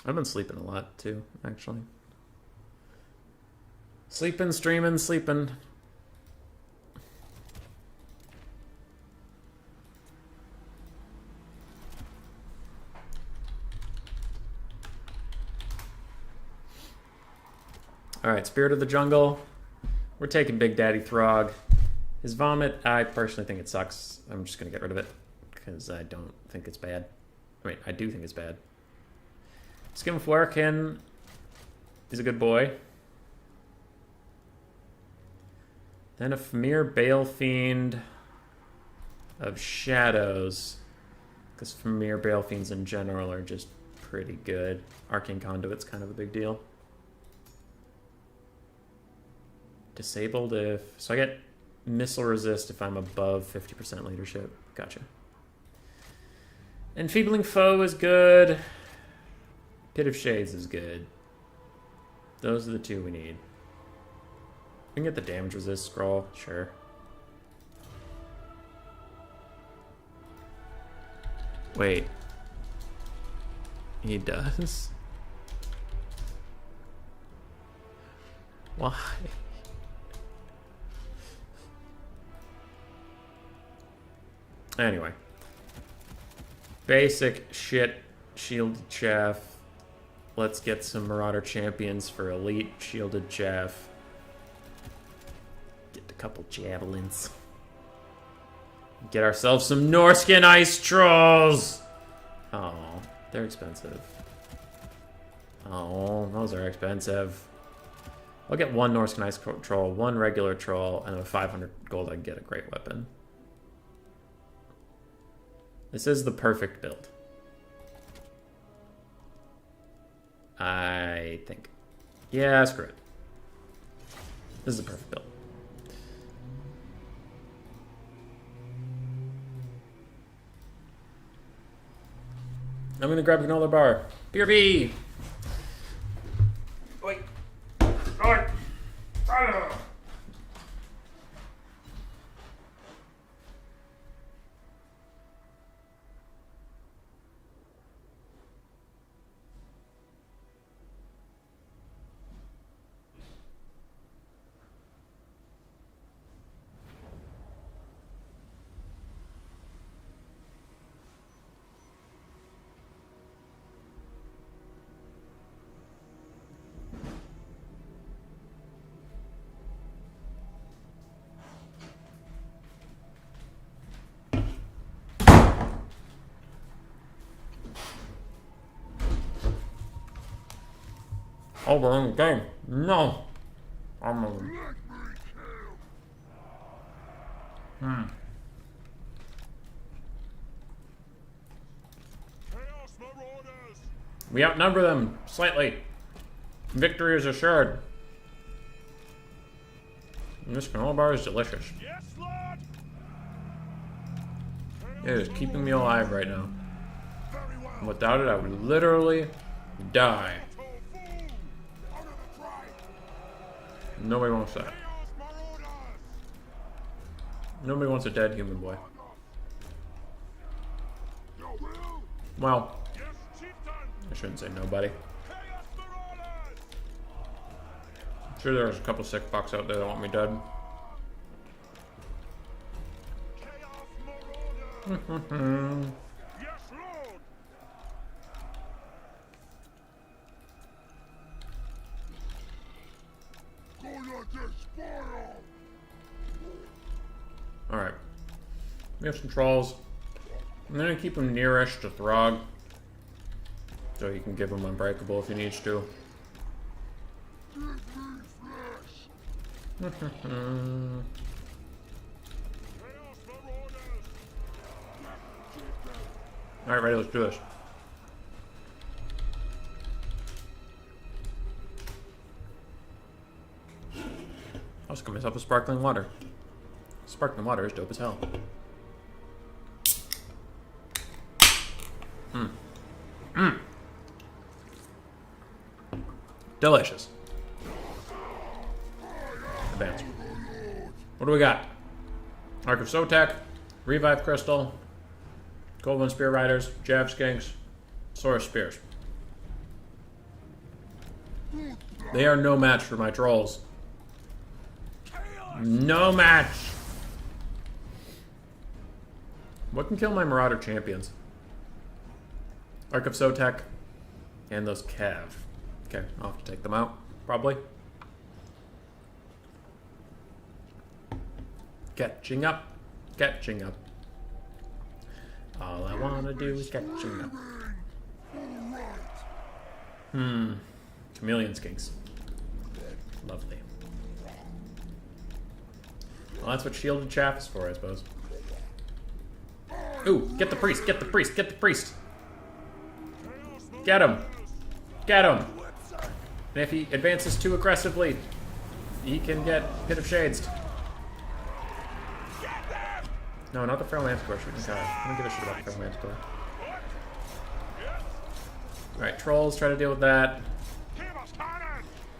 I've been sleeping a lot too, actually. Sleeping, streaming, sleeping. Alright, Spirit of the Jungle. We're taking Big Daddy Throg. His vomit, I personally think it sucks. I'm just going to get rid of it because I don't think it's bad. Wait, I do think it's bad. Skim Flarkin is a good boy. Then a Famir Balefiend of Shadows. Because Famir Balefiends in general are just pretty good. Arcane Conduit's kind of a big deal. Disabled if... So I get missile resist if I'm above 50% leadership. Gotcha. Enfeebling Foe is good. Pit of Shades is good. Those are the two we need. We can get the damage resist scroll, sure. Wait. He does? Why? Anyway. Basic shit, shielded chaff. Let's get some Marauder champions for elite shielded chaff. Get a couple javelins. Get ourselves some Norskin ice trolls! Oh, they're expensive. Oh, those are expensive. I'll get one Norskin ice troll, one regular troll, and with 500 gold I can get a great weapon. This is the perfect build. I think. Yeah, screw it. This is the perfect build. I'm gonna grab another bar. BRB! Wait. Alright. Oh, we're in the game. No. I'm a... We outnumber them slightly. Victory is assured. And this granola bar is delicious. It is keeping me alive right now. Very well. Without it, I would literally die. Nobody wants that. Nobody wants a dead human boy. Well, I shouldn't say nobody. I'm sure there's a couple sick fucks out there that want me dead. Alright. We have some trolls. I'm gonna keep him nearish to Throg. So you can give him Unbreakable if he needs to. Alright, ready, let's do this. I'll just get myself a sparkling water. Sparkling water is dope as hell. Delicious. Advance. What do we got? Ark of Sotek, Revive Crystal, Golden Spear Riders, Jav Skinks, Saurus Spears. They are no match for my trolls. No match! What can kill my Marauder champions? Ark of Sotek and those Cav. Okay, I'll have to take them out, probably. Catching up. Catching up. All I wanna do is catching up. Chameleon Skinks. Lovely. Well, that's what Shielded Chaff is for, I suppose. Ooh, get the priest, get the priest, get the priest! Get him! Get him! And if he advances too aggressively, he can get Pit of Shades. No, not the Feral Manticore shooting guy. I don't give a shit about the Feral Manticore. Alright, trolls, try to deal with that.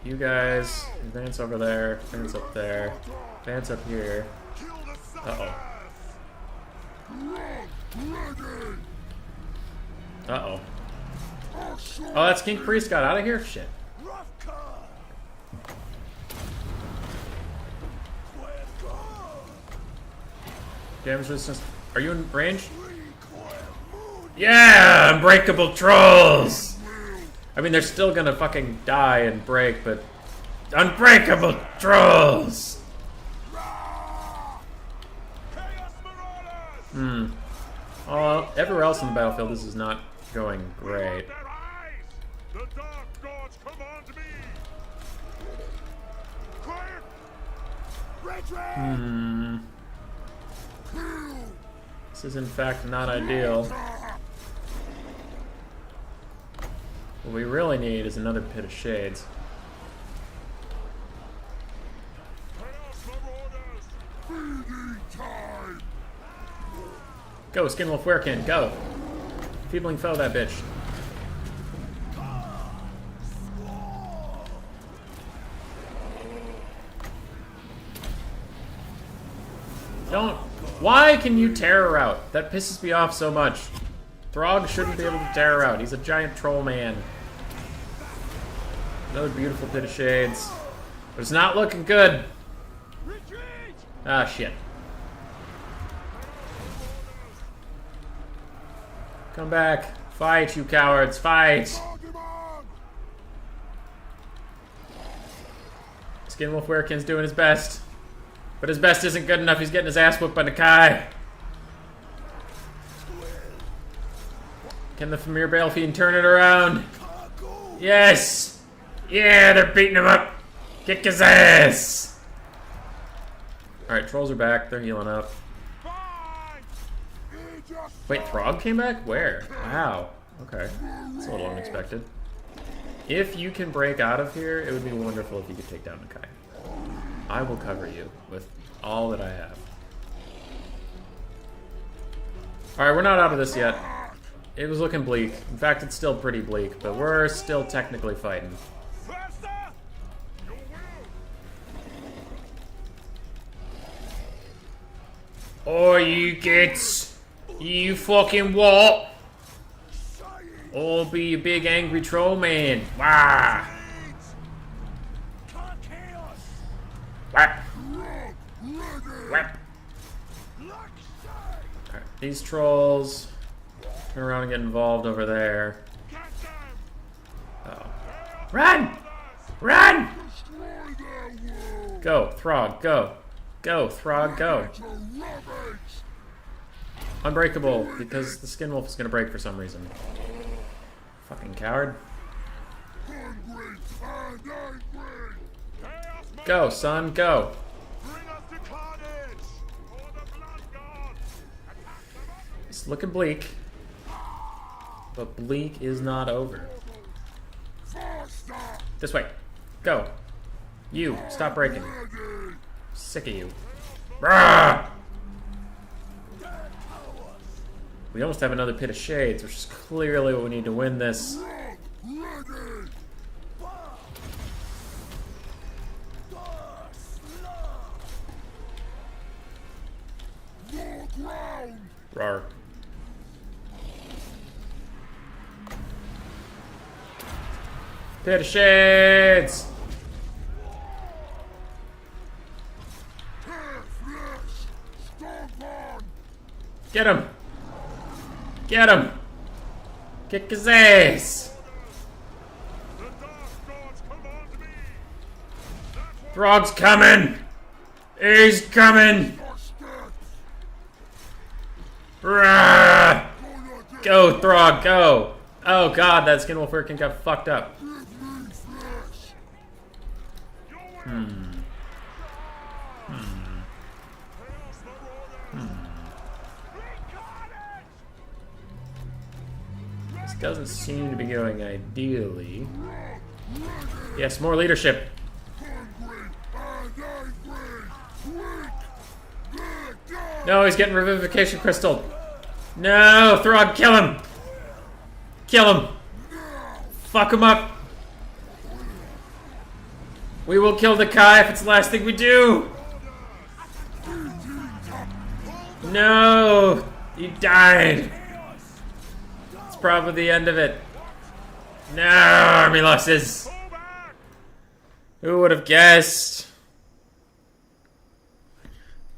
You guys, advance over there, advance up there, advance up here. Uh-oh. Uh-oh. Oh, that Skink Priest got out of here? Shit. Damage resistance. Are you in range? Yeah! Unbreakable trolls! I mean, they're still gonna fucking die and break, but... Unbreakable trolls! Well, everywhere else on the battlefield, this is not going great. This is in fact not ideal. What we really need is another Pit of Shades. Go, Skinwolf Werekin, go! Feebling foe that bitch. Don't. Why can you tear her out? That pisses me off so much. Throg shouldn't be able to tear her out. He's a giant troll man. Another beautiful Pit of Shades. But it's not looking good. Ah, shit. Come back. Fight, you cowards. Fight. Skinwolf Werekin's doing his best. But his best isn't good enough. He's getting his ass whooped by Nakai. Can the Famir Balefine turn it around? Yes! Yeah, they're beating him up. Kick his ass! Alright, trolls are back. They're healing up. Wait, Throg came back? Where? Wow. Okay. That's a little unexpected. If you can break out of here, it would be wonderful if you could take down Nakai. I will cover you with all that I have. Alright, we're not out of this yet. It was looking bleak. In fact, it's still pretty bleak, but we're still technically fighting. Oh, you kids! You fucking what? I'll be a big angry troll man. Wah! Whap! Whap! Alright, these trolls turn around and get involved over there. Uh-oh. Run! Run! Go, Throg, go. Go, Throg, go. Unbreakable, because the Skin Wolf is going to break for some reason. Fucking coward. Go, son, go. It's looking bleak. But bleak is not over. This way. Go. You, stop breaking. Sick of you. Brah! We almost have another Pit of Shades, which is clearly what we need to win this. Rawr. Pit of Shades! Get him! Get him! Kick his ass! Throg's coming! He's coming! Rah! Go, Throg, go! Oh god, that Skin Wolf freaking got fucked up. This doesn't seem to be going ideally. Yes, more leadership. No, he's getting Revivification Crystal. No, Throg, kill him! Kill him! Fuck him up! We will kill the Kai if it's the last thing we do! No! He died! It's probably the end of it. No, army losses! Who would have guessed?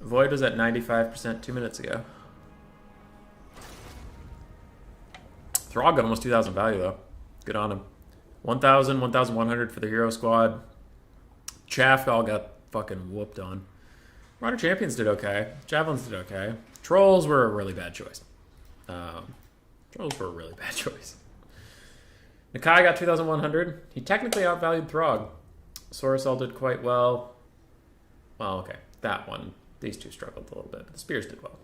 Void was at 95% 2 minutes ago. Throg got almost 2,000 value, though. Good on him. 1,000, 1,100 for the hero squad. Chaff all got fucking whooped on. Runner Champions did okay. Javelins did okay. Trolls were a really bad choice. Trolls were a really bad choice. Nakai got 2,100. He technically outvalued Throg. Sorosel did quite well. Well, okay. That one. These two struggled a little bit, but the Spears did well.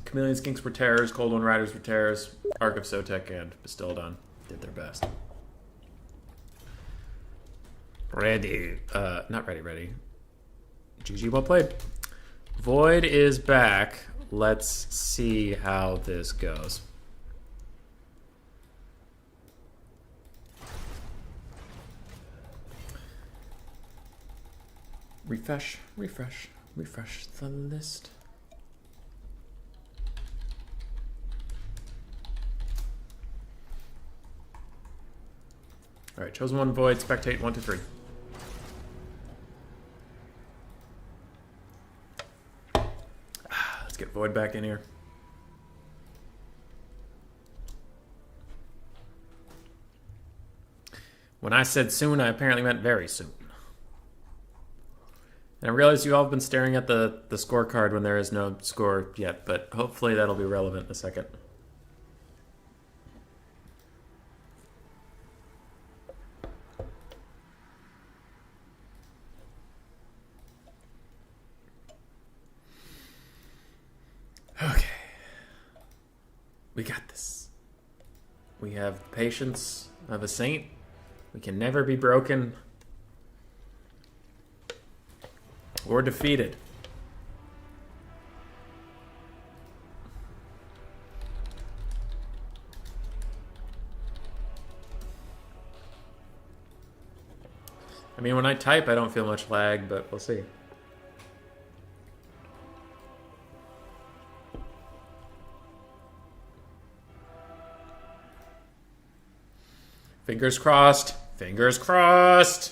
Chameleon Skinks were terrors, Cold One Riders were terrors, Ark of Sotek and Bastildon did their best. Ready. Not ready. GG, well played. Void is back. Let's see how this goes. Refresh the list. All right, chosen one, Void, spectate, 1, 2, 3. Let's get Void back in here. When I said soon, I apparently meant very soon. And I realize you all have been staring at the scorecard when there is no score yet, but hopefully that'll be relevant in a second. Okay. We got this. We have the patience of a saint. We can never be broken or defeated. mean, when I type, I don't feel much lag, but we'll see. Fingers crossed. Fingers crossed.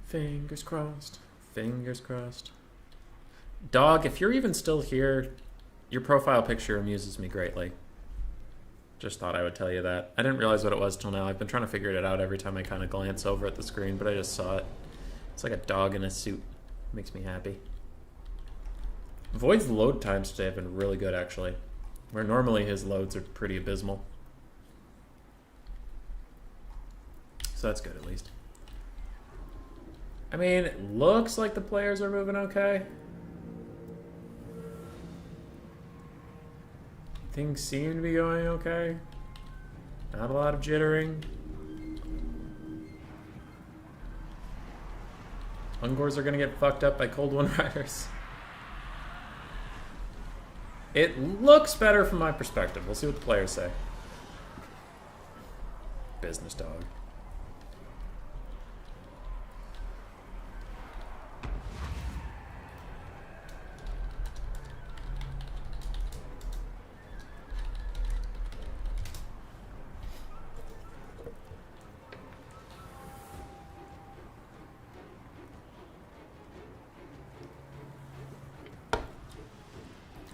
Fingers crossed. Fingers crossed. Dog, if you're even still here, your profile picture amuses me greatly. Just thought I would tell you that. I didn't realize what it was till now. I've been trying to figure it out every time I kind of glance over at the screen, but I just saw it. It's like a dog in a suit. Makes me happy. Void's load times today have been really good, actually. Where normally his loads are pretty abysmal. So that's good, at least. I mean, it looks like the players are moving okay. Things seem to be going okay. Not a lot of jittering. Ungors are going to get fucked up by Cold One Riders. It looks better from my perspective. We'll see what the players say. Business dog.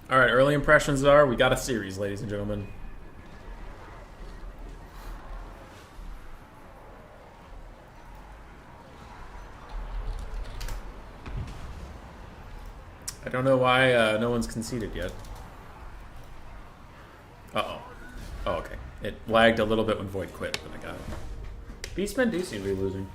All right, early impressions are we got a series, ladies and gentlemen. I don't know why no one's conceded yet. Uh-oh. Oh, okay. It lagged a little bit when Void quit, but I got it. Beastmen do seem to be losing.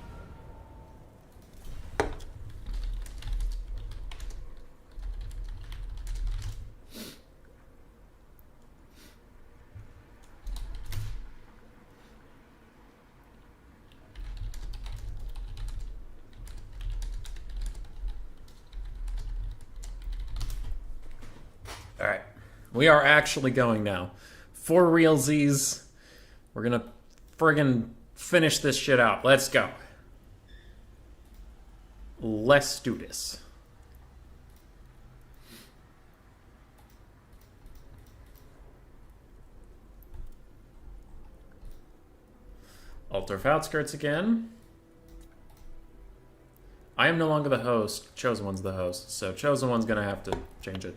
All right, we are actually going now. For realsies, we're gonna friggin' finish this shit out. Let's go. Let's do this. Altdorf Outskirts again. I am no longer the host. Chosen One's the host, so Chosen One's gonna have to change it.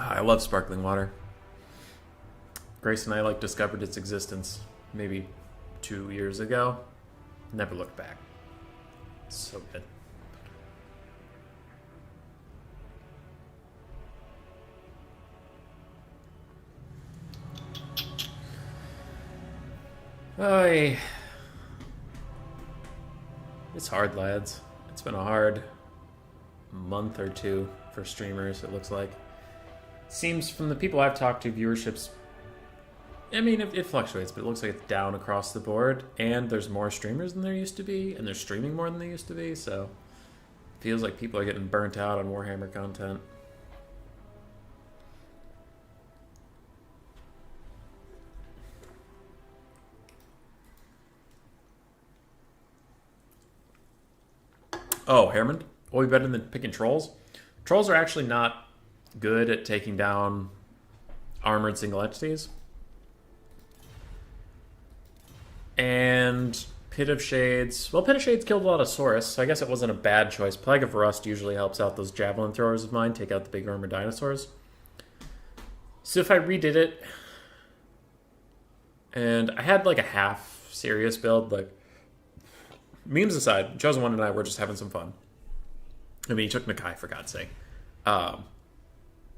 I love sparkling water. Grace and I discovered its existence maybe 2 years ago. Never looked back. It's so good. Oy. It's hard, lads. It's been a hard month or two for streamers, it looks like. Seems from the people I've talked to, viewerships, I mean, it fluctuates, but it looks like it's down across the board, and there's more streamers than there used to be, and they're streaming more than they used to be, so it feels like people are getting burnt out on Warhammer content. Oh, Hammond? Are we better than picking trolls? Trolls are actually not good at taking down armored single entities. And Pit of Shades... Well, Pit of Shades killed a lot of Saurus, so I guess it wasn't a bad choice. Plague of Rust usually helps out those javelin throwers of mine, take out the big armored dinosaurs. So if I redid it, and I had a half serious build, memes aside, Chosen One and I were just having some fun. I mean, he took Makai, for God's sake.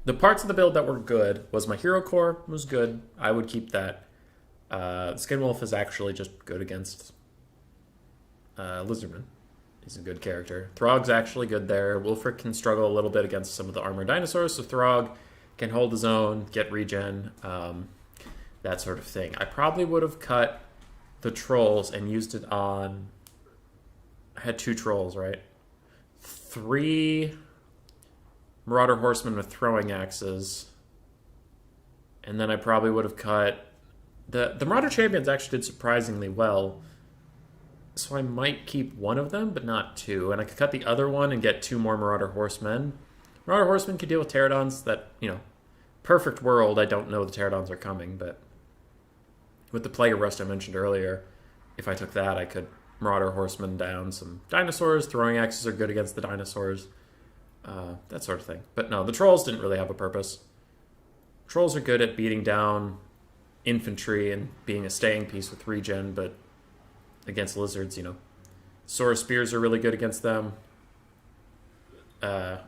The parts of the build that were good was my hero core was good. I would keep that. Skinwolf is actually just good against Lizardman. He's a good character. Throg's actually good there. Wulfric can struggle a little bit against some of the armored dinosaurs, so Throg can hold his own, get regen, that sort of thing. I probably would have cut the trolls and used it on... I had 2 trolls, right? 3 Marauder Horsemen with throwing axes. And then I probably would have cut... The Marauder Champions actually did surprisingly well. So I might keep one of them, but not 2. And I could cut the other one and get 2 more Marauder Horsemen. Marauder Horsemen could deal with Pterodons. That, perfect world, I don't know the Pterodons are coming, but with the Plague of Rust I mentioned earlier, if I took that, I could Marauder Horsemen down some dinosaurs. Throwing axes are good against the dinosaurs. That sort of thing. But no, the trolls didn't really have a purpose. Trolls are good at beating down infantry and being a staying piece with regen, but against lizards, Saur Spears are really good against them. Dinos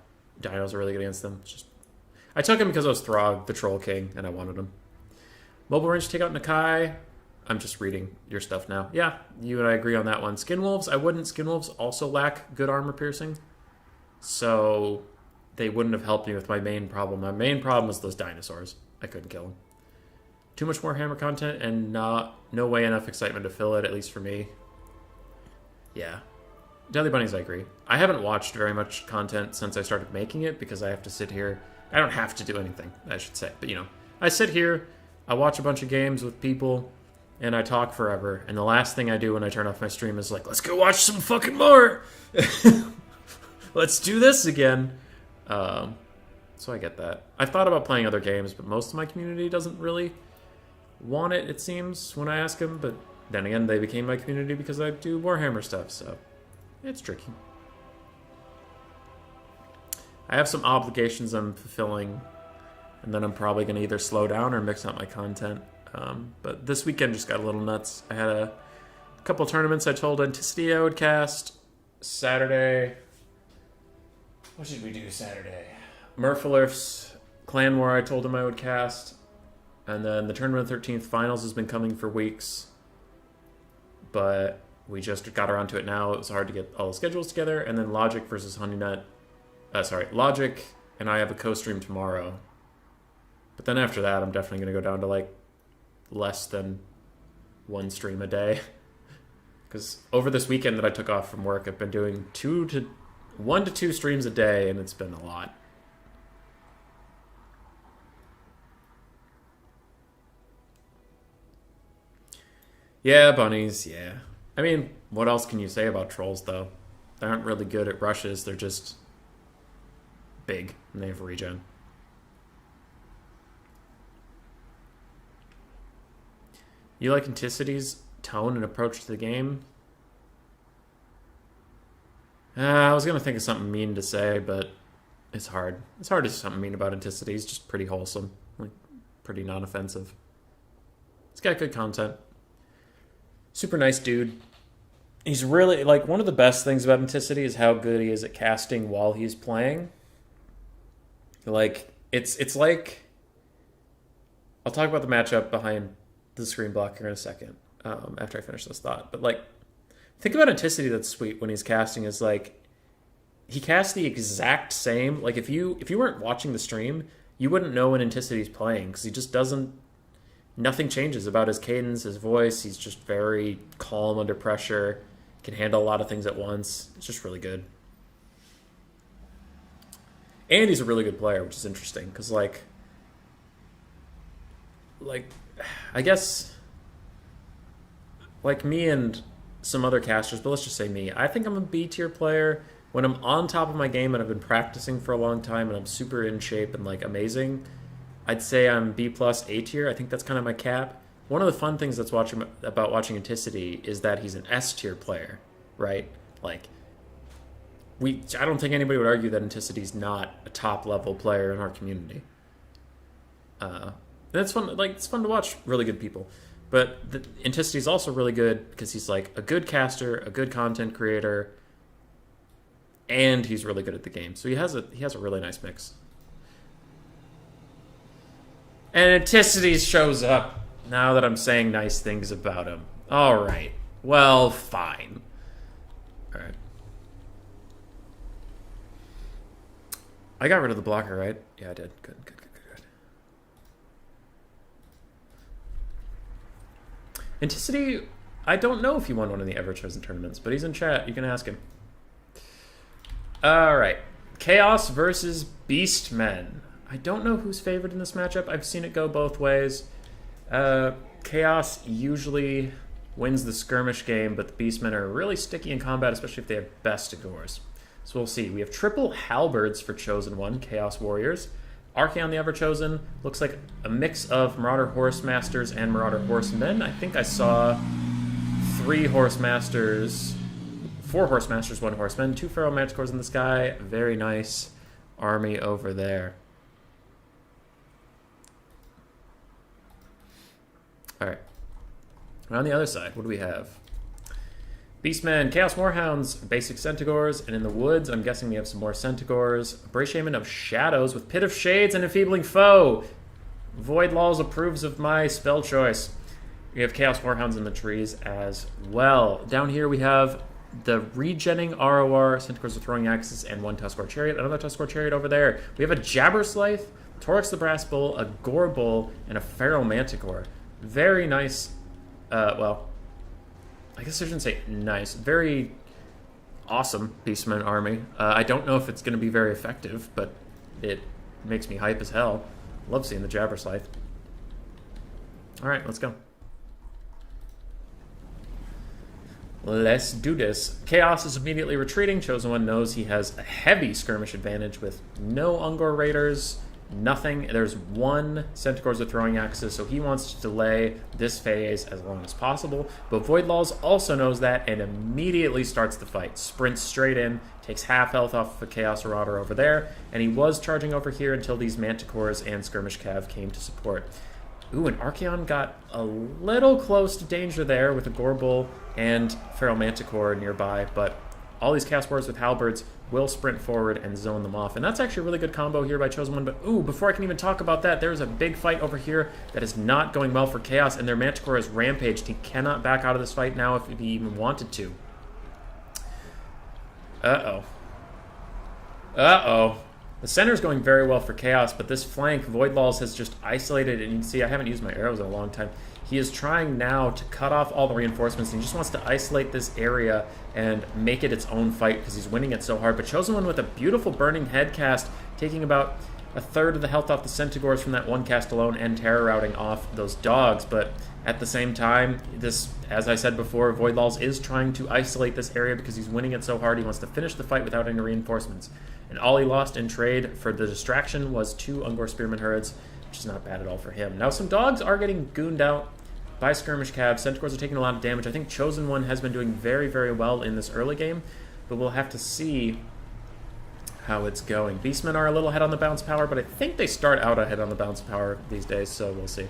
are really good against them. I took him because I was Throg, the Troll King, and I wanted him. Mobile range to take out Nakai. I'm just reading your stuff now. Yeah, you and I agree on that one. Skinwolves, I wouldn't. Skinwolves also lack good armor piercing, so they wouldn't have helped me with my main problem. My main problem was those dinosaurs. I couldn't kill them. Too much Warhammer content and no way enough excitement to fill it, at least for me. Yeah. Deadly Bunnies, I agree. I haven't watched very much content since I started making it because I have to sit here. I don't have to do anything, I should say. But, I sit here, I watch a bunch of games with people, and I talk forever. And the last thing I do when I turn off my stream is like, let's go watch some fucking more! Let's do this again. So I get that. I've thought about playing other games, but most of my community doesn't really want it seems, when I ask them. But then again, they became my community because I do Warhammer stuff, so it's tricky. I have some obligations I'm fulfilling, and then I'm probably going to either slow down or mix up my content. But this weekend just got a little nuts. I had a couple tournaments I told Anticity I would cast. Saturday... What should we do Saturday? Murphalurf's Clan War I told him I would cast. And then the Tournament 13th Finals has been coming for weeks. But we just got around to it now. It was hard to get all the schedules together. And then Logic versus Honeynut. Logic and I have a co-stream tomorrow. But then after that, I'm definitely going to go down to less than 1 stream a day. Because over this weekend that I took off from work, I've been doing 1 to 2 streams a day, and it's been a lot. Yeah, bunnies, yeah. I mean, what else can you say about trolls, though? They aren't really good at rushes. They're just big, and they have regen. You like Anticity's tone and approach to the game? I was going to think of something mean to say, but it's hard. It's hard to say something mean about Anticity. He's just pretty wholesome. Pretty non-offensive. He's got good content. Super nice dude. He's really, one of the best things about Anticity is how good he is at casting while he's playing. It's like... I'll talk about the matchup behind the screen block here in a second, after I finish this thought. But, think about Anticity that's sweet when he's casting is, he casts the exact same... if you weren't watching the stream, you wouldn't know when Anticity's playing, because he just doesn't... Nothing changes about his cadence, his voice. He's just very calm under pressure. Can handle a lot of things at once. It's just really good. And he's a really good player, which is interesting. Because, I guess... me and some other casters, but let's just say me. I think I'm a B-tier player. When I'm on top of my game and I've been practicing for a long time and I'm super in shape and, amazing... I'd say I'm B+, A tier. I think that's kind of my cap. One of the fun things about watching Anticity is that he's an S tier player, right? I don't think anybody would argue that Anticity's not a top level player in our community. And it's fun. It's fun to watch really good people. But Anticity's also really good because he's a good caster, a good content creator, and he's really good at the game. So he has a really nice mix. And Anticities shows up now that I'm saying nice things about him. Alright. Well, fine. Alright. I got rid of the blocker, right? Yeah, I did. Good. Anticity, I don't know if he won one of the ever-chosen tournaments, but he's in chat. You can ask him. Alright. Chaos versus Beastmen. I don't know who's favored in this matchup. I've seen it go both ways. Chaos usually wins the skirmish game, but the Beastmen are really sticky in combat, especially if they have Bestigors. So we'll see. We have triple halberds for Chosen One, Chaos Warriors. Archaon the Everchosen looks like a mix of Marauder Horsemasters and Marauder Horsemen. I think I saw 4 Horsemasters, 1 Horseman, 2 Feral Manticores in the sky. Very nice army over there. Alright. On the other side, what do we have? Beastmen, Chaos Warhounds, basic Centaurs, and in the woods, I'm guessing we have some more Centaurs. Bray Shaman of Shadows with Pit of Shades and Enfeebling Foe. Void Laws approves of my spell choice. We have Chaos Warhounds in the trees as well. Down here we have the regenning ROR, Centaurs with Throwing Axes, and 1 Tuskor Chariot. Another Tuskor Chariot over there. We have a Jabberslythe, Torix the Brass Bull, a Gore Bull, and a Feral Manticore. Very nice, well, I guess I shouldn't say nice. Very awesome Beastman army. I don't know if it's going to be very effective, but it makes me hype as hell. Love seeing the Jabberslythe. Alright, let's go. Let's do this. Chaos is immediately retreating. Chosen One knows he has a heavy skirmish advantage with no Ungor Raiders, nothing. There's 1 Centaurs with Throwing Axes, so he wants to delay this phase as long as possible. But Void Laws also knows that and immediately starts the fight. Sprints straight in, takes half health off of a Chaos Marauder over there, and he was charging over here until these Manticores and Skirmish Cav came to support. Ooh, and Archaon got a little close to danger there with a Gorbull and Feral Manticore nearby, but all these Chaos Warriors with Halberds will sprint forward and zone them off. And that's actually a really good combo here by Chosen One. But ooh, before I can even talk about that, there's a big fight over here that is not going well for Chaos, and their Manticore is rampaged. He cannot back out of this fight now if he even wanted to. Uh-oh. Uh-oh. The center is going very well for Chaos, but this flank, Void Laws has just isolated, and you can see I haven't used my arrows in a long time. He is trying now to cut off all the reinforcements, and he just wants to isolate this area and make it its own fight because he's winning it so hard. But Chosen One with a beautiful Burning Head cast, taking about a third of the health off the Centaurs from that one cast alone and terror routing off those dogs. But at the same time, this, as I said before, Void Laws is trying to isolate this area because he's winning it so hard. He wants to finish the fight without any reinforcements. And all he lost in trade for the distraction was 2 Ungor Spearman herds, which is not bad at all for him. Now some dogs are getting gooned out by Skirmish Cav. Centaurs are taking a lot of damage. I think Chosen One has been doing very, very well in this early game, but we'll have to see how it's going. Beastmen are a little ahead on the bounce power, but I think they start out ahead on the bounce power these days, so we'll see.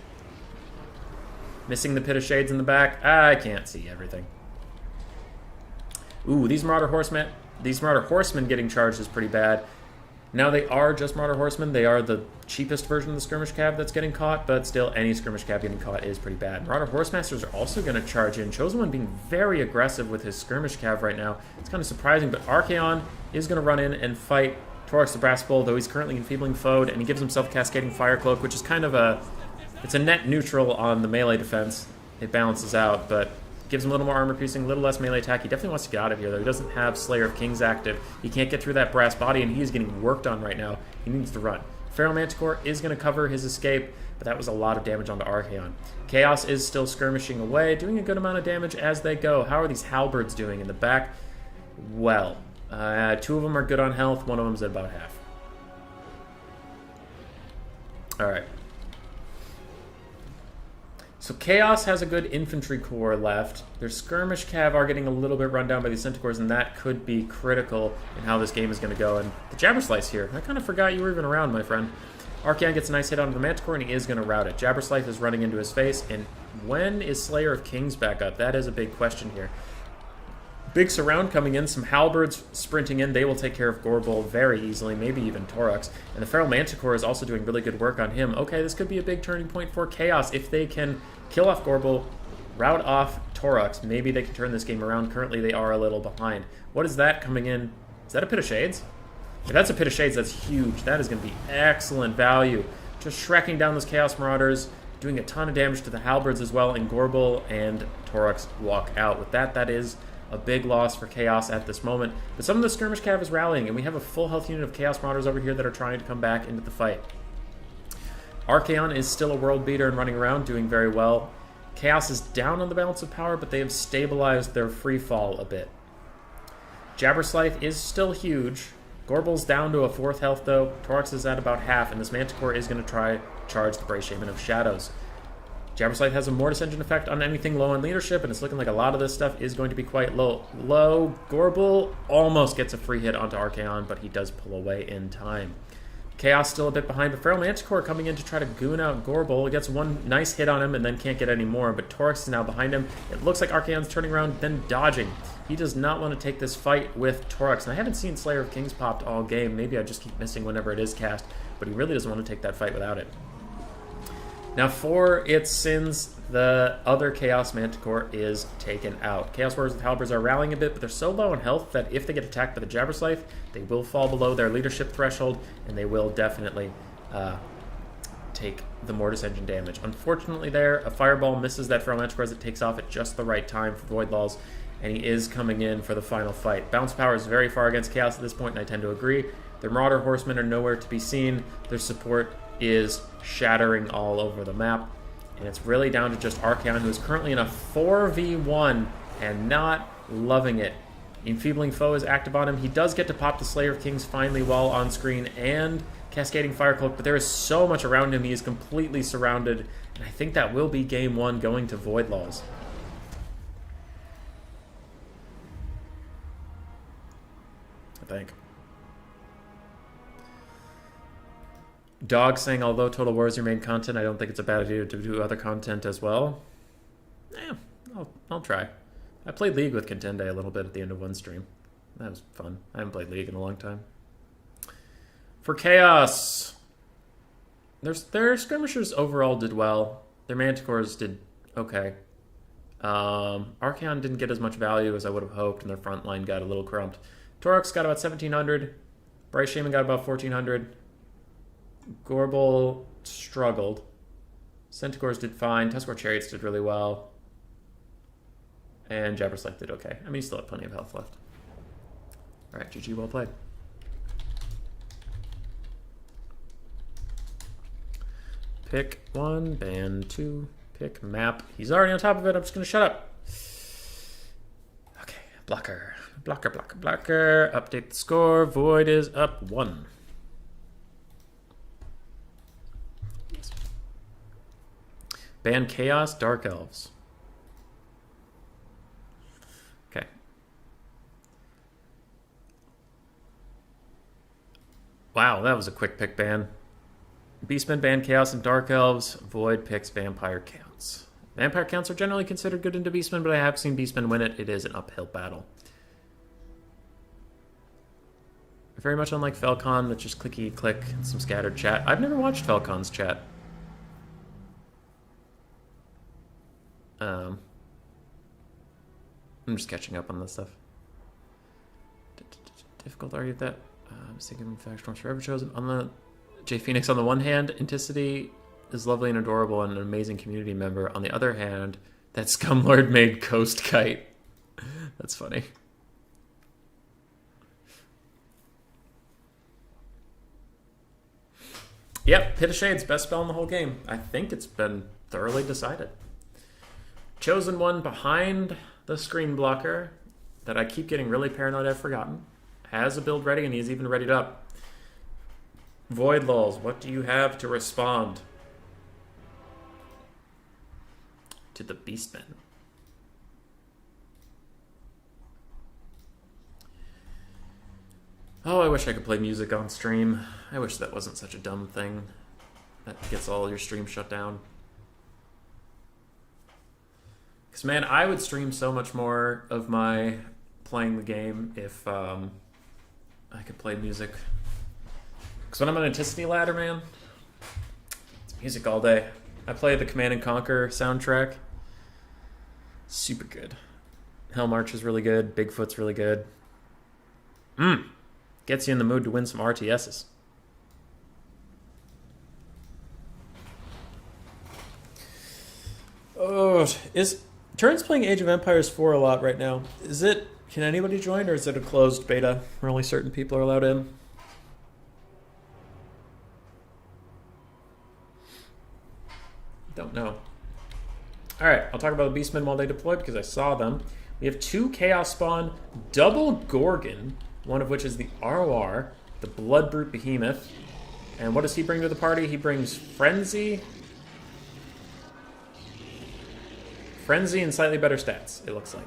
Missing the Pit of Shades in the back. I can't see everything. Ooh, these Marauder Horsemen getting charged is pretty bad. Now they are just Marauder Horsemen. They are the cheapest version of the Skirmish Cav that's getting caught, but still any Skirmish Cav getting caught is pretty bad. Marauder Horsemasters are also going to charge in. Chosen One being very aggressive with his Skirmish Cav right now. It's kind of surprising, but Archaon is going to run in and fight Torix the Brass Bull, though he's currently Enfeebling Foed, and he gives himself Cascading Fire Cloak, which is kind of it's a net neutral on the melee defense. It balances out, but gives him a little more armor piercing, a little less melee attack. He definitely wants to get out of here, though. He doesn't have Slayer of Kings active. He can't get through that brass body, and he is getting worked on right now. He needs to run. Feral Manticore is going to cover his escape, but that was a lot of damage onto Archaon. Chaos is still skirmishing away, doing a good amount of damage as they go. How are these Halberds doing in the back? Well, 2 of them are good on health. 1 of them's at about half. Alright. So Chaos has a good infantry corps left. Their Skirmish Cav are getting a little bit run down by the Centaurs, and that could be critical in how this game is going to go. And the Jabberslythe's here. I kind of forgot you were even around, my friend. Archaon gets a nice hit onto the Manticore, and he is going to rout it. Jabberslythe is running into his face, and when is Slayer of Kings back up? That is a big question here. Big surround coming in, some halberds sprinting in. They will take care of Gorbel very easily, maybe even Torux. And the Feral Manticore is also doing really good work on him. Okay, this could be a big turning point for Chaos. If they can kill off Gorbel, rout off Torux, maybe they can turn this game around. Currently, they are a little behind. What is that coming in? Is that a Pit of Shades? If that's a Pit of Shades, that's huge. That is going to be excellent value. Just shracking down those Chaos Marauders, doing a ton of damage to the halberds as well, and Gorbel and Torux walk out. With that, that is a big loss for Chaos at this moment. But some of the skirmish cav is rallying, and we have a full health unit of Chaos Marauders over here that are trying to come back into the fight. Archaon is still a world beater and running around, doing very well. Chaos is down on the balance of power, but they have stabilized their free fall a bit. Jabberslythe is still huge. Gorbel's down to a 4th health, though. Torux is at about half, and this Manticore is going to try charge the Brave Shaman of Shadows. Jabberslythe has a Mortis Engine effect on anything low on leadership, and it's looking like a lot of this stuff is going to be quite low. Gorbel almost gets a free hit onto Archaon, but he does pull away in time. Chaos still a bit behind, but Feral Manticore coming in to try to goon out Gorbel. Gets one nice hit on him and then can't get any more, but Torux is now behind him. It looks like Archaon's turning around, then dodging. He does not want to take this fight with Torux, and I haven't seen Slayer of Kings popped all game. Maybe I just keep missing whenever it is cast, but he really doesn't want to take that fight without it. Now, for its sins, the other Chaos Manticore is taken out. Chaos Warriors with Halberds are rallying a bit, but they're so low in health that if they get attacked by the Jabberslythe, they will fall below their leadership threshold, and they will definitely take the Mortis Engine damage. Unfortunately there, a Fireball misses that Feral Manticore as it takes off at just the right time for Void Laws, and he is coming in for the final fight. Bounce power is very far against Chaos at this point, and I tend to agree. The Marauder Horsemen are nowhere to be seen. Their support is shattering all over the map, and it's really down to just Archaon, who is currently in a 4v1 and not loving it. Enfeebling Foe is active on him. He does get to pop the Slayer of Kings finally while on screen and Cascading Fire Cloak, but there is so much around him. He is completely surrounded, and I think that will be game 1 going to Void Laws. I think. Dog saying, although Total War is your main content, I don't think it's a bad idea to do other content as well. I'll try. I played League with Contende a little bit at the end of one stream. That was fun. I haven't played League in a long time. For Chaos, their skirmishers overall did well. Their Manticores did okay. Archaon didn't get as much value as I would have hoped, and their front line got a little crumped. Torux got about 1,700. Bright Shaman got about 1,400. Gorbel struggled. Centaurs did fine. Tuscarora Chariots did really well. And Jabberslythe did okay. I mean, he still had plenty of health left. Alright, GG, well played. Pick 1, ban 2, pick map. He's already on top of it. I'm just going to shut up. Okay, blocker. Blocker. Update the score. Void is up 1. Ban Chaos, Dark Elves. Okay. Wow, that was a quick pick ban. Beastmen ban Chaos and Dark Elves. Void picks Vampire Counts. Vampire Counts are generally considered good into Beastmen, but I have seen Beastmen win it. It is an uphill battle. Very much unlike Falcon, with just clicky click and some scattered chat. I've never watched Falcon's chat. I'm just catching up on this stuff. Difficult argue that. I'm thinking Factions Forever Chosen. On the J Phoenix, on the one hand, Anticity is lovely and adorable and an amazing community member. On the other hand, that Scumlord made Coast Kite. That's funny. Yep, Pit of Shades, best spell in the whole game. I think it's been thoroughly decided. Chosen one behind the screen blocker that I keep getting really paranoid I've forgotten. Has a build ready, and he's even readied up. Void Lulls, what do you have to respond to the Beastmen? Oh, I wish I could play music on stream. I wish that wasn't such a dumb thing that gets all your stream shut down. Because, man, I would stream so much more of my playing the game if I could play music. Because when I'm on Anticity Ladder, man, it's music all day. I play the Command & Conquer soundtrack. Super good. Hell March is really good. Bigfoot's really good. Gets you in the mood to win some RTSs. Oh, Turns playing Age of Empires 4 a lot right now. Can anybody join, or is it a closed beta where only certain people are allowed in? Don't know. Alright, I'll talk about the Beastmen while they deploy because I saw them. We have 2 Chaos Spawn, double Gorgon, one of which is the ROR, the Blood Brute Behemoth. And what does he bring to the party? He brings Frenzy. Frenzy and slightly better stats, it looks like.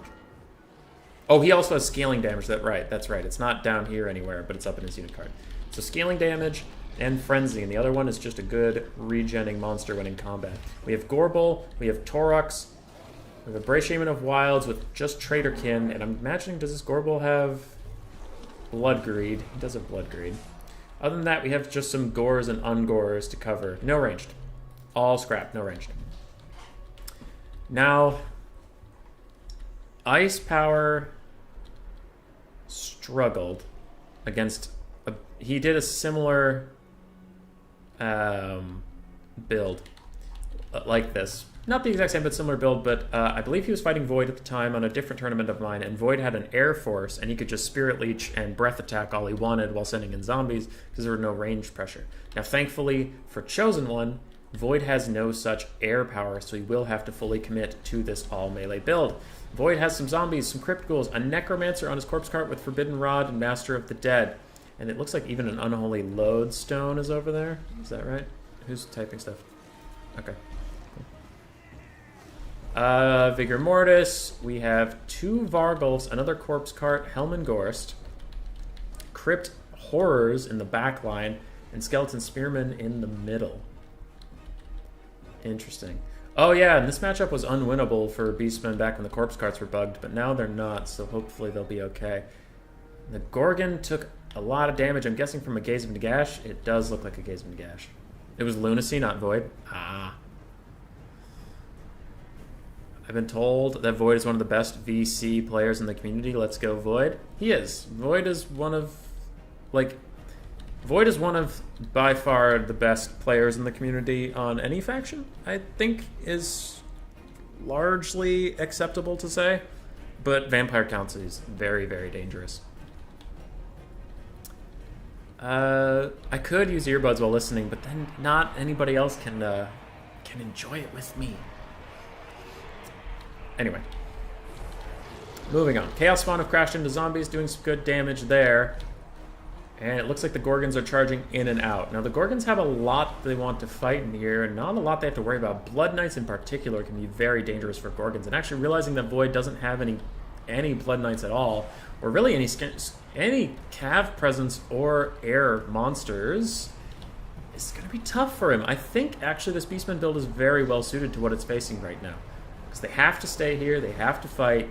Oh, he also has scaling damage. That's right. It's not down here anywhere, but it's up in his unit card. So scaling damage and Frenzy, and the other one is just a good regenning monster when in combat. We have Gorbel, we have Torox, we have a Bray Shaman of Wilds with just Traderkin, and I'm imagining, does this Gorbel have Blood Greed? He does have Blood Greed. Other than that, we have just some Gores and Ungores to cover. No ranged. All scrap, no ranged. Now, Ice Power struggled against... he did a similar build like this. Not the exact same, but similar build, but I believe he was fighting Void at the time on a different tournament of mine, and Void had an Air Force, and he could just Spirit Leech and Breath Attack all he wanted while sending in zombies, because there were no range pressure. Now, thankfully, for Chosen One, Void has no such air power, so he will have to fully commit to this all-melee build. Void has some zombies, some Crypt Ghouls, a Necromancer on his corpse cart with Forbidden Rod and Master of the Dead. And it looks like even an Unholy Lodestone is over there. Is that right? Who's typing stuff? Okay. Vigor Mortis. We have 2 Vargulfs, another corpse cart, Helm and Gorst, Crypt Horrors in the back line, and Skeleton Spearmen in the middle. Interesting. Oh yeah, and this matchup was unwinnable for Beastmen back when the corpse carts were bugged, but now they're not, so hopefully they'll be okay. The Gorgon took a lot of damage, I'm guessing from a Gaze of Nagash. It does look like a Gaze of Nagash. It was Lunacy, not Void. Ah. I've been told that Void is one of the best VC players in the community. Let's go, Void. He is. Void is one of, by far, the best players in the community on any faction. I think is largely acceptable to say. But Vampire counts is very, very dangerous. I could use earbuds while listening, but then not anybody else can enjoy it with me. Anyway. Moving on. Chaos Spawn have crashed into zombies, doing some good damage there. And it looks like the Gorgons are charging in and out. Now, the Gorgons have a lot they want to fight in here, and not a lot they have to worry about. Blood Knights in particular can be very dangerous for Gorgons. And actually realizing that Void doesn't have any Blood Knights at all, or really any Cav presence or air monsters, is going to be tough for him. I think, actually, this Beastman build is very well suited to what it's facing right now. Because they have to stay here, they have to fight,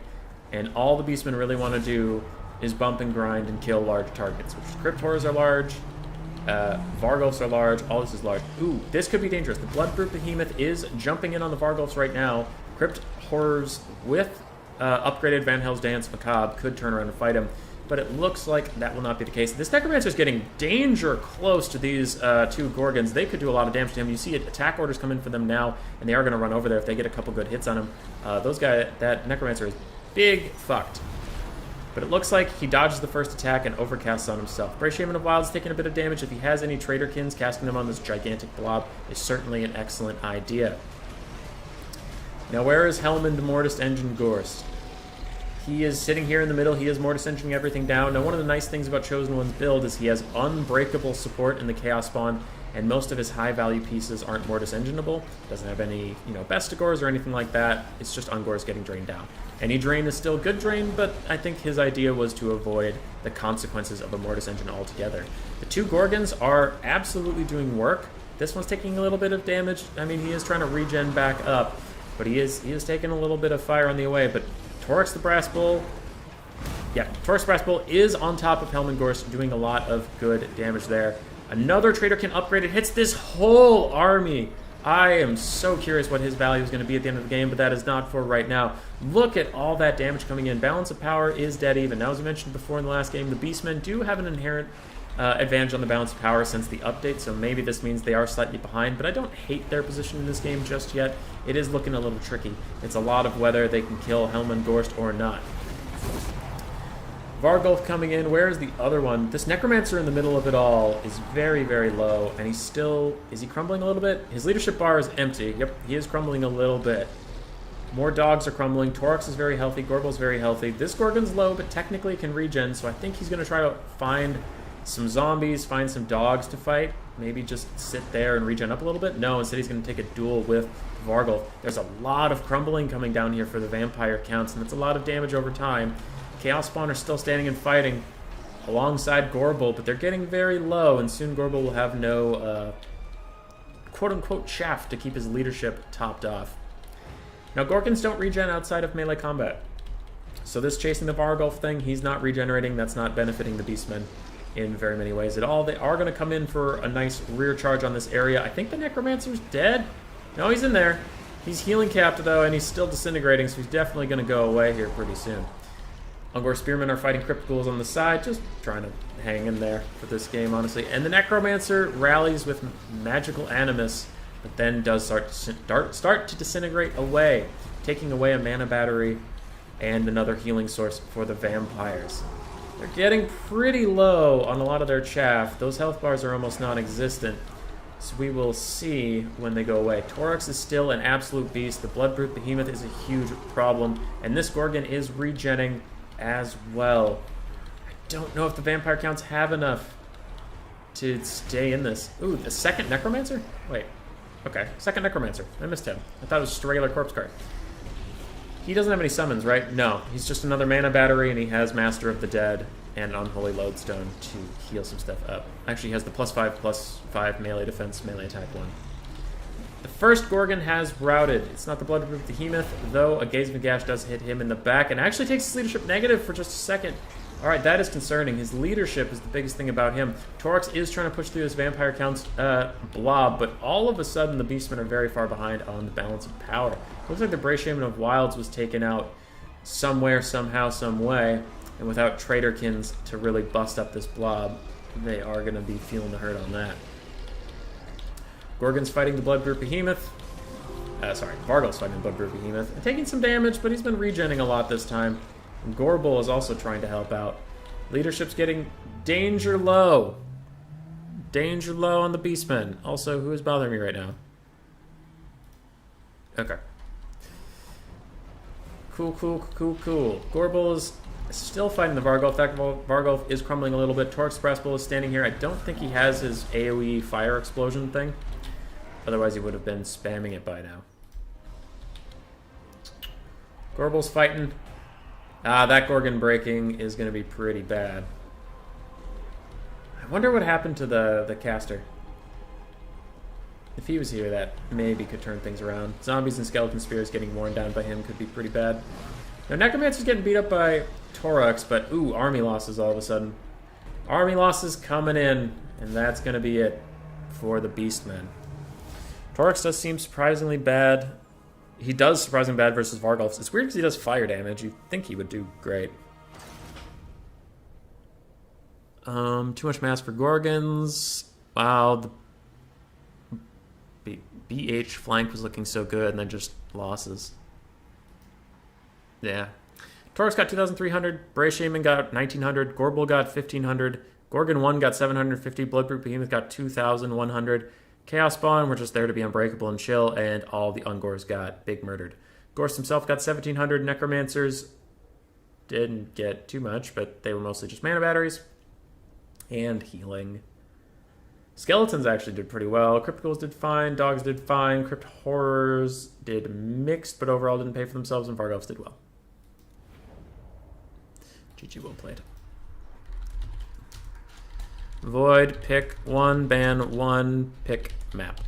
and all the Beastmen really want to do is bump and grind and kill large targets, which Crypt Horrors are large, Vargulfs are large, all this is large. Ooh, this could be dangerous. The Blood Brute Behemoth is jumping in on the Vargulfs right now. Crypt Horrors with upgraded Van Hell's Dance Macabre could turn around and fight him, but it looks like that will not be the case. This Necromancer is getting danger close to these 2 Gorgons. They could do a lot of damage to him. You see attack orders come in for them now, and they are going to run over there if they get a couple good hits on him. That Necromancer is big fucked. But it looks like he dodges the first attack and overcasts on himself. Bray Shaman of Wilds taking a bit of damage. If he has any Traderkins, casting them on this gigantic blob is certainly an excellent idea. Now, where is Helmand Mortis Engine Gorst? He is sitting here in the middle. He is Mortis Engineing everything down. Now, one of the nice things about Chosen One's build is he has unbreakable support in the Chaos Spawn, and most of his high-value pieces aren't Mortis Engineable. Doesn't have any, Bestigors or anything like that. It's just Ungors getting drained down. Any drain is still good drain, but I think his idea was to avoid the consequences of a Mortis Engine altogether. The 2 Gorgons are absolutely doing work. This one's taking a little bit of damage. I mean, he is trying to regen back up, but he is taking a little bit of fire on the way. But Torax the Brass Bull Yeah, Taurus Express is on top of Helmengorst, doing a lot of good damage there. Another trader can upgrade. It hits this whole army. I am so curious what his value is going to be at the end of the game, but that is not for right now. Look at all that damage coming in. Balance of power is dead even. Now, as I mentioned before in the last game, the Beastmen do have an inherent advantage on the balance of power since the update, so maybe this means they are slightly behind, but I don't hate their position in this game just yet. It is looking a little tricky. It's a lot of whether they can kill Helmengorst or not. Vargulf coming in. Where is the other one? This Necromancer in the middle of it all is very, very low, and he's still... Is he crumbling a little bit? His leadership bar is empty. Yep, he is crumbling a little bit. More dogs are crumbling. Torx is very healthy. Gorgul's very healthy. This Gorgon's low, but technically can regen, so I think he's going to try to find some zombies, find some dogs to fight. Maybe just sit there and regen up a little bit. No, instead he's going to take a duel with Vargulf. There's a lot of crumbling coming down here for the vampire counts, and it's a lot of damage over time. Chaos Spawn are still standing and fighting alongside Gorbel, but they're getting very low, and soon Gorbel will have no quote-unquote chaff to keep his leadership topped off. Now, Gorgons don't regen outside of melee combat, so this chasing the Vargulf thing, he's not regenerating. That's not benefiting the Beastmen in very many ways at all. They are going to come in for a nice rear charge on this area. I think the Necromancer's dead. No, he's in there. He's healing capped, though, and he's still disintegrating, so he's definitely going to go away here pretty soon. Ungor Spearmen are fighting Crypt Ghouls on the side, just trying to hang in there for this game, honestly. And the Necromancer rallies with Magical Animus, but then does start to disintegrate away, taking away a mana battery and another healing source for the vampires. They're getting pretty low on a lot of their chaff. Those health bars are almost non-existent, so we will see when they go away. Torx is still an absolute beast. The Bloodbrute Behemoth is a huge problem, and this Gorgon is regenning as well. I don't know if the vampire counts have enough to stay in this. Ooh, the second Necromancer? Wait. Okay, second Necromancer. I missed him. I thought it was just a regular corpse card. He doesn't have any summons, right? No. He's just another mana battery, and he has Master of the Dead and Unholy Lodestone to heal some stuff up. Actually, he has the +5/+5 melee defense, melee attack one. The first Gorgon has routed. It's not the Bloodbrute Behemoth, though a Gaze of Nagash does hit him in the back and actually takes his leadership negative for just a second. Alright, that is concerning. His leadership is the biggest thing about him. Torx is trying to push through this vampire counts blob, but all of a sudden the Beastmen are very far behind on the balance of power. Looks like the Bray Shaman of Wilds was taken out somewhere, somehow, some way, and without Traderkins to really bust up this blob, they are going to be feeling the hurt on that. Gorgon's fighting the Bloodbrute Behemoth. Vargul's fighting the Bloodbrute Behemoth. And taking some damage, but he's been regenning a lot this time. And Gorbel is also trying to help out. Leadership's getting danger low. Danger low on the Beastmen. Also, who is bothering me right now? Okay. Cool. Gorbel is still fighting the Vargulf. In fact, Vargulf is crumbling a little bit. Torx Expressbull is standing here. I don't think he has his AoE fire explosion thing. Otherwise, he would have been spamming it by now. Gorbel's fighting. That Gorgon breaking is going to be pretty bad. I wonder what happened to the caster. If he was here, that maybe could turn things around. Zombies and Skeleton Spears getting worn down by him could be pretty bad. Now, Necromancer's getting beat up by Torx, but ooh, army losses all of a sudden. Army losses coming in, and that's going to be it for the Beastmen. Torx does seem surprisingly bad. He does surprisingly bad versus Vargulf. It's weird because he does fire damage. You'd think he would do great. Too much mass for Gorgons. Wow, the BH flank was looking so good, and then just losses. Yeah. Torx got 2,300. Bray Shaman got 1,900. Gorbel got 1,500. Gorgon 1 got 750. Bloodbrute Behemoth got 2,100. Chaos Spawn were just there to be unbreakable and chill, and all the Ungors got big murdered. Gorst himself got 1,700. Necromancers didn't get too much, but they were mostly just mana batteries and healing. Skeletons actually did pretty well. Crypt Ghouls did fine. Dogs did fine. Crypt Horrors did mixed, but overall didn't pay for themselves, and Vargulfs did well. GG, well played. Void, pick one, ban one, pick map.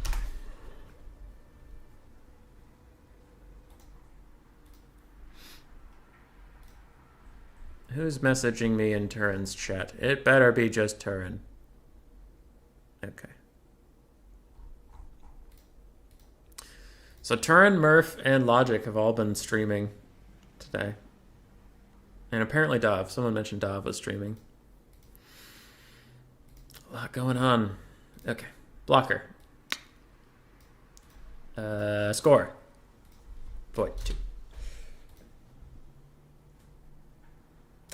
Who's messaging me in Turin's chat? It better be just Turin. Okay. So Turin, Murph, and Logic have all been streaming today. And apparently Dav. Someone mentioned Dav was streaming. A lot going on. Okay. Blocker. Score. Void 2.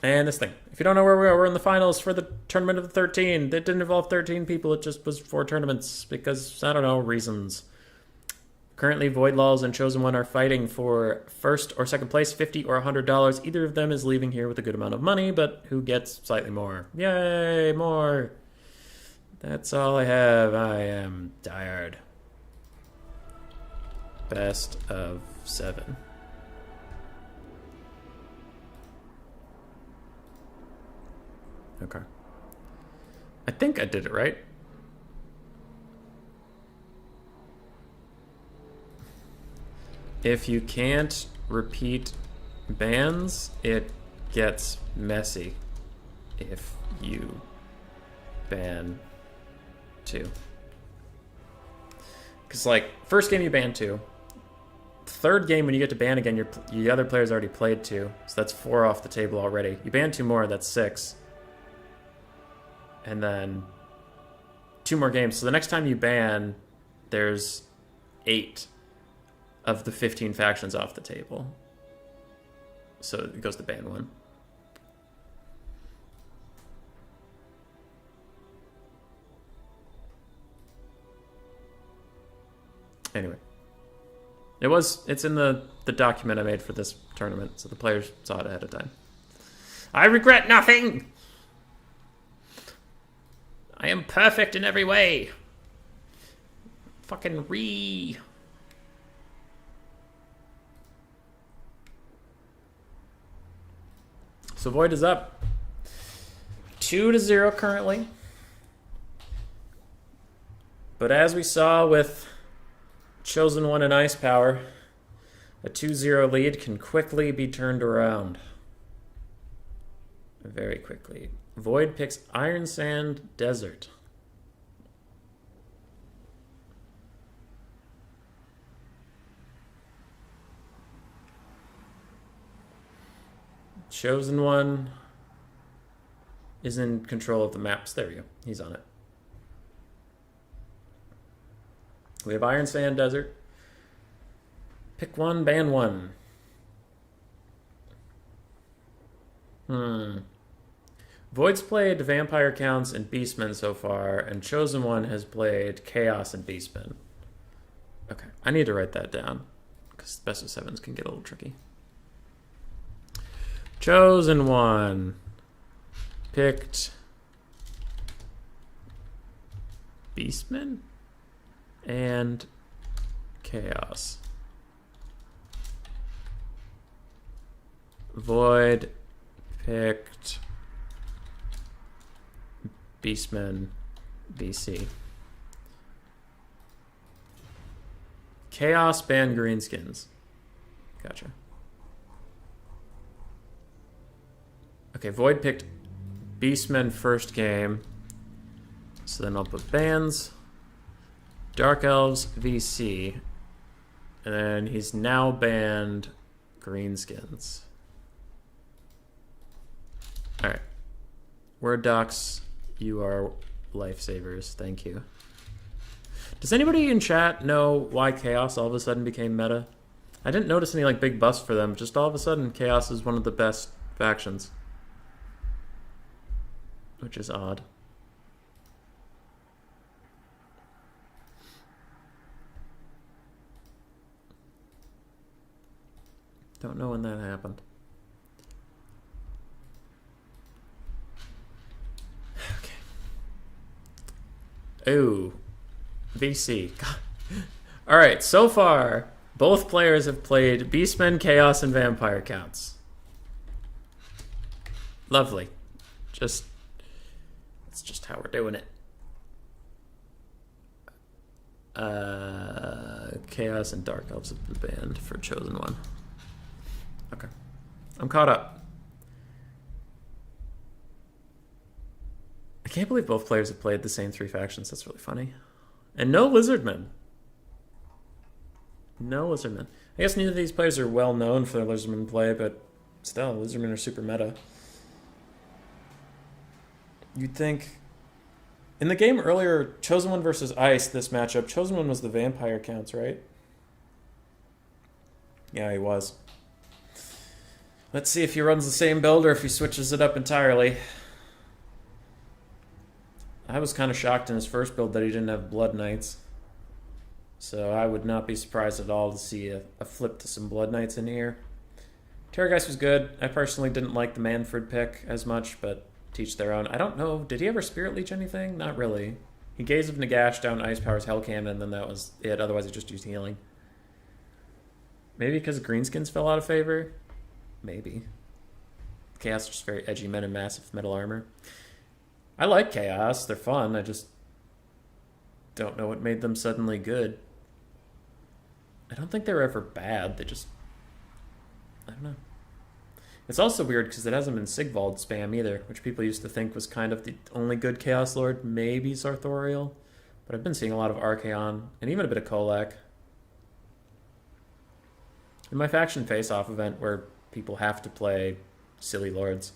And this thing. If you don't know where we are, we're in the finals for the tournament of the 13. It didn't involve 13 people. It just was 4 tournaments because, I don't know, reasons. Currently, Void Laws and Chosen One are fighting for first or second place, $50 or $100. Either of them is leaving here with a good amount of money, but who gets slightly more? Yay, more. That's all I have. I am tired. Best of 7. Okay. I think I did it right. If you can't repeat bans, it gets messy if you ban 2. Because, like, first game you ban 2. Third game, when you get to ban again, the other player's already played 2. So that's 4 off the table already. You ban 2 more, that's 6. And then 2 more games. So the next time you ban, there's 8 of the 15 factions off the table. So it goes to ban 1. Anyway. It's in the document I made for this tournament, so the players saw it ahead of time. I regret nothing! I am perfect in every way. Fucking So Void is up 2-0 currently. But as we saw with Chosen One and Ice Power, a 2-0 lead can quickly be turned around. Very quickly. Void picks Iron Sand Desert. Chosen One is in control of the maps. There we go. He's on it. We have Iron Sand Desert. Pick 1, ban 1. Void's played Vampire Counts and Beastmen so far, and Chosen One has played Chaos and Beastmen. Okay, I need to write that down, because best of 7s can get a little tricky. Chosen One picked Beastmen and Chaos. Void picked Beastmen BC. Chaos banned Greenskins. Gotcha. Okay, Void picked Beastmen first game. So then I'll put bans. Dark Elves VC. And then he's now banned Greenskins. Alright. Word docs, you are lifesavers. Thank you. Does anybody in chat know why Chaos all of a sudden became meta? I didn't notice any like big buffs for them. Just all of a sudden, Chaos is one of the best factions. Which is odd. Don't know when that happened. Okay. Ooh. VC. Alright, so far, both players have played Beastmen, Chaos, and Vampire Counts. Lovely. That's just how we're doing it. Chaos and Dark Elves have been banned for Chosen One. Okay. I'm caught up. can't believe both players have played the same 3 factions. That's really funny. And no Lizardmen. No Lizardmen. I guess neither of these players are well known for their Lizardmen play, but still, Lizardmen are super meta. You'd think... In the game earlier, Chosen One versus Ice, this matchup, Chosen One was the vampire counts, right? Yeah, he was. Let's see if he runs the same build or if he switches it up entirely. I was kind of shocked in his first build that he didn't have Blood Knights. So I would not be surprised at all to see a flip to some Blood Knights in here. Terrorgeist was good. I personally didn't like the Manfred pick as much, but teach their own. I don't know. Did he ever Spirit Leech anything? Not really. He Gaze of Nagash down Ice Power's Hell Cannon, and then that was it. Otherwise, he just used healing. Maybe because Greenskins fell out of favor? Maybe. Chaos are just very edgy men in massive metal armor. I like Chaos. They're fun. I just don't know what made them suddenly good. I don't think they were ever bad. They just... I don't know. It's also weird because it hasn't been Sigvald spam either, which people used to think was kind of the only good Chaos Lord, maybe Sarthoriel. But I've been seeing a lot of Archaon, and even a bit of Kolak. In my faction face-off event, where people have to play silly lords,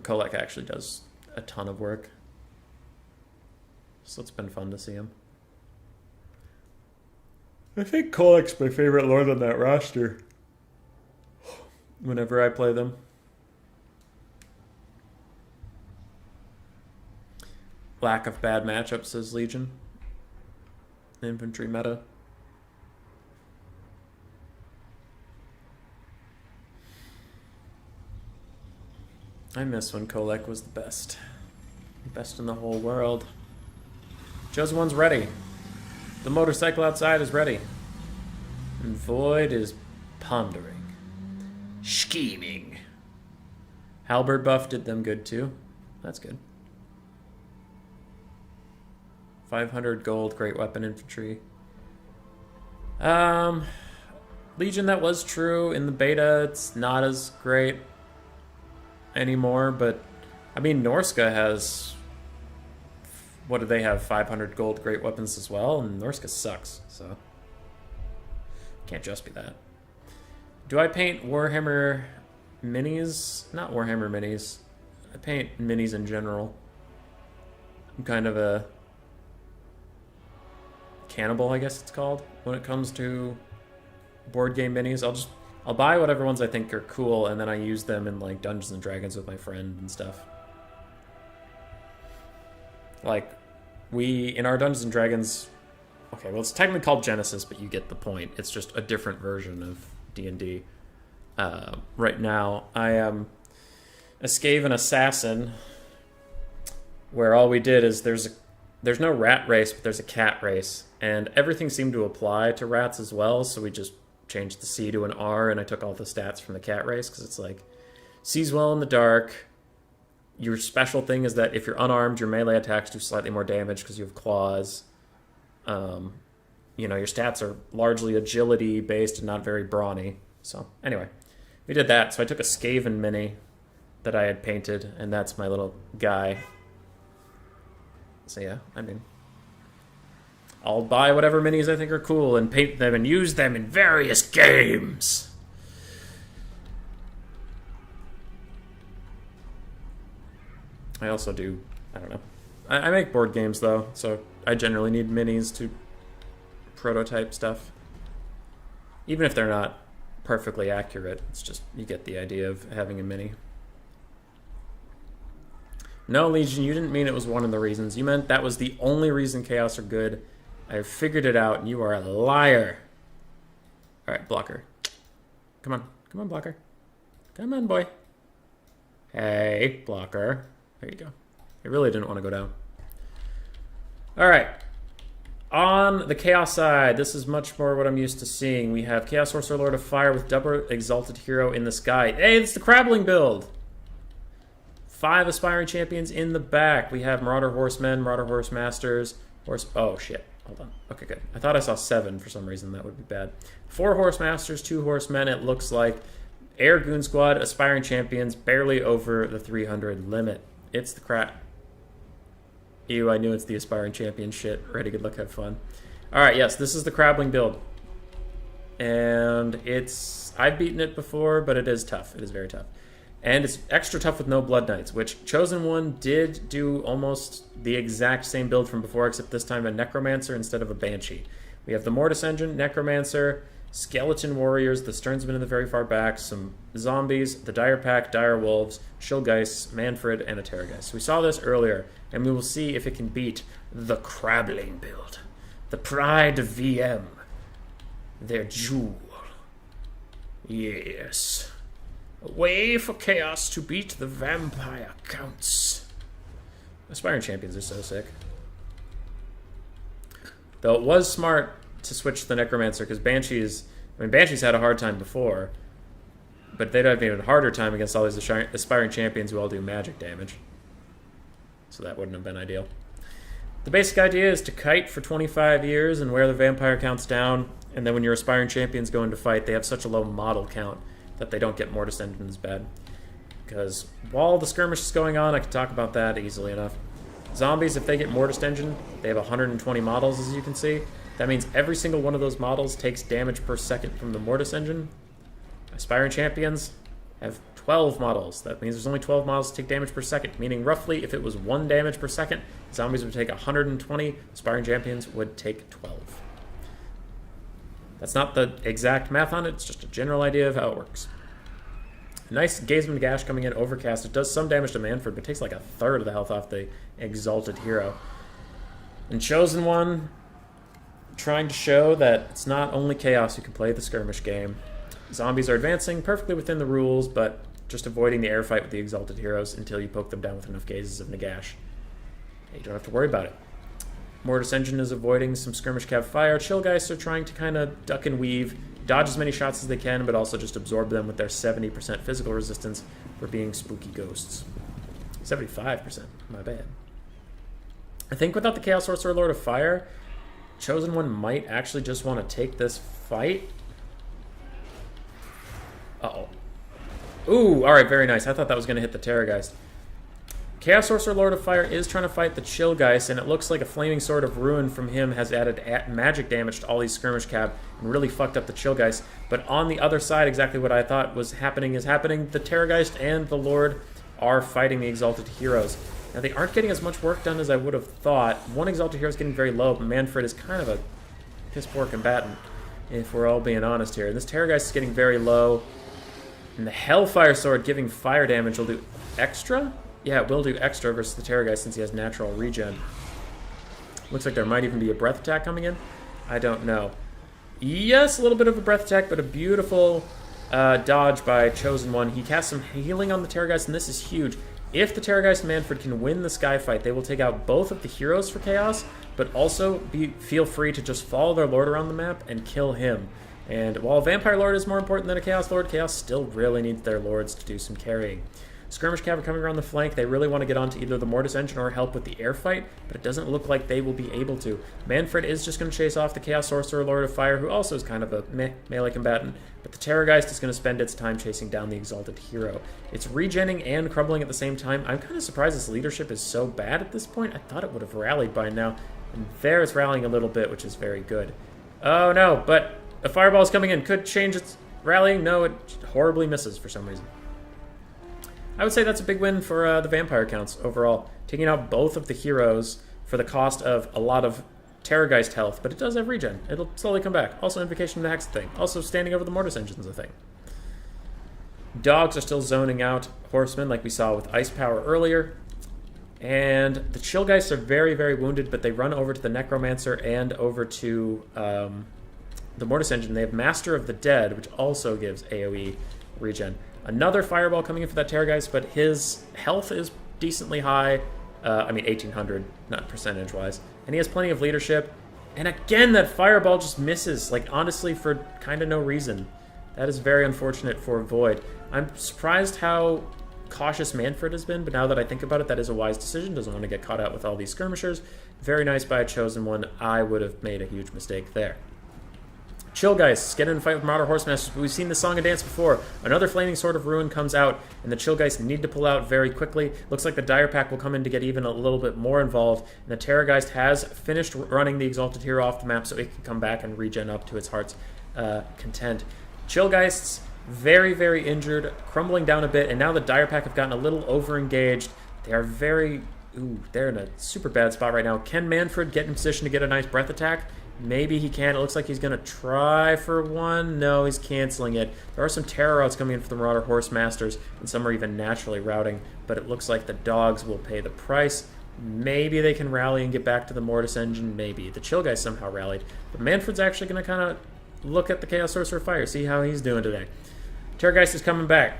Kolak actually does a ton of work. So it's been fun to see him. I think Kolak's my favorite lord on that roster. Whenever I play them. Lack of bad matchups, says Legion. Infantry meta. I miss when Kolek was the best. The best in the whole world. Chosen One's ready. The motorcycle outside is ready. And Void is pondering. Scheming. Halberd buff did them good too. That's good. 500 gold, great weapon infantry. Legion, that was true. In the beta, it's not as great anymore, but I mean, Norska has... What do they have? 500 gold, great weapons as well, and Norska sucks, so... Can't just be that. Do I paint Warhammer minis? Not Warhammer minis. I paint minis in general. I'm kind of a cannibal, I guess it's called, when it comes to board game minis. I'll buy whatever ones I think are cool, and then I use them in like Dungeons and Dragons with my friend and stuff. Like, in our Dungeons and Dragons... Okay, well, it's technically called Genesis, but you get the point. It's just a different version of D&D. Right now, I am a Skaven assassin, where all we did is there's no rat race, but there's a cat race, and everything seemed to apply to rats as well, so we just changed the C to an R, and I took all the stats from the cat race, because it's like, sees well in the dark. Your special thing is that if you're unarmed, your melee attacks do slightly more damage because you have claws. You know, your stats are largely agility based and not very brawny. So anyway, we did that. So I took a Skaven mini that I had painted, and that's my little guy. So yeah, I mean, I'll buy whatever minis I think are cool and paint them and use them in various games. I also do, I don't know. I make board games though, so I generally need minis to prototype stuff. Even if they're not perfectly accurate, it's just, you get the idea of having a mini. No, Legion, you didn't mean it was one of the reasons. You meant that was the only reason Chaos are good. I figured it out, and you are a liar. Alright, Blocker. Come on. Come on, Blocker. Come on, boy. Hey, Blocker. There you go. I really didn't want to go down. Alright. On the Chaos side, this is much more what I'm used to seeing. We have Chaos Sorcerer Lord of Fire with double Exalted Hero in the sky. Hey, it's the Crabbling build! 5 Aspiring Champions in the back. We have Marauder Horsemen, Marauder Horse Masters, Oh, shit. Hold on. Okay, good. I thought I saw 7 for some reason. That would be bad. 4 Horse Masters, 2 Horsemen, it looks like. Air Goon Squad, Aspiring Champions, barely over the 300 limit. It's the crap. Ew, I knew it's the Aspiring Champion shit. Ready, good luck, have fun. Alright, yes, this is the Crabling build. And it's... I've beaten it before, but it is tough. It is very tough. And it's extra tough with no Blood Knights, which Chosen One did do almost the exact same build from before, except this time a Necromancer instead of a Banshee. We have the Mortis Engine, Necromancer, Skeleton Warriors, the Sternsmen in the very far back, some Zombies, the Dire Pack, Dire Wolves, Shilgeist, Manfred, and a Terrorgeist. We saw this earlier, and we will see if it can beat the Crabling build. The Pride of VM. Their jewel. Yes. A way for Chaos to beat the Vampire Counts. Aspiring Champions are so sick. Though it was smart to switch to the Necromancer, because Banshees... I mean, Banshees had a hard time before, but they'd have an even harder time against all these Aspiring Champions who all do magic damage. So that wouldn't have been ideal. The basic idea is to kite for 25 years and wear the Vampire Counts down, and then when your Aspiring Champions go into fight, they have such a low model count that they don't get Mortis Engine as bad. Because while the skirmish is going on, I can talk about that easily enough. Zombies, if they get Mortis Engine, they have 120 models, as you can see. That means every single one of those models takes damage per second from the Mortis Engine. Aspiring Champions have 12 models. That means there's only 12 models to take damage per second, meaning roughly if it was 1 damage per second, Zombies would take 120, Aspiring Champions would take 12. That's not the exact math on it, it's just a general idea of how it works. Nice Gazeman Gash coming in, Overcast. It does some damage to Manfred, but takes like a third of the health off the Exalted Hero. And Chosen One, trying to show that it's not only Chaos who can play the skirmish game. Zombies are advancing perfectly within the rules, but just avoiding the air fight with the Exalted Heroes until you poke them down with enough Gazes of Nagash. You don't have to worry about it. Mortis Engine is avoiding some skirmish cav fire. Chillgeists are trying to kind of duck and weave, dodge as many shots as they can, but also just absorb them with their 70% physical resistance for being spooky ghosts. 75%, my bad. I think without the Chaos Sorcerer Lord of Fire, Chosen One might actually just want to take this fight. Uh-oh. Ooh, alright, very nice. I thought that was going to hit the Terrorgeist. Chaos Sorcerer Lord of Fire is trying to fight the Chillgeist, and it looks like a Flaming Sword of Ruin from him has added magic damage to all these skirmish cab and really fucked up the Chillgeist. But on the other side, exactly what I thought was happening is happening. The Terrorgeist and the Lord are fighting the Exalted Heroes. Now, they aren't getting as much work done as I would have thought. One Exalted Hero is getting very low, but Manfred is kind of a piss-poor combatant, if we're all being honest here. And this Terrorgeist is getting very low. And the Hellfire Sword giving fire damage will do extra? Yeah, it will do extra versus the Terrorgeist since he has natural regen. Looks like there might even be a breath attack coming in. I don't know. Yes, a little bit of a breath attack, but a beautiful dodge by Chosen One. He casts some healing on the Terrorgeist, and this is huge. If the Terrorgeist and Manfred can win the Sky Fight, they will take out both of the heroes for Chaos, but also feel free to just follow their Lord around the map and kill him. And while a Vampire Lord is more important than a Chaos Lord, Chaos still really needs their Lords to do some carrying. Skirmish Cav are coming around the flank. They really want to get onto either the Mortis Engine or help with the air fight, but it doesn't look like they will be able to. Manfred is just going to chase off the Chaos Sorcerer Lord of Fire, who also is kind of a melee combatant, but the Terrorgeist is going to spend its time chasing down the Exalted Hero. It's regenning and crumbling at the same time. I'm kind of surprised its leadership is so bad at this point. I thought it would have rallied by now, and there it's rallying a little bit, which is very good. Oh no, but a Fireball is coming in. Could change its rallying. No, it horribly misses for some reason. I would say that's a big win for the Vampire Counts overall. Taking out both of the heroes for the cost of a lot of Terrorgeist health, but it does have regen. It'll slowly come back. Also, Invocation of the Hex thing. Also, standing over the Mortis Engine's a thing. Dogs are still zoning out Horsemen like we saw with Ice Power earlier. And the Chillgeists are very, very wounded, but they run over to the Necromancer and over to the Mortis Engine. They have Master of the Dead, which also gives AoE regen. Another Fireball coming in for that Terrorgeist, but his health is decently high. I mean, 1800, not percentage-wise. And he has plenty of leadership. And again, that Fireball just misses, like, honestly, for kind of no reason. That is very unfortunate for Void. I'm surprised how cautious Manfred has been, but now that I think about it, that is a wise decision. Doesn't want to get caught out with all these skirmishers. Very nice by a Chosen One. I would have made a huge mistake there. Chillgeist get in a fight with Marauder Horsemasters, but we've seen this song and dance before. Another Flaming Sword of Ruin comes out, and the Chillgeist need to pull out very quickly. Looks like the Dire Pack will come in to get even a little bit more involved, and the Terrorgeist has finished running the Exalted Hero off the map so it can come back and regen up to its heart's content. Chillgeists, very, very injured, crumbling down a bit, and now the Dire Pack have gotten a little over-engaged. They are very... Ooh, they're in a super bad spot right now. Can Manfred get in position to get a nice breath attack? Maybe he can. It looks like he's going to try for one. No, he's canceling it. There are some terror routes coming in for the Marauder Horsemasters, and some are even naturally routing, but it looks like the dogs will pay the price. Maybe they can rally and get back to the Mortis Engine. Maybe. The Chill guy somehow rallied. But Manfred's actually going to kind of look at the Chaos Sorcerer Fire, see how he's doing today. Terrorgeist is coming back.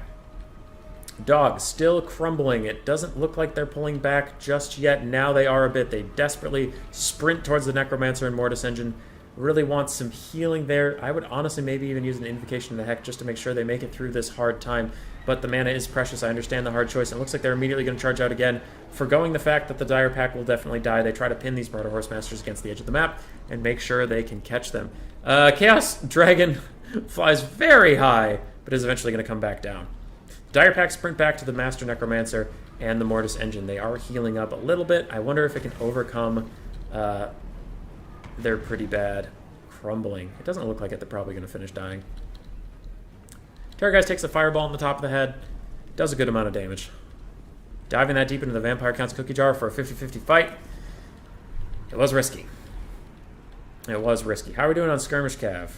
Dogs still crumbling. It doesn't look like they're pulling back just yet. Now they are a bit. They desperately sprint towards the Necromancer and Mortis Engine. Really want some healing there. I would honestly maybe even use an Invocation of the Heck just to make sure they make it through this hard time. But the mana is precious. I understand the hard choice. It looks like they're immediately going to charge out again, forgoing the fact that the Dire Pack will definitely die. They try to pin these Marauder Horsemasters against the edge of the map and make sure they can catch them. Chaos Dragon flies very high, but is eventually going to come back down. Dire Pack sprint back to the Master Necromancer and the Mortis Engine. They are healing up a little bit. I wonder if it can overcome their pretty bad crumbling. It doesn't look like it. They're probably going to finish dying. Terrorgeist takes a fireball on the top of the head. Does a good amount of damage. Diving that deep into the Vampire Count's cookie jar for a 50-50 fight. It was risky. It was risky. How are we doing on Skirmish Cav?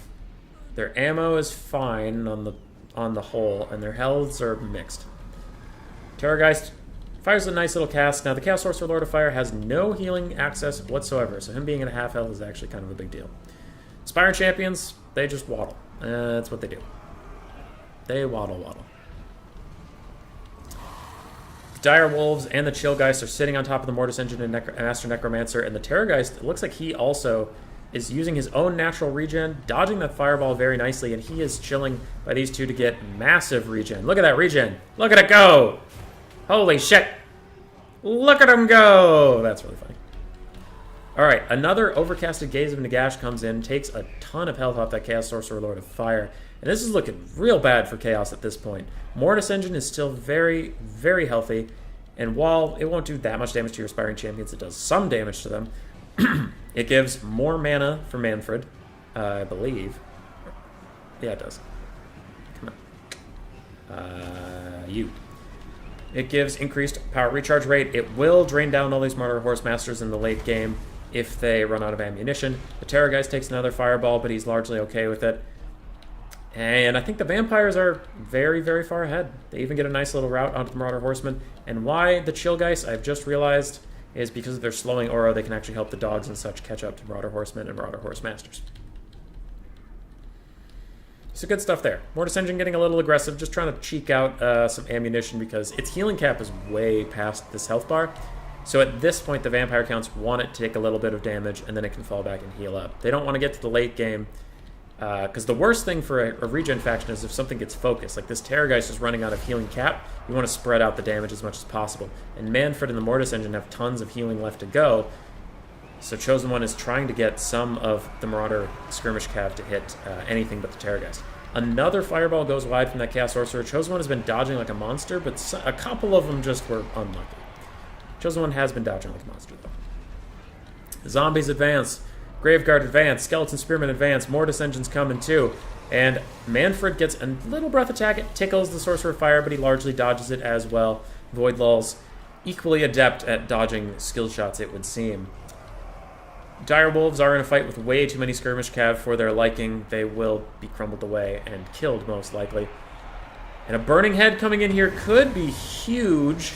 Their ammo is fine on the whole, and their healths are mixed. Terrorgeist fires a nice little cast. Now, the Chaos Sorcerer Lord of Fire has no healing access whatsoever, so him being at a half health is actually kind of a big deal. Aspiring Champions, they just waddle. That's what they do. They waddle. The Dire Wolves and the Chillgeist are sitting on top of the Mortis Engine and Master Necromancer, and the Terrorgeist, it looks like he also is using his own natural regen, dodging that fireball very nicely, and he is chilling by these two to get massive regen. Look at that regen. Look at it go. Holy shit. Look at him go. That's really funny. All right, another Overcasted Gaze of Nagash comes in, takes a ton of health off that Chaos Sorcerer Lord of Fire, and this is looking real bad for Chaos at this point. Mortis Engine is still very, very healthy, and while it won't do that much damage to your Aspiring Champions, it does some damage to them. It gives more mana for Manfred, I believe. Yeah, it does. Come on. It gives increased power recharge rate. It will drain down all these Marauder Horsemasters in the late game if they run out of ammunition. The Terrorgeist takes another fireball, but he's largely okay with it. And I think the Vampires are very, very far ahead. They even get a nice little route onto the Marauder Horsemen. And why the Chillgeist, I've just realized, is because of their slowing aura, they can actually help the dogs and such catch up to Marauder Horsemen and Marauder Horsemasters. So good stuff there. Mortis Engine getting a little aggressive, just trying to cheek out some ammunition because its healing cap is way past this health bar. So at this point, the Vampire Counts want it to take a little bit of damage, and then it can fall back and heal up. They don't want to get to the late game, because the worst thing for a regen faction is if something gets focused. Like this Terrorgeist is running out of healing cap, you want to spread out the damage as much as possible. And Manfred and the Mortis Engine have tons of healing left to go, so Chosen One is trying to get some of the Marauder Skirmish Cav to hit anything but the Terrorgeist. Another fireball goes wide from that Chaos Sorcerer. Chosen One has been dodging like a monster, but a couple of them just were unlucky. Chosen One has been dodging like a monster, though. Zombies advance. Graveguard advance. Skeleton Spearman advance. Mortis Engine's coming too. And Manfred gets a little breath attack. It tickles the Sorcerer of Fire, but he largely dodges it as well. Void Lul's equally adept at dodging skill shots, it would seem. Dire Wolves are in a fight with way too many Skirmish Cav for their liking. They will be crumbled away and killed, most likely. And a Burning Head coming in here could be huge.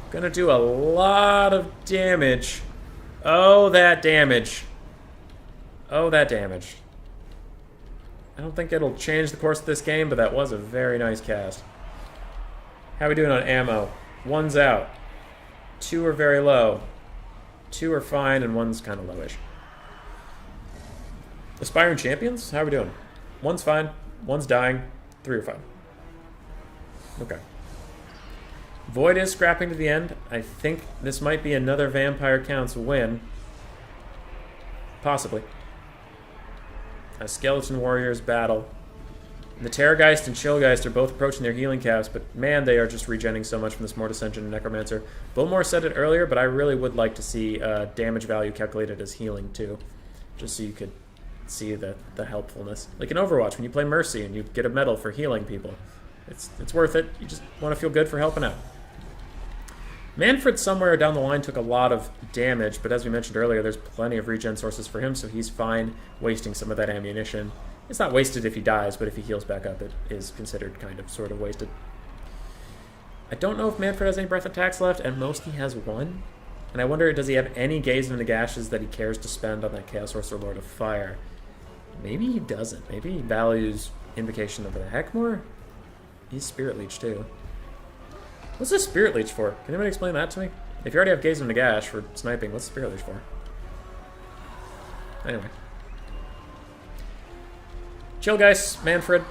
Gonna do a lot of damage. Oh, that damage. Oh, that damage. I don't think it'll change the course of this game, but that was a very nice cast. How are we doing on ammo? One's out. Two are very low. Two are fine, and one's kind of lowish. Aspiring Champions? How are we doing? One's fine. One's dying. Three are fine. Okay. Void is scrapping to the end. I think this might be another Vampire Counts win. Possibly. as Skeleton Warriors battle. The Terrorgeist and Chillgeist are both approaching their healing caps, but man, they are just regenning so much from this Mortis Engine and Necromancer. Bullmore said it earlier, but I really would like to see damage value calculated as healing too, just so you could see the helpfulness. Like in Overwatch, when you play Mercy and you get a medal for healing people, it's worth it. You just want to feel good for helping out. Manfred somewhere down the line took a lot of damage, but as we mentioned earlier, there's plenty of regen sources for him, so he's fine wasting some of that ammunition. It's not wasted if he dies, but if he heals back up, it is considered kind of sort of wasted. I don't know if Manfred has any breath attacks left, and most he has one. And I wonder, does he have any Gaze of Nagashes that he cares to spend on that Chaos Sorcerer Lord of Fire? Maybe he doesn't. Maybe he values Invocation of the Heck more? He's Spirit Leech too. What's a Spirit Leech for? Can anybody explain that to me? If you already have Gaze of Nagash for sniping, what's Spirit Leech for? Anyway. Chillgeist, Manfred,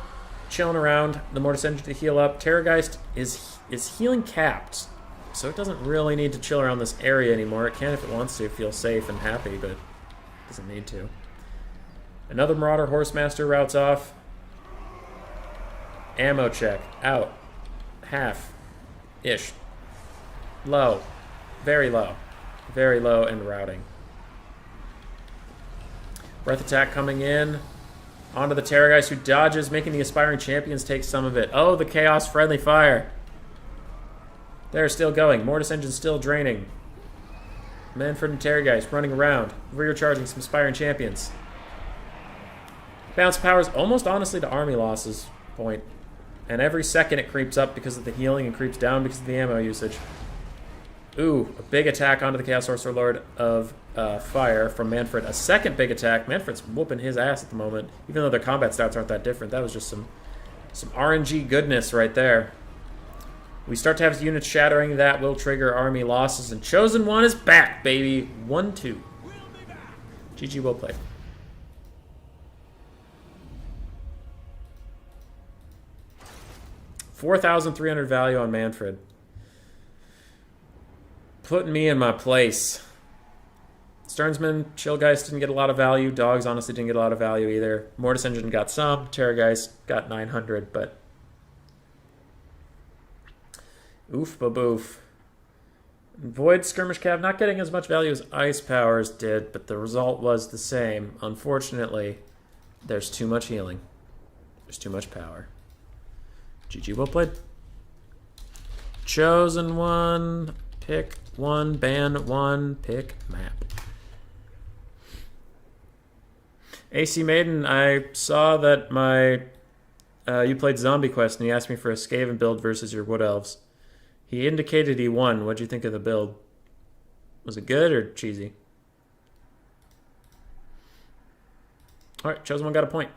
chilling around. The Mortis Engine to heal up. Terrorgeist is healing capped, so it doesn't really need to chill around this area anymore. It can if it wants to, feel safe and happy, but it doesn't need to. Another Marauder Horsemaster routes off. Ammo check. Out. Half-ish. Low. Very low. Very low and routing. Breath attack coming in. Onto the Terrorgeist, who dodges, making the Aspiring Champions take some of it. Oh, the Chaos Friendly Fire. They're still going. Mortis Engine still draining. Manfred and Terrorgeist running around. Rear charging some Aspiring Champions. Bounce powers almost honestly to army losses point. And every second it creeps up because of the healing and creeps down because of the ammo usage. Ooh, a big attack onto the Chaos Sorcerer Lord of Fire from Manfred. A second big attack. Manfred's whooping his ass at the moment, even though their combat stats aren't that different. That was just some RNG goodness right there. We start to have units shattering. That will trigger army losses, and Chosen One is back, baby. 1-2. GG, well played. $4,300 value on Manfred. Putting me in my place. Stearnsman, Chillgeist didn't get a lot of value. Dogs honestly didn't get a lot of value either. Mortis Engine got some. Terrorgeist got 900, but oof baboof. Void Skirmish Cav not getting as much value as Ice Powers did, but the result was the same. Unfortunately, there's too much healing. There's too much power. GG, well played. Chosen One. Pick one, ban one, pick map. AC Maiden, I saw that you played Zombie Quest and he asked me for a Skaven build versus your Wood Elves. He indicated he won. What'd you think of the build? Was it good or cheesy? Alright, Chosen One got a point.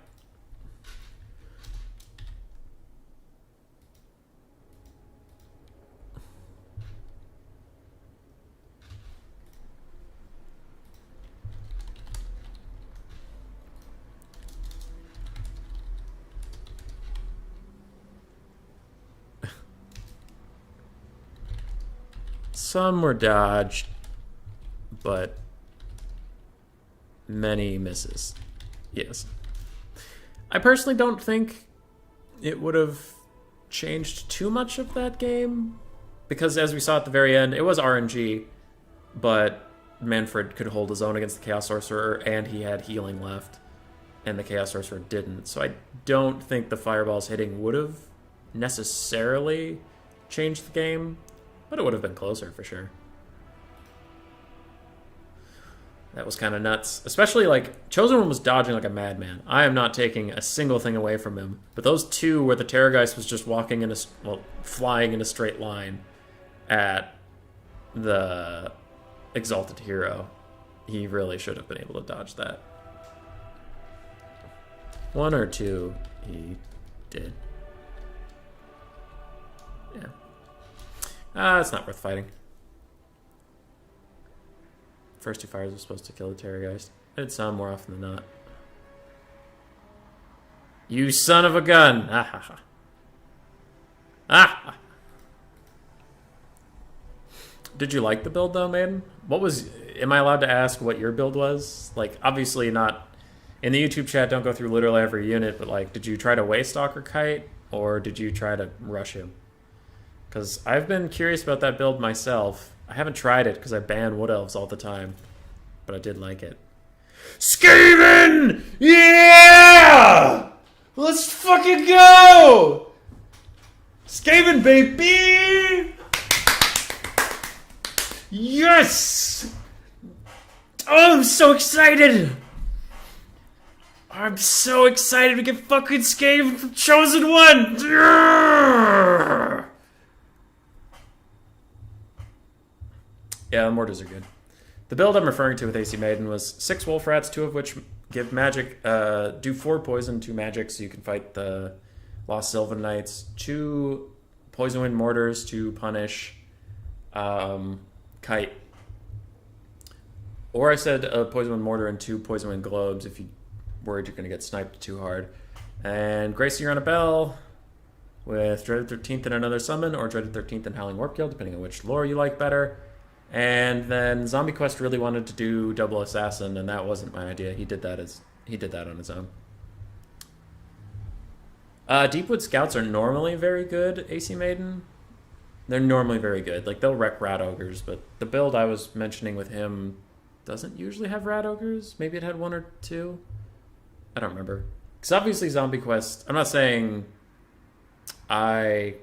Some were dodged, but many misses. Yes. I personally don't think it would have changed too much of that game, because as we saw at the very end, it was RNG, but Manfred could hold his own against the Chaos Sorcerer, and he had healing left, and the Chaos Sorcerer didn't. So I don't think the fireballs hitting would have necessarily changed the game, but it would have been closer for sure. That was kind of nuts. Especially, like, Chosen One was dodging like a madman. I am not taking a single thing away from him. But those two where the Terrorgeist was just walking in flying in a straight line at the Exalted Hero, he really should have been able to dodge that. One or two, he did. Yeah. It's not worth fighting. First two fires were supposed to kill the Terrorgeist. I did some more often than not. You son of a gun! Ah ha ha. Ah! Did you like the build though, Maiden? What was... Am I allowed to ask what your build was? Like, obviously not... in the YouTube chat, don't go through literally every unit, but like, did you try to Waystalker Kite or did you try to rush him? Because I've been curious about that build myself. I haven't tried it because I ban Wood Elves all the time, but I did like it. Skaven! Yeah! Let's fucking go! Skaven, baby! Yes! Oh, I'm so excited! I'm so excited to get fucking Skaven from Chosen One! Yeah, the mortars are good. The build I'm referring to with AC Maiden was 6 Wolf Rats, 2 of which give magic, do 4 poison, 2 magic, so you can fight the Lost Sylvan Knights, 2 Poison Wind Mortars to punish Kite. Or I said a Poison Wind Mortar and 2 Poison Wind Globes if you worried you're going to get sniped too hard. And Gracie on a Bell with Dreaded 13th and another summon, or Dreaded 13th and Howling Warp Guild, depending on which lore you like better. And then Zombie Quest really wanted to do Double Assassin, and that wasn't my idea. He did that on his own. Deepwood Scouts are normally very good, AC Maiden. They're normally very good. Like, they'll wreck Rat Ogres, but the build I was mentioning with him doesn't usually have Rat Ogres. Maybe it had 1 or 2. I don't remember. Because obviously Zombie Quest, I'm not saying I'm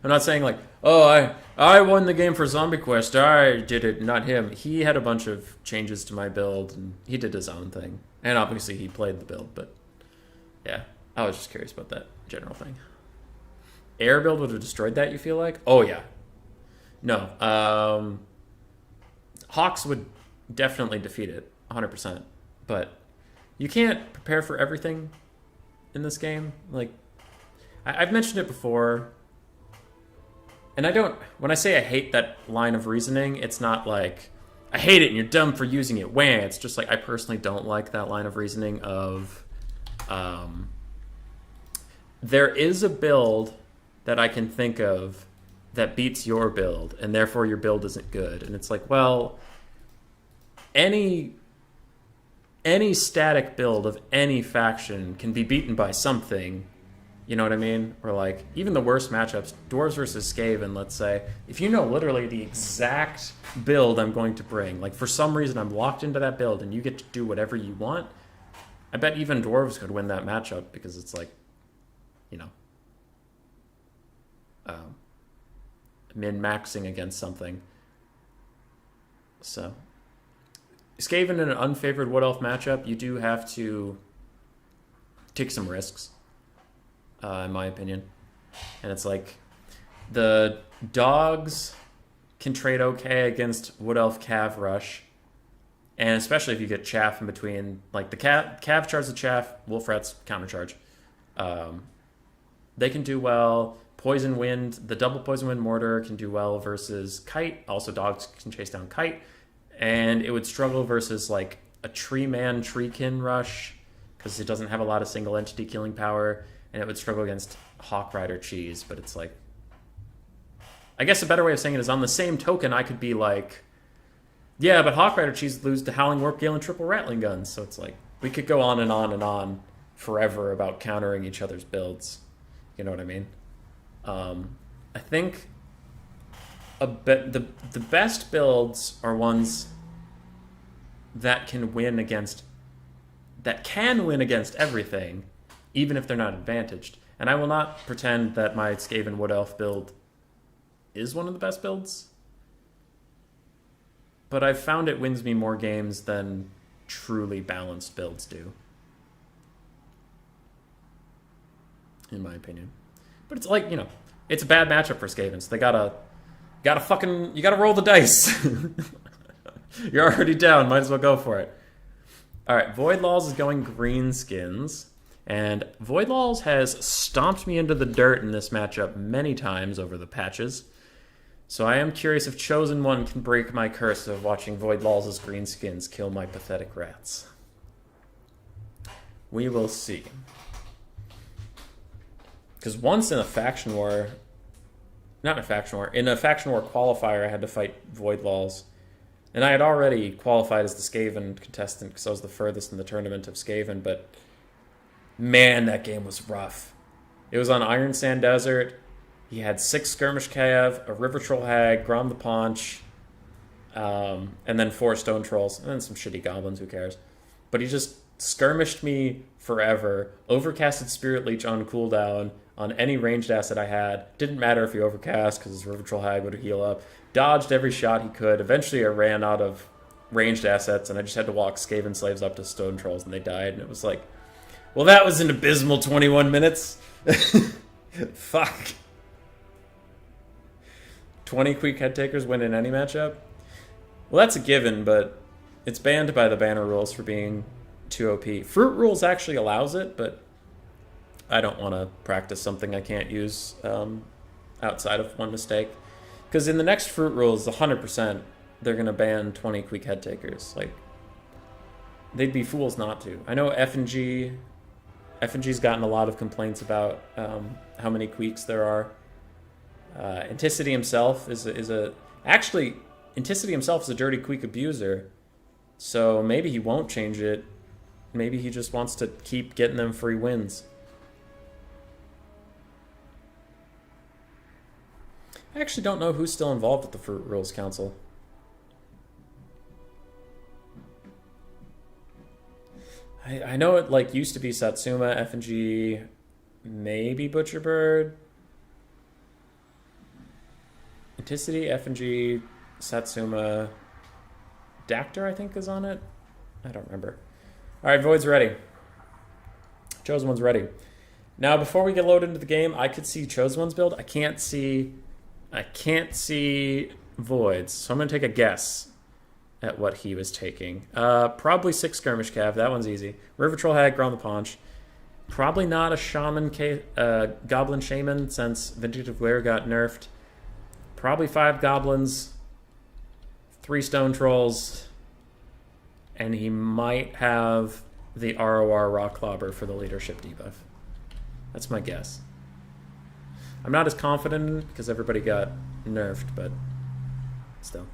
not saying like, oh, I won the game for Zombie Quest. I did it, not him. He had a bunch of changes to my build, and he did his own thing. And obviously he played the build, but yeah, I was just curious about that general thing. Air build would have destroyed that, you feel like? Oh, yeah. No. Hawks would definitely defeat it, 100%. But you can't prepare for everything in this game. Like, I've mentioned it before. And when I say I hate that line of reasoning, it's not like, I hate it and you're dumb for using it. Wah. It's just like, I personally don't like that line of reasoning of, there is a build that I can think of that beats your build, and therefore your build isn't good. And it's like, well, any static build of any faction can be beaten by something. You know what I mean? Or like, even the worst matchups, Dwarves versus Skaven, let's say, if you know literally the exact build I'm going to bring, like for some reason I'm locked into that build and you get to do whatever you want, I bet even Dwarves could win that matchup because it's like, you know, min-maxing against something. So, Skaven in an unfavored Wood Elf matchup, you do have to take some risks. In my opinion. And it's like, the dogs can trade okay against Wood Elf Cav Rush, and especially if you get chaff in between, like the Cav charge the chaff, Wolf Rats countercharge. They can do well. Poison Wind, the double Poison Wind Mortar can do well versus Kite. Also, dogs can chase down Kite. And it would struggle versus like a Tree Man Treekin Rush, because it doesn't have a lot of single entity killing power. And it would struggle against Hawk Rider Cheese, but it's like, I guess a better way of saying it is, on the same token, I could be like, yeah, but Hawk Rider Cheese lose to Howling Warp Gale and triple Rattling Guns. So it's like, we could go on and on and on forever about countering each other's builds. You know what I mean? I think the best builds are ones that can win against everything, even if they're not advantaged. And I will not pretend that my Skaven Wood Elf build is one of the best builds, but I've found it wins me more games than truly balanced builds do, in my opinion. But it's like, you know, it's a bad matchup for Skaven, so they gotta roll the dice. You're already down, might as well go for it. Alright, Void Laws is going Greenskins. And Void Laws has stomped me into the dirt in this matchup many times over the patches. So I am curious if Chosen One can break my curse of watching Void Laws' Greenskins kill my pathetic rats. We will see. Because once in a faction war... in a faction war qualifier, I had to fight Void Laws. And I had already qualified as the Skaven contestant because I was the furthest in the tournament of Skaven, but man, that game was rough. It was on Iron Sand Desert. He had 6 Skirmish Cav, a River Troll Hag, Grom the Paunch, and then 4 Stone Trolls, and then some shitty goblins, who cares. But he just skirmished me forever, overcasted Spirit Leech on cooldown on any ranged asset I had. Didn't matter if he overcast because his River Troll Hag would heal up. Dodged every shot he could. Eventually I ran out of ranged assets and I just had to walk Skaven Slaves up to Stone Trolls and they died. And it was like, well, that was an abysmal 21 minutes. Fuck. 20 Quick Head Takers win in any matchup? Well, that's a given, but it's banned by the banner rules for being too OP. Fruit rules actually allows it, but I don't want to practice something I can't use outside of one mistake. Because in the next fruit rules, 100%, they're going to ban 20 Quick Head Takers. Like, they'd be fools not to. I know F&G's gotten a lot of complaints about how many Queeks there are. Anticity himself is a... Actually, Anticity himself is a dirty Queek abuser. So maybe he won't change it. Maybe he just wants to keep getting them free wins. I actually don't know who's still involved with the Fruit Rules Council. I know it like used to be Satsuma, F&G, maybe Butcherbird, Anticity, F&G, Satsuma, Dactyr I think is on it. I don't remember. All right, Void's ready. Chosen One's ready. Now, before we get loaded into the game, I could see Chosen One's build. I can't see Void's, so I'm going to take a guess at what he was taking. Probably 6 Skirmish Cav. That one's easy. River Troll Hag, Grom the Paunch. Probably not a Shaman, Goblin Shaman, since Vindictive Glare got nerfed. Probably 5 Goblins, 3 Stone Trolls, and he might have the ROR Rock Clobber for the leadership debuff. That's my guess. I'm not as confident in it because everybody got nerfed, but still.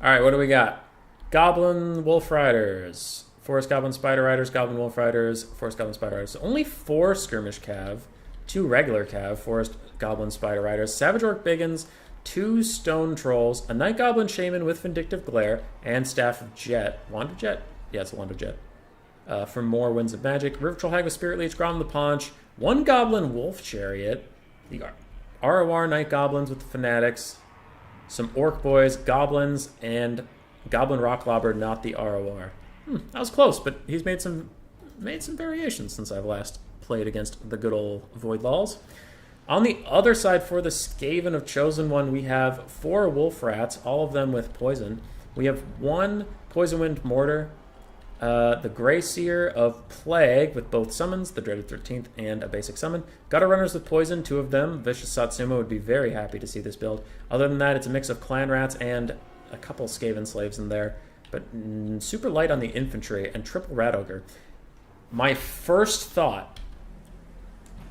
Alright, what do we got? Goblin Wolf Riders. Forest Goblin Spider Riders, Goblin Wolf Riders, Forest Goblin Spider Riders. So only 4 Skirmish Cav, 2 regular Cav, Forest Goblin Spider Riders, Savage Orc Biggins, 2 Stone Trolls, a Night Goblin Shaman with Vindictive Glare, and Staff of Jet. Wand of Jet? Yeah, it's a Wand of Jet. For more Winds of Magic. River Troll Hag with Spirit Leech, Grom the Paunch, 1 Goblin Wolf Chariot, the ROR Night Goblins with the Fanatics, some Orc Boys, Goblins, and Goblin Rock Clobber, not the ROR. That was close, but he's made some variations since I've last played against the good old Void Lulls. On the other side, for the Skaven of Chosen One, we have 4 Wolf Rats, all of them with poison. We have 1 Poison Wind Mortar, the Grey Seer of Plague with both summons, the Dreaded 13th and a basic summon. Gutter Runners with poison, 2 of them. Vicious Satsuma would be very happy to see this build. Other than that, it's a mix of Clan Rats and a couple Skaven Slaves in there. But super light on the infantry and triple Rat Ogre. My first thought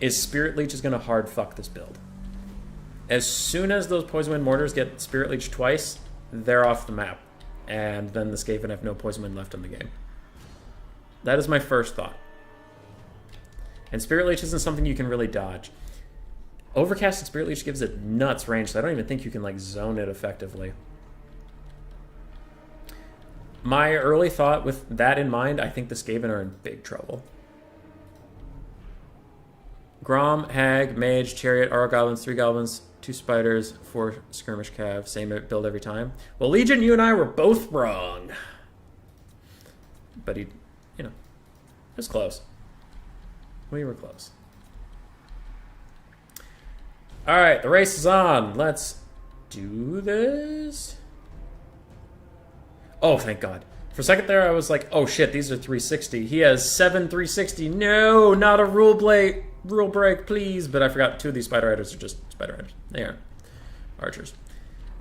is Spirit Leech is going to hard fuck this build. As soon as those Poison Wind Mortars get Spirit Leech twice, they're off the map. And then the Skaven have no Poison Wind left in the game. That is my first thought. And Spirit Leech isn't something you can really dodge. Overcasted Spirit Leech gives it nuts range, so I don't even think you can like zone it effectively. My early thought with that in mind, I think the Skaven are in big trouble. Grom, Hag, Mage, Chariot, Aura Goblins, 3 Goblins, 2 Spiders, 4 Skirmish Cav. Same build every time. Well, Legion, you and I were both wrong. But he, it was close. We were close. Alright, the race is on. Let's do this. Oh, thank God. For a second there, I was like, oh shit, these are 360. He has 7 360. No, not a rule break, please. But I forgot 2 of these Spider Riders are just Spider Riders. They aren't archers.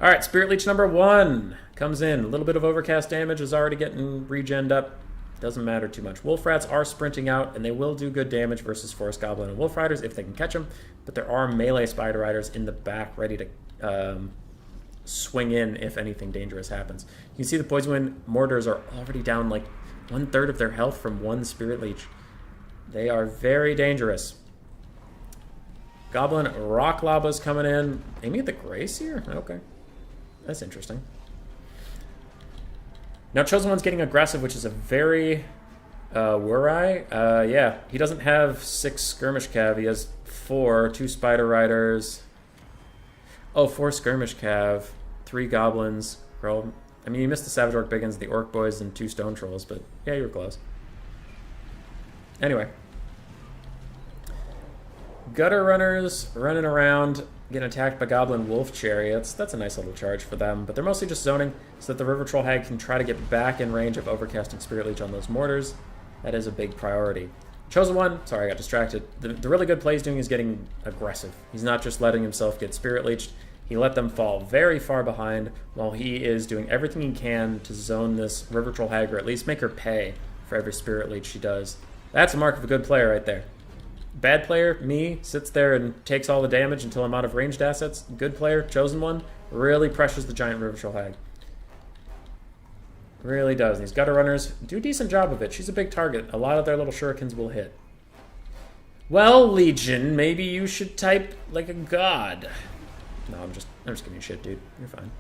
Alright, Spirit Leech number 1 comes in. A little bit of overcast damage is already getting regened up. Doesn't matter too much. Wolf Rats are sprinting out, and they will do good damage versus Forest Goblin and Wolf Riders if they can catch them. But there are melee Spider Riders in the back ready to swing in if anything dangerous happens. You can see the Poison Wind Mortars are already down like 1/3 of their health from one Spirit Leech. They are very dangerous. Goblin Rock Laba's coming in. Aiming at the Gracier? Okay. That's interesting. Now Chosen One's getting aggressive, which is a very... Wurai? Yeah. He doesn't have 6 Skirmish Cav. He has 4. 2 Spider Riders. Oh, 4 Skirmish Cav. 3 Goblins. Girl. I mean, you missed the Savage Orc Biggins, the Orc Boys, and 2 Stone Trolls, but yeah, you were close. Anyway. Gutter Runners running around, getting attacked by Goblin Wolf Chariots. That's a nice little charge for them, but they're mostly just zoning so that the River Troll Hag can try to get back in range of overcasting Spirit Leech on those mortars. That is a big priority. Chosen One, sorry, I got distracted. The really good play he's doing is getting aggressive. He's not just letting himself get Spirit Leeched. He let them fall very far behind while he is doing everything he can to zone this River Troll Hag, or at least make her pay for every Spirit Leech she does. That's a mark of a good player right there. Bad player, me, sits there and takes all the damage until I'm out of ranged assets. Good player, Chosen One, really pressures the giant River Troll Hag. Really does. These Gutter Runners do a decent job of it. She's a big target. A lot of their little shurikens will hit. Well, Legion, maybe you should type like a god. No, I'm just giving you shit, dude. You're fine.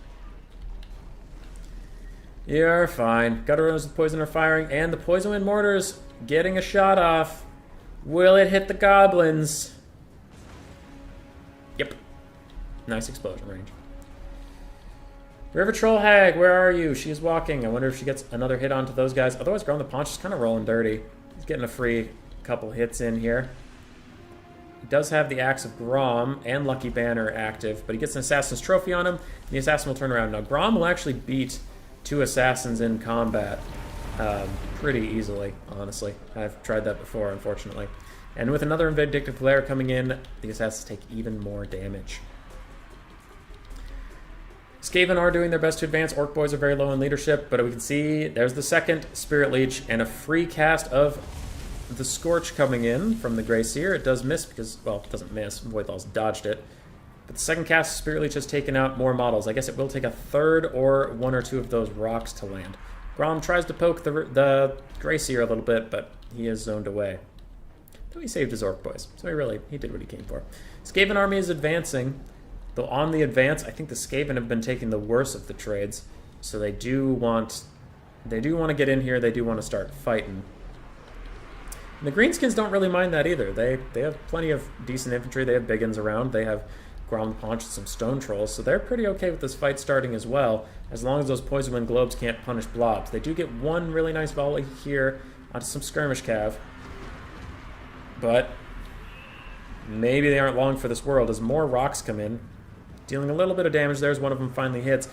You're fine. Gutter Runners with poison are firing, and the Poison Wind Mortars getting a shot off. Will it hit the goblins? Yep. Nice explosion range. River Troll Hag, where are you? She is walking. I wonder if she gets another hit onto those guys. Otherwise, Grom the Paunch is kind of rolling dirty. He's getting a free couple hits in here. He does have the Axe of Grom and Lucky Banner active, but he gets an Assassin's Trophy on him, and the Assassin will turn around. Now, Grom will actually beat 2 Assassins in combat pretty easily, honestly. I've tried that before, unfortunately. And with another Vindictive Glare coming in, the Assassins take even more damage. Skaven are doing their best to advance. Orc Boys are very low in leadership, but we can see there's the second Spirit Leech and a free cast of the Scorch coming in from the Gracier. It does miss because, well, it doesn't miss. Voidlaw's dodged it. But the second cast of Spirit Leech has taken out more models. I guess it will take a third or 1 or 2 of those rocks to land. Grom tries to poke the Gracier a little bit, but he is zoned away. Though he saved his Orc Boys, so he did what he came for. Skaven army is advancing. Though on the advance, I think the Skaven have been taking the worst of the trades, so they do want to get in here. They do want to start fighting. And the Greenskins don't really mind that either. They have plenty of decent infantry. They have Biggins around. They have Ground Paunch and some Stone Trolls, so they're pretty okay with this fight starting as well, as long as those Poison Wind Globes can't punish blobs. They do get one really nice volley here onto some Skirmish Cav, but maybe they aren't long for this world as more rocks come in. Dealing a little bit of damage. There's one of them finally hits.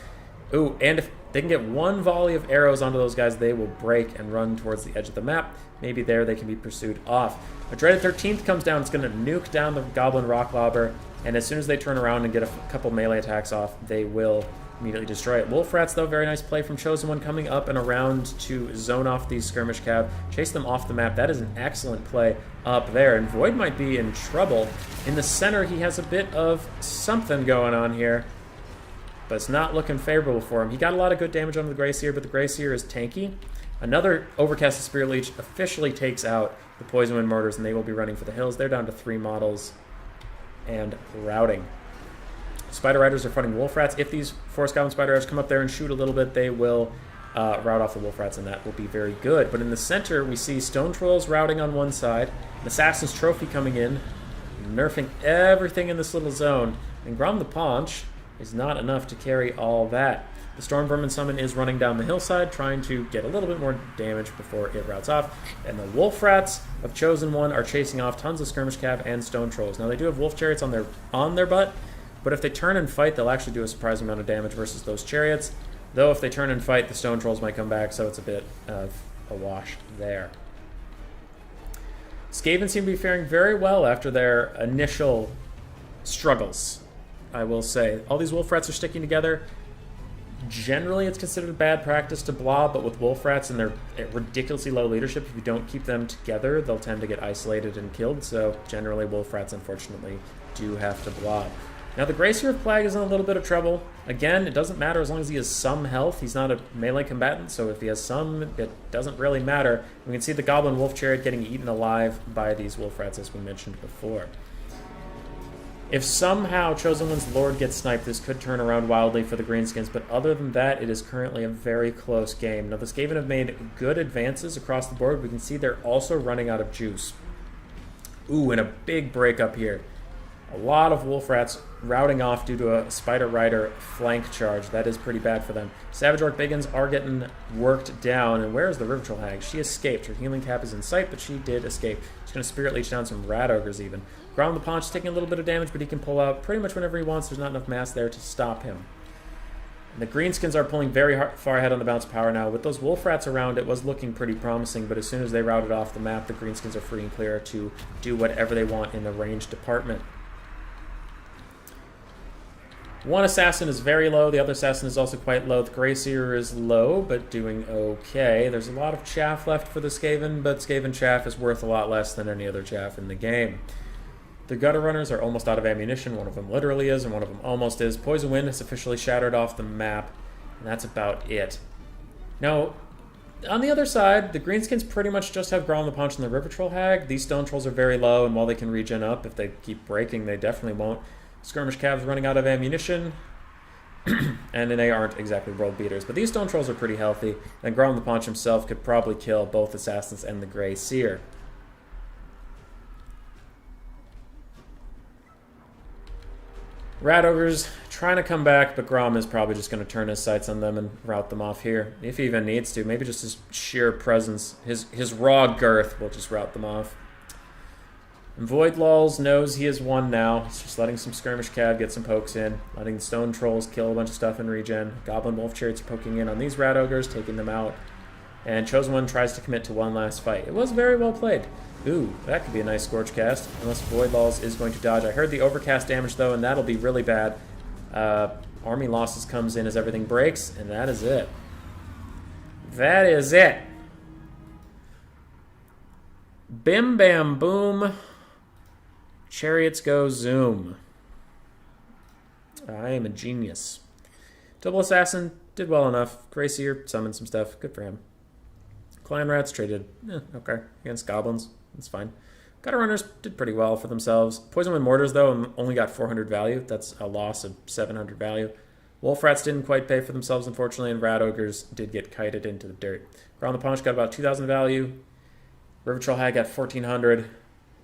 Ooh, and if they can get one volley of arrows onto those guys, they will break and run towards the edge of the map. Maybe there they can be pursued off. A Dreaded 13th comes down. It's going to nuke down the Goblin Rock Lobber, and as soon as they turn around and get a couple melee attacks off, they will immediately destroy it. Wolf Rats, though, very nice play from Chosen One, coming up and around to zone off these Skirmish Cav, chase them off the map. That is an excellent play up there, and Void might be in trouble. In the center, he has a bit of something going on here, but it's not looking favorable for him. He got a lot of good damage onto the Gracier, but the Gracier is tanky. Another Overcast Spirit Leech officially takes out the Poison Wind Mortars, and they will be running for the hills. They're down to 3 models and routing. Spider Riders are fighting Wolf Rats. If these Forest Goblin Spider Riders come up there and shoot a little bit, they will rout off the Wolf Rats, and that will be very good. But in the center, we see Stone Trolls routing on one side, an Assassin's Trophy coming in, nerfing everything in this little zone, and Grom the Paunch is not enough to carry all that. The Storm Vermin Summon is running down the hillside, trying to get a little bit more damage before it routes off. And the Wolf Rats of Chosen One are chasing off tons of Skirmish Cav and Stone Trolls. Now, they do have Wolf Chariots on their butt, but if they turn and fight, they'll actually do a surprising amount of damage versus those Chariots. Though if they turn and fight, the Stone Trolls might come back, so it's a bit of a wash there. Skaven seem to be faring very well after their initial struggles, I will say. All these Wolf Rats are sticking together. Generally, it's considered bad practice to blob, but with Wolf Rats and their ridiculously low leadership, if you don't keep them together, they'll tend to get isolated and killed, so generally Wolf Rats, unfortunately, do have to blob. Now the Gracier of Plague is in a little bit of trouble. Again, it doesn't matter as long as he has some health. He's not a melee combatant, so if he has some, it doesn't really matter. We can see the Goblin Wolf Chariot getting eaten alive by these Wolf Rats, as we mentioned before. If somehow Chosen One's Lord gets sniped, this could turn around wildly for the Greenskins, but other than that, it is currently a very close game. Now the Skaven have made good advances across the board. We can see they're also running out of juice. Ooh, and a big breakup here. A lot of Wolf Rats routing off due to a Spider Rider flank charge. That is pretty bad for them. Savage Orc Biggins are getting worked down. And where is the River Troll Hag? She escaped. Her healing cap is in sight, but she did escape. She's going to Spirit Leech down some Rat Ogres even. Grom the Paunch is taking a little bit of damage, but he can pull out pretty much whenever he wants. There's not enough mass there to stop him. And the Greenskins are pulling very far ahead on the bounce power now. With those Wolf Rats around, it was looking pretty promising, but as soon as they routed off the map, the Greenskins are free and clear to do whatever they want in the ranged department. One assassin is very low, the other assassin is also quite low. The Gracier is low, but doing okay. There's a lot of chaff left for the Skaven, but Skaven chaff is worth a lot less than any other chaff in the game. The Gutter Runners are almost out of ammunition. One of them literally is, and one of them almost is. Poison Wind has officially shattered off the map, and that's about it. Now, on the other side, the Greenskins pretty much just have Grom the Paunch and the River Troll Hag. These Stone Trolls are very low, and while they can regen up, if they keep breaking, they definitely won't. Skirmish Cavs running out of ammunition, and they aren't exactly world beaters. But these Stone Trolls are pretty healthy, and Grom the Paunch himself could probably kill both Assassins and the Grey Seer. Rat Ogres trying to come back, but Grom is probably just going to turn his sights on them and rout them off here. If he even needs to. Maybe just his sheer presence, his raw girth will just rout them off. And Void Lulz knows he has won now. He's just letting some Skirmish Cav get some pokes in, letting the Stone Trolls kill a bunch of stuff and regen. Goblin Wolf Chariots are poking in on these Rat Ogres, taking them out. And Chosen One tries to commit to one last fight. It was very well played. Ooh, that could be a nice Scorch cast, unless Void Lulz is going to dodge. I heard the overcast damage, though, and that'll be really bad. Army Losses comes in as everything breaks, and that is it. That is it. Bim, bam, boom. Chariots go zoom. I am a genius. Double Assassin did well enough. Gracier summoned some stuff. Good for him. Clan Rats traded okay against Goblins. That's fine. Gutter Runners did pretty well for themselves. Poison Wind Mortars, though, only got 400 value. That's a loss of 700 value. Wolf Rats didn't quite pay for themselves, unfortunately, and Rat Ogres did get kited into the dirt. Ground the Punch got about 2,000 value. River Troll Hag got 1,400.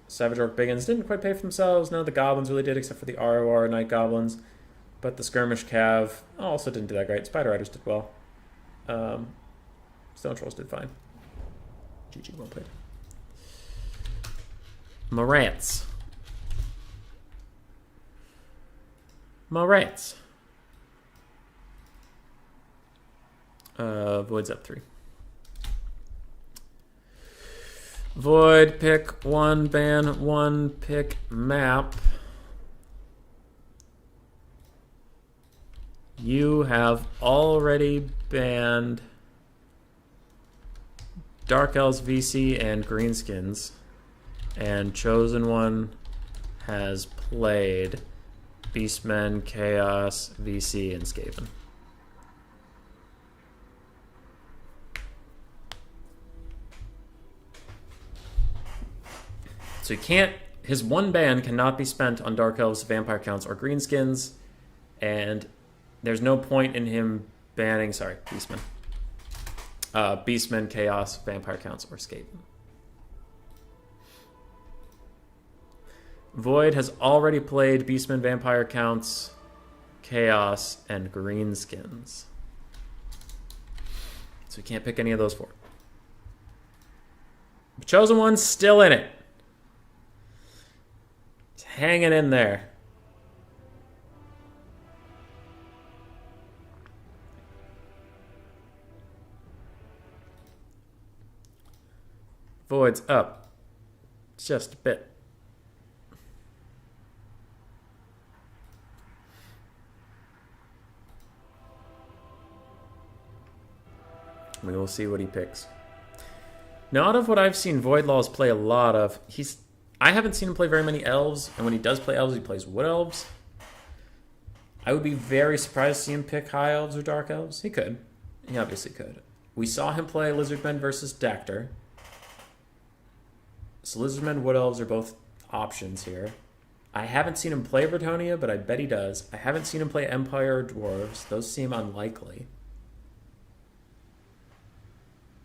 Savage Orc Biggins didn't quite pay for themselves. None of the Goblins really did, except for the ROR Night Goblins. But the Skirmish Cav also didn't do that great. Spider Riders did well. Stone Trolls did fine. GG, well played. Morants. Void's up 3. Void, pick one, ban one, pick map. You have already banned Dark Elves VC and Greenskins, and Chosen One has played Beastmen, Chaos, VC, and Skaven. So he can't, his one ban cannot be spent on Dark Elves, Vampire Counts, or Greenskins, and there's no point in him banning, Beastmen. Beastmen, Chaos, Vampire Counts, or Skaven. Void has already played Beastmen, Vampire Counts, Chaos, and Greenskins. So he can't pick any of those 4. The Chosen One's still in it. He's hanging in there. Void's up just a bit. We will see what he picks. Now, out of what I've seen Void Lulz play a lot of, I haven't seen him play very many elves, and when he does play elves, he plays wood elves. I would be very surprised to see him pick High Elves or Dark Elves. He could. He obviously could. We saw him play Lizardmen versus Dactyr. So Lizardmen, Wood Elves are both options here. I haven't seen him play Bretonnia, but I bet he does. I haven't seen him play Empire or Dwarves. Those seem unlikely.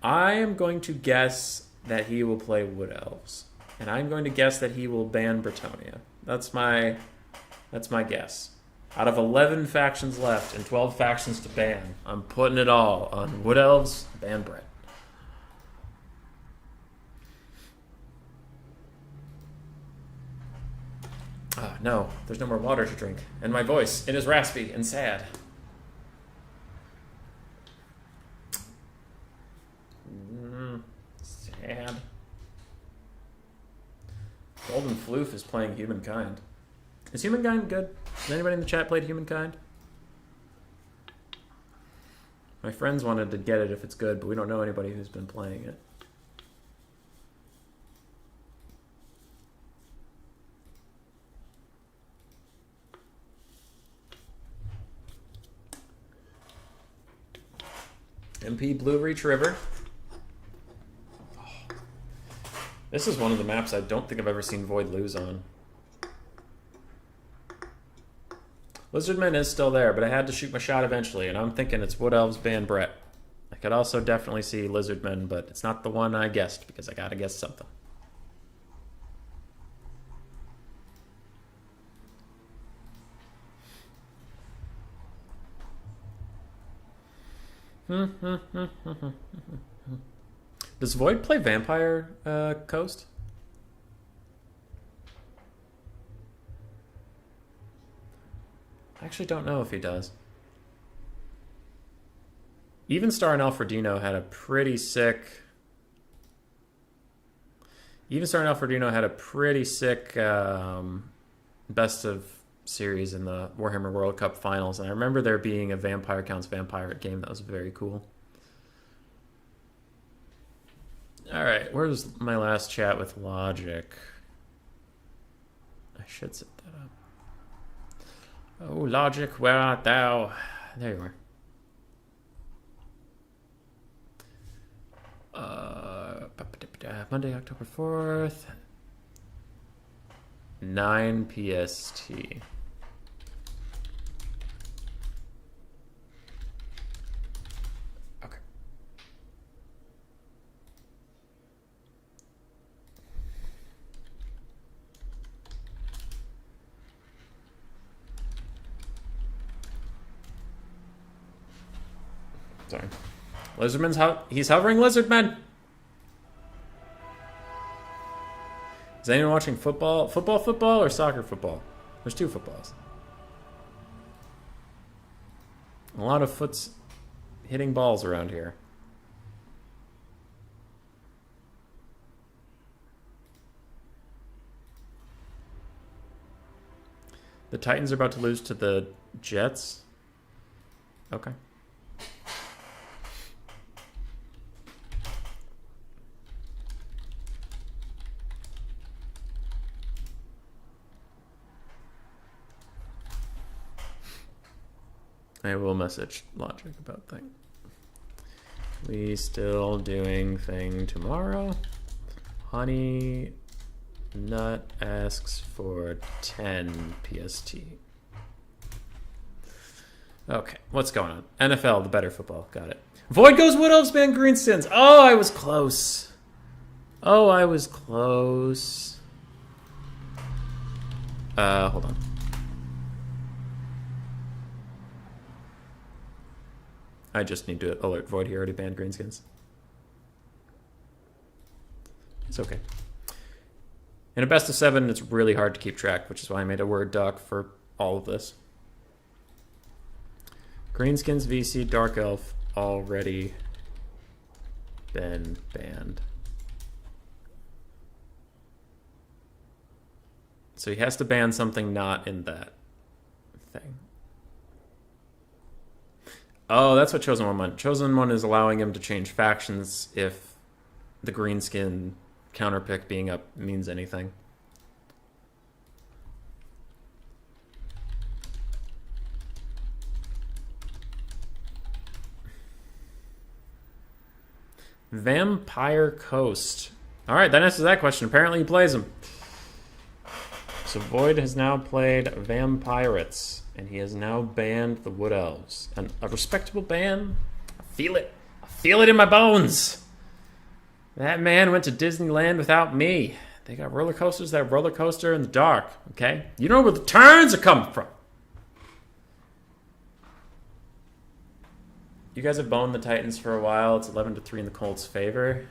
I am going to guess that he will play Wood Elves. And I'm going to guess that he will ban Bretonnia. That's my guess. Out of 11 factions left and 12 factions to ban, I'm putting it all on Wood Elves, ban Brett. Oh, no, there's no more water to drink. And my voice, it is raspy and sad. Sad. Golden Floof is playing Humankind. Is Humankind good? Has anybody in the chat played Humankind? My friends wanted to get it if it's good, but we don't know anybody who's been playing it. MP Blue Reach River. This is one of the maps I don't think I've ever seen Void lose on. Lizardman is still there, but I had to shoot my shot eventually, and I'm thinking it's Wood Elves ban Brett. I could also definitely see Lizardman, but it's not the one I guessed, because I gotta guess something. Does Void play Vampire Coast? I actually don't know if he does. Evenstar and Alfredino had a pretty sick... Evenstar and Alfredino had a pretty sick best of series in the Warhammer World Cup finals, and I remember there being a Vampire Counts Vampire game that was very cool. Alright, where's my last chat with Logic? I should set that up. Oh, Logic, where art thou? There you are. Monday, October 4th. 9 PST. Okay. Sorry. Lizardman's he's hovering Lizardman. Is anyone watching football? Football or soccer football? There's two footballs. A lot of foots hitting balls around here. The Titans are about to lose to the Jets. Okay. I will message Logic about thing. We still doing thing tomorrow. Honey Nut asks for 10 PST. Okay, what's going on? NFL, the better football. Got it. Void goes Wood Elves ban Greenskins. Oh, I was close. Oh, I was close. Hold on. I just need to alert Void. He already banned Greenskins. It's okay. In a best of 7, it's really hard to keep track, which is why I made a Word doc for all of this. Greenskins VC Dark Elf already been banned. So he has to ban something not in that thing. Oh, that's what Chosen One meant. Chosen One is allowing him to change factions if the greenskin counterpick being up means anything. Vampire Coast. All right, that answers that question. Apparently he plays them. So Void has now played Vampirates, and he has now banned the Wood Elves. And a respectable ban. I feel it. I feel it in my bones. That man went to Disneyland without me. They got roller coasters, that roller coaster in the dark, okay? You know where the turns are coming from. You guys have boned the Titans for a while. It's 11-3 in the Colts' favor.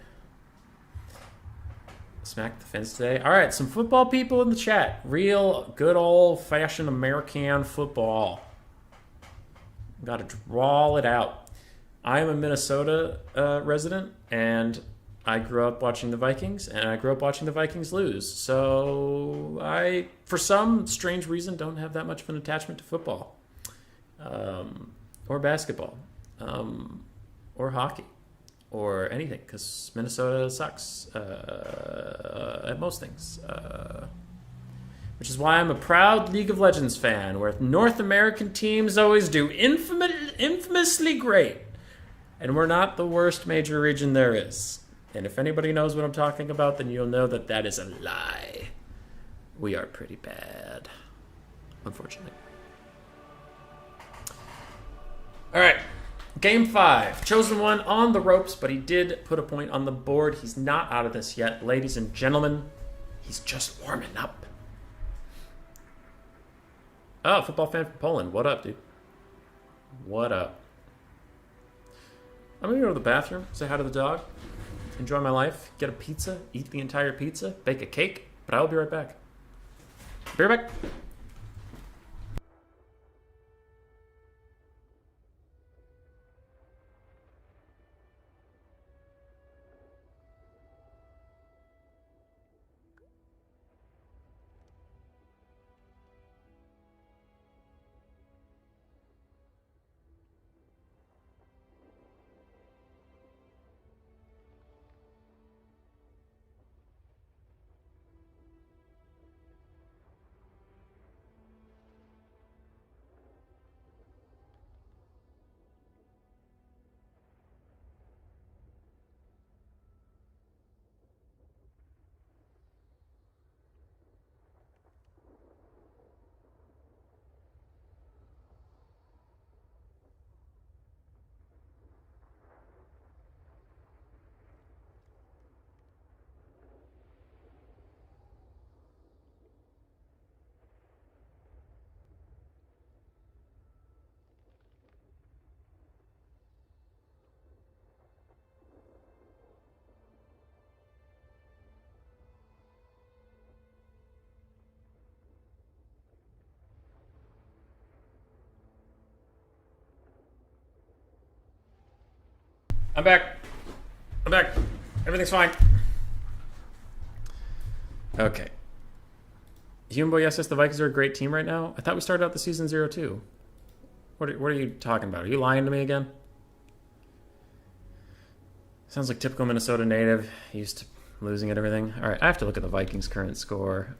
Smack the fence today. All right, some football people in the chat. Real good old-fashioned American football. Got to draw it out. I am a Minnesota resident, and I grew up watching the Vikings, and I grew up watching the Vikings lose. So I, for some strange reason, don't have that much of an attachment to football or basketball or hockey or anything, because Minnesota sucks at most things. Which is why I'm a proud League of Legends fan, where North American teams always do infamously great. And we're not the worst major region there is. And if anybody knows what I'm talking about, then you'll know that that is a lie. We are pretty bad, unfortunately. All right, game 5. Chosen One on the ropes, but he did put a point on the board. He's not out of this yet. Ladies and gentlemen, he's just warming up. Oh, football fan from Poland. What up, dude? What up? I'm going to go to the bathroom, say hi to the dog, enjoy my life, get a pizza, eat the entire pizza, bake a cake, but I will be right back. Be right back. I'm back. I'm back. Everything's fine. Okay. Human Boy, yes, the Vikings are a great team right now. I thought we started out the season 0-2. What are you talking about? Are you lying to me again? Sounds like typical Minnesota native. Used to losing at everything. All right, I have to look at the Vikings' current score.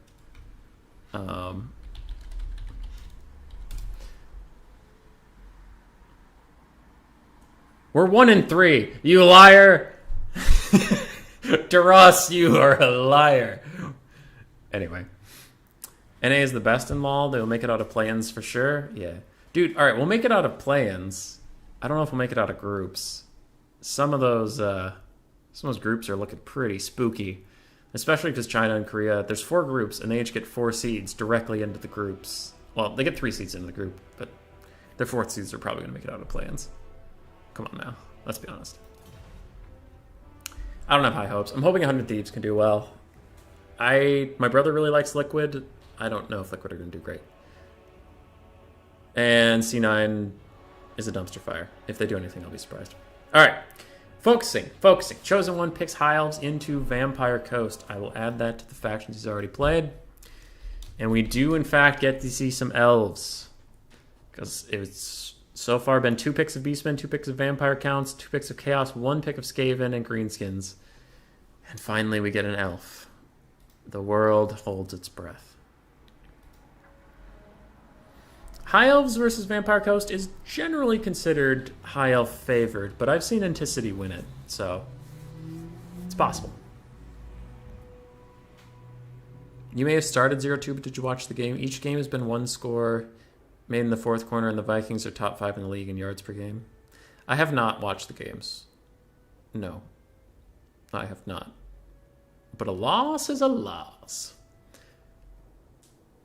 We're 1-3. You liar. DeRoss, you are a liar. Anyway. NA is the best in LoL. They'll make it out of play-ins for sure. Yeah. Dude, all right, we'll make it out of play-ins. I don't know if we'll make it out of groups. Some of those groups are looking pretty spooky. Especially because China and Korea, there's 4 groups, and they each get 4 seeds directly into the groups. Well, they get 3 seeds into the group, but their 4th seeds are probably going to make it out of play-ins. Come on now. Let's be honest. I don't have high hopes. I'm hoping 100 Thieves can do well. My brother really likes Liquid. I don't know if Liquid are going to do great. And C9 is a dumpster fire. If they do anything, I'll be surprised. All right. Focusing. Chosen One picks High Elves into Vampire Coast. I will add that to the factions he's already played. And we do, in fact, get to see some Elves. Because it's so far been 2 picks of Beastmen, 2 picks of Vampire Counts, 2 picks of Chaos, 1 pick of Skaven and Greenskins. And finally we get an Elf. The world holds its breath. High Elves versus Vampire Coast is generally considered High Elf favored, but I've seen Anticity win it, so It's possible. You may have started 0-2, but did you watch the game? Each game has been one score made in the fourth corner, and the Vikings are top 5 in the league in yards per game. I have not watched the games. No. I have not. But a loss is a loss.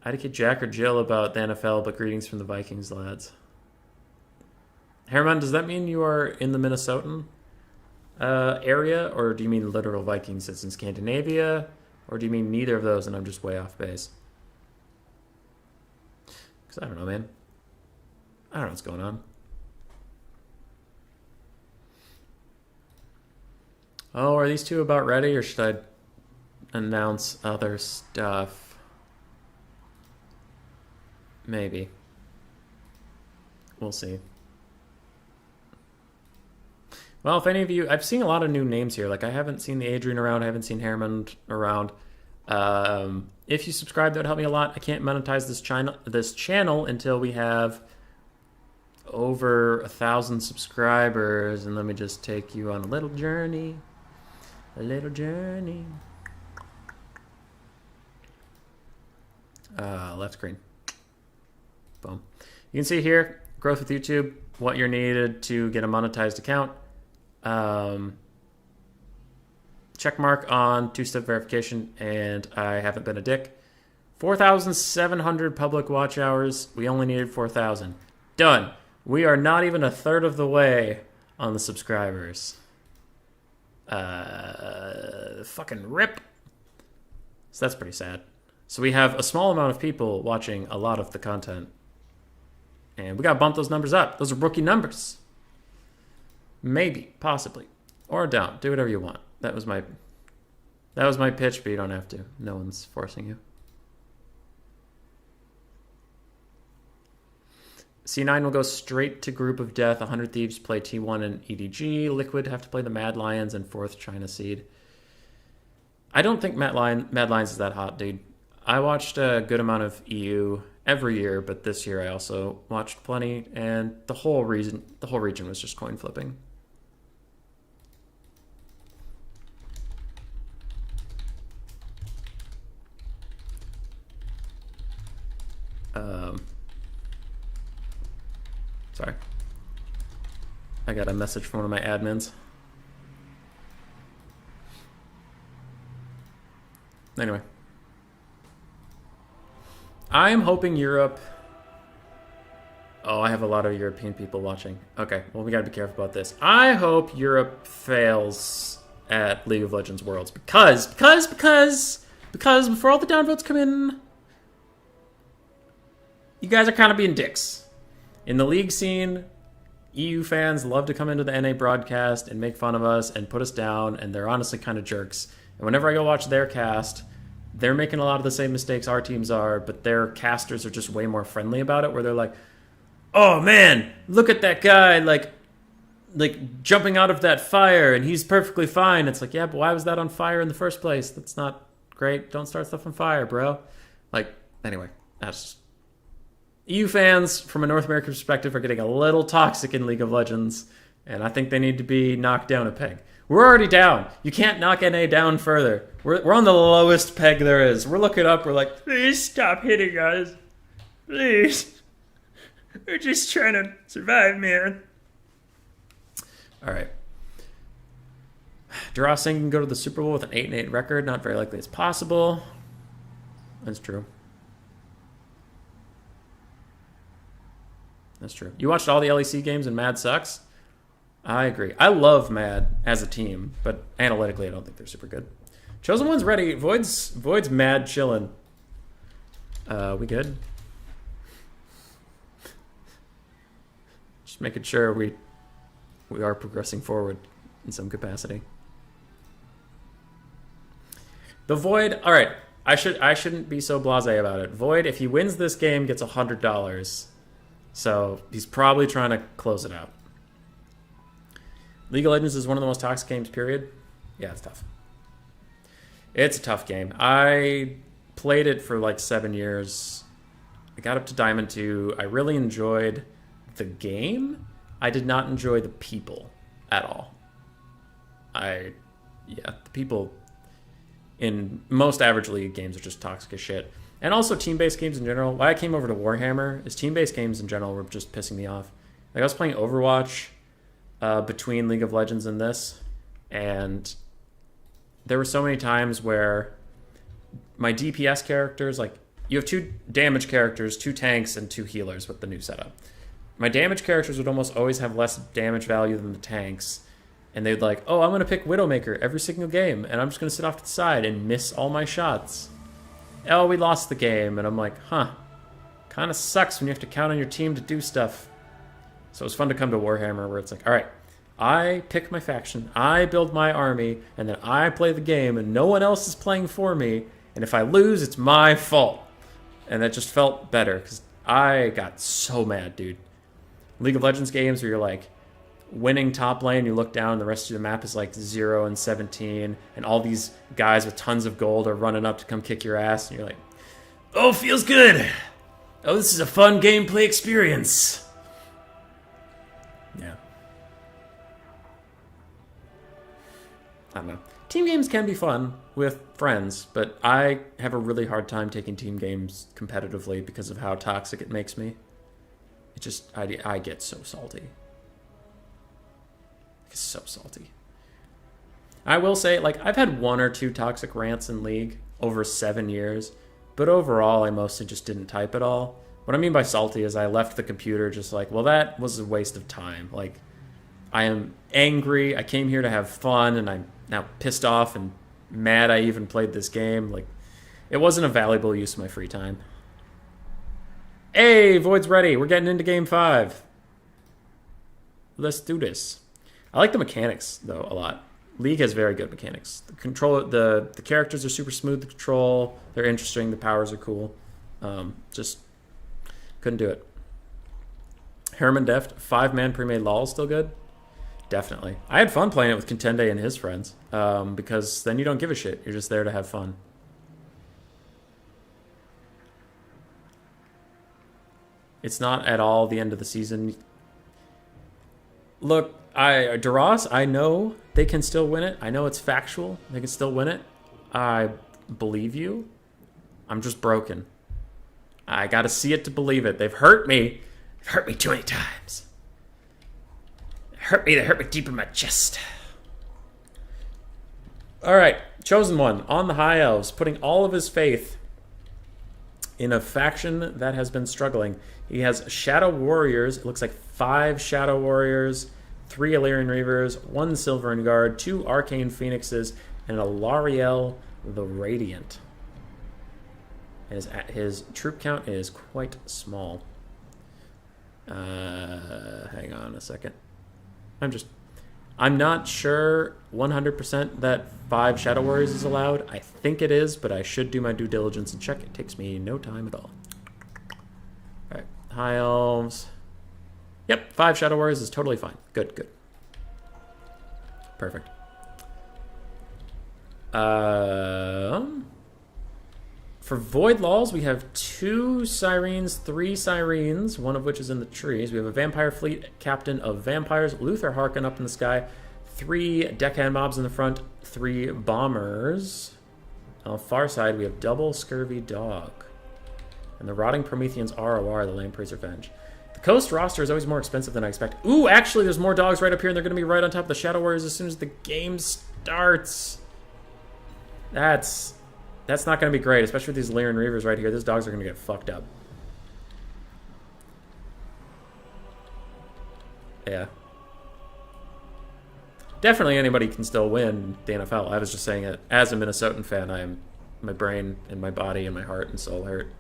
I had to kid Jack or Jill about the NFL, but greetings from the Vikings, lads. Herman, does that mean you are in the Minnesotan area, or do you mean literal Vikings that's in Scandinavia, or do you mean neither of those and I'm just way off base? Because I don't know, man. I don't know what's going on. Oh, are these two about ready, or should I announce other stuff? Maybe. We'll see. Well, if any of you... I've seen a lot of new names here. Like, I haven't seen the Adrian around. I haven't seen Herman around. If you subscribe, that would help me a lot. I can't monetize this channel until we have over 1,000 subscribers. And let me just take you on a little journey. A little journey. Left screen. Boom. You can see here, growth with YouTube, what you're needed to get a monetized account. Check mark on 2-step verification, and I haven't been a dick. 4,700 public watch hours. We only needed 4,000. Done. We are not even a third of the way on the subscribers. Fucking rip. So that's pretty sad. So we have a small amount of people watching a lot of the content. And we gotta bump those numbers up. Those are rookie numbers. Maybe, possibly. Or don't. Do whatever you want. That was my pitch, but you don't have to. No one's forcing you. C9 will go straight to Group of Death. 100 Thieves play T1 and EDG. Liquid have to play the Mad Lions and 4th China Seed. I don't think Mad Lions is that hot, dude. I watched a good amount of EU every year, but this year I also watched plenty, and the whole region was just coin flipping. Sorry. I got a message from one of my admins. Anyway. I'm hoping Europe... Oh, I have a lot of European people watching. Okay, well, we gotta be careful about this. I hope Europe fails at League of Legends Worlds because before all the downvotes come in, you guys are kind of being dicks. In the league scene, EU fans love to come into the NA broadcast and make fun of us and put us down, and they're honestly kind of jerks. And whenever I go watch their cast, they're making a lot of the same mistakes our teams are, but their casters are just way more friendly about it, where they're like, oh man, look at that guy, like jumping out of that fire, and he's perfectly fine. It's like, yeah, but why was that on fire in the first place? That's not great. Don't start stuff on fire, bro. Like, anyway, that's just... EU fans, from a North American perspective, are getting a little toxic in League of Legends, and I think they need to be knocked down a peg. We're already down. You can't knock NA down further. We're on the lowest peg there is. We're looking up, we're like, please stop hitting us. Please. We're just trying to survive, man. Alright. Dara Singh can go to the Super Bowl with an 8-8 record. Not very likely it's possible. That's true. That's true. You watched all the LEC games and Mad sucks? I agree. I love Mad as a team, but analytically I don't think they're super good. Chosen One's ready. Void's mad chillin'. We good? Just making sure we are progressing forward in some capacity. The Void, alright. I shouldn't be so blasé about it. Void, if he wins this game, gets $100. So he's probably trying to close it out. League of Legends is one of the most toxic games, period. Yeah, it's tough. It's a tough game. I played it for like 7 years. I got up to Diamond 2. I really enjoyed the game. I did not enjoy the people at all. I yeah, the people in most average League games are just toxic as shit. And also team-based games in general. Why I came over to Warhammer is team-based games in general were just pissing me off. Like I was playing Overwatch between League of Legends and this, and there were so many times where my DPS characters, like you have 2 damage characters, 2 tanks, and 2 healers with the new setup. My damage characters would almost always have less damage value than the tanks, and they'd like, oh, I'm going to pick Widowmaker every single game, and I'm just going to sit off to the side and miss all my shots. Oh, we lost the game, and I'm like, huh, kind of sucks when you have to count on your team to do stuff. So it was fun to come to Warhammer where it's like, all right, I pick my faction, I build my army, and then I play the game, and no one else is playing for me, and if I lose, it's my fault. And that just felt better, because I got so mad, dude. League of Legends games where you're like winning top lane, you look down, the rest of the map is like 0 and 17, and all these guys with tons of gold are running up to come kick your ass, and you're like, oh, feels good. Oh, this is a fun gameplay experience. Yeah. I don't know. Team games can be fun with friends, but I have a really hard time taking team games competitively because of how toxic it makes me. It just, I get so salty. It's so salty. I will say, like, I've had 1 or 2 toxic rants in League over 7 years, but overall I mostly just didn't type at all. What I mean by salty is I left the computer just like, well, that was a waste of time. Like, I am angry, I came here to have fun, and I'm now pissed off and mad I even played this game. Like, it wasn't a valuable use of my free time. Hey, Void's ready. We're getting into game 5. Let's do this. I like the mechanics, though, a lot. League has very good mechanics. The characters are super smooth to control. They're interesting. The powers are cool. Just couldn't do it. Herman Deft, 5-man pre-made LOL, still good? Definitely. I had fun playing it with Contende and his friends, because then you don't give a shit. You're just there to have fun. It's not at all the end of the season. Look, Duras, I know they can still win it. I know it's factual. They can still win it. I believe you. I'm just broken. I gotta see it to believe it. They've hurt me. They've hurt me too many times. They hurt me deep in my chest. Alright, Chosen One on the High Elves, putting all of his faith in a faction that has been struggling. He has Shadow Warriors. It looks like 5 Shadow Warriors, 3 Illyrian Reavers, 1 Silverin Guard, 2 Arcane Phoenixes, and a Lariel the Radiant. His troop count is quite small. Hang on a second. I'm not sure 100% that 5 Shadow Warriors is allowed. I think it is, but I should do my due diligence and check. It takes me no time at all. Alright, High Elves. Yep, 5 Shadow Warriors is totally fine. Good. Perfect. For Void Laws, we have 2 Sirens, 3 Sirens, one of which is in the trees. We have a Vampire Fleet, Captain of Vampires, Luther Harkin up in the sky, 3 Deckhand Mobs in the front, 3 Bombers. On the far side, we have double Scurvy Dog. And the Rotting Promethean's ROR, the Lamprey's Revenge. The Coast roster is always more expensive than I expect. Ooh, actually, there's more dogs right up here, and they're going to be right on top of the Shadow Warriors as soon as the game starts. That's not going to be great, especially with these Lyran Reavers right here. These dogs are going to get fucked up. Yeah. Definitely anybody can still win the NFL. I was just saying it as a Minnesotan fan. My brain and my body and my heart and soul hurt.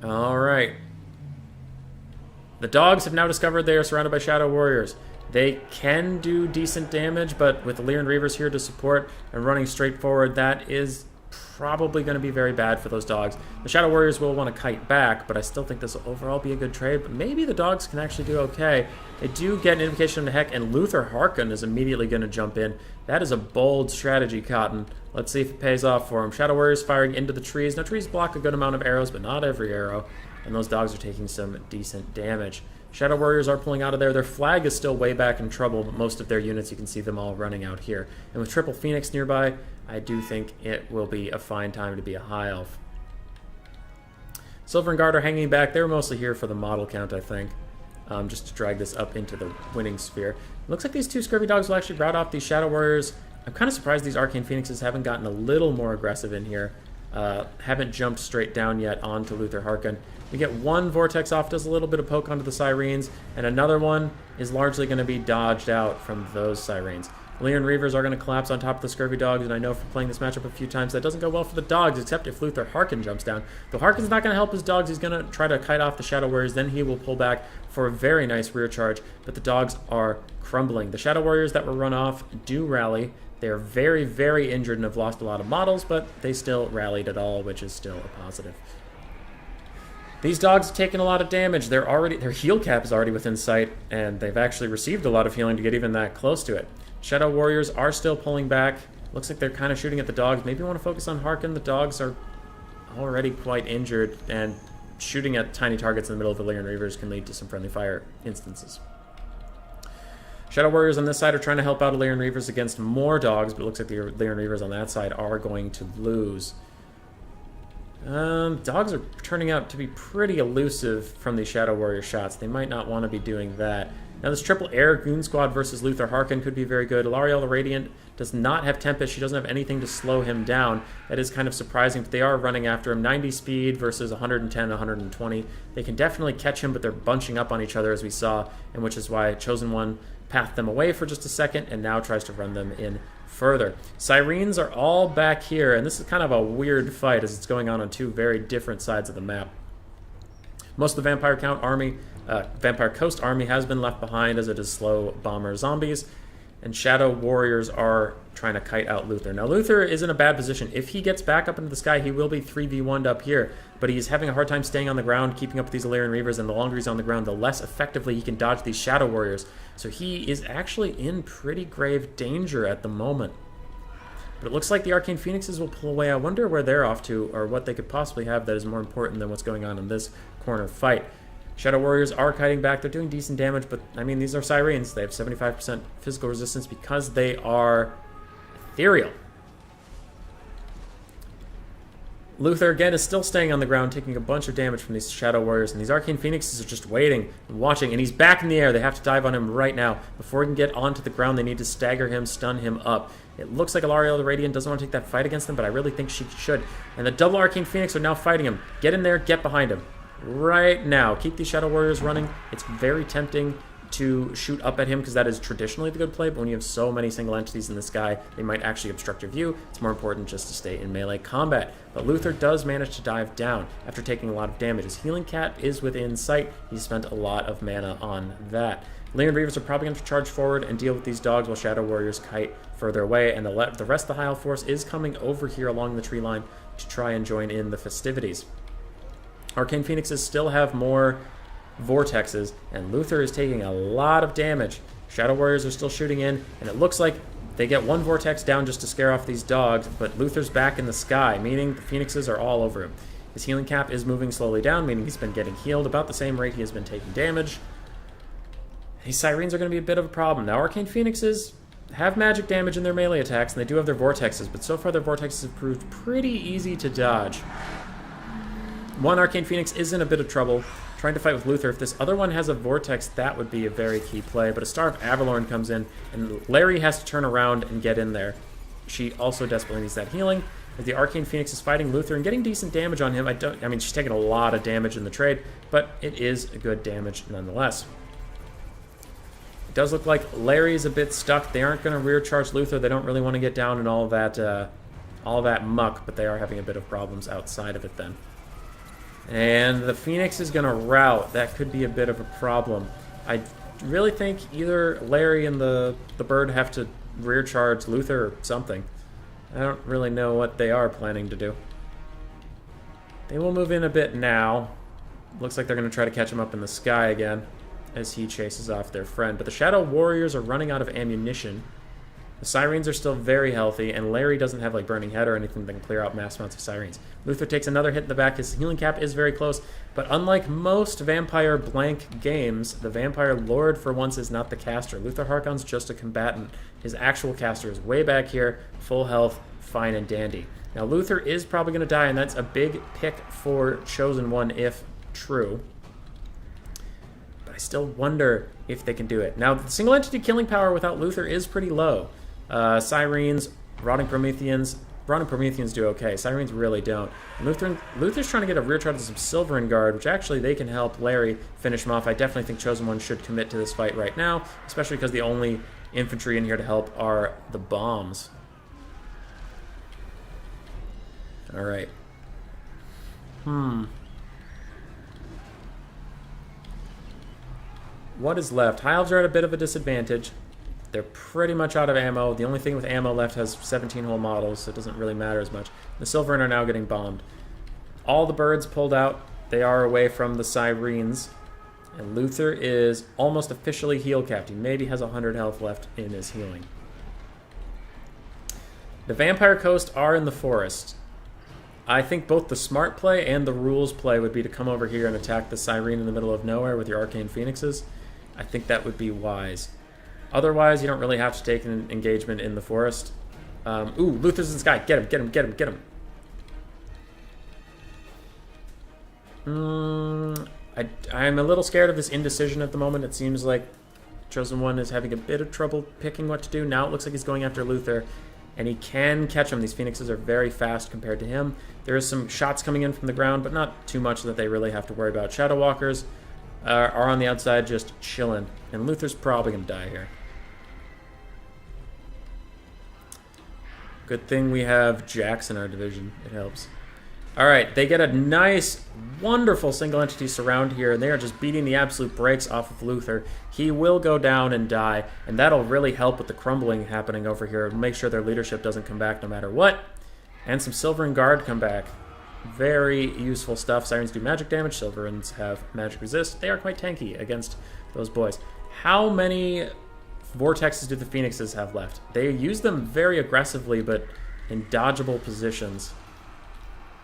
All right. The dogs have now discovered they are surrounded by Shadow Warriors. They can do decent damage, but with the Lyran Reavers here to support and running straight forward, that is probably going to be very bad for those dogs. The Shadow Warriors will want to kite back, but I still think this will overall be a good trade. But maybe the dogs can actually do okay. They do get an invocation into Heck, and Luther Harkin is immediately going to jump in. That is a bold strategy, Cotton. Let's see if it pays off for him. Shadow Warriors firing into the trees. Now, trees block a good amount of arrows, but not every arrow. And those dogs are taking some decent damage. Shadow Warriors are pulling out of there. Their flag is still way back in trouble, but most of their units, you can see them all running out here. And with Triple Phoenix nearby, I do think it will be a fine time to be a High Elf. Silver and Guard are hanging back. They were mostly here for the model count, I think, just to drag this up into the winning sphere. It looks like these two Scurvy Dogs will actually rout off these Shadow Warriors. I'm kind of surprised these Arcane Phoenixes haven't gotten a little more aggressive in here. Haven't jumped straight down yet onto Luther Harkin. We get one Vortex off, does a little bit of poke onto the Sirens, and another one is largely going to be dodged out from those Sirens. Leon Reavers are going to collapse on top of the Scurvy Dogs, and I know from playing this matchup a few times that doesn't go well for the Dogs, except if Luther Harkin jumps down. Though Harkin's not going to help his Dogs, he's going to try to kite off the Shadow Warriors, then he will pull back for a very nice rear charge, but the Dogs are crumbling. The Shadow Warriors that were run off do rally. They are very, very injured and have lost a lot of models, but they still rallied at all, which is still a positive. These dogs have taken a lot of damage. Their heal cap is already within sight, and they've actually received a lot of healing to get even that close to it. Shadow Warriors are still pulling back. Looks like they're kind of shooting at the dogs. Maybe want to focus on Harkin. The dogs are already quite injured, and shooting at tiny targets in the middle of the Lyran Reavers can lead to some friendly fire instances. Shadow Warriors on this side are trying to help out Lyran Reavers against more dogs, but it looks like the Lyran Reavers on that side are going to lose. Dogs are turning out to be pretty elusive from these Shadow Warrior shots. They might not want to be doing that. Now this triple air Goon Squad versus Luther Harkin could be very good. Lariel the Radiant does not have Tempest. She doesn't have anything to slow him down. That is kind of surprising, but they are running after him. 90 speed versus 110, 120. They can definitely catch him, but they're bunching up on each other as we saw, and which is why Chosen One pathed them away for just a second and now tries to run them in further. Sirens are all back here, and this is kind of a weird fight as it's going on two very different sides of the map. Most of the Vampire Coast army has been left behind as it is slow bomber zombies, and Shadow Warriors are trying to kite out Luther. Now Luther is in a bad position. If he gets back up into the sky, he will be 3v1'd up here, but he's having a hard time staying on the ground, keeping up with these Illyrian Reavers, and the longer he's on the ground, the less effectively he can dodge these Shadow Warriors. So he is actually in pretty grave danger at the moment. But it looks like the Arcane Phoenixes will pull away. I wonder where they're off to, or what they could possibly have that is more important than what's going on in this corner fight. Shadow Warriors are kiting back. They're doing decent damage, but, I mean, these are Sirens. They have 75% physical resistance because they are ethereal. Luther, again, is still staying on the ground, taking a bunch of damage from these Shadow Warriors, and these Arcane Phoenixes are just waiting and watching, and he's back in the air. They have to dive on him right now. Before he can get onto the ground, they need to stagger him, stun him up. It looks like Alariel the Radiant doesn't want to take that fight against them, but I really think she should. And the double Arcane Phoenix are now fighting him. Get in there, get behind him. Right now. Keep these Shadow Warriors running. It's very tempting to shoot up at him because that is traditionally the good play, but when you have so many single entities in the sky, they might actually obstruct your view. It's more important just to stay in melee combat. But Luther does manage to dive down after taking a lot of damage. His healing cap is within sight. He spent a lot of mana on that. Lyran Reavers are probably going to charge forward and deal with these dogs while Shadow Warriors kite further away, and the rest of the High Elf force is coming over here along the tree line to try and join in the festivities. Arcane Phoenixes still have more vortexes, and Luther is taking a lot of damage. Shadow Warriors are still shooting in, and it looks like they get one vortex down just to scare off these dogs, but Luther's back in the sky, meaning the Phoenixes are all over him. His healing cap is moving slowly down, meaning he's been getting healed about the same rate he has been taking damage. These Sirens are going to be a bit of a problem. Now, Arcane Phoenixes have magic damage in their melee attacks, and they do have their vortexes, but so far their vortexes have proved pretty easy to dodge. One Arcane Phoenix is in a bit of trouble, trying to fight with Luther. If this other one has a vortex, that would be a very key play, but a Star of Avalorn comes in, and Larry has to turn around and get in there. She also desperately needs that healing. As the Arcane Phoenix is fighting Luther and getting decent damage on him, I mean, she's taking a lot of damage in the trade, but it is a good damage nonetheless. It does look like Larry is a bit stuck. They aren't going to rear charge Luther. They don't really want to get down in all that muck, but they are having a bit of problems outside of it then. And the Phoenix is going to rout. That could be a bit of a problem. I really think either Larry and the bird have to rear charge Luther or something. I don't really know what they are planning to do. They will move in a bit now. Looks like they're going to try to catch him up in the sky again as he chases off their friend. But the Shadow Warriors are running out of ammunition. The Sirens are still very healthy, and Larry doesn't have like Burning Head or anything that can clear out mass amounts of Sirens. Luther takes another hit in the back. His healing cap is very close, but unlike most Vampire blank games, the Vampire Lord for once is not the caster. Luther Harkon's just a combatant. His actual caster is way back here, full health, fine and dandy. Now Luther is probably going to die, and that's a big pick for Chosen One if true. But I still wonder if they can do it. Now, the single entity killing power without Luther is pretty low. Sirens, Rotting Prometheans do okay. Sirens really don't. And Luther's trying to get a rear charge of some Silverin Guard, which actually they can help Larry finish him off. I definitely think Chosen One should commit to this fight right now, especially because the only infantry in here to help are the bombs. All right. What is left? High Elves are at a bit of a disadvantage. They're pretty much out of ammo. The only thing with ammo left has 17 whole models, so it doesn't really matter as much. The Silverin are now getting bombed. All the birds pulled out. They are away from the Sirens. And Luther is almost officially heal capped. He maybe has 100 health left in his healing. The Vampire Coast are in the forest. I think both the smart play and the rules play would be to come over here and attack the Siren in the middle of nowhere with your Arcane Phoenixes. I think that would be wise. Otherwise, you don't really have to take an engagement in the forest. Ooh, Luther's in the sky. Get him, get him, get him, get him. I'm a little scared of this indecision at the moment. It seems like Chosen One is having a bit of trouble picking what to do. Now it looks like he's going after Luther, and he can catch him. These Phoenixes are very fast compared to him. There is some shots coming in from the ground, but not too much that they really have to worry about. Shadow Walkers are on the outside just chilling, and Luther's probably going to die here. Good thing we have Jax in our division. It helps. All right, they get a nice, wonderful single entity surround here, and they are just beating the absolute brakes off of Luther. He will go down and die, and that'll really help with the crumbling happening over here. It'll make sure their leadership doesn't come back no matter what. And some Silverin Guard come back. Very useful stuff. Sirens do magic damage. Silverins have magic resist. They are quite tanky against those boys. How many vortexes do the Phoenixes have left? They use them very aggressively, but in dodgeable positions.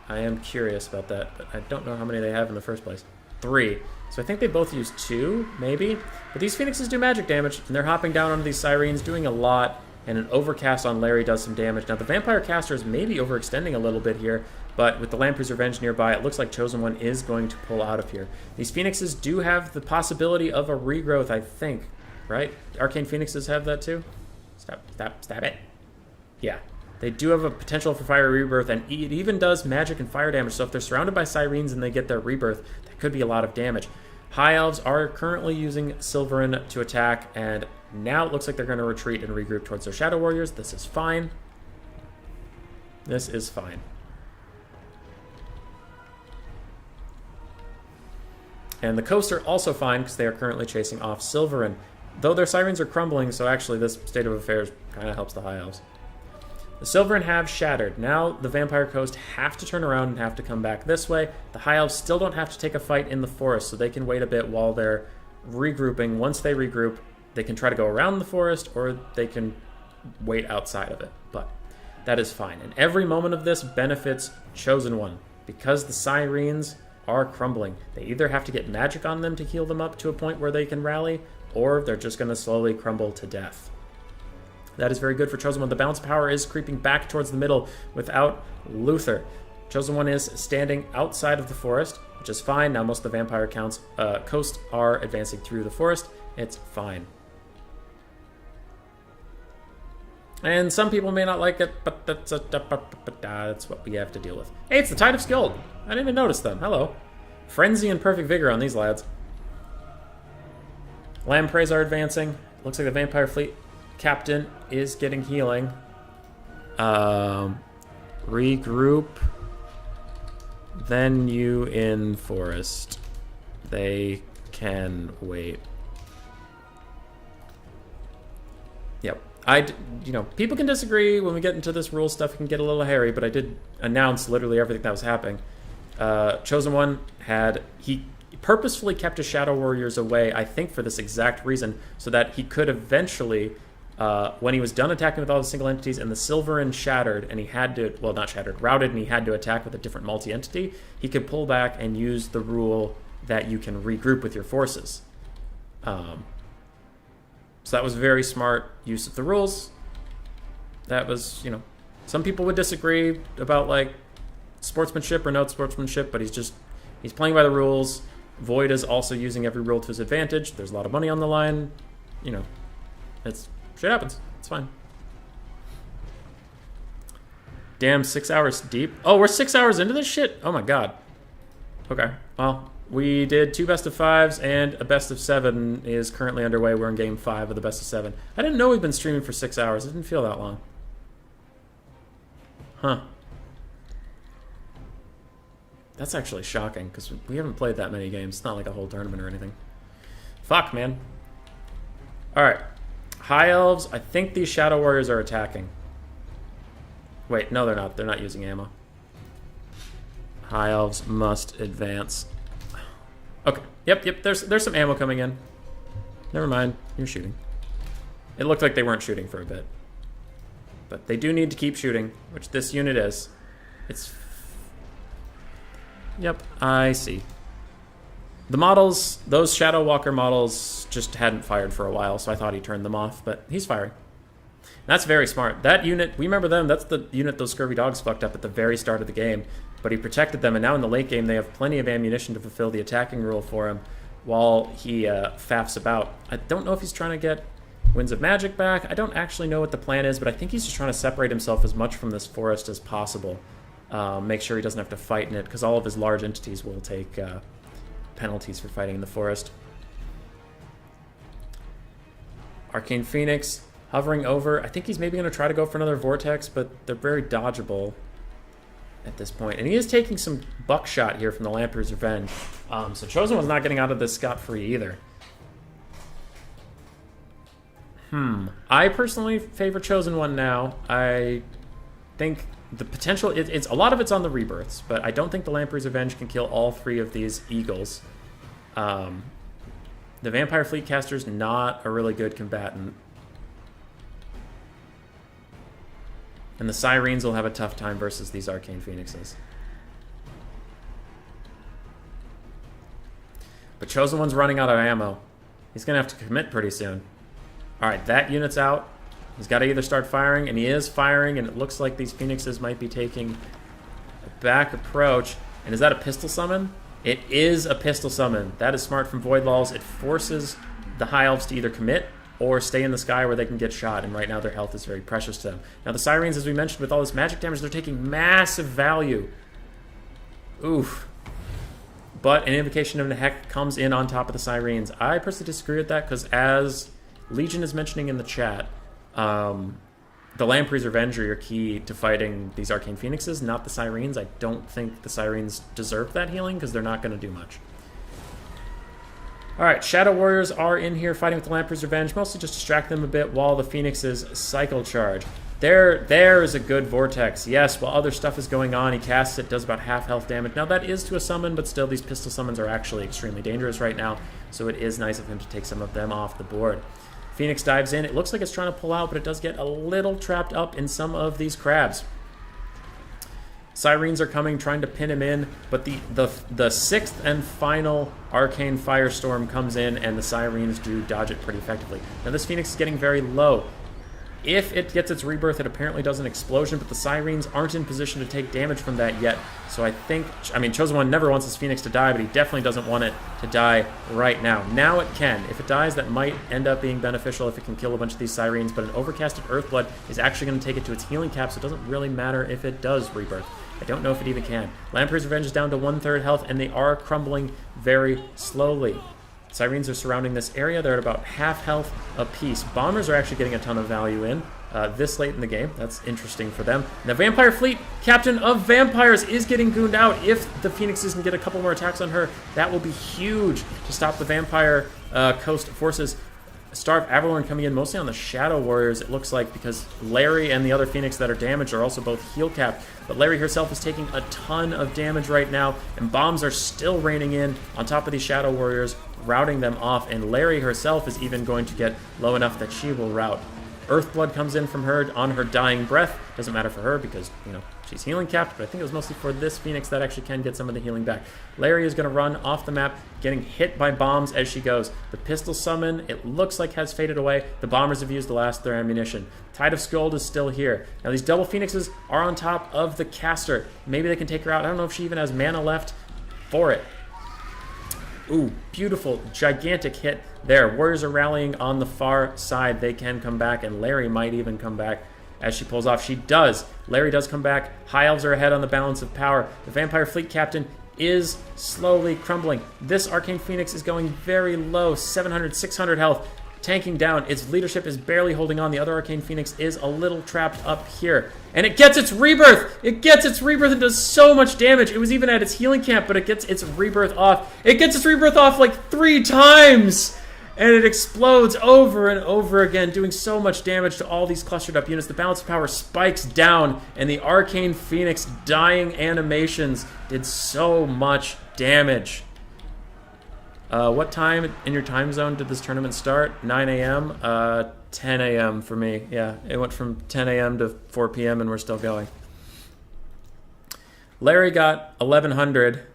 I am curious about that, but I don't know how many they have in the first place. 3. So I think they both use 2, maybe. But these Phoenixes do magic damage, and they're hopping down onto these Sirens, doing a lot, and an Overcast on Larry does some damage. Now, the Vampire Caster is maybe overextending a little bit here, but with the Lamprey's Revenge nearby, it looks like Chosen One is going to pull out of here. These Phoenixes do have the possibility of a regrowth, I think, right? Arcane Phoenixes have that too? Stop it. Yeah. They do have a potential for fire rebirth, and it even does magic and fire damage. So if they're surrounded by Sirens and they get their rebirth, that could be a lot of damage. High Elves are currently using Silverin to attack, and now it looks like they're going to retreat and regroup towards their Shadow Warriors. This is fine. This is fine. And the Coast are also fine because they are currently chasing off Silverin. Though their Sirens are crumbling, so actually this state of affairs kind of helps the High Elves. The Silverin have shattered. Now the Vampire Coast have to turn around and have to come back this way. The High Elves still don't have to take a fight in the forest, so they can wait a bit while they're regrouping. Once they regroup, they can try to go around the forest, or they can wait outside of it. But that is fine. And every moment of this benefits Chosen One, because the Sirens are crumbling. They either have to get magic on them to heal them up to a point where they can rally, or they're just going to slowly crumble to death. That is very good for Chosen One. The balance power is creeping back towards the middle without Luther. Chosen One is standing outside of the forest, which is fine. Now most of the Vampire Coast are advancing through the forest. It's fine. And some people may not like it, but that's what we have to deal with. Hey, it's the Tide of Skuld. I didn't even notice them. Hello. Frenzy and Perfect Vigor on these lads. Lampreys are advancing. Looks like the Vampire Fleet Captain is getting healing. Regroup. Then you in forest. They can wait. Yep. People can disagree. When we get into this rule stuff, it can get a little hairy, but I did announce literally everything that was happening. Chosen One he purposefully kept his Shadow Warriors away, I think for this exact reason, so that he could eventually When he was done attacking with all the single entities and the Silverin shattered, and he had to, well, not shattered, routed, and he had to attack with a different multi-entity, he could pull back and use the rule that you can regroup with your forces. So that was very smart use of the rules. That was, you know, some people would disagree about, like, sportsmanship or no sportsmanship, but he's playing by the rules. Void is also using every rule to his advantage. There's a lot of money on the line. You know, shit happens. It's fine. Damn, 6 hours deep. Oh, we're 6 hours into this shit? Oh my god. Okay, well, we did 2 best of 5s, and a best of 7 is currently underway. We're in game 5 of the best of 7. I didn't know we've been streaming for 6 hours. It didn't feel that long. Huh. That's actually shocking, because we haven't played that many games. It's not like a whole tournament or anything. Fuck, man. Alright. High Elves, I think these Shadow Warriors are attacking. Wait, no they're not. They're not using ammo. High Elves must advance. Okay. Yep, there's some ammo coming in. Never mind. You're shooting. It looked like they weren't shooting for a bit. But they do need to keep shooting, which this unit is. It's... Yep, I see. The models, those Shadow Walker models, just hadn't fired for a while, so I thought he turned them off, but he's firing. And that's very smart. That unit, we remember them, that's the unit those Scurvy Dogs fucked up at the very start of the game, but he protected them, and now in the late game they have plenty of ammunition to fulfill the attacking rule for him while he faffs about. I don't know if he's trying to get Winds of Magic back. I don't actually know what the plan is, but I think he's just trying to separate himself as much from this forest as possible. Make sure he doesn't have to fight in it, because all of his large entities will take penalties for fighting in the forest. Arcane Phoenix hovering over. I think he's maybe going to try to go for another Vortex, but they're very dodgeable at this point. And he is taking some buckshot here from the Lamprey's Revenge. So Chosen One's not getting out of this scot-free either. I personally favor Chosen One now. I think the potential, it's a lot of it's on the rebirths, but I don't think the Lamprey's Revenge can kill all 3 of these eagles. The Vampire Fleetcaster's not a really good combatant. And the Sirens will have a tough time versus these Arcane Phoenixes. But Chosen One's running out of ammo. He's going to have to commit pretty soon. Alright, that unit's out. He's got to either start firing, and he is firing, and it looks like these Phoenixes might be taking a back approach. And is that a pistol summon? It is a pistol summon. That is smart from Void Lulls. It forces the High Elves to either commit or stay in the sky where they can get shot, and right now their health is very precious to them. Now the Sirens, as we mentioned, with all this magic damage, they're taking massive value. Oof. But an Invocation of the Heck comes in on top of the Sirens. I personally disagree with that, because as Legion is mentioning in the chat, the Lamprey's Revenge are your key to fighting these Arcane Phoenixes, not the Sirens. I don't think the Sirens deserve that healing, because they're not going to do much. Alright, Shadow Warriors are in here fighting with the Lamprey's Revenge, mostly just distract them a bit while the Phoenixes cycle charge. There is a good Vortex. Yes, while other stuff is going on, he casts it, does about half health damage. Now that is to a summon, but still these pistol summons are actually extremely dangerous right now, so it is nice of him to take some of them off the board. Phoenix dives in. It looks like it's trying to pull out, but it does get a little trapped up in some of these crabs. Sirens are coming, trying to pin him in, but the 6th and final Arcane Firestorm comes in, and the Sirens do dodge it pretty effectively. Now this Phoenix is getting very low. If it gets its rebirth, it apparently does an explosion, but the Sirens aren't in position to take damage from that yet. So I mean, Chosen One never wants his Phoenix to die, but he definitely doesn't want it to die right now. Now it can. If it dies, that might end up being beneficial if it can kill a bunch of these Sirens, but an Overcasted Earthblood is actually going to take it to its healing cap, so it doesn't really matter if it does rebirth. I don't know if it even can. Lamprey's Revenge is down to 1/3 health, and they are crumbling very slowly. Sirens are surrounding this area. They're at about half health apiece. Bombers are actually getting a ton of value in this late in the game. That's interesting for them. Now, Vampire Fleet, Captain of Vampires, is getting gooned out. If the Phoenixes can get a couple more attacks on her, that will be huge to stop the Vampire Coast forces. Star of Avalorn coming in mostly on the Shadow Warriors, it looks like, because Larry and the other Phoenix that are damaged are also both heal capped. But Larry herself is taking a ton of damage right now, and bombs are still raining in on top of these Shadow Warriors, routing them off, and Larry herself is even going to get low enough that she will rout. Earthblood comes in from her on her dying breath. Doesn't matter for her because, you know, she's healing capped, but I think it was mostly for this Phoenix that actually can get some of the healing back. Larry is going to run off the map, getting hit by bombs as she goes. The pistol summon, it looks like has faded away. The bombers have used the last of their ammunition. Tide of Scold is still here. Now these double Phoenixes are on top of the caster. Maybe they can take her out. I don't know if she even has mana left for it. Ooh, beautiful, gigantic hit there. Warriors are rallying on the far side. They can come back, and Larry might even come back as she pulls off. She does. Larry does come back. High Elves are ahead on the balance of power. The Vampire Fleet Captain is slowly crumbling. This Arcane Phoenix is going very low, 700, 600 health, tanking down. Its leadership is barely holding on. The other Arcane Phoenix is a little trapped up here. And it gets its rebirth! It gets its rebirth and does so much damage. It was even at its healing camp, but it gets its rebirth off. It gets its rebirth off like 3 times! And it explodes over and over again, doing so much damage to all these clustered up units. The balance of power spikes down, and the Arcane Phoenix dying animations did so much damage. What time in your time zone did this tournament start? 9 a.m.? 10 a.m. for me. Yeah, it went from 10 a.m. to 4 p.m. and we're still going. Larry got 1,100.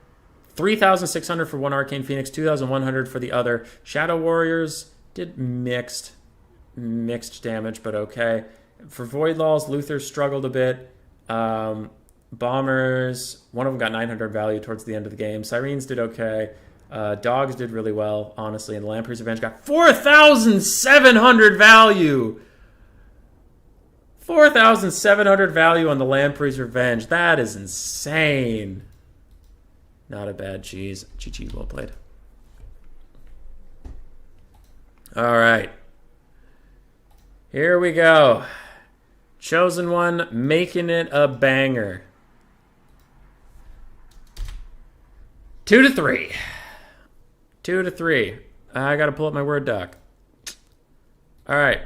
3,600 for one Arcane Phoenix, 2,100 for the other. Shadow Warriors did mixed damage, but okay. For Void Laws, Luther struggled a bit. Bombers, one of them got 900 value towards the end of the game. Sirens did okay. Dogs did really well, honestly, and the Lamprey's Revenge got 4,700 value! 4,700 value on the Lamprey's Revenge. That is insane. Not a bad cheese. GG, well played. All right. Here we go. Chosen One making it a banger. 2 to 3. 2 to 3. I gotta pull up my Word doc. All right.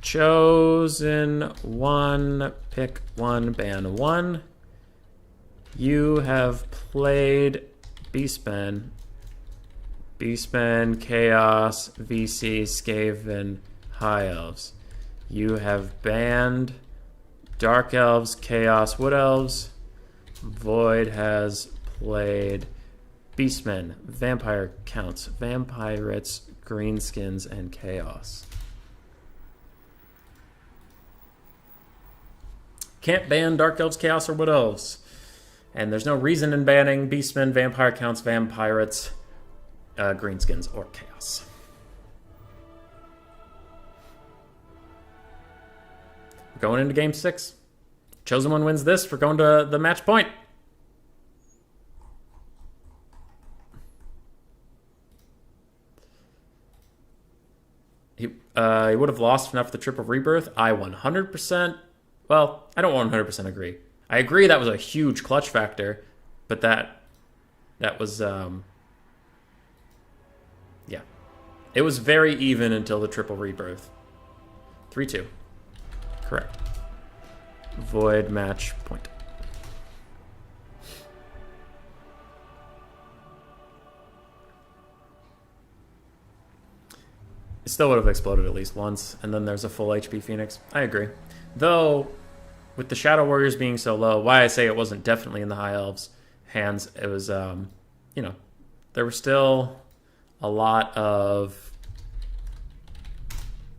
Chosen One. Pick one. Ban one. You have played Beastmen, Chaos, VC, Skaven, High Elves. You have banned Dark Elves, Chaos, Wood Elves. Void has played Beastmen, Vampire Counts, Vampirates, Greenskins, and Chaos. Can't ban Dark Elves, Chaos, or Wood Elves. And there's no reason in banning Beastmen, Vampire Counts, Vampirates, Greenskins, or Chaos. We're going into Game 6. Chosen One wins this. We're going to the match point. He would have lost enough for the triple rebirth. I 100%... Well, I don't 100% agree. I agree that was a huge clutch factor, but that was, yeah. It was very even until the triple rebirth. 3-2. Correct. Void match point. It still would have exploded at least once, and then there's a full HP Phoenix. I agree. Though... with the Shadow Warriors being so low, why I say it wasn't definitely in the High Elves' hands, it was, you know, there was still a lot of...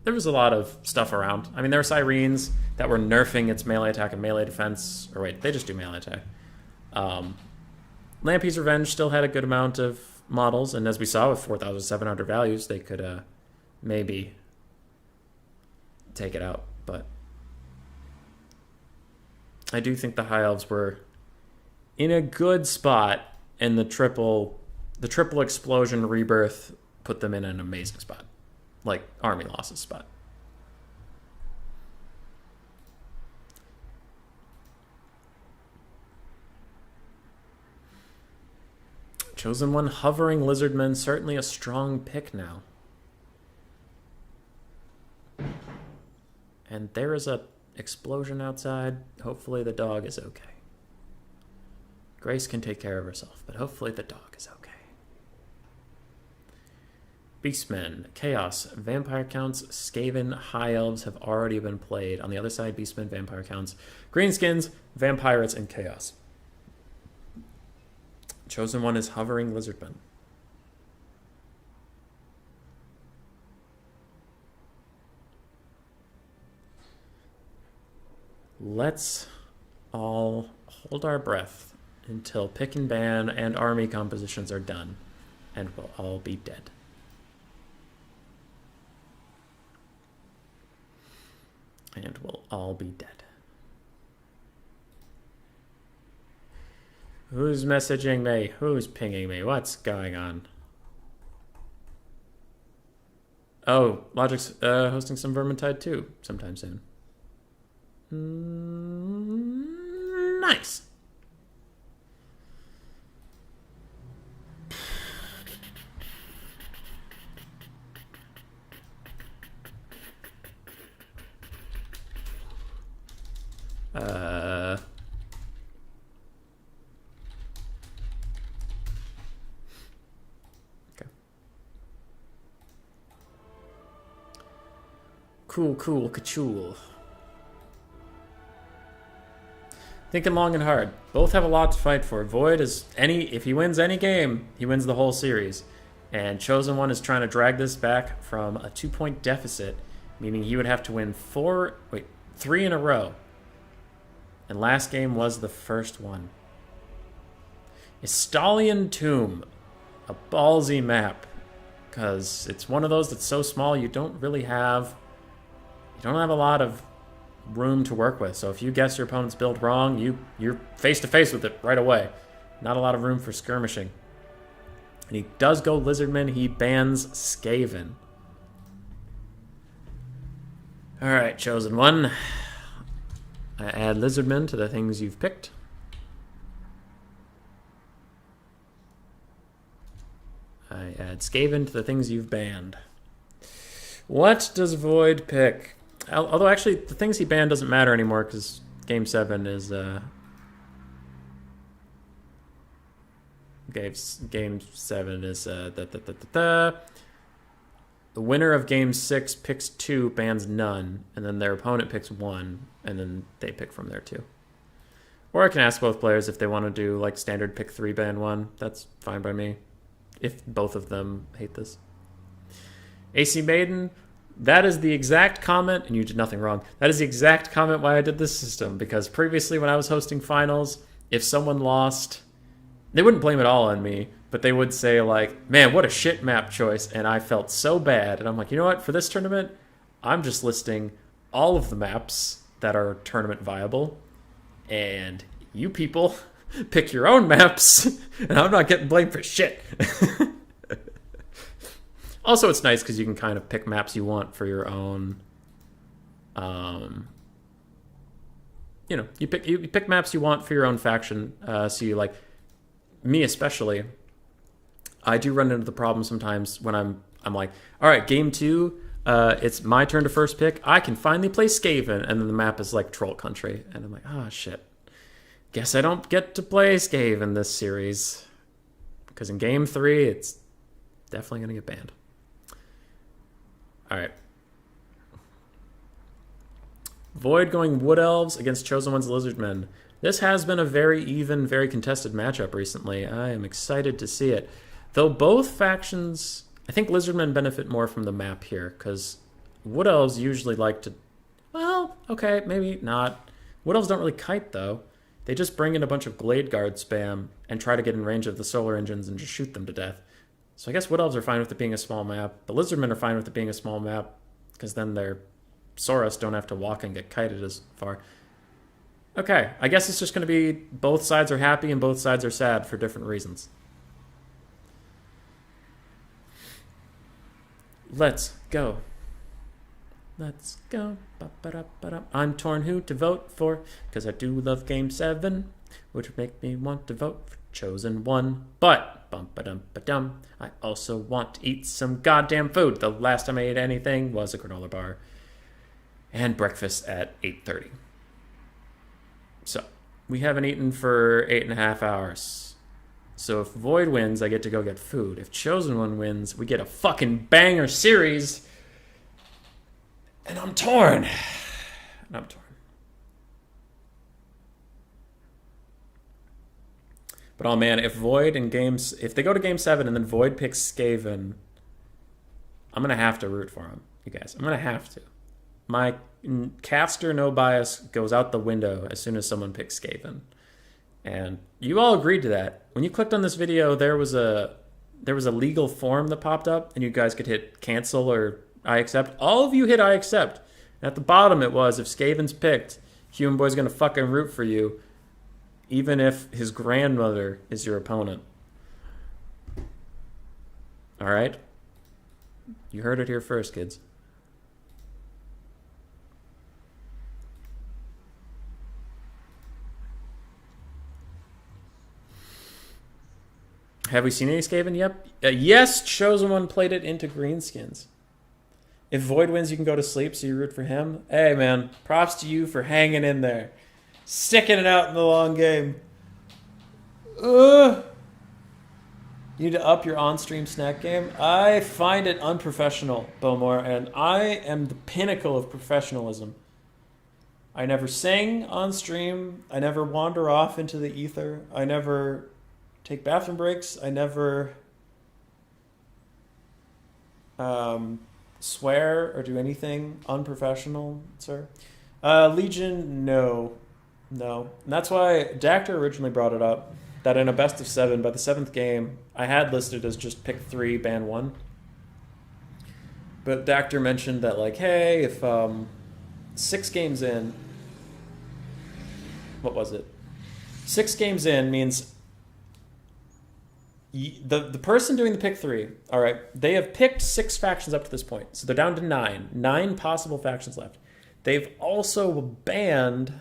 There was a lot of stuff around. I mean, there were Sirens that were nerfing its melee attack and melee defense. Or wait, they just do melee attack. Lampy's Revenge still had a good amount of models, and as we saw with 4,700 values, they could maybe take it out, but... I do think the High Elves were in a good spot, and the triple explosion rebirth put them in an amazing spot, like Army Loss's spot. Chosen One hovering Lizardmen, certainly a strong pick now. And there is a explosion outside. Hopefully the dog is okay. Grace can take care of herself, but hopefully the dog is okay. Beastmen, Chaos, Vampire Counts, Skaven, High Elves have already been played. On the other side, Beastmen, Vampire Counts, Greenskins, Vampirates, and Chaos. Chosen one is Hovering Lizardmen. Let's all hold our breath until pick and ban and army compositions are done, and we'll all be dead. And we'll all be dead. Who's messaging me? Who's pinging me? What's going on? Oh, Logic's hosting some Vermintide too sometime soon. Nice. Okay. Cool, kachul. Thinking long and hard. Both have a lot to fight for. Void is if he wins any game, he wins the whole series. And Chosen One is trying to drag this back from a 2-point deficit, meaning he would have to win 3 in a row. And last game was the first one. Estalian Tomb, a ballsy map, because it's one of those that's so small you don't have a lot of room to work with. So if you guess your opponent's build wrong, you're face to face with it right away. Not a lot of room for skirmishing. And he does go Lizardman. He bans Skaven. All right, Chosen One. I add Lizardmen to the things you've picked. I add Skaven to the things you've banned. What does Void pick? Although, actually, the things he banned doesn't matter anymore because Game 7 is... Game 7 is... The winner of Game 6 picks 2, bans none, and then their opponent picks 1, and then they pick from there too. Or I can ask both players if they want to do like standard pick 3, ban 1. That's fine by me, if both of them hate this. AC Maiden... That is the exact comment, and you did nothing wrong. That is the exact comment why I did this system, because previously when I was hosting finals, if someone lost, they wouldn't blame it all on me, but they would say like, man, what a shit map choice, and I felt so bad. And I'm like, you know what, for this tournament, I'm just listing all of the maps that are tournament viable, and you people pick your own maps, and I'm not getting blamed for shit. Also, it's nice because you can kind of pick maps you want for your own. You pick maps you want for your own faction. So you like me especially. I do run into the problem sometimes when I'm like, all right, game 2. It's my turn to first pick. I can finally play Skaven, and then the map is like Troll Country, and I'm like, oh shit. Guess I don't get to play Skaven this series because in game 3 it's definitely gonna get banned. All right. Void going Wood Elves against Chosen One's Lizardmen. This has been a very even, very contested matchup recently. I am excited to see it. Though both factions, I think Lizardmen benefit more from the map here, because Wood Elves usually like to... Well, okay, maybe not. Wood Elves don't really kite, though. They just bring in a bunch of Glade Guard spam and try to get in range of the solar engines and just shoot them to death. So I guess Wood Elves are fine with it being a small map. The Lizardmen are fine with it being a small map, because then their Saurus don't have to walk and get kited as far. Okay, I guess it's just going to be both sides are happy and both sides are sad for different reasons. Let's go. Let's go. Ba-ba-da-ba-da. I'm torn who to vote for, because I do love Game 7, which would make me want to vote for Chosen One. But, bum-ba-dum-ba-dum, I also want to eat some goddamn food. The last time I ate anything was a granola bar and breakfast at 8:30. So, we haven't eaten for 8.5 hours. So if Void wins, I get to go get food. If Chosen One wins, we get a fucking banger series. And I'm torn. But oh man, if Void in games, if they go to game 7 and then Void picks Skaven, I'm gonna have to root for him, you guys. I'm gonna have to. My caster no bias goes out the window as soon as someone picks Skaven. And you all agreed to that. When you clicked on this video, there was a legal form that popped up, and you guys could hit cancel or I accept. All of you hit I accept. And at the bottom it was, if Skaven's picked, Human Boy's gonna fucking root for you, even if his grandmother is your opponent. Alright? You heard it here first, kids. Have we seen any Skaven? Yep. Yes, Chosen One played it into greenskins. If Void wins, you can go to sleep, so you root for him. Hey, man, props to you for hanging in there. Sticking it out in the long game. You need to up your on-stream snack game. I find it unprofessional, Bowmore, and I am the pinnacle of professionalism. I never sing on stream. I never wander off into the ether. I never take bathroom breaks. I never swear or do anything unprofessional, sir. Legion, no. And that's why Dactor originally brought it up, that in a best of 7, by the 7th game, I had listed as just pick 3, ban 1. But Dactor mentioned that, like, hey, if 6 games in, what was it? 6 games in means the person doing the pick 3, all right, they have picked 6 factions up to this point. So they're down to 9 possible factions left. They've also banned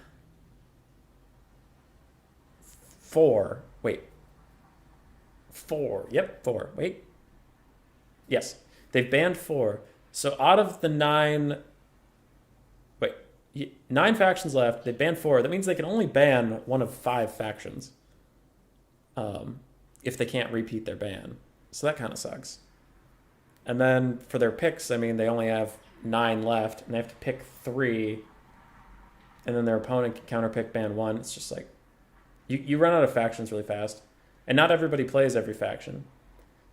4. Yep, 4. Wait. Yes. They've banned 4. So out of the 9 factions left, they banned 4. That means they can only ban one of 5 factions. If they can't repeat their ban. So that kind of sucks. And then for their picks, I mean, they only have 9 left, and they have to pick 3, and then their opponent can counterpick ban 1. It's just like, you run out of factions really fast. And not everybody plays every faction.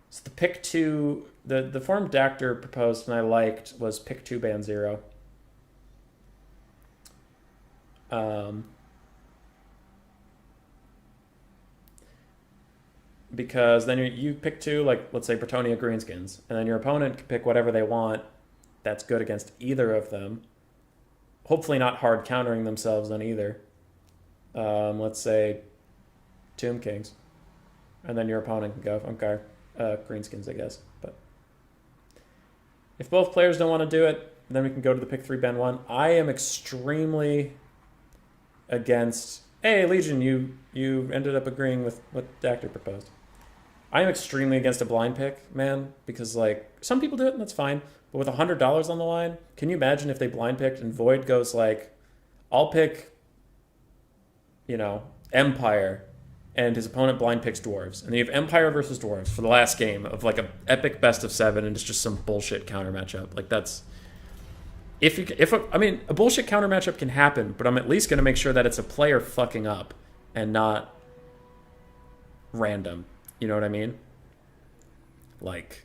So the pick 2, the form Dactor proposed and I liked was pick 2, ban 0. Because then you pick 2, like, let's say Bretonia Greenskins, and then your opponent can pick whatever they want that's good against either of them. Hopefully not hard countering themselves on either. Let's say Tomb Kings. And then your opponent can go, okay, Greenskins, I guess. But if both players don't want to do it, then we can go to the pick 3, ban 1. I am extremely against... Hey, Legion, you ended up agreeing with what Dactor proposed. I am extremely against a blind pick, man, because, like, some people do it and that's fine. But with $100 on the line, can you imagine if they blind picked and Void goes like, I'll pick, Empire, and his opponent blind picks Dwarves. And then you have Empire versus Dwarves for the last game of like a epic best of 7, and it's just some bullshit counter matchup. Like, that's... a bullshit counter matchup can happen, but I'm at least going to make sure that it's a player fucking up and not random. You know what I mean? Like,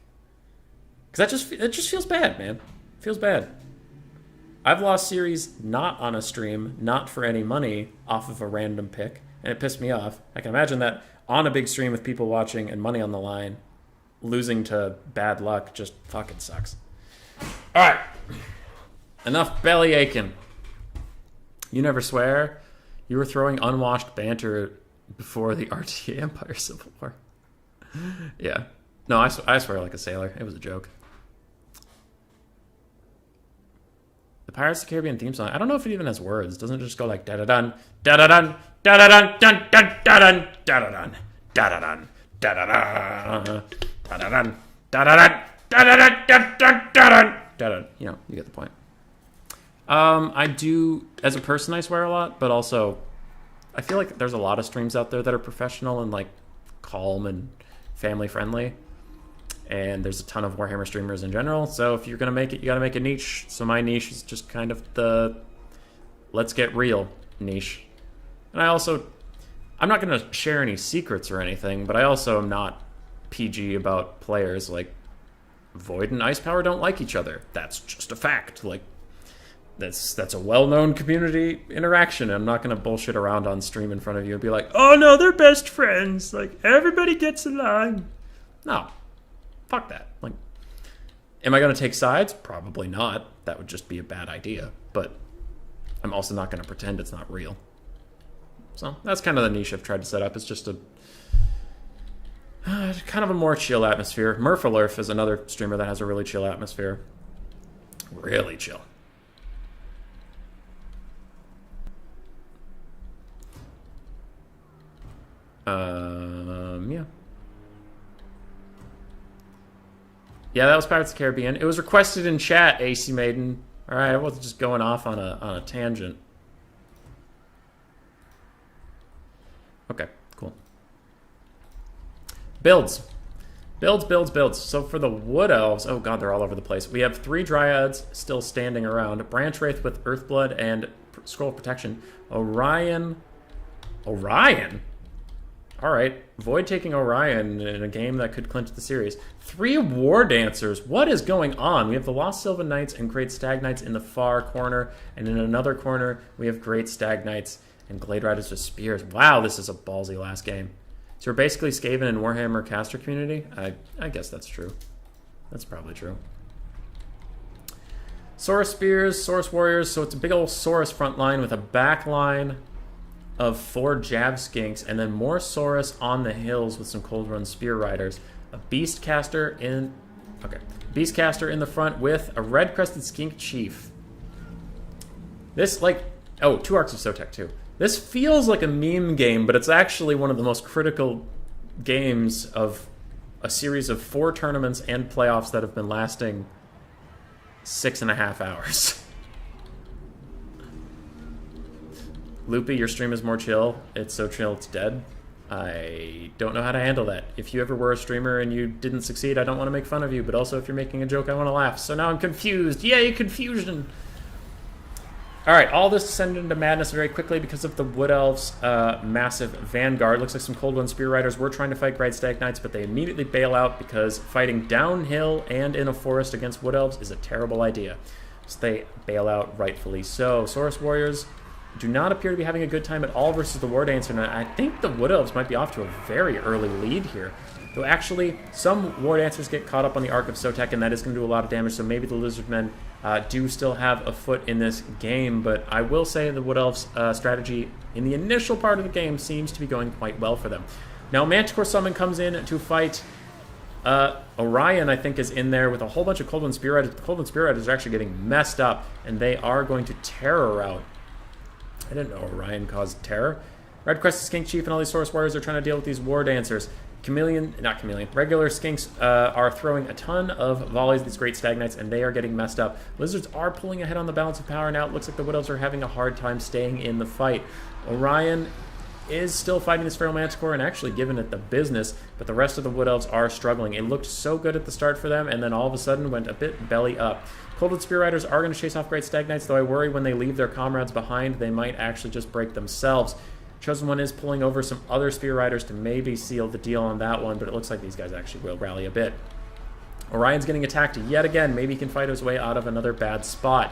because it just feels bad, man. It feels bad. I've lost series not on a stream, not for any money, off of a random pick, and it pissed me off. I can imagine that on a big stream with people watching and money on the line, losing to bad luck just fucking sucks. All right. Enough belly aching. You never swear. You were throwing unwashed banter before the RTA Empire Civil War. Yeah. No, I swear like a sailor. It was a joke. The Pirates of the Caribbean theme song. I don't know if it even has words. Doesn't it just go like da-da-dun, da-da-dun, da-da-dun, dun, dun, da-dun, da-da-dun, da-da-dun, da-da-dun, da-da-dun, da-da-dun, da-da-dun, da-da-dun, da-da-dun. You get the point. I do, as a person, I swear a lot, but also I feel like there's a lot of streams out there that are professional and like calm and family friendly. And there's a ton of Warhammer streamers in general. So if you're gonna make it, you gotta make a niche. So my niche is just kind of the let's get real niche. And I'm not gonna share any secrets or anything, but I also am not PG about players. Like, Void and Ice Power don't like each other. That's just a fact. Like, that's a well-known community interaction. I'm not gonna bullshit around on stream in front of you and be like, oh no, they're best friends. Like, everybody gets along. No. Fuck that. Like, am I gonna take sides? Probably not. That would just be a bad idea. But I'm also not gonna pretend it's not real. So that's kind of the niche I've tried to set up. It's just a kind of a more chill atmosphere. Murphalurf is another streamer that has a really chill atmosphere. Really chill. Yeah. Yeah, that was Pirates of the Caribbean. It was requested in chat, AC Maiden. Alright, I wasn't just going off on a tangent. Okay, cool. Builds. Builds. So for the Wood Elves, oh god, they're all over the place. We have 3 Dryads still standing around. Branch Wraith with Earthblood and Scroll of Protection. Orion? Alright, Void taking Orion in a game that could clinch the series. 3 War Dancers. What is going on? We have the Lost Sylvan Knights and Great Stag Knights in the far corner, and in another corner we have Great Stag Knights and Glade Riders with Spears. Wow, this is a ballsy last game. So we're basically Skaven and Warhammer caster community? I guess that's true. That's probably true. Saurus Spears, Saurus Warriors, so it's a big old Saurus front line with a back line of 4 Jab Skinks, and then more Saurus on the hills with some Cold Run Spear Riders. A Beastcaster in the front with a red-crested Skink Chief. This, like, 2 Arcs of Sotek too. This feels like a meme game, but it's actually one of the most critical games of a series of 4 tournaments and playoffs that have been lasting 6.5 hours. Loopy, your stream is more chill. It's so chill it's dead. I don't know how to handle that. If you ever were a streamer and you didn't succeed, I don't want to make fun of you, but also if you're making a joke, I want to laugh. So now I'm confused. Yay, confusion! Alright, all this descended into madness very quickly because of the Wood Elves' massive vanguard. Looks like some Cold One Spear Riders were trying to fight Great Stag Knights, but they immediately bail out because fighting downhill and in a forest against Wood Elves is a terrible idea. So they bail out, rightfully so. Saurus Warriors do not appear to be having a good time at all versus the War Dancer, and I think the Wood Elves might be off to a very early lead here. Though actually, some War Dancers get caught up on the Arc of Sotek, and that is going to do a lot of damage, so maybe the Lizardmen do still have a foot in this game, but I will say the Wood Elves' strategy in the initial part of the game seems to be going quite well for them. Now, Manticore Summon comes in to fight Orion, I think, is in there with a whole bunch of Cold One Spear Riders. The Cold One Spear Riders are actually getting messed up, and they are going to Terror out. I didn't know Orion caused terror. Red Crested Skink Chief and all these Saurus Warriors are trying to deal with these War Dancers. Regular Skinks are throwing a ton of volleys at these Great Stag Knights, and they are getting messed up. Lizards are pulling ahead on the balance of power now. It looks like the Wood Elves are having a hard time staying in the fight. Orion is still fighting this Feral Manticore and actually giving it the business, but the rest of the Wood Elves are struggling. It looked so good at the start for them, and then all of a sudden went a bit belly up. Coldwood Spear Riders are going to chase off Great Stag Knights, though I worry when they leave their comrades behind, they might actually just break themselves. Chosen One is pulling over some other Spear Riders to maybe seal the deal on that one, but it looks like these guys actually will rally a bit. Orion's getting attacked yet again. Maybe he can fight his way out of another bad spot.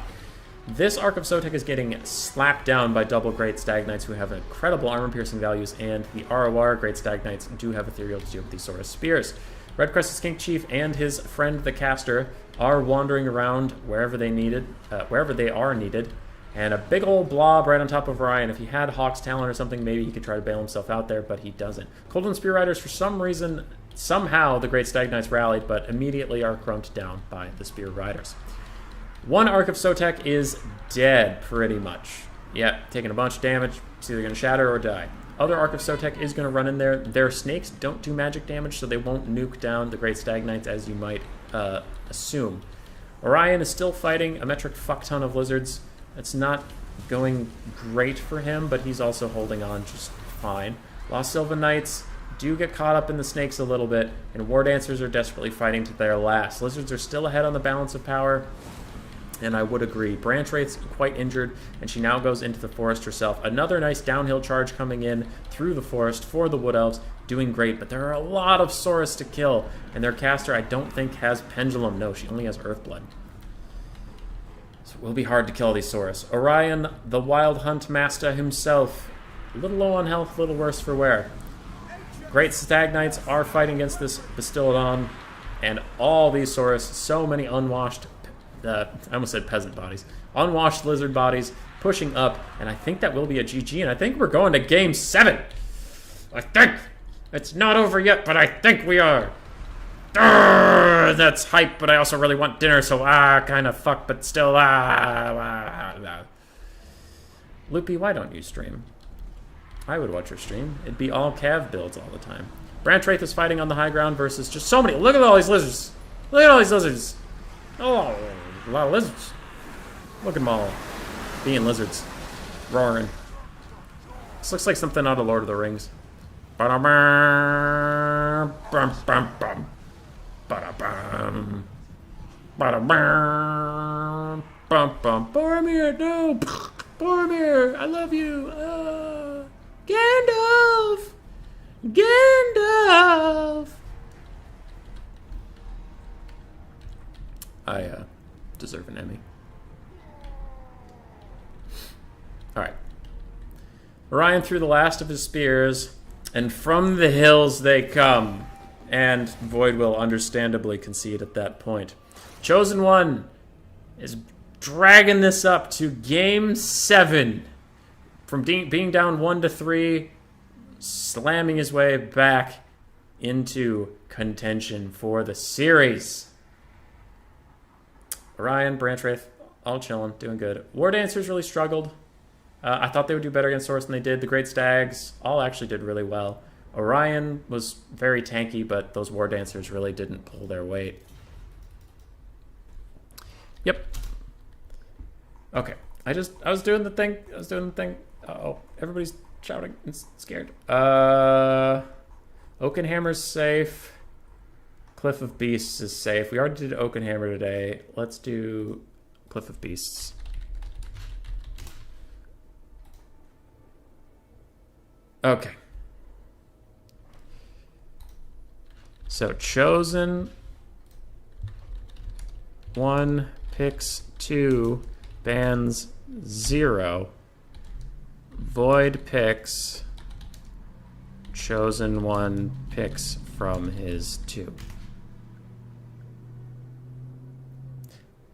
This Arc of Sotek is getting slapped down by double Great Stag Knights who have incredible armor-piercing values, and the ROR Great Stag Knights do have ethereal to deal with these Saurus Spears. Red Crested Skink Chief and his friend the Caster are wandering around wherever they are needed, and a big old blob right on top of Orion. If he had Hawk's Talon or something, maybe he could try to bail himself out there, but he doesn't. Cold One Spear Riders, for some reason, somehow the Great Stag Knights rallied, but immediately are grumped down by the Spear Riders. One Arc of Sotek is dead, pretty much. Yeah, taking a bunch of damage. It's either going to shatter or die. Other Arc of Sotek is going to run in there. Their snakes don't do magic damage, so they won't nuke down the Great Stag Knights as you might assume. Orion is still fighting a metric fuck ton of lizards. It's not going great for him, but he's also holding on just fine. Lost Sylvan Knights do get caught up in the snakes a little bit, and War Dancers are desperately fighting to their last. Lizards are still ahead on the balance of power, and I would agree. Branch Wraith's quite injured, and she now goes into the forest herself. Another nice downhill charge coming in through the forest for the Wood Elves, doing great, but there are a lot of Saurus to kill, and their caster I don't think has Pendulum. No, she only has Earthblood. So it will be hard to kill these Saurus. Orion, the Wild Hunt Master himself, a little low on health, a little worse for wear. Great Stag Knights are fighting against this Bastillodon, and all these Saurus, so many unwashed, I almost said peasant bodies, unwashed lizard bodies pushing up, and I think that will be a GG, and I think we're going to Game 7. I think. It's not over yet, but I think we are. That's hype, but I also really want dinner, so kind of fuck, but still Loopy, why don't you stream? I would watch her stream. It'd be all Cav builds all the time. Branch Wraith is fighting on the high ground versus just so many. Look at all these lizards. Look at all these lizards. Oh, a lot of lizards. Look at them all. Being lizards. Roaring. This looks like something out of Lord of the Rings. Ba-da-bum. Bum-bum-bum. Ba-da-bum. Ba-da-bum. Bum-bum. Boromir, no. Boromir, I love you. Gandalf! Gandalf! I deserve an Emmy. Alright. Orion threw the last of his spears, and from the hills they come. And Void will understandably concede at that point. Chosen One is dragging this up to Game 7. From being down 1-3, slamming his way back into contention for the series. Orion, Branch Wraith, all chilling, doing good. War Dancers really struggled. I thought they would do better against Saurus than they did. The Great Stags all actually did really well. Orion was very tanky, but those War Dancers really didn't pull their weight. Yep. Okay. I was doing the thing. Uh-oh. Everybody's shouting and scared. Oakenhammer's safe. Cliff of Beasts is safe. We already did Oakenhammer today. Let's do Cliff of Beasts. Okay. So, Chosen One picks 2, bans 0. Void picks. Chosen One picks from his 2.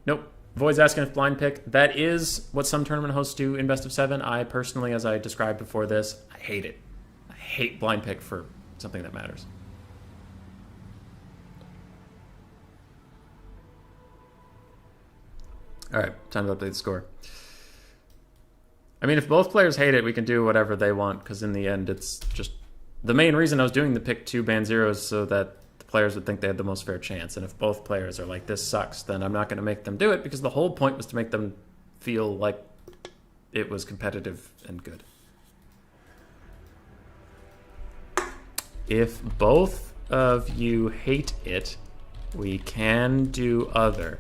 Nope. Void's asking if blind pick. That is what some tournament hosts do in Best of 7. I personally, as I described before this, I hate it. I hate blind pick for something that matters. Alright, time to update the score. I mean, if both players hate it, we can do whatever they want, because in the end, it's just... The main reason I was doing the pick 2 ban 0 is so that the players would think they had the most fair chance. And if both players are like, this sucks, then I'm not going to make them do it, because the whole point was to make them feel like it was competitive and good. If both of you hate it, we can do other.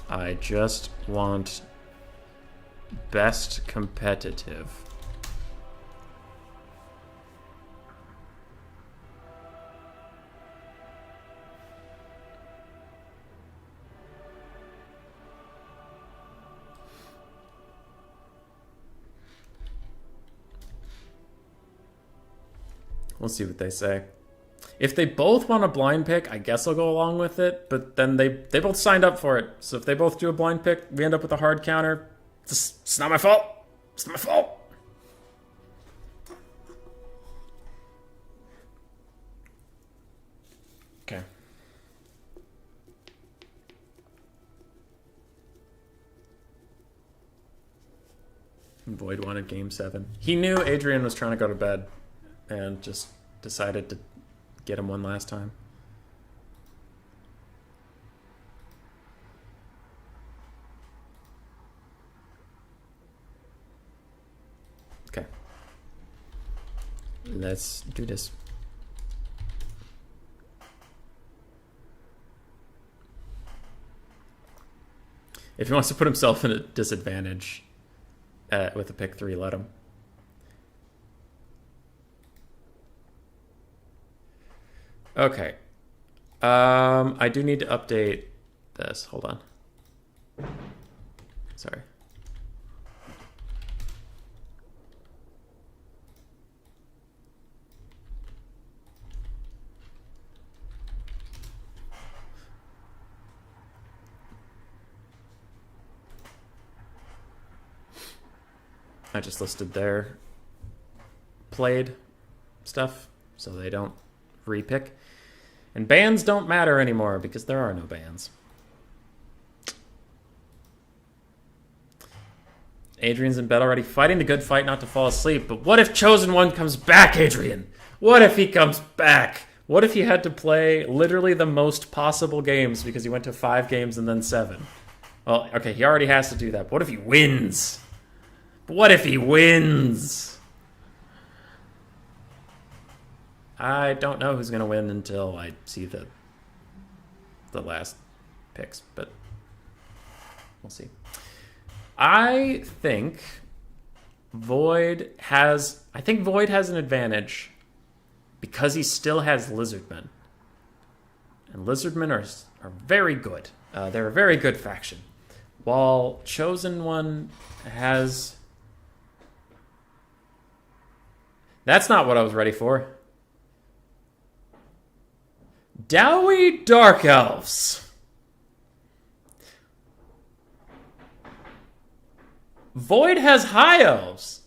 I just want best competitive. We'll see what they say. If they both want a blind pick, I guess I'll go along with it, but then they both signed up for it. So if they both do a blind pick, we end up with a hard counter. It's not my fault. It's not my fault. Okay. Void wanted Game 7. He knew Adrian was trying to go to bed and just decided to get him one last time. Okay. Let's do this. If he wants to put himself in a disadvantage with a pick 3, let him. Okay. I do need to update this. Hold on. Sorry. I just listed their played stuff so they don't repick. And bans don't matter anymore because there are no bans. Adrian's in bed already, fighting the good fight not to fall asleep. But what if Chosen One comes back, Adrian? What if he comes back? What if he had to play literally the most possible games because he went to 5 games and then 7? Well, okay, he already has to do that. But what if he wins? But what if he wins? I don't know who's going to win until I see the last picks, but we'll see. I think Void has an advantage because he still has Lizardmen. And Lizardmen are very good. They're a very good faction. While Chosen One has... That's not what I was ready for. Dowie Dark Elves. Void has High Elves.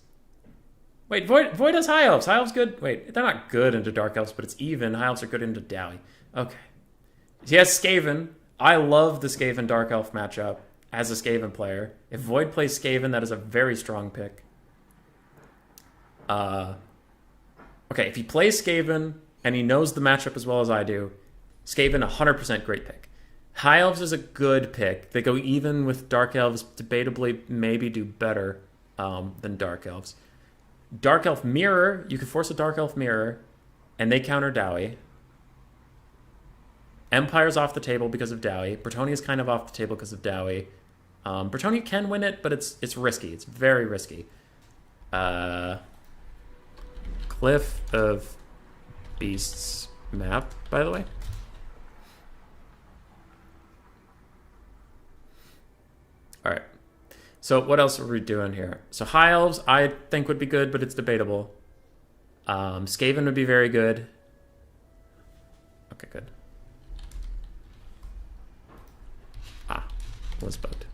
Wait, Void has High Elves. High Elves good? Wait, they're not good into Dark Elves, but it's even. High Elves are good into Dowie. Okay. He has Skaven. I love the Skaven Dark Elf matchup as a Skaven player. If Void plays Skaven, that is a very strong pick. Okay, if he plays Skaven and he knows the matchup as well as I do, Skaven, 100% great pick. High Elves is a good pick. They go even with Dark Elves, debatably maybe do better than Dark Elves. Dark Elf Mirror, you can force a Dark Elf Mirror, and they counter Dowie. Empire's off the table because of Dowie. Bretonnia's kind of off the table because of Dowie. Bretonnia can win it, but it's risky. It's very risky. Cliff of Beasts map, by the way. All right. So what else are we doing here? So High Elves, I think would be good, but it's debatable. Skaven would be very good. Okay, good. Was bugged.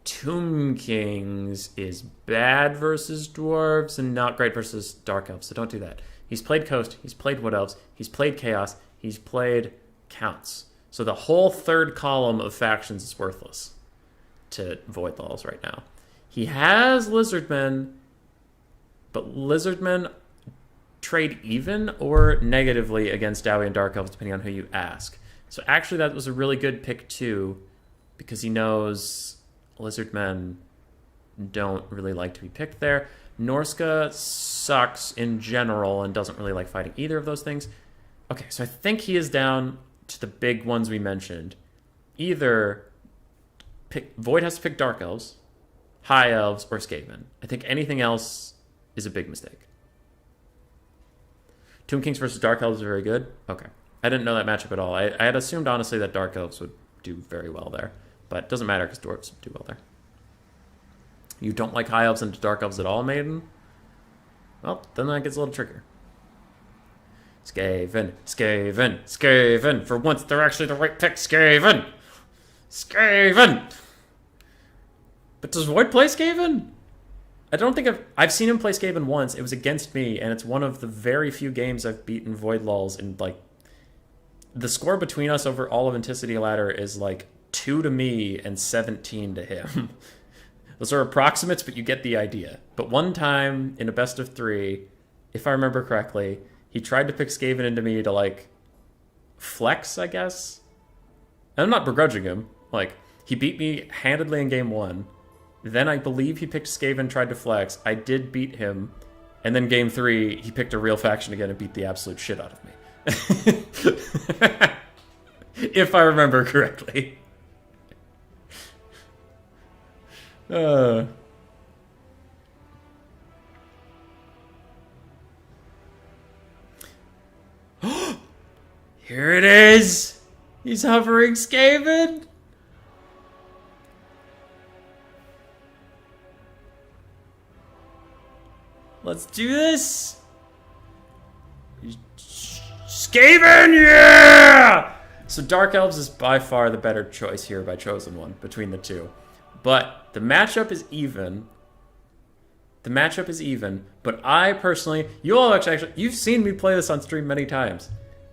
Tomb Kings is bad versus dwarves and not great versus dark elves, so don't do that. He's played Coast, he's played Wood Elves, he's played Chaos, he's played Counts. So the whole third column of factions is worthless to Void Laws right now. He has Lizardmen, but Lizardmen trade even or negatively against Dowie and Dark Elves, depending on who you ask. So actually that was a really good pick too, because he knows Lizardmen don't really like to be picked there. Norska sucks in general and doesn't really like fighting either of those things. Okay, so I think he is down to the big ones we mentioned. Either Void has to pick Dark Elves, High Elves, or Skaven. I think anything else is a big mistake. Tomb Kings versus Dark Elves is very good. Okay. I didn't know that matchup at all. I had assumed, honestly, that Dark Elves would do very well there. But it doesn't matter because Dwarves do well there. You don't like High Elves and Dark Elves at all, Maiden? Well, then that gets a little trickier. Skaven, Skaven, Skaven. For once, they're actually the right pick. Skaven! Skaven! But does Void play Skaven? I don't think I've seen him play Skaven once. It was against me, and it's one of the very few games I've beaten Void Lulls in, like... The score between us over all of Antiquity Ladder is, like, 2 to me and 17 to him. Those are approximates, but you get the idea. But one time, in a best of 3, if I remember correctly, he tried to pick Skaven into me to, like, flex, I guess? And I'm not begrudging him. Like, he beat me handedly in game 1. Then I believe he picked Skaven, tried to flex. I did beat him. And then game 3, he picked a real faction again and beat the absolute shit out of me. If I remember correctly. Here it is! He's hovering Skaven! Let's do this! Skaven, yeah! So Dark Elves is by far the better choice here by Chosen One between the two. But the matchup is even. But I personally, you all actually, you've seen me play this on stream many times.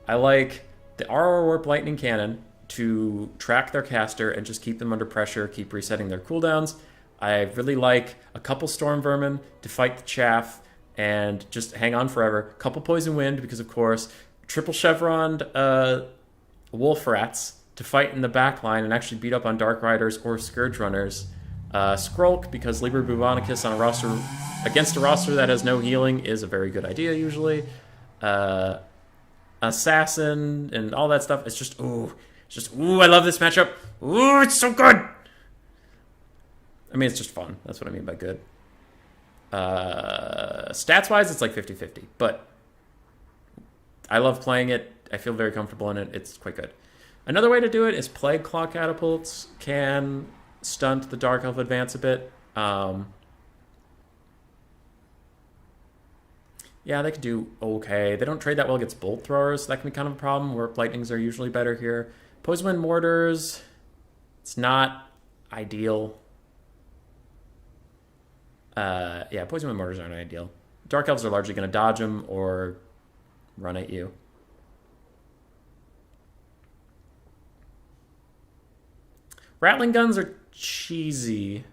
I like the Aurora Warp Lightning Cannon to track their caster and just keep them under pressure, keep resetting their cooldowns. I really like a couple Storm Vermin to fight the chaff and just hang on forever. Couple Poison Wind because, of course, triple Chevroned Wolf Rats to fight in the back line and actually beat up on Dark Riders or Scourge Runners. Skrulk because Liber Buvonicus on a roster against a roster that has no healing is a very good idea usually. Assassin and all that stuff. It's just ooh, I love this matchup. Ooh, it's so good. I mean, it's just fun. That's what I mean by good. Stats-wise, it's like 50-50, but I love playing it. I feel very comfortable in it. It's quite good. Another way to do it is Plague Claw Catapults can stunt the Dark Elf advance a bit. Yeah, they could do okay. They don't trade that well against Bolt Throwers, so that can be kind of a problem. Warp Lightnings are usually better here. Poison Wind Mortars, it's not ideal. Yeah, Poison Wind Mortars aren't ideal. Dark Elves are largely going to dodge them or run at you. Rattling Guns are cheesy.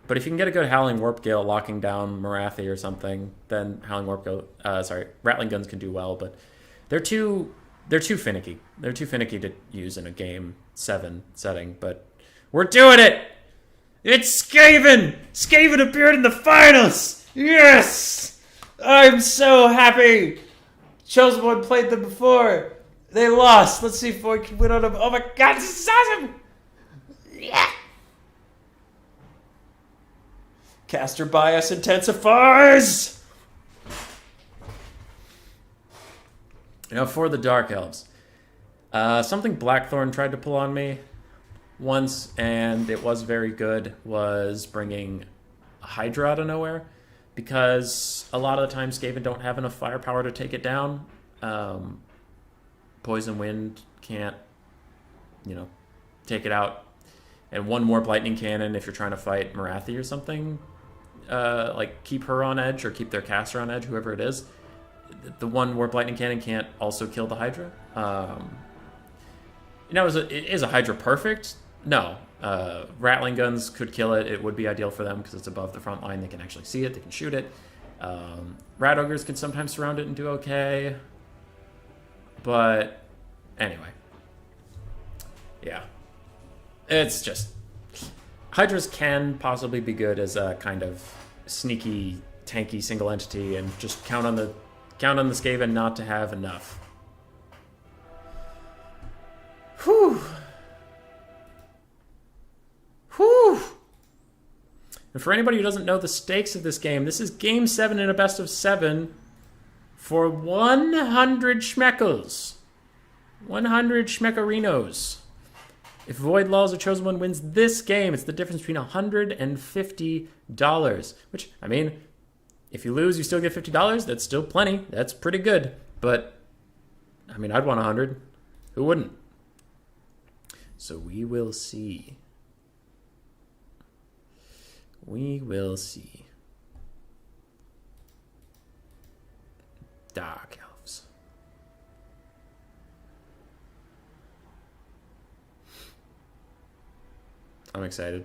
But if you can get a good Howling Warp Gale locking down Marathi or something, then Rattling Guns can do well, but they're too finicky. They're too finicky to use in a game 7 setting, but we're doing it! It's Skaven! Skaven appeared in the finals! Yes! I'm so happy! Chosen One played them before. They lost. Let's see if we can win on them. Oh my god, this is awesome! Yeah! Caster bias intensifies! Now for the Dark Elves. Something Blackthorn tried to pull on me once, and it was very good, was bringing a Hydra out of nowhere. Because a lot of the time Skaven don't have enough firepower to take it down. Poison Wind can't, take it out. And one Warp Lightning Cannon if you're trying to fight Marathi or something. Like keep her on edge or keep their caster on edge, whoever it is. The one Warp Lightning Cannon can't also kill the Hydra. Is a Hydra perfect? No. Rattling Guns could kill it. It would be ideal for them because it's above the front line. They can actually see it. They can shoot it. Rat Ogres can sometimes surround it and do okay. But anyway. Yeah. It's just... Hydras can possibly be good as a kind of sneaky, tanky single entity and just count on the Skaven not to have enough. Whew. Whew. And for anybody who doesn't know the stakes of this game, this is Game 7 in a best of 7 for 100 schmeckles. 100 schmeckerinos. If Void Laws or Chosen One wins this game, it's the difference between $150. Which, I mean, if you lose, you still get $50. That's still plenty. That's pretty good. But, I mean, I'd want 100. Who wouldn't? So we will see. We will see. Dark Elves. I'm excited.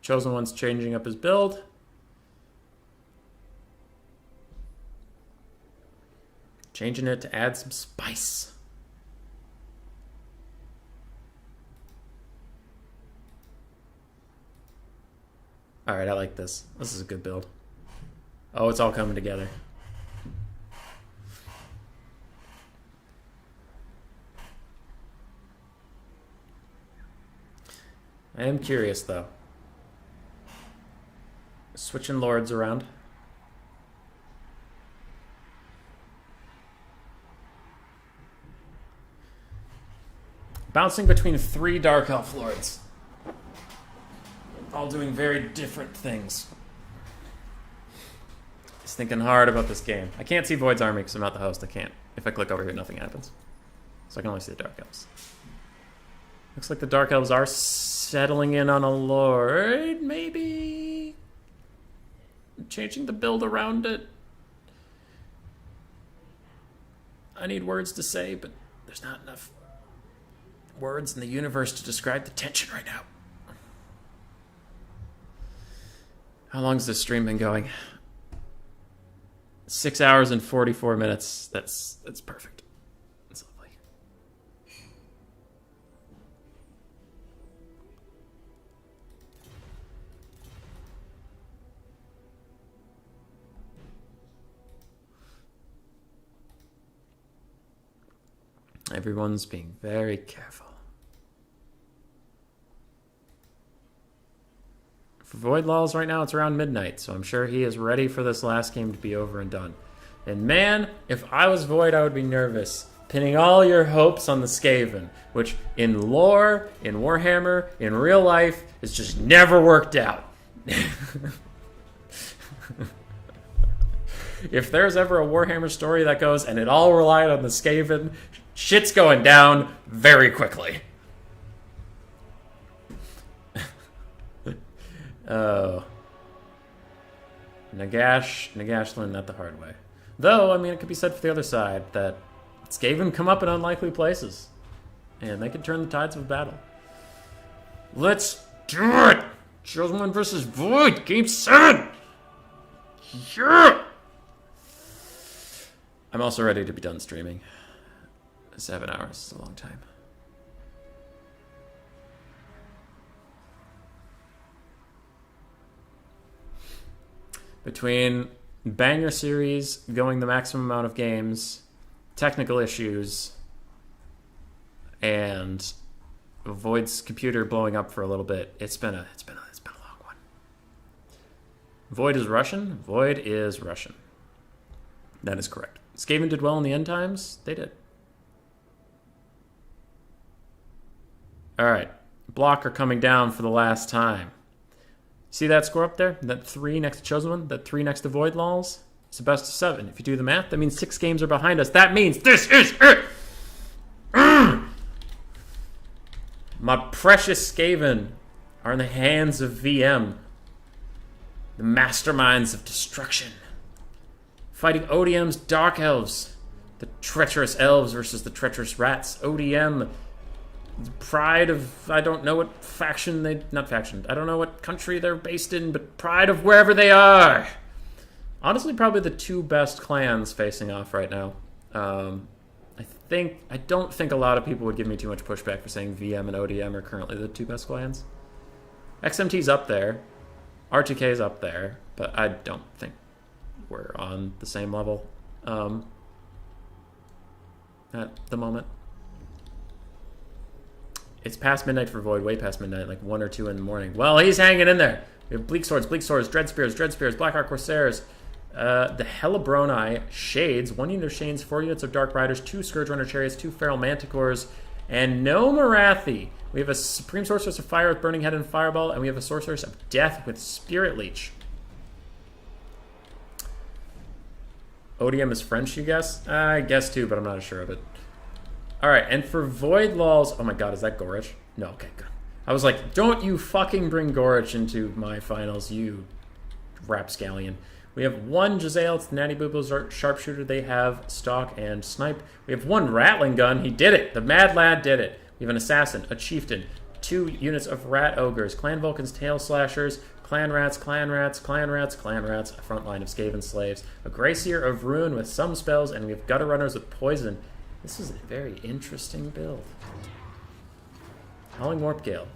Chosen One's changing up his build. Changing it to add some spice. Alright, I like this. This is a good build. Oh, it's all coming together. I am curious, though. Switching lords around. Bouncing between 3 Dark Elf lords. All doing very different things. Just thinking hard about this game. I can't see Void's army because I'm not the host. I can't. If I click over here, nothing happens. So I can only see the Dark Elves. Looks like the Dark Elves are settling in on a lord. Maybe changing the build around it. I need words to say, but there's not enough words in the universe to describe the tension right now. How long has this stream been going? 6 hours and 44 minutes. That's perfect. That's lovely. Everyone's being very careful. For Void Laws right now, it's around midnight, so I'm sure he is ready for this last game to be over and done. And man, if I was Void, I would be nervous. Pinning all your hopes on the Skaven, which in lore, in Warhammer, in real life, has just never worked out. If there's ever a Warhammer story that goes, and it all relied on the Skaven, shit's going down very quickly. Oh. Nagash learned that the hard way. Though, I mean, it could be said for the other side that Skaven come up in unlikely places. And they can turn the tides of battle. Let's do it! Chosen One versus Void, Game 7! Yeah! I'm also ready to be done streaming. 7 hours is a long time. Between banger series, going the maximum amount of games, technical issues, and Void's computer blowing up for a little bit, it's been a long one. Void is Russian. Void is Russian. That is correct. Skaven did well in the end times. They did. All right, blocker coming down for the last time. See that score up there? That 3 next to Chosen One? That 3 next to Void Laws? It's a best of 7. If you do the math, that means 6 games are behind us. That means this is it! My precious Skaven are in the hands of VM. The masterminds of destruction. Fighting ODM's Dark Elves. The treacherous elves versus the treacherous rats. ODM... the pride of, I don't know what faction they, not faction, I don't know what country they're based in, but pride of wherever they are. Honestly, probably the 2 best clans facing off right now. I don't think a lot of people would give me too much pushback for saying VM and ODM are currently the 2 best clans. XMT's up there. R2K's up there, but I don't think we're on the same level at the moment. It's past midnight for Void, way past midnight, like 1 or 2 in the morning. Well, he's hanging in there. We have Bleak Swords, Dread Spears, Blackheart Corsairs, the Helibroni Shades, 1 unit of Shades, 4 units of Dark Riders, 2 Scourge Runner Chariots, 2 Feral Manticores, and no Marathi. We have a Supreme Sorceress of Fire with Burning Head and Fireball, and we have a Sorceress of Death with Spirit Leech. ODM is French, you guess? I guess too, but I'm not sure of it. Alright, and for Void Laws... Oh my god, is that Gorich? No, okay, good. I was like, don't you fucking bring Gorich into my finals, you rapscallion. We have 1 Jezzail, it's the Natty Boobles Sharpshooter. They have Stalk and Snipe. We have 1 Rattling Gun, he did it! The Mad Lad did it! We have an Assassin, a Chieftain, 2 units of Rat Ogres, Clan Vulcan's Tail Slashers, Clan Rats, a front line of Skaven Slaves, a Gracier of Ruin with some spells, and we have Gutter Runners with Poison. This is a very interesting build. Howling Warp Gale.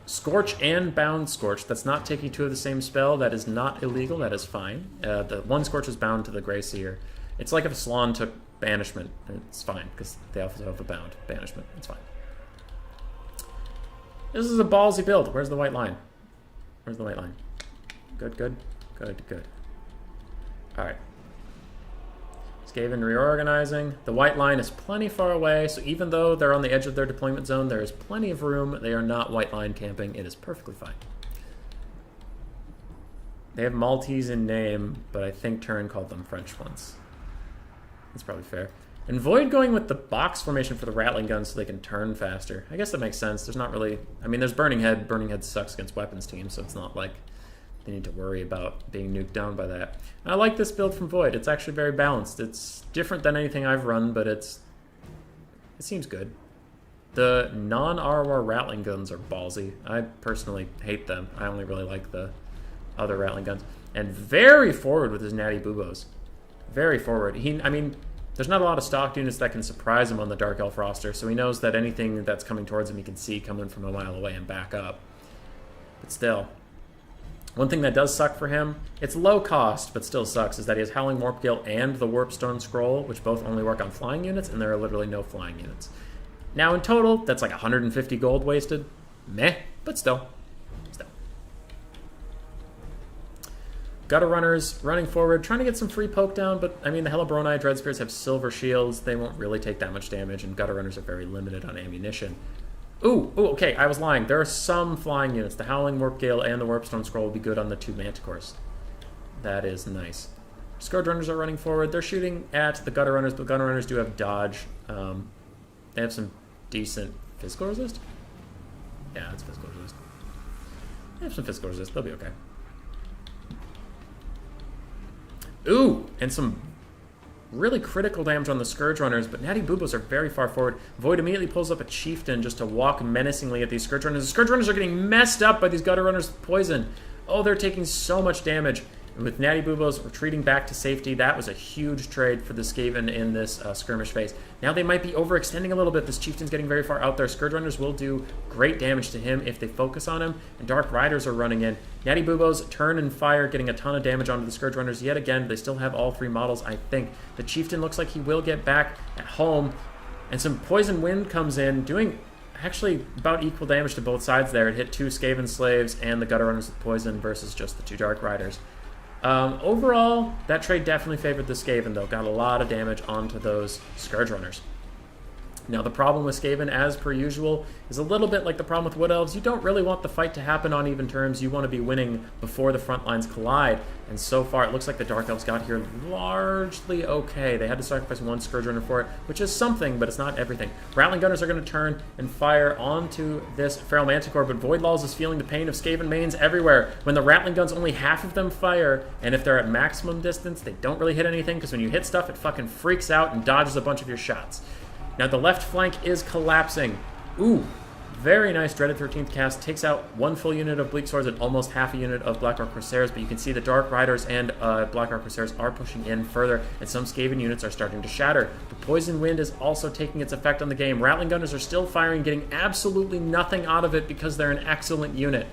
Scorch and Bound Scorch. That's not taking 2 of the same spell. That is not illegal. That is fine. The 1 Scorch is bound to the Gracier. It's like if a Salon took Banishment. It's fine, because they also have a bound Banishment. It's fine. This is a ballsy build. Where's the white line? Where's the white line? Good, good, good, good. All right. Skaven reorganizing. The white line is plenty far away, so even though they're on the edge of their deployment zone, there is plenty of room. They are not white line camping. It is perfectly fine. They have Maltese in name, but I think Turin called them French ones. That's probably fair. And Void going with the box formation for the rattling guns so they can turn faster. I guess that makes sense. There's not really... I mean, there's Burning Head. Burning Head sucks against weapons teams, so it's not like they need to worry about being nuked down by that. And I like this build from Void. It's actually very balanced. It's different than anything I've run, but it seems good. The non-ROR rattling guns are ballsy. I personally hate them. I only really like the other rattling guns. And very forward with his natty boobos. Very forward. I mean, there's not a lot of stocked units that can surprise him on the Dark Elf roster, so he knows that anything that's coming towards him he can see coming from a mile away and back up. But still, one thing that does suck for him, it's low cost, but still sucks, is that he has Howling Warpgale and the Warpstone Scroll, which both only work on flying units, and there are literally no flying units. Now in total, that's like 150 gold wasted. Meh, but still. Gutter Runners running forward, trying to get some free poke down, but I mean the Hellebroni Dreadspears have silver shields. They won't really take that much damage, and Gutter Runners are very limited on ammunition. Ooh, okay, I was lying. There are some flying units. The Howling Warpgale and the Warpstone Scroll will be good on the 2 Manticores. That is nice. Scourge Runners are running forward. They're shooting at the Gutter Runners, but Gutter Runners do have dodge. They have some decent physical resist. Yeah, it's physical resist. They have some physical resist. They'll be okay. Ooh, and some really critical damage on the Scourge Runners, but Natty Boobos are very far forward. Void immediately pulls up a Chieftain just to walk menacingly at these Scourge Runners. The Scourge Runners are getting messed up by these Gutter Runners with poison. Oh, they're taking so much damage. And with Natty Boobos retreating back to safety, that was a huge trade for the Skaven in this skirmish phase. Now they might be overextending a little bit. This Chieftain's getting very far out there. Scourge Runners will do great damage to him if they focus on him. And Dark Riders are running in. Natty Boobos turn and fire, getting a ton of damage onto the Scourge Runners yet again. They still have all 3 models, I think. The Chieftain looks like he will get back at home. And some Poison Wind comes in, doing actually about equal damage to both sides there. It hit 2 Skaven Slaves and the Gutter Runners with poison versus just the 2 Dark Riders. Overall, that trade definitely favored the Skaven, though. Got a lot of damage onto those Scourge Runners. Now, the problem with Skaven, as per usual, is a little bit like the problem with Wood Elves. You don't really want the fight to happen on even terms. You want to be winning before the front lines collide. And so far, it looks like the Dark Elves got here largely okay. They had to sacrifice 1 Scourge Runner for it, which is something, but it's not everything. Rattling Gunners are going to turn and fire onto this Feral Manticore, but Void Lawls is feeling the pain of Skaven mains everywhere. When the Rattling Guns, only half of them fire, and if they're at maximum distance, they don't really hit anything, because when you hit stuff, it fucking freaks out and dodges a bunch of your shots. Now, the left flank is collapsing. Ooh, very nice Dreaded 13th cast. Takes out 1 full unit of Bleak Swords and almost half a unit of Blackrock Corsairs, but you can see the Dark Riders and Blackrock Corsairs are pushing in further, and some Skaven units are starting to shatter. The Poison Wind is also taking its effect on the game. Rattling Gunners are still firing, getting absolutely nothing out of it because they're an excellent unit.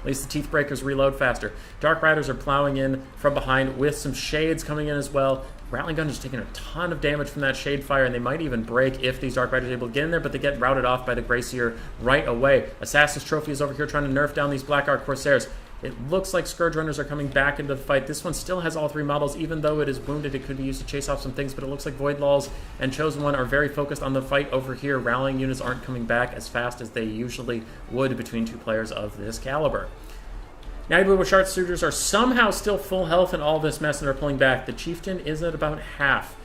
At least the Teeth Breakers reload faster. Dark Riders are plowing in from behind with some Shades coming in as well. Rattling Gunners are taking a ton of damage from that Shade Fire, and they might even break if these Dark Riders are able to get in there, but they get routed off by the Greyseer right away. Assassin's Trophy is over here trying to nerf down these Blackrock Corsairs. It looks like Scourge Runners are coming back into the fight. This one still has all 3 models. Even though it is wounded, it could be used to chase off some things, but it looks like Void Lawls and Chosen One are very focused on the fight over here. Rallying units aren't coming back as fast as they usually would between 2 players of this caliber. Natty Boobo Sharpshooters are somehow still full health in all this mess and are pulling back. The Chieftain is at about half.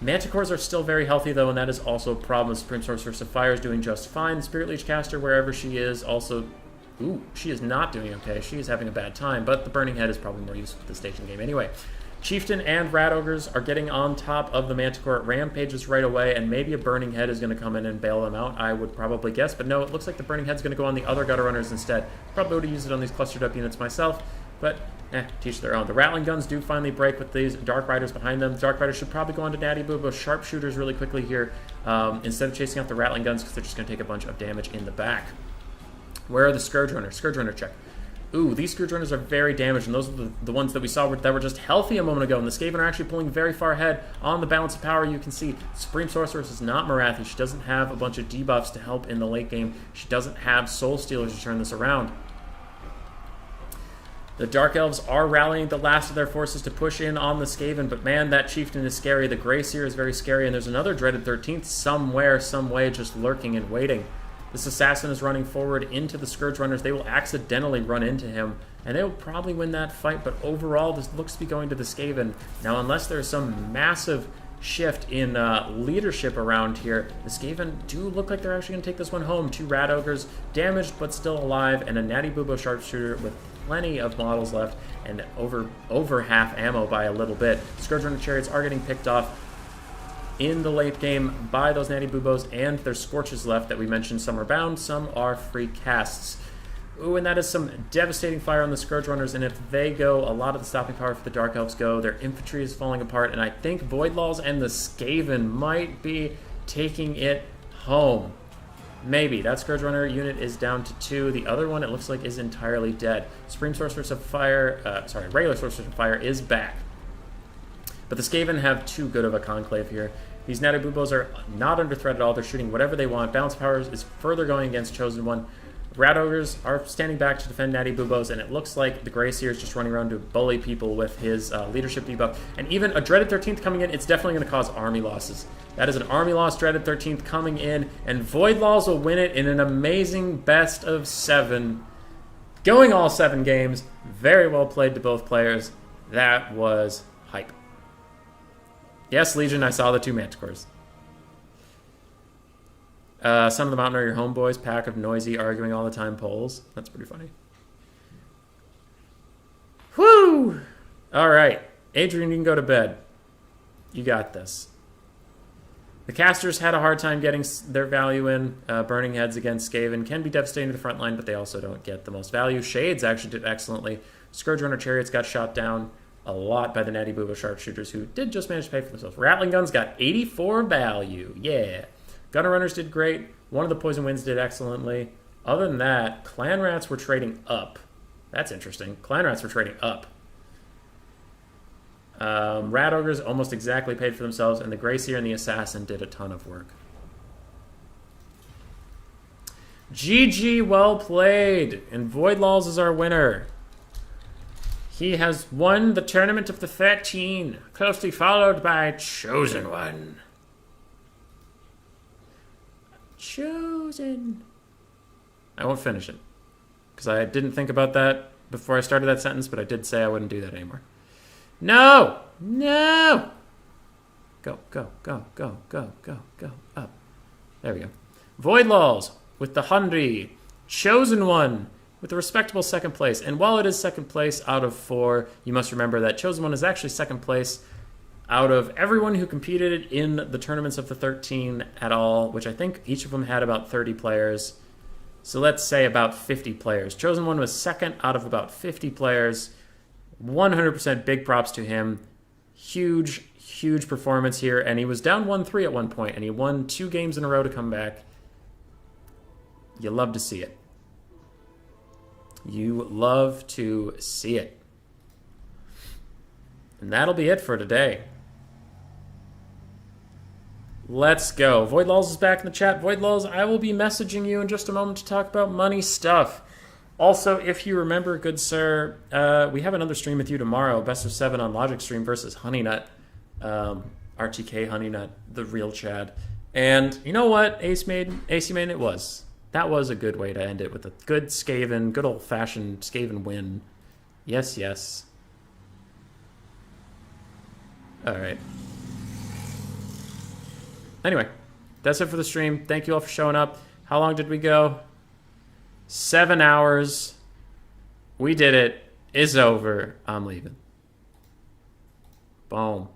Manticores are still very healthy, though, and that is also a problem. Supreme Sorceress of Fire is doing just fine. Spirit Leech Caster, wherever she is, also... Ooh, she is not doing okay. She is having a bad time, but the Burning Head is probably more useful to the station game anyway. Chieftain and Rat Ogres are getting on top of the Manticore. Rampages right away, and maybe a Burning Head is going to come in and bail them out, I would probably guess. But no, it looks like the Burning Head's going to go on the other Gutter Runners instead. Probably would have used it on these clustered up units myself, but teach their own. The Rattling Guns do finally break with these Dark Riders behind them. The Dark Riders should probably go on to Natty Boobo Sharpshooters really quickly here instead of chasing out the Rattling Guns, because they're just going to take a bunch of damage in the back. Where are the Scourge Runners? Scourge Runner check. Ooh, these Scourge Runners are very damaged, and those are the ones that we saw that were just healthy a moment ago. And the Skaven are actually pulling very far ahead on the balance of power. You can see Supreme Sorceress is not Marathi. She doesn't have a bunch of debuffs to help in the late game. She doesn't have Soul Stealers to turn this around. The Dark Elves are rallying the last of their forces to push in on the Skaven, but man, that Chieftain is scary. The Grey Seer is very scary, and there's another Dreaded 13th somewhere, some way, just lurking and waiting. This Assassin is running forward into the Scourge Runners. They will accidentally run into him, and they will probably win that fight, but overall, this looks to be going to the Skaven. Now, unless there's some massive shift in leadership around here, the Skaven do look like they're actually going to take this one home. 2 Rat Ogres, damaged but still alive, and a Natty Bubo Sharpshooter with plenty of models left, and over half ammo by a little bit. Scourge Runner Chariots are getting picked off in the late game by those Natty Bubos, and there's Scorches left that we mentioned. Some are bound, some are free casts. Ooh, and that is some devastating fire on the Scourge Runners, and if they go, a lot of the stopping power for the Dark Elves go. Their infantry is falling apart, and I think Voidlaws and the Skaven might be taking it home. Maybe. That Scourge Runner unit is down to 2. The other one, it looks like, is entirely dead. Supreme Sorceress of Fire, regular Sorceress of Fire is back. But the Skaven have too good of a conclave here. These Natty Bubos are not under threat at all. They're shooting whatever they want. Balance Powers is further going against Chosen One. Rat Ogres are standing back to defend Natty Bubos, and it looks like the Grey Seer is just running around to bully people with his leadership debuff. And even a Dreaded 13th coming in, it's definitely going to cause army losses. That is an army loss, Dreaded 13th coming in, and Voidlaws will win it in an amazing best of 7. Going all 7 games. Very well played to both players. That was hype. Yes, Legion, I saw the 2 Manticores. Son of the Mountain are your homeboys, pack of noisy, arguing all the time poles. That's pretty funny. Woo! All right. Adrian, you can go to bed. You got this. The casters had a hard time getting their value in. Burning Heads against Skaven can be devastating to the front line, but they also don't get the most value. Shades actually did excellently. Scourge Runner Chariots got shot down a lot by the Natty Bubo Sharpshooters, who did just manage to pay for themselves. Rattling Guns got 84 value. Yeah. Gunner Runners did great. One of the Poison Winds did excellently. Other than that, Clan Rats were trading up. That's interesting. Clan Rats were trading up. Rat Ogres almost exactly paid for themselves, and the Grey Seer and the Assassin did a ton of work. GG, well played. And Voidlaws is our winner. He has won the Tournament of the 13, closely followed by Chosen One. Chosen. I won't finish it, because I didn't think about that before I started that sentence, but I did say I wouldn't do that anymore. No! No! Go, go, go, go, go, go, go, up. There we go. Voidlaws with the 100. Chosen One with a respectable 2nd place. And while it is 2nd place out of 4, you must remember that Chosen One is actually 2nd place out of everyone who competed in the Tournaments of the 13 at all, which I think each of them had about 30 players. So let's say about 50 players. Chosen One was 2nd out of about 50 players. 100% big props to him. Huge, huge performance here. And he was down 1-3 at one point, and he won 2 games in a row to come back. You love to see it. You love to see it. And that'll be it for today. Let's go. Voidlaws is back in the chat. Voidlaws, I will be messaging you in just a moment to talk about money stuff. Also, if you remember, good sir, we have another stream with you tomorrow. Best of 7 on Logic Stream versus Honeynut. RTK Honeynut, the real Chad. And you know what, AC Main, it was. That was a good way to end it, with a good Skaven, good old-fashioned Skaven win. Yes, yes. All right. Anyway, that's it for the stream. Thank you all for showing up. How long did we go? 7 hours. We did it. It's over. I'm leaving. Boom.